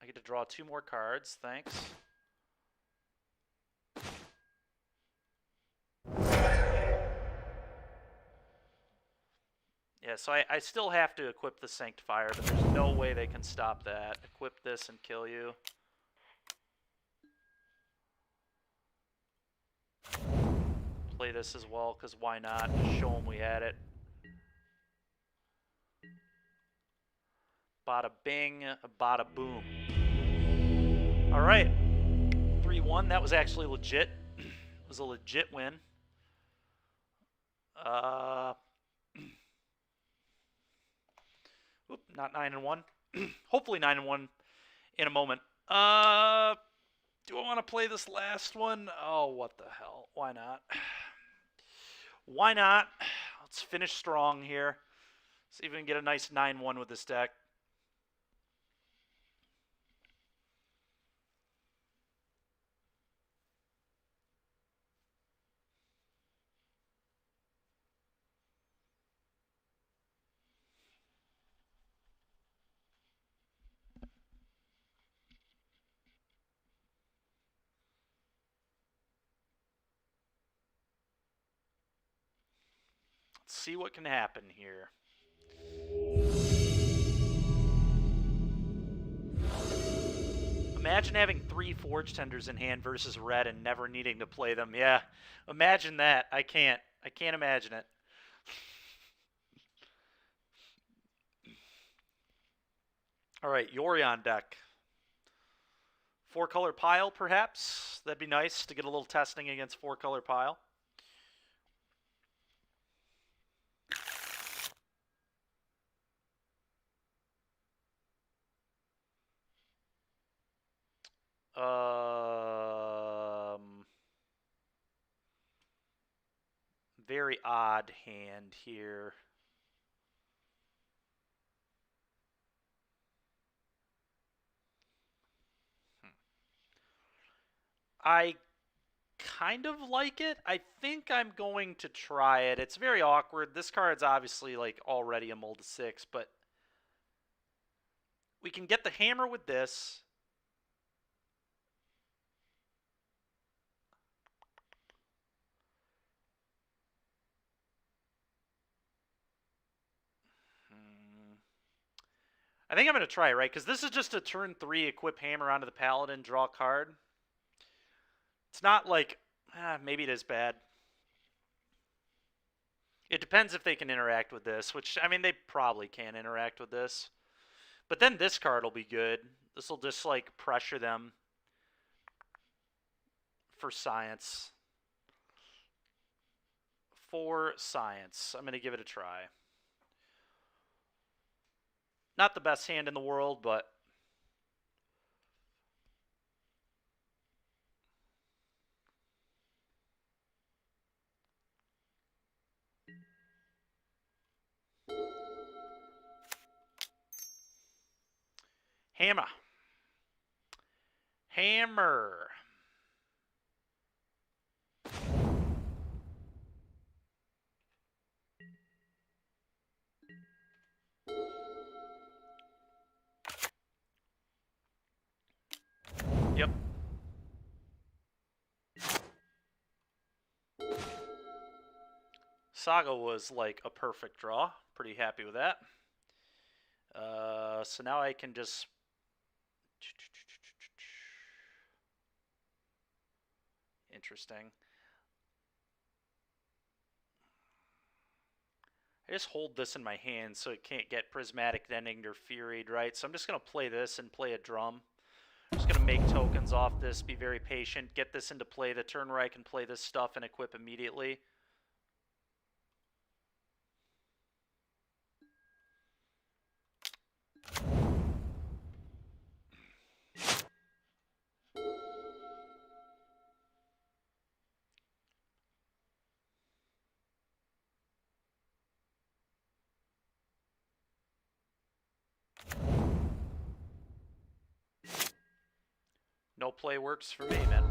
I get to draw 2 more cards, thanks. Yeah, so I still have to equip the Sanctifier, but there's no way they can stop that. Equip this and kill you. Play this as well, because why not? Just show them we had it. Bada bing, bada boom. Alright. 3-1. That was actually legit. It was a legit win. Oop, not 9-1. Hopefully 9-1 in a moment. Do I want to play this last one? Oh, what the hell? Why not? Why not? Let's finish strong here. See if we can get a nice 9-1 with this deck. Let's see what can happen here. Imagine having 3 Forge Tenders in hand versus red and never needing to play them. Yeah, imagine that. I can't imagine it. All right, Yorion deck. 4-color pile, perhaps? That'd be nice to get a little testing against 4-color pile. Very odd hand here. I kind of like it. I think I'm going to try it. It's very awkward. This card's obviously like already a mold 6, but we can get the hammer with this. I think I'm going to try, right? Because this is just a turn 3 equip hammer onto the paladin, draw a card. It's not like, maybe it is bad. It depends if they can interact with this, which, I mean, they probably can interact with this. But then this card will be good. This will just, like, pressure them for science. For science. I'm going to give it a try. Not the best hand in the world, but... Hammer. Hammer. Yep. Saga was like a perfect draw. Pretty happy with that. So now I can just... Interesting. I just hold this in my hand so it can't get prismatic ending or furied, right? So I'm just going to play this and play a drum. I'm just going to make tokens off this, be very patient, get this into play the turn where I can play this stuff and equip immediately. No play works for me, man.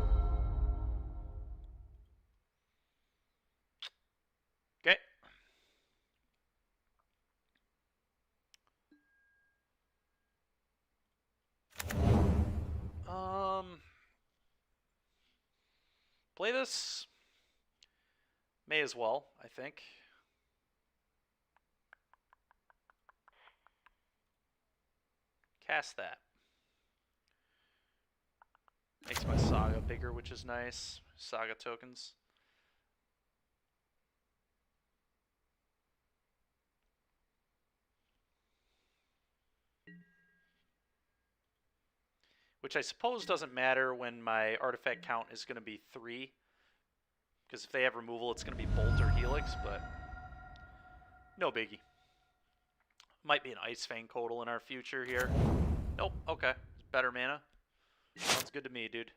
Okay. Play this. May as well, I think. Cast that. Makes my Saga bigger, which is nice. Saga tokens. Which I suppose doesn't matter when my artifact count is going to be 3. Because if they have removal, it's going to be Bolt or Helix, but no biggie. Might be an Ice Fang Codal in our future here. Nope, okay. Better mana. Sounds good to me, dude.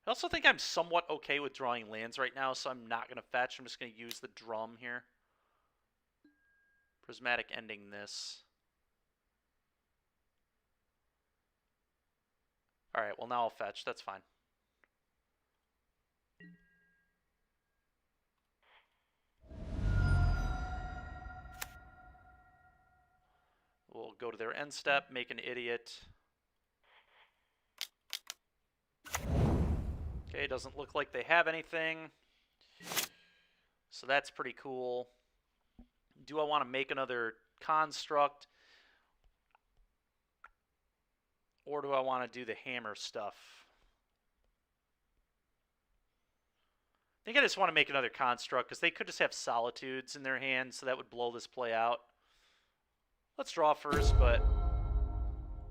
I also think I'm somewhat okay with drawing lands right now, so I'm not going to fetch. I'm just going to use the drum here. Prismatic ending this. Alright, well now I'll fetch. That's fine. We'll go to their end step, make an idiot. Okay, doesn't look like they have anything. So that's pretty cool. Do I want to make another construct? Or do I want to do the hammer stuff? I think I just want to make another construct, because they could just have solitudes in their hand, so that would blow this play out. Let's draw first, but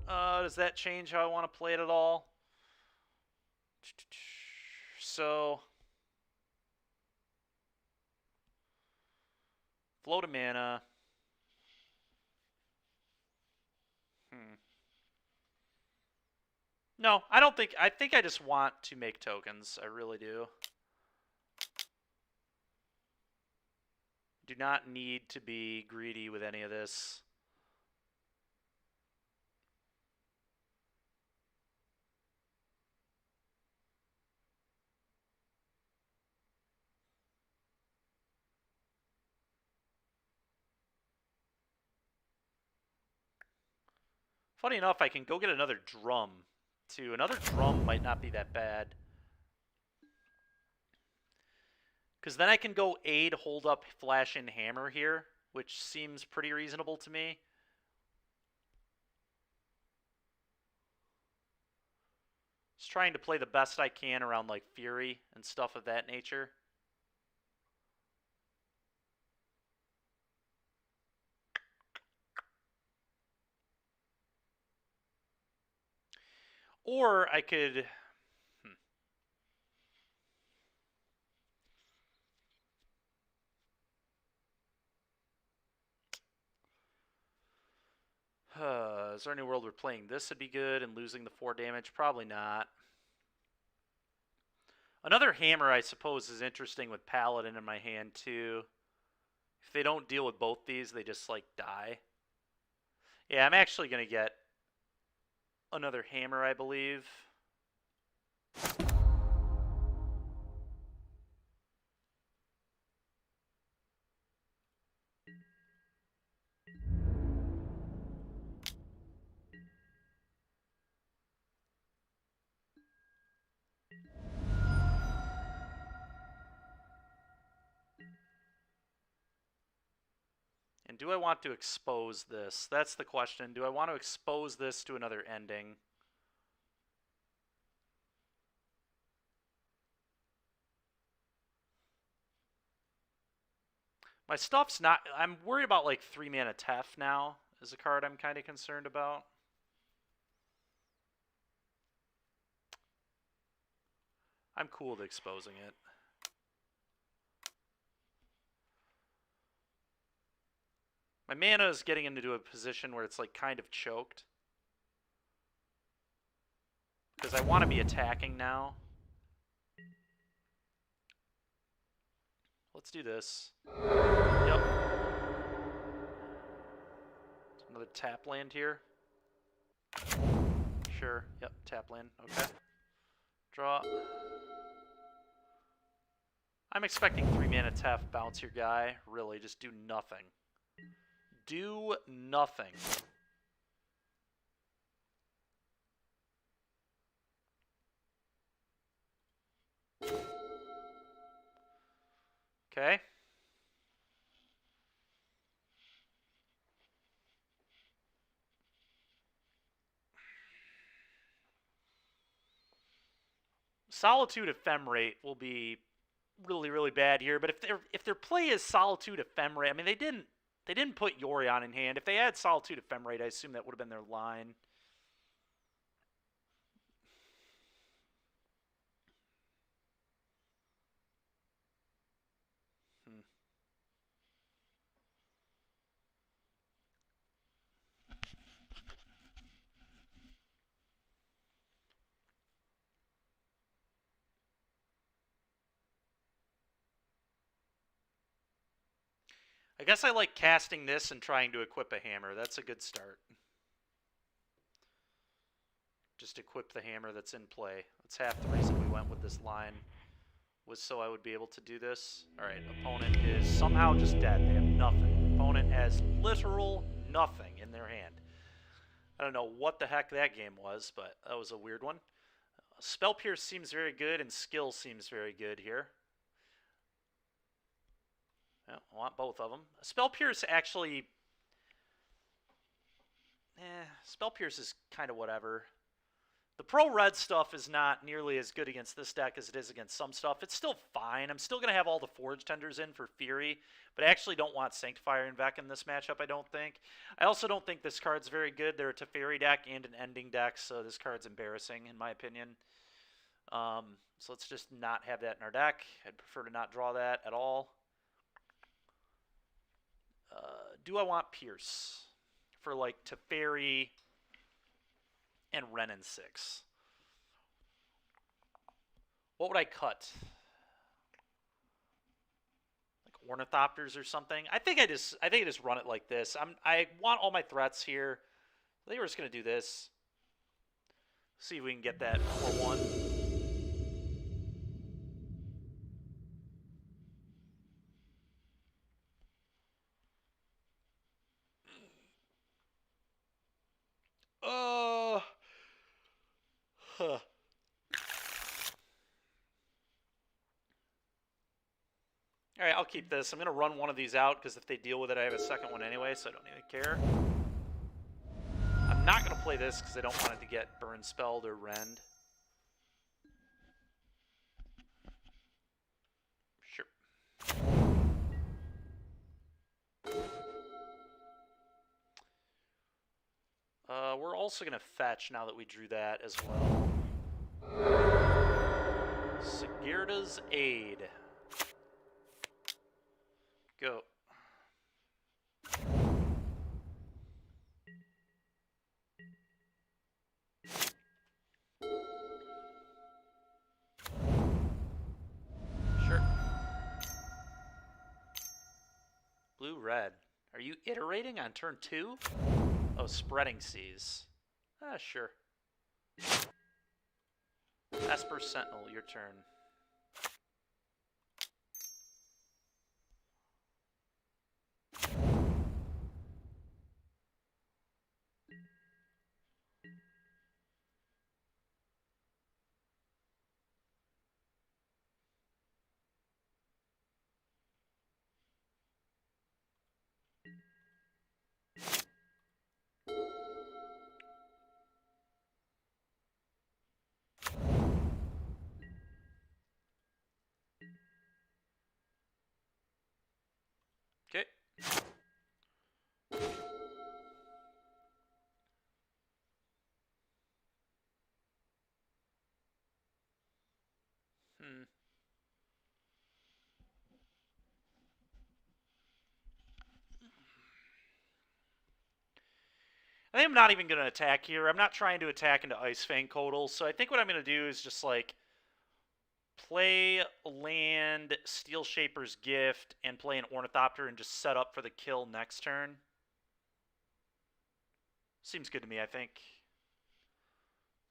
does that change how I want to play it at all? So, float a mana. No, I don't think... I think I just want to make tokens. I really do. Do not need to be greedy with any of this. Funny enough, I can go get another drum, too. Another drum might not be that bad. Because then I can go aid, hold up, flash in hammer here, which seems pretty reasonable to me. Just trying to play the best I can around like Fury and stuff of that nature. Or I could... Is there any world where playing this would be good and losing the 4 damage? Probably not. Another hammer, I suppose, is interesting with Paladin in my hand, too. If they don't deal with both these, they just, like, die. Yeah, I'm actually going to get another hammer, I believe. And do I want to expose this? That's the question. Do I want to expose this to another ending? My stuff's not... I'm worried about, like, 3-mana Tef now is a card I'm kind of concerned about. I'm cool with exposing it. My mana is getting into a position where it's, like, kind of choked. Because I want to be attacking now. Let's do this. Yep. Another tap land here. Sure. Yep, tap land. Okay. Draw. I'm expecting 3-mana Tef, bounce your guy. Really, just do nothing. Do nothing. Okay. Solitude Ephemerate will be really, really bad here. But if their play is Solitude Ephemerate, I mean they didn't put Yorion in hand. If they had Solitude Ephemerate, I assume that would have been their line. I guess I like casting this and trying to equip a hammer. That's a good start. Just equip the hammer that's in play. That's half the reason we went with this line, was so I would be able to do this. Alright, opponent is somehow just dead. They have nothing. Opponent has literal nothing in their hand. I don't know what the heck that game was, but that was a weird one. Spell Pierce seems very good, and Skill seems very good here. Yeah, I want both of them. Spell Pierce actually... Spell Pierce is kind of whatever. The Pro-Red stuff is not nearly as good against this deck as it is against some stuff. It's still fine. I'm still going to have all the Forge Tenders in for Fury, but I actually don't want Sanctifier and Vec in this matchup, I don't think. I also don't think this card's very good. They're a Teferi deck and an Ending deck, so this card's embarrassing, in my opinion. So let's just not have that in our deck. I'd prefer to not draw that at all. Do I want Pierce for, like, Teferi and Renin 6? What would I cut? Like Ornithopters or something? I think I just run it like this. I want all my threats here. I think we're just gonna do this. See if we can get that 4-1. Huh. All right, I'll keep this. I'm going to run one of these out because if they deal with it, I have a second one anyway, so I don't even care. I'm not going to play this because I don't want it to get burn spelled or rend. Sure. We're also going to fetch now that we drew that as well. Sigurda's Aid. Go. Sure. Blue, red. Are you iterating on turn 2? Oh, spreading seas. Ah, sure. Esper Sentinel, your turn. Okay. I think I'm not even going to attack here. I'm not trying to attack into Ice Fang Codal, so I think what I'm going to do is just, like, play land, Steel Shaper's Gift, and play an Ornithopter and just set up for the kill next turn. Seems good to me, I think.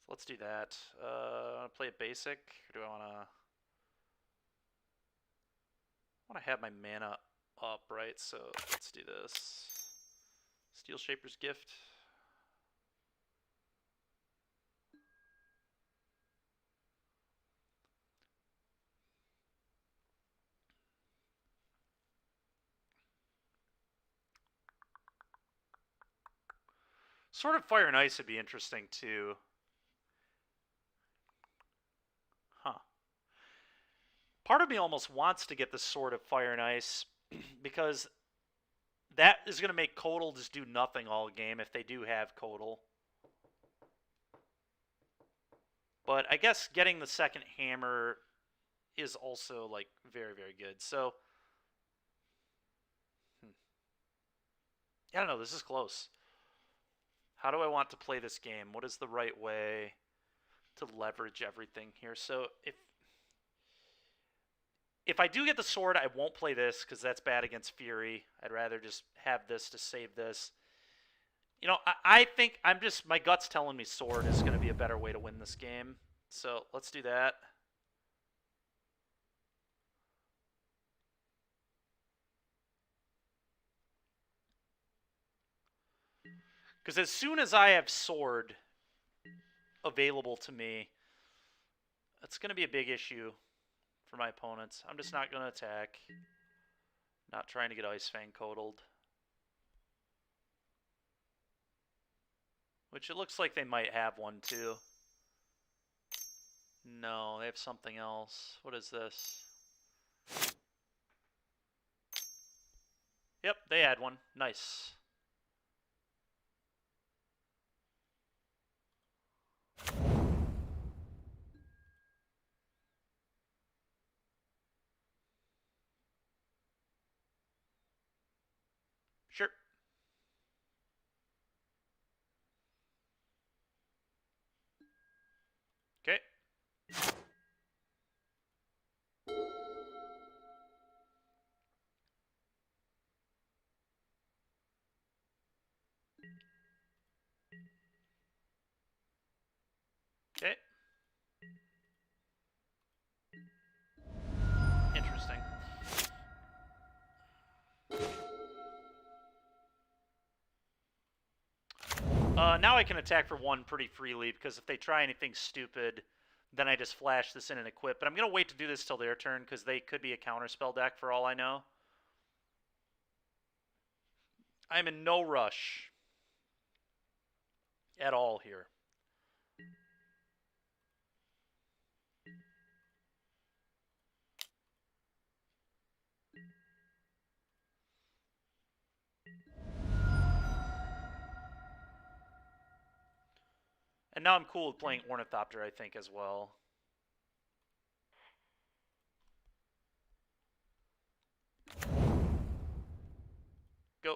So let's do that. I want to play a basic, or do I want to have my mana up, right? So let's do this. Steel Shaper's Gift. Sword of Fire and Ice would be interesting, too. Huh. Part of me almost wants to get the Sword of Fire and Ice because that is going to make Codal just do nothing all game if they do have Codal. But I guess getting the second hammer is also, like, very, very good. So, I don't know. This is close. How do I want to play this game? What is the right way to leverage everything here? So, if I do get the sword, I won't play this because that's bad against Fury. I'd rather just have this to save this. You know, I think my gut's telling me sword is going to be a better way to win this game. So let's do that. Because as soon as I have sword available to me, that's going to be a big issue for my opponents. I'm just not going to attack. Not trying to get Ice Fang Codaled. Which it looks like they might have one too. No, they have something else. What is this? Yep, they had one. Nice. Sure. Okay. Okay. Interesting. Now I can attack for one pretty freely because if they try anything stupid, Then I just flash this in and equip. But I'm going to wait to do this till their turn because they could be a counterspell deck for all I know. I'm in no rush at all here. And now I'm cool with playing Ornithopter, I think, as well. Go.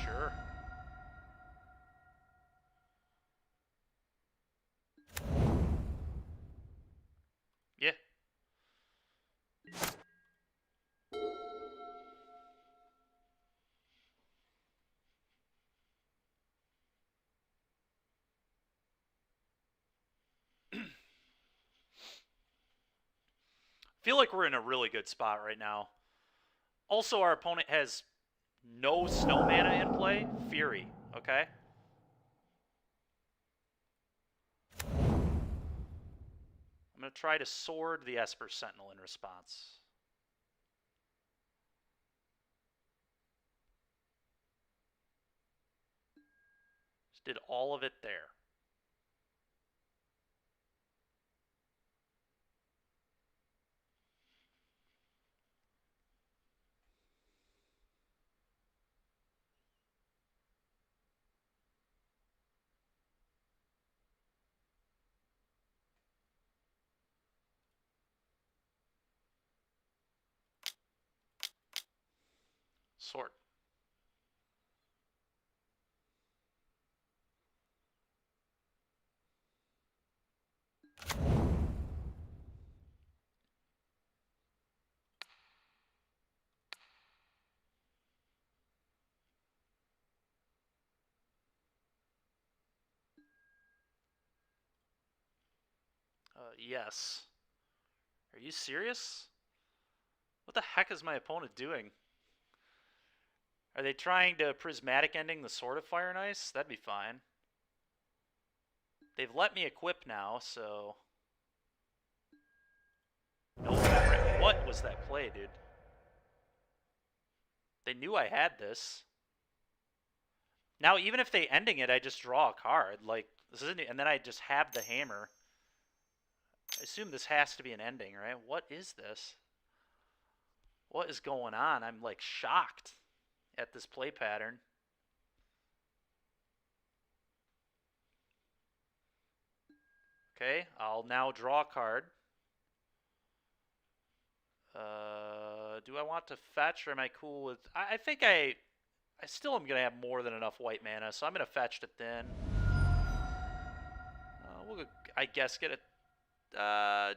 Sure. Yeah. Feel like we're in a really good spot right now. Also, our opponent has no snow mana in play. Fury, okay? I'm going to try to sword the Esper Sentinel in response. Just did all of it there. Sword. Yes. Are you serious? What the heck is my opponent doing? Are they trying to prismatic ending the Sword of Fire and Ice? That'd be fine. They've let me equip now, so... No, what was that play, dude? They knew I had this. Now, even if they ending it, I just draw a card. Like, this isn't... And then I just have the hammer. I assume this has to be an ending, right? What is this? What is going on? I'm, like, shocked at this play pattern. Okay, I'll now draw a card. Do I want to fetch, or am I cool with... I think I still am going to have more than enough white mana, so I'm going to fetch to thin. We'll, I guess, get it...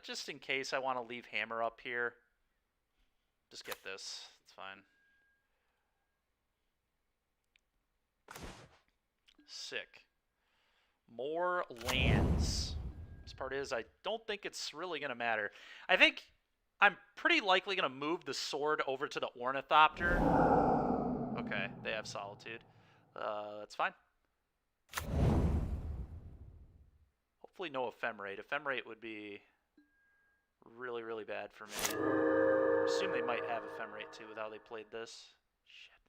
just in case I want to leave hammer up here. Just get this. It's fine. Sick. More lands. This part is, I don't think it's really going to matter. I think I'm pretty likely going to move the sword over to the Ornithopter. Okay, they have Solitude. That's fine. Hopefully no Ephemerate. Ephemerate would be really, really bad for me. I assume they might have Ephemerate too with how they played this. Shit.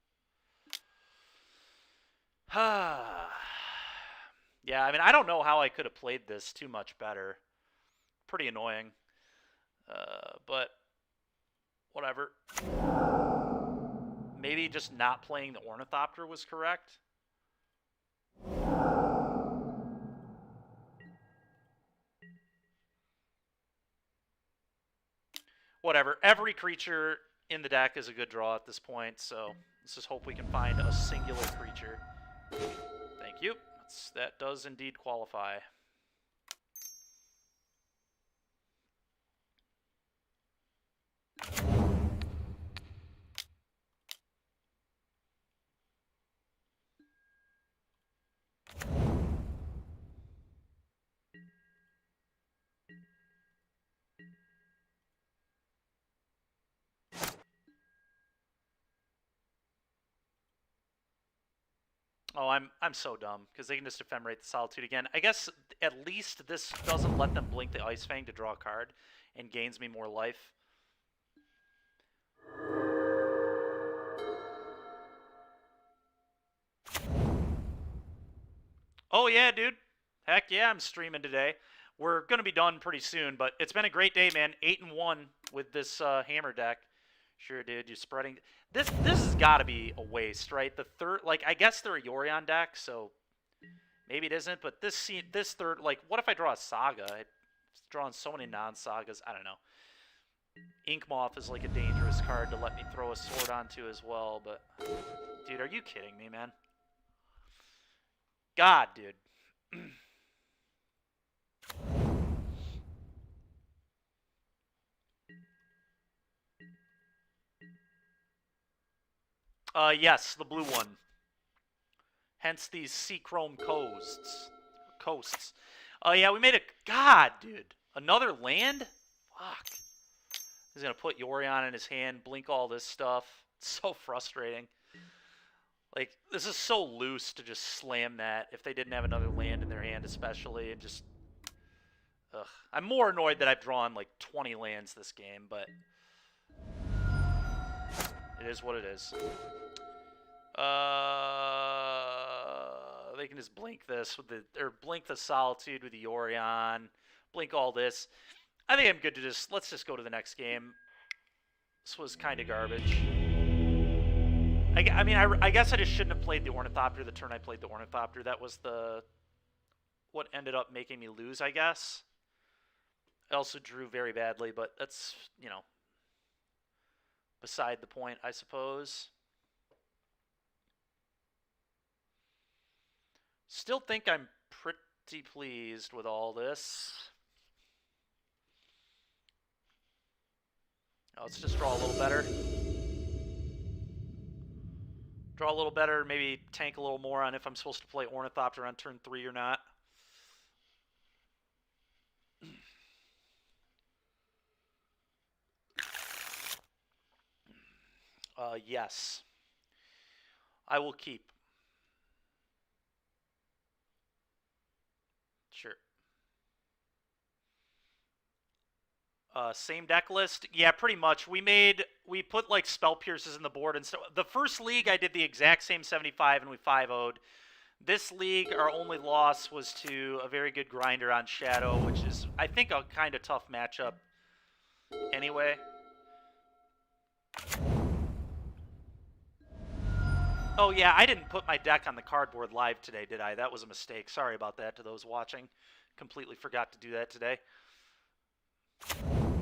Yeah, I mean, I don't know how I could have played this too much better. Pretty annoying. But whatever. Maybe just not playing the Ornithopter was correct. Whatever. Every creature in the deck is a good draw at this point, so let's just hope we can find a singular creature. Thank you. That does indeed qualify. Oh, I'm so dumb because they can just ephemerate the Solitude again. I guess at least this doesn't let them blink the Ice Fang to draw a card and gains me more life. Oh yeah, dude. Heck yeah, I'm streaming today. We're gonna be done pretty soon, but it's been a great day, man. 8-1 with this hammer deck. Sure, dude. You're spreading. This has got to be a waste, right? The third, like, I guess they're a Yorion deck, so maybe it isn't. But this third, like, what if I draw a Saga? It's drawing so many non-sagas. I don't know. Ink Moth is like a dangerous card to let me throw a sword onto as well. But, dude, are you kidding me, man? God, dude. Yes, the blue one. Hence these Seachrome coasts. Oh, yeah, we made a... God, dude. Another land? Fuck. He's going to put Yorion in his hand, blink all this stuff. It's so frustrating. Like, this is so loose to just slam that if they didn't have another land in their hand, especially. And just... Ugh. I'm more annoyed that I've drawn, like, 20 lands this game, but... It is what it is. They can just blink this with or blink the Solitude with the Yorion, blink all this. I think I'm good to let's just go to the next game. This was kind of garbage. I mean, I guess I just shouldn't have played the Ornithopter the turn I played the Ornithopter. That was what ended up making me lose, I guess. I also drew very badly, but that's, you know, beside the point, I suppose. Still think I'm pretty pleased with all this. Let's just draw a little better. Draw a little better, maybe tank a little more on if I'm supposed to play Ornithopter on turn 3 or not. Yes. I will keep. Sure. Same deck list? Yeah, pretty much. We put like Spell Pierces in the board and stuff. The first league I did the exact same 75 and we 5-0'd. This league, our only loss was to a very good grinder on Shadow, which is, I think, a kind of tough matchup anyway. Oh, yeah, I didn't put my deck on the cardboard live today, did I? That was a mistake. Sorry about that to those watching. Completely forgot to do that today.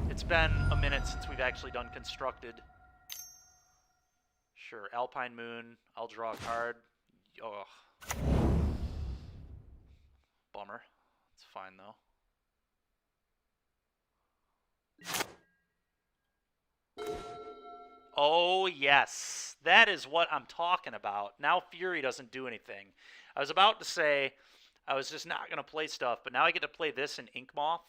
It's been a minute since we've actually done Constructed. Sure, Alpine Moon. I'll draw a card. Oh. Bummer. It's fine, though. Oh, yes. That is what I'm talking about. Now Fury doesn't do anything. I was about to say I was just not going to play stuff, but now I get to play this in Ink Moth.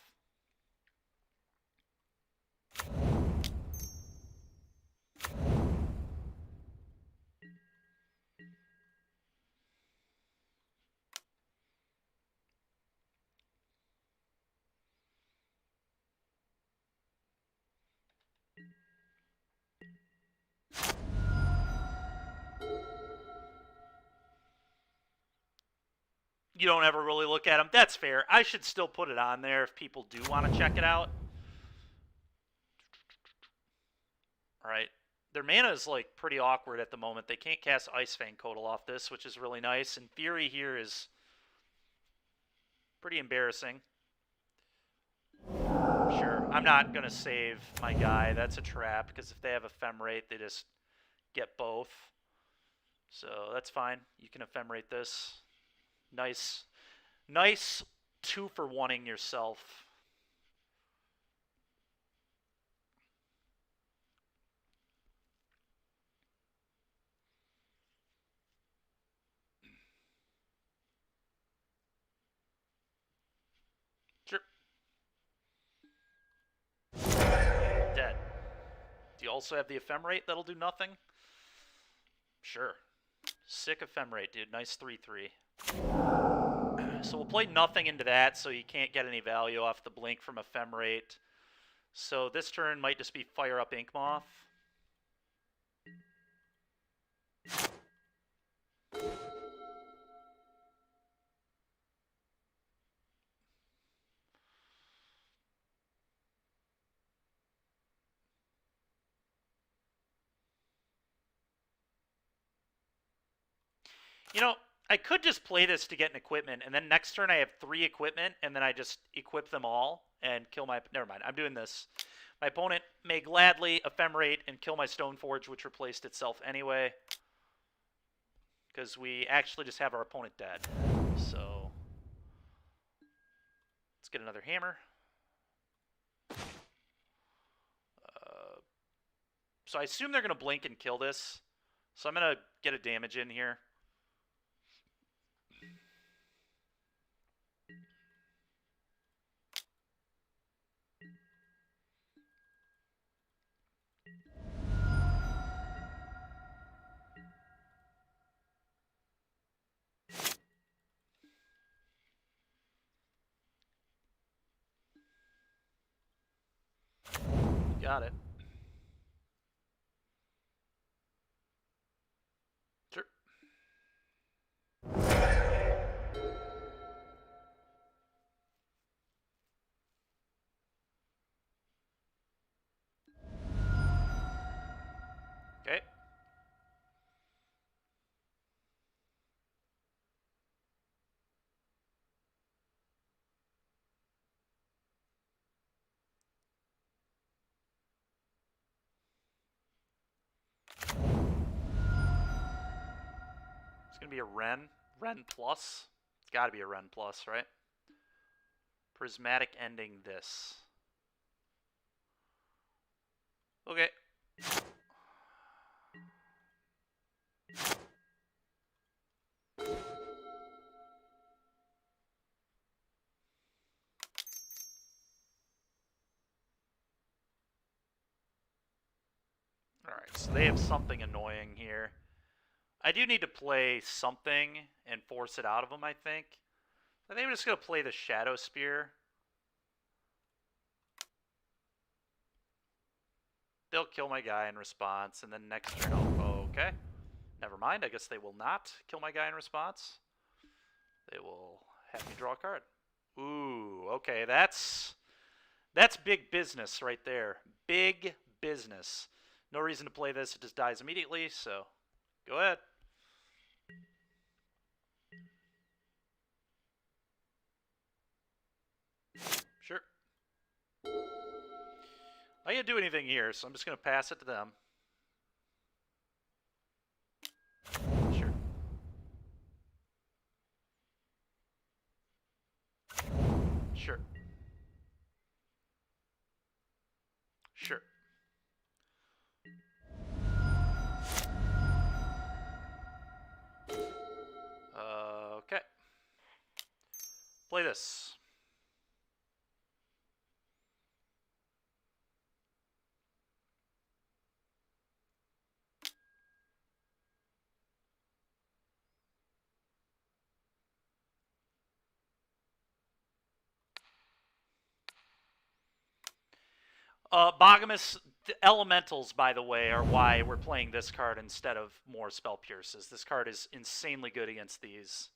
You don't ever really look at them. That's fair. I should still put it on there if people do want to check it out. All right. Their mana is like pretty awkward at the moment. They can't cast Ice Fang Kotal off this, which is really nice. And Fury here is pretty embarrassing. Sure. I'm not going to save my guy. That's a trap, because if they have Ephemerate, they just get both. So that's fine. You can Ephemerate this. Nice 2-for-1ing yourself. Sure. Dead. Do you also have the Ephemerate that'll do nothing? Sure. Sick ephemerate, dude. Nice 3/3. So we'll play nothing into that, so you can't get any value off the blink from ephemerate. So this turn might just be fire up Ink Moth. You know, I could just play this to get an equipment, and then next turn I have 3 equipment, and then I just equip them all and kill my... Never mind, I'm doing this. My opponent may gladly ephemerate and kill my Stoneforge, which replaced itself anyway. Because we actually just have our opponent dead. So... let's get another hammer. So I assume they're going to blink and kill this. So I'm going to get a damage in here. Got it. Sure. Okay. It's going to be a Ren. Ren plus. It's got to be a Ren plus, right? Prismatic ending this. Okay. Alright, so they have something annoying here. I do need to play something and force it out of them, I think. I think I'm just going to play the Shadow Spear. They'll kill my guy in response, and then next turn I'll... okay. Never mind, I guess they will not kill my guy in response. They will have me draw a card. Ooh, okay, that's big business right there. Big business. No reason to play this, it just dies immediately, so go ahead. Sure. I can't do anything here, so I'm just going to pass it to them. Sure. Sure. Sure. Okay. Play this. Bogamus, the elementals, by the way, are why we're playing this card instead of more Spell Pierces. This card is insanely good against these.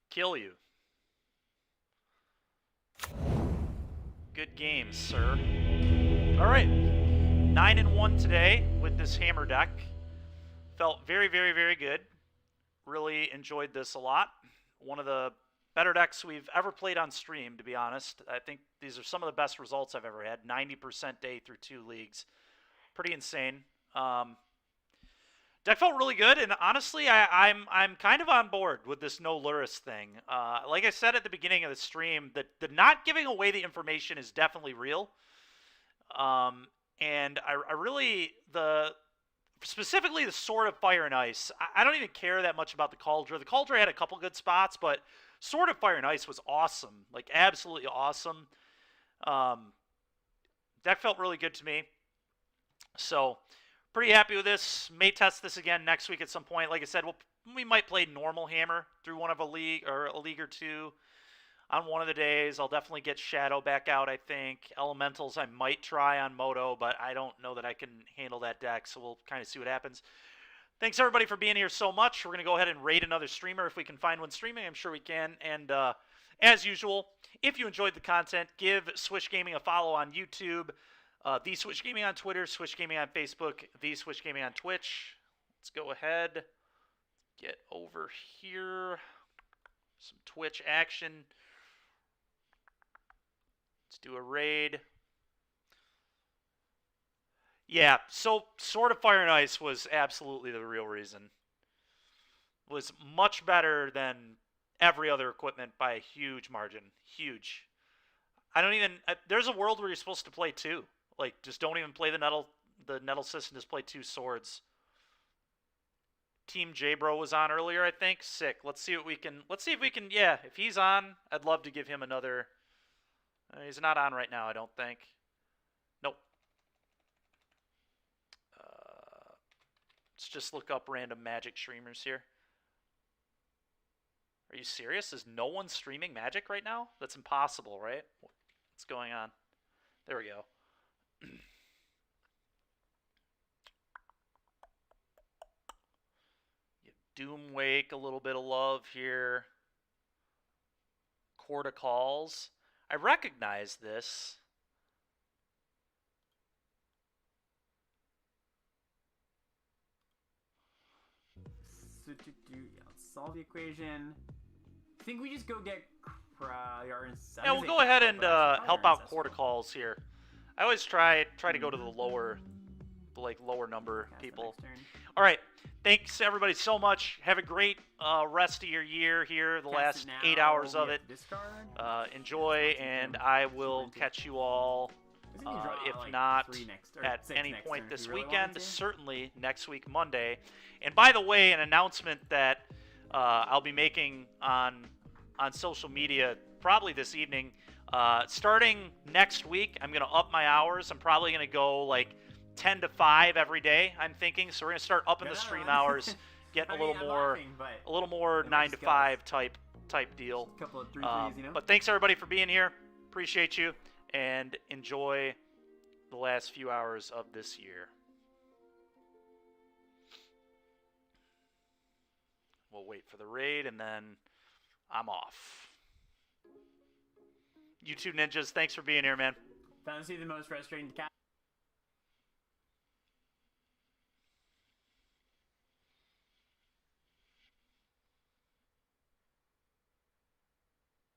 Kill you. Good game, sir. All right. 9-1 today with this hammer deck. Felt very, very, very good. Really enjoyed this a lot. One of the better decks we've ever played on stream, to be honest. I think these are some of the best results I've ever had. 90% day through 2 leagues. Pretty insane. Deck felt really good, and honestly, I'm kind of on board with this no Luris thing. Like I said at the beginning of the stream, the not giving away the information is definitely real. And I really specifically the Sword of Fire and Ice. I don't even care that much about the Cauldron. The Cauldron had a couple good spots, but Sword of Fire and Ice was awesome, like absolutely awesome. Deck felt really good to me, so pretty happy with this. May test this again next week at some point. Like I said, we might play normal Hammer through one of a league or two on one of the days. I'll definitely get Shadow back out, I think. Elementals I might try on Moto, but I don't know that I can handle that deck, so we'll kind of see what happens. Thanks, everybody, for being here so much. We're going to go ahead and raid another streamer if we can find one streaming. I'm sure we can. And as usual, if you enjoyed the content, give Swish Gaming a follow on YouTube, The Swish Gaming on Twitter, Swish Gaming on Facebook, The Swish Gaming on Twitch. Let's go ahead, get over here. Some Twitch action. Let's do a raid. Yeah, so Sword of Fire and Ice was absolutely the real reason. Was much better than every other equipment by a huge margin. Huge. I don't even... there's a world where you're supposed to play two. Like, just don't even play the Nettle system, just play two swords. Team J-Bro was on earlier, I think. Sick. Let's see if we can... Yeah, if he's on, I'd love to give him another... he's not on right now, I don't think. Nope. Let's just look up random Magic streamers here. Are you serious? Is no one streaming Magic right now? That's impossible, right? What's going on? There we go. Doomwake, a little bit of love here. Court of Calls. I recognize this. So let's solve the equation. I think we just go get yeah, we'll go ahead and help out Court of Calls here. I always try to go to the lower number people. All right, thanks everybody so much. Have a great rest of your year here. The last 8 hours of it. Enjoy, and I will catch you all. If not at any point this weekend, certainly next week Monday. And by the way, an announcement that I'll be making on social media probably this evening. Starting next week, I'm going to up my hours. I'm probably going to go like 10 to 5 every day, I'm thinking. So we're going to start upping the stream hours, getting a little more 9 to 5 type deal. Couple of 3-3s, you know? But thanks everybody for being here. Appreciate you. And enjoy the last few hours of this year. We'll wait for the raid, and then I'm off. YouTube Ninjas, thanks for being here, man. Found to see the most frustrating cat.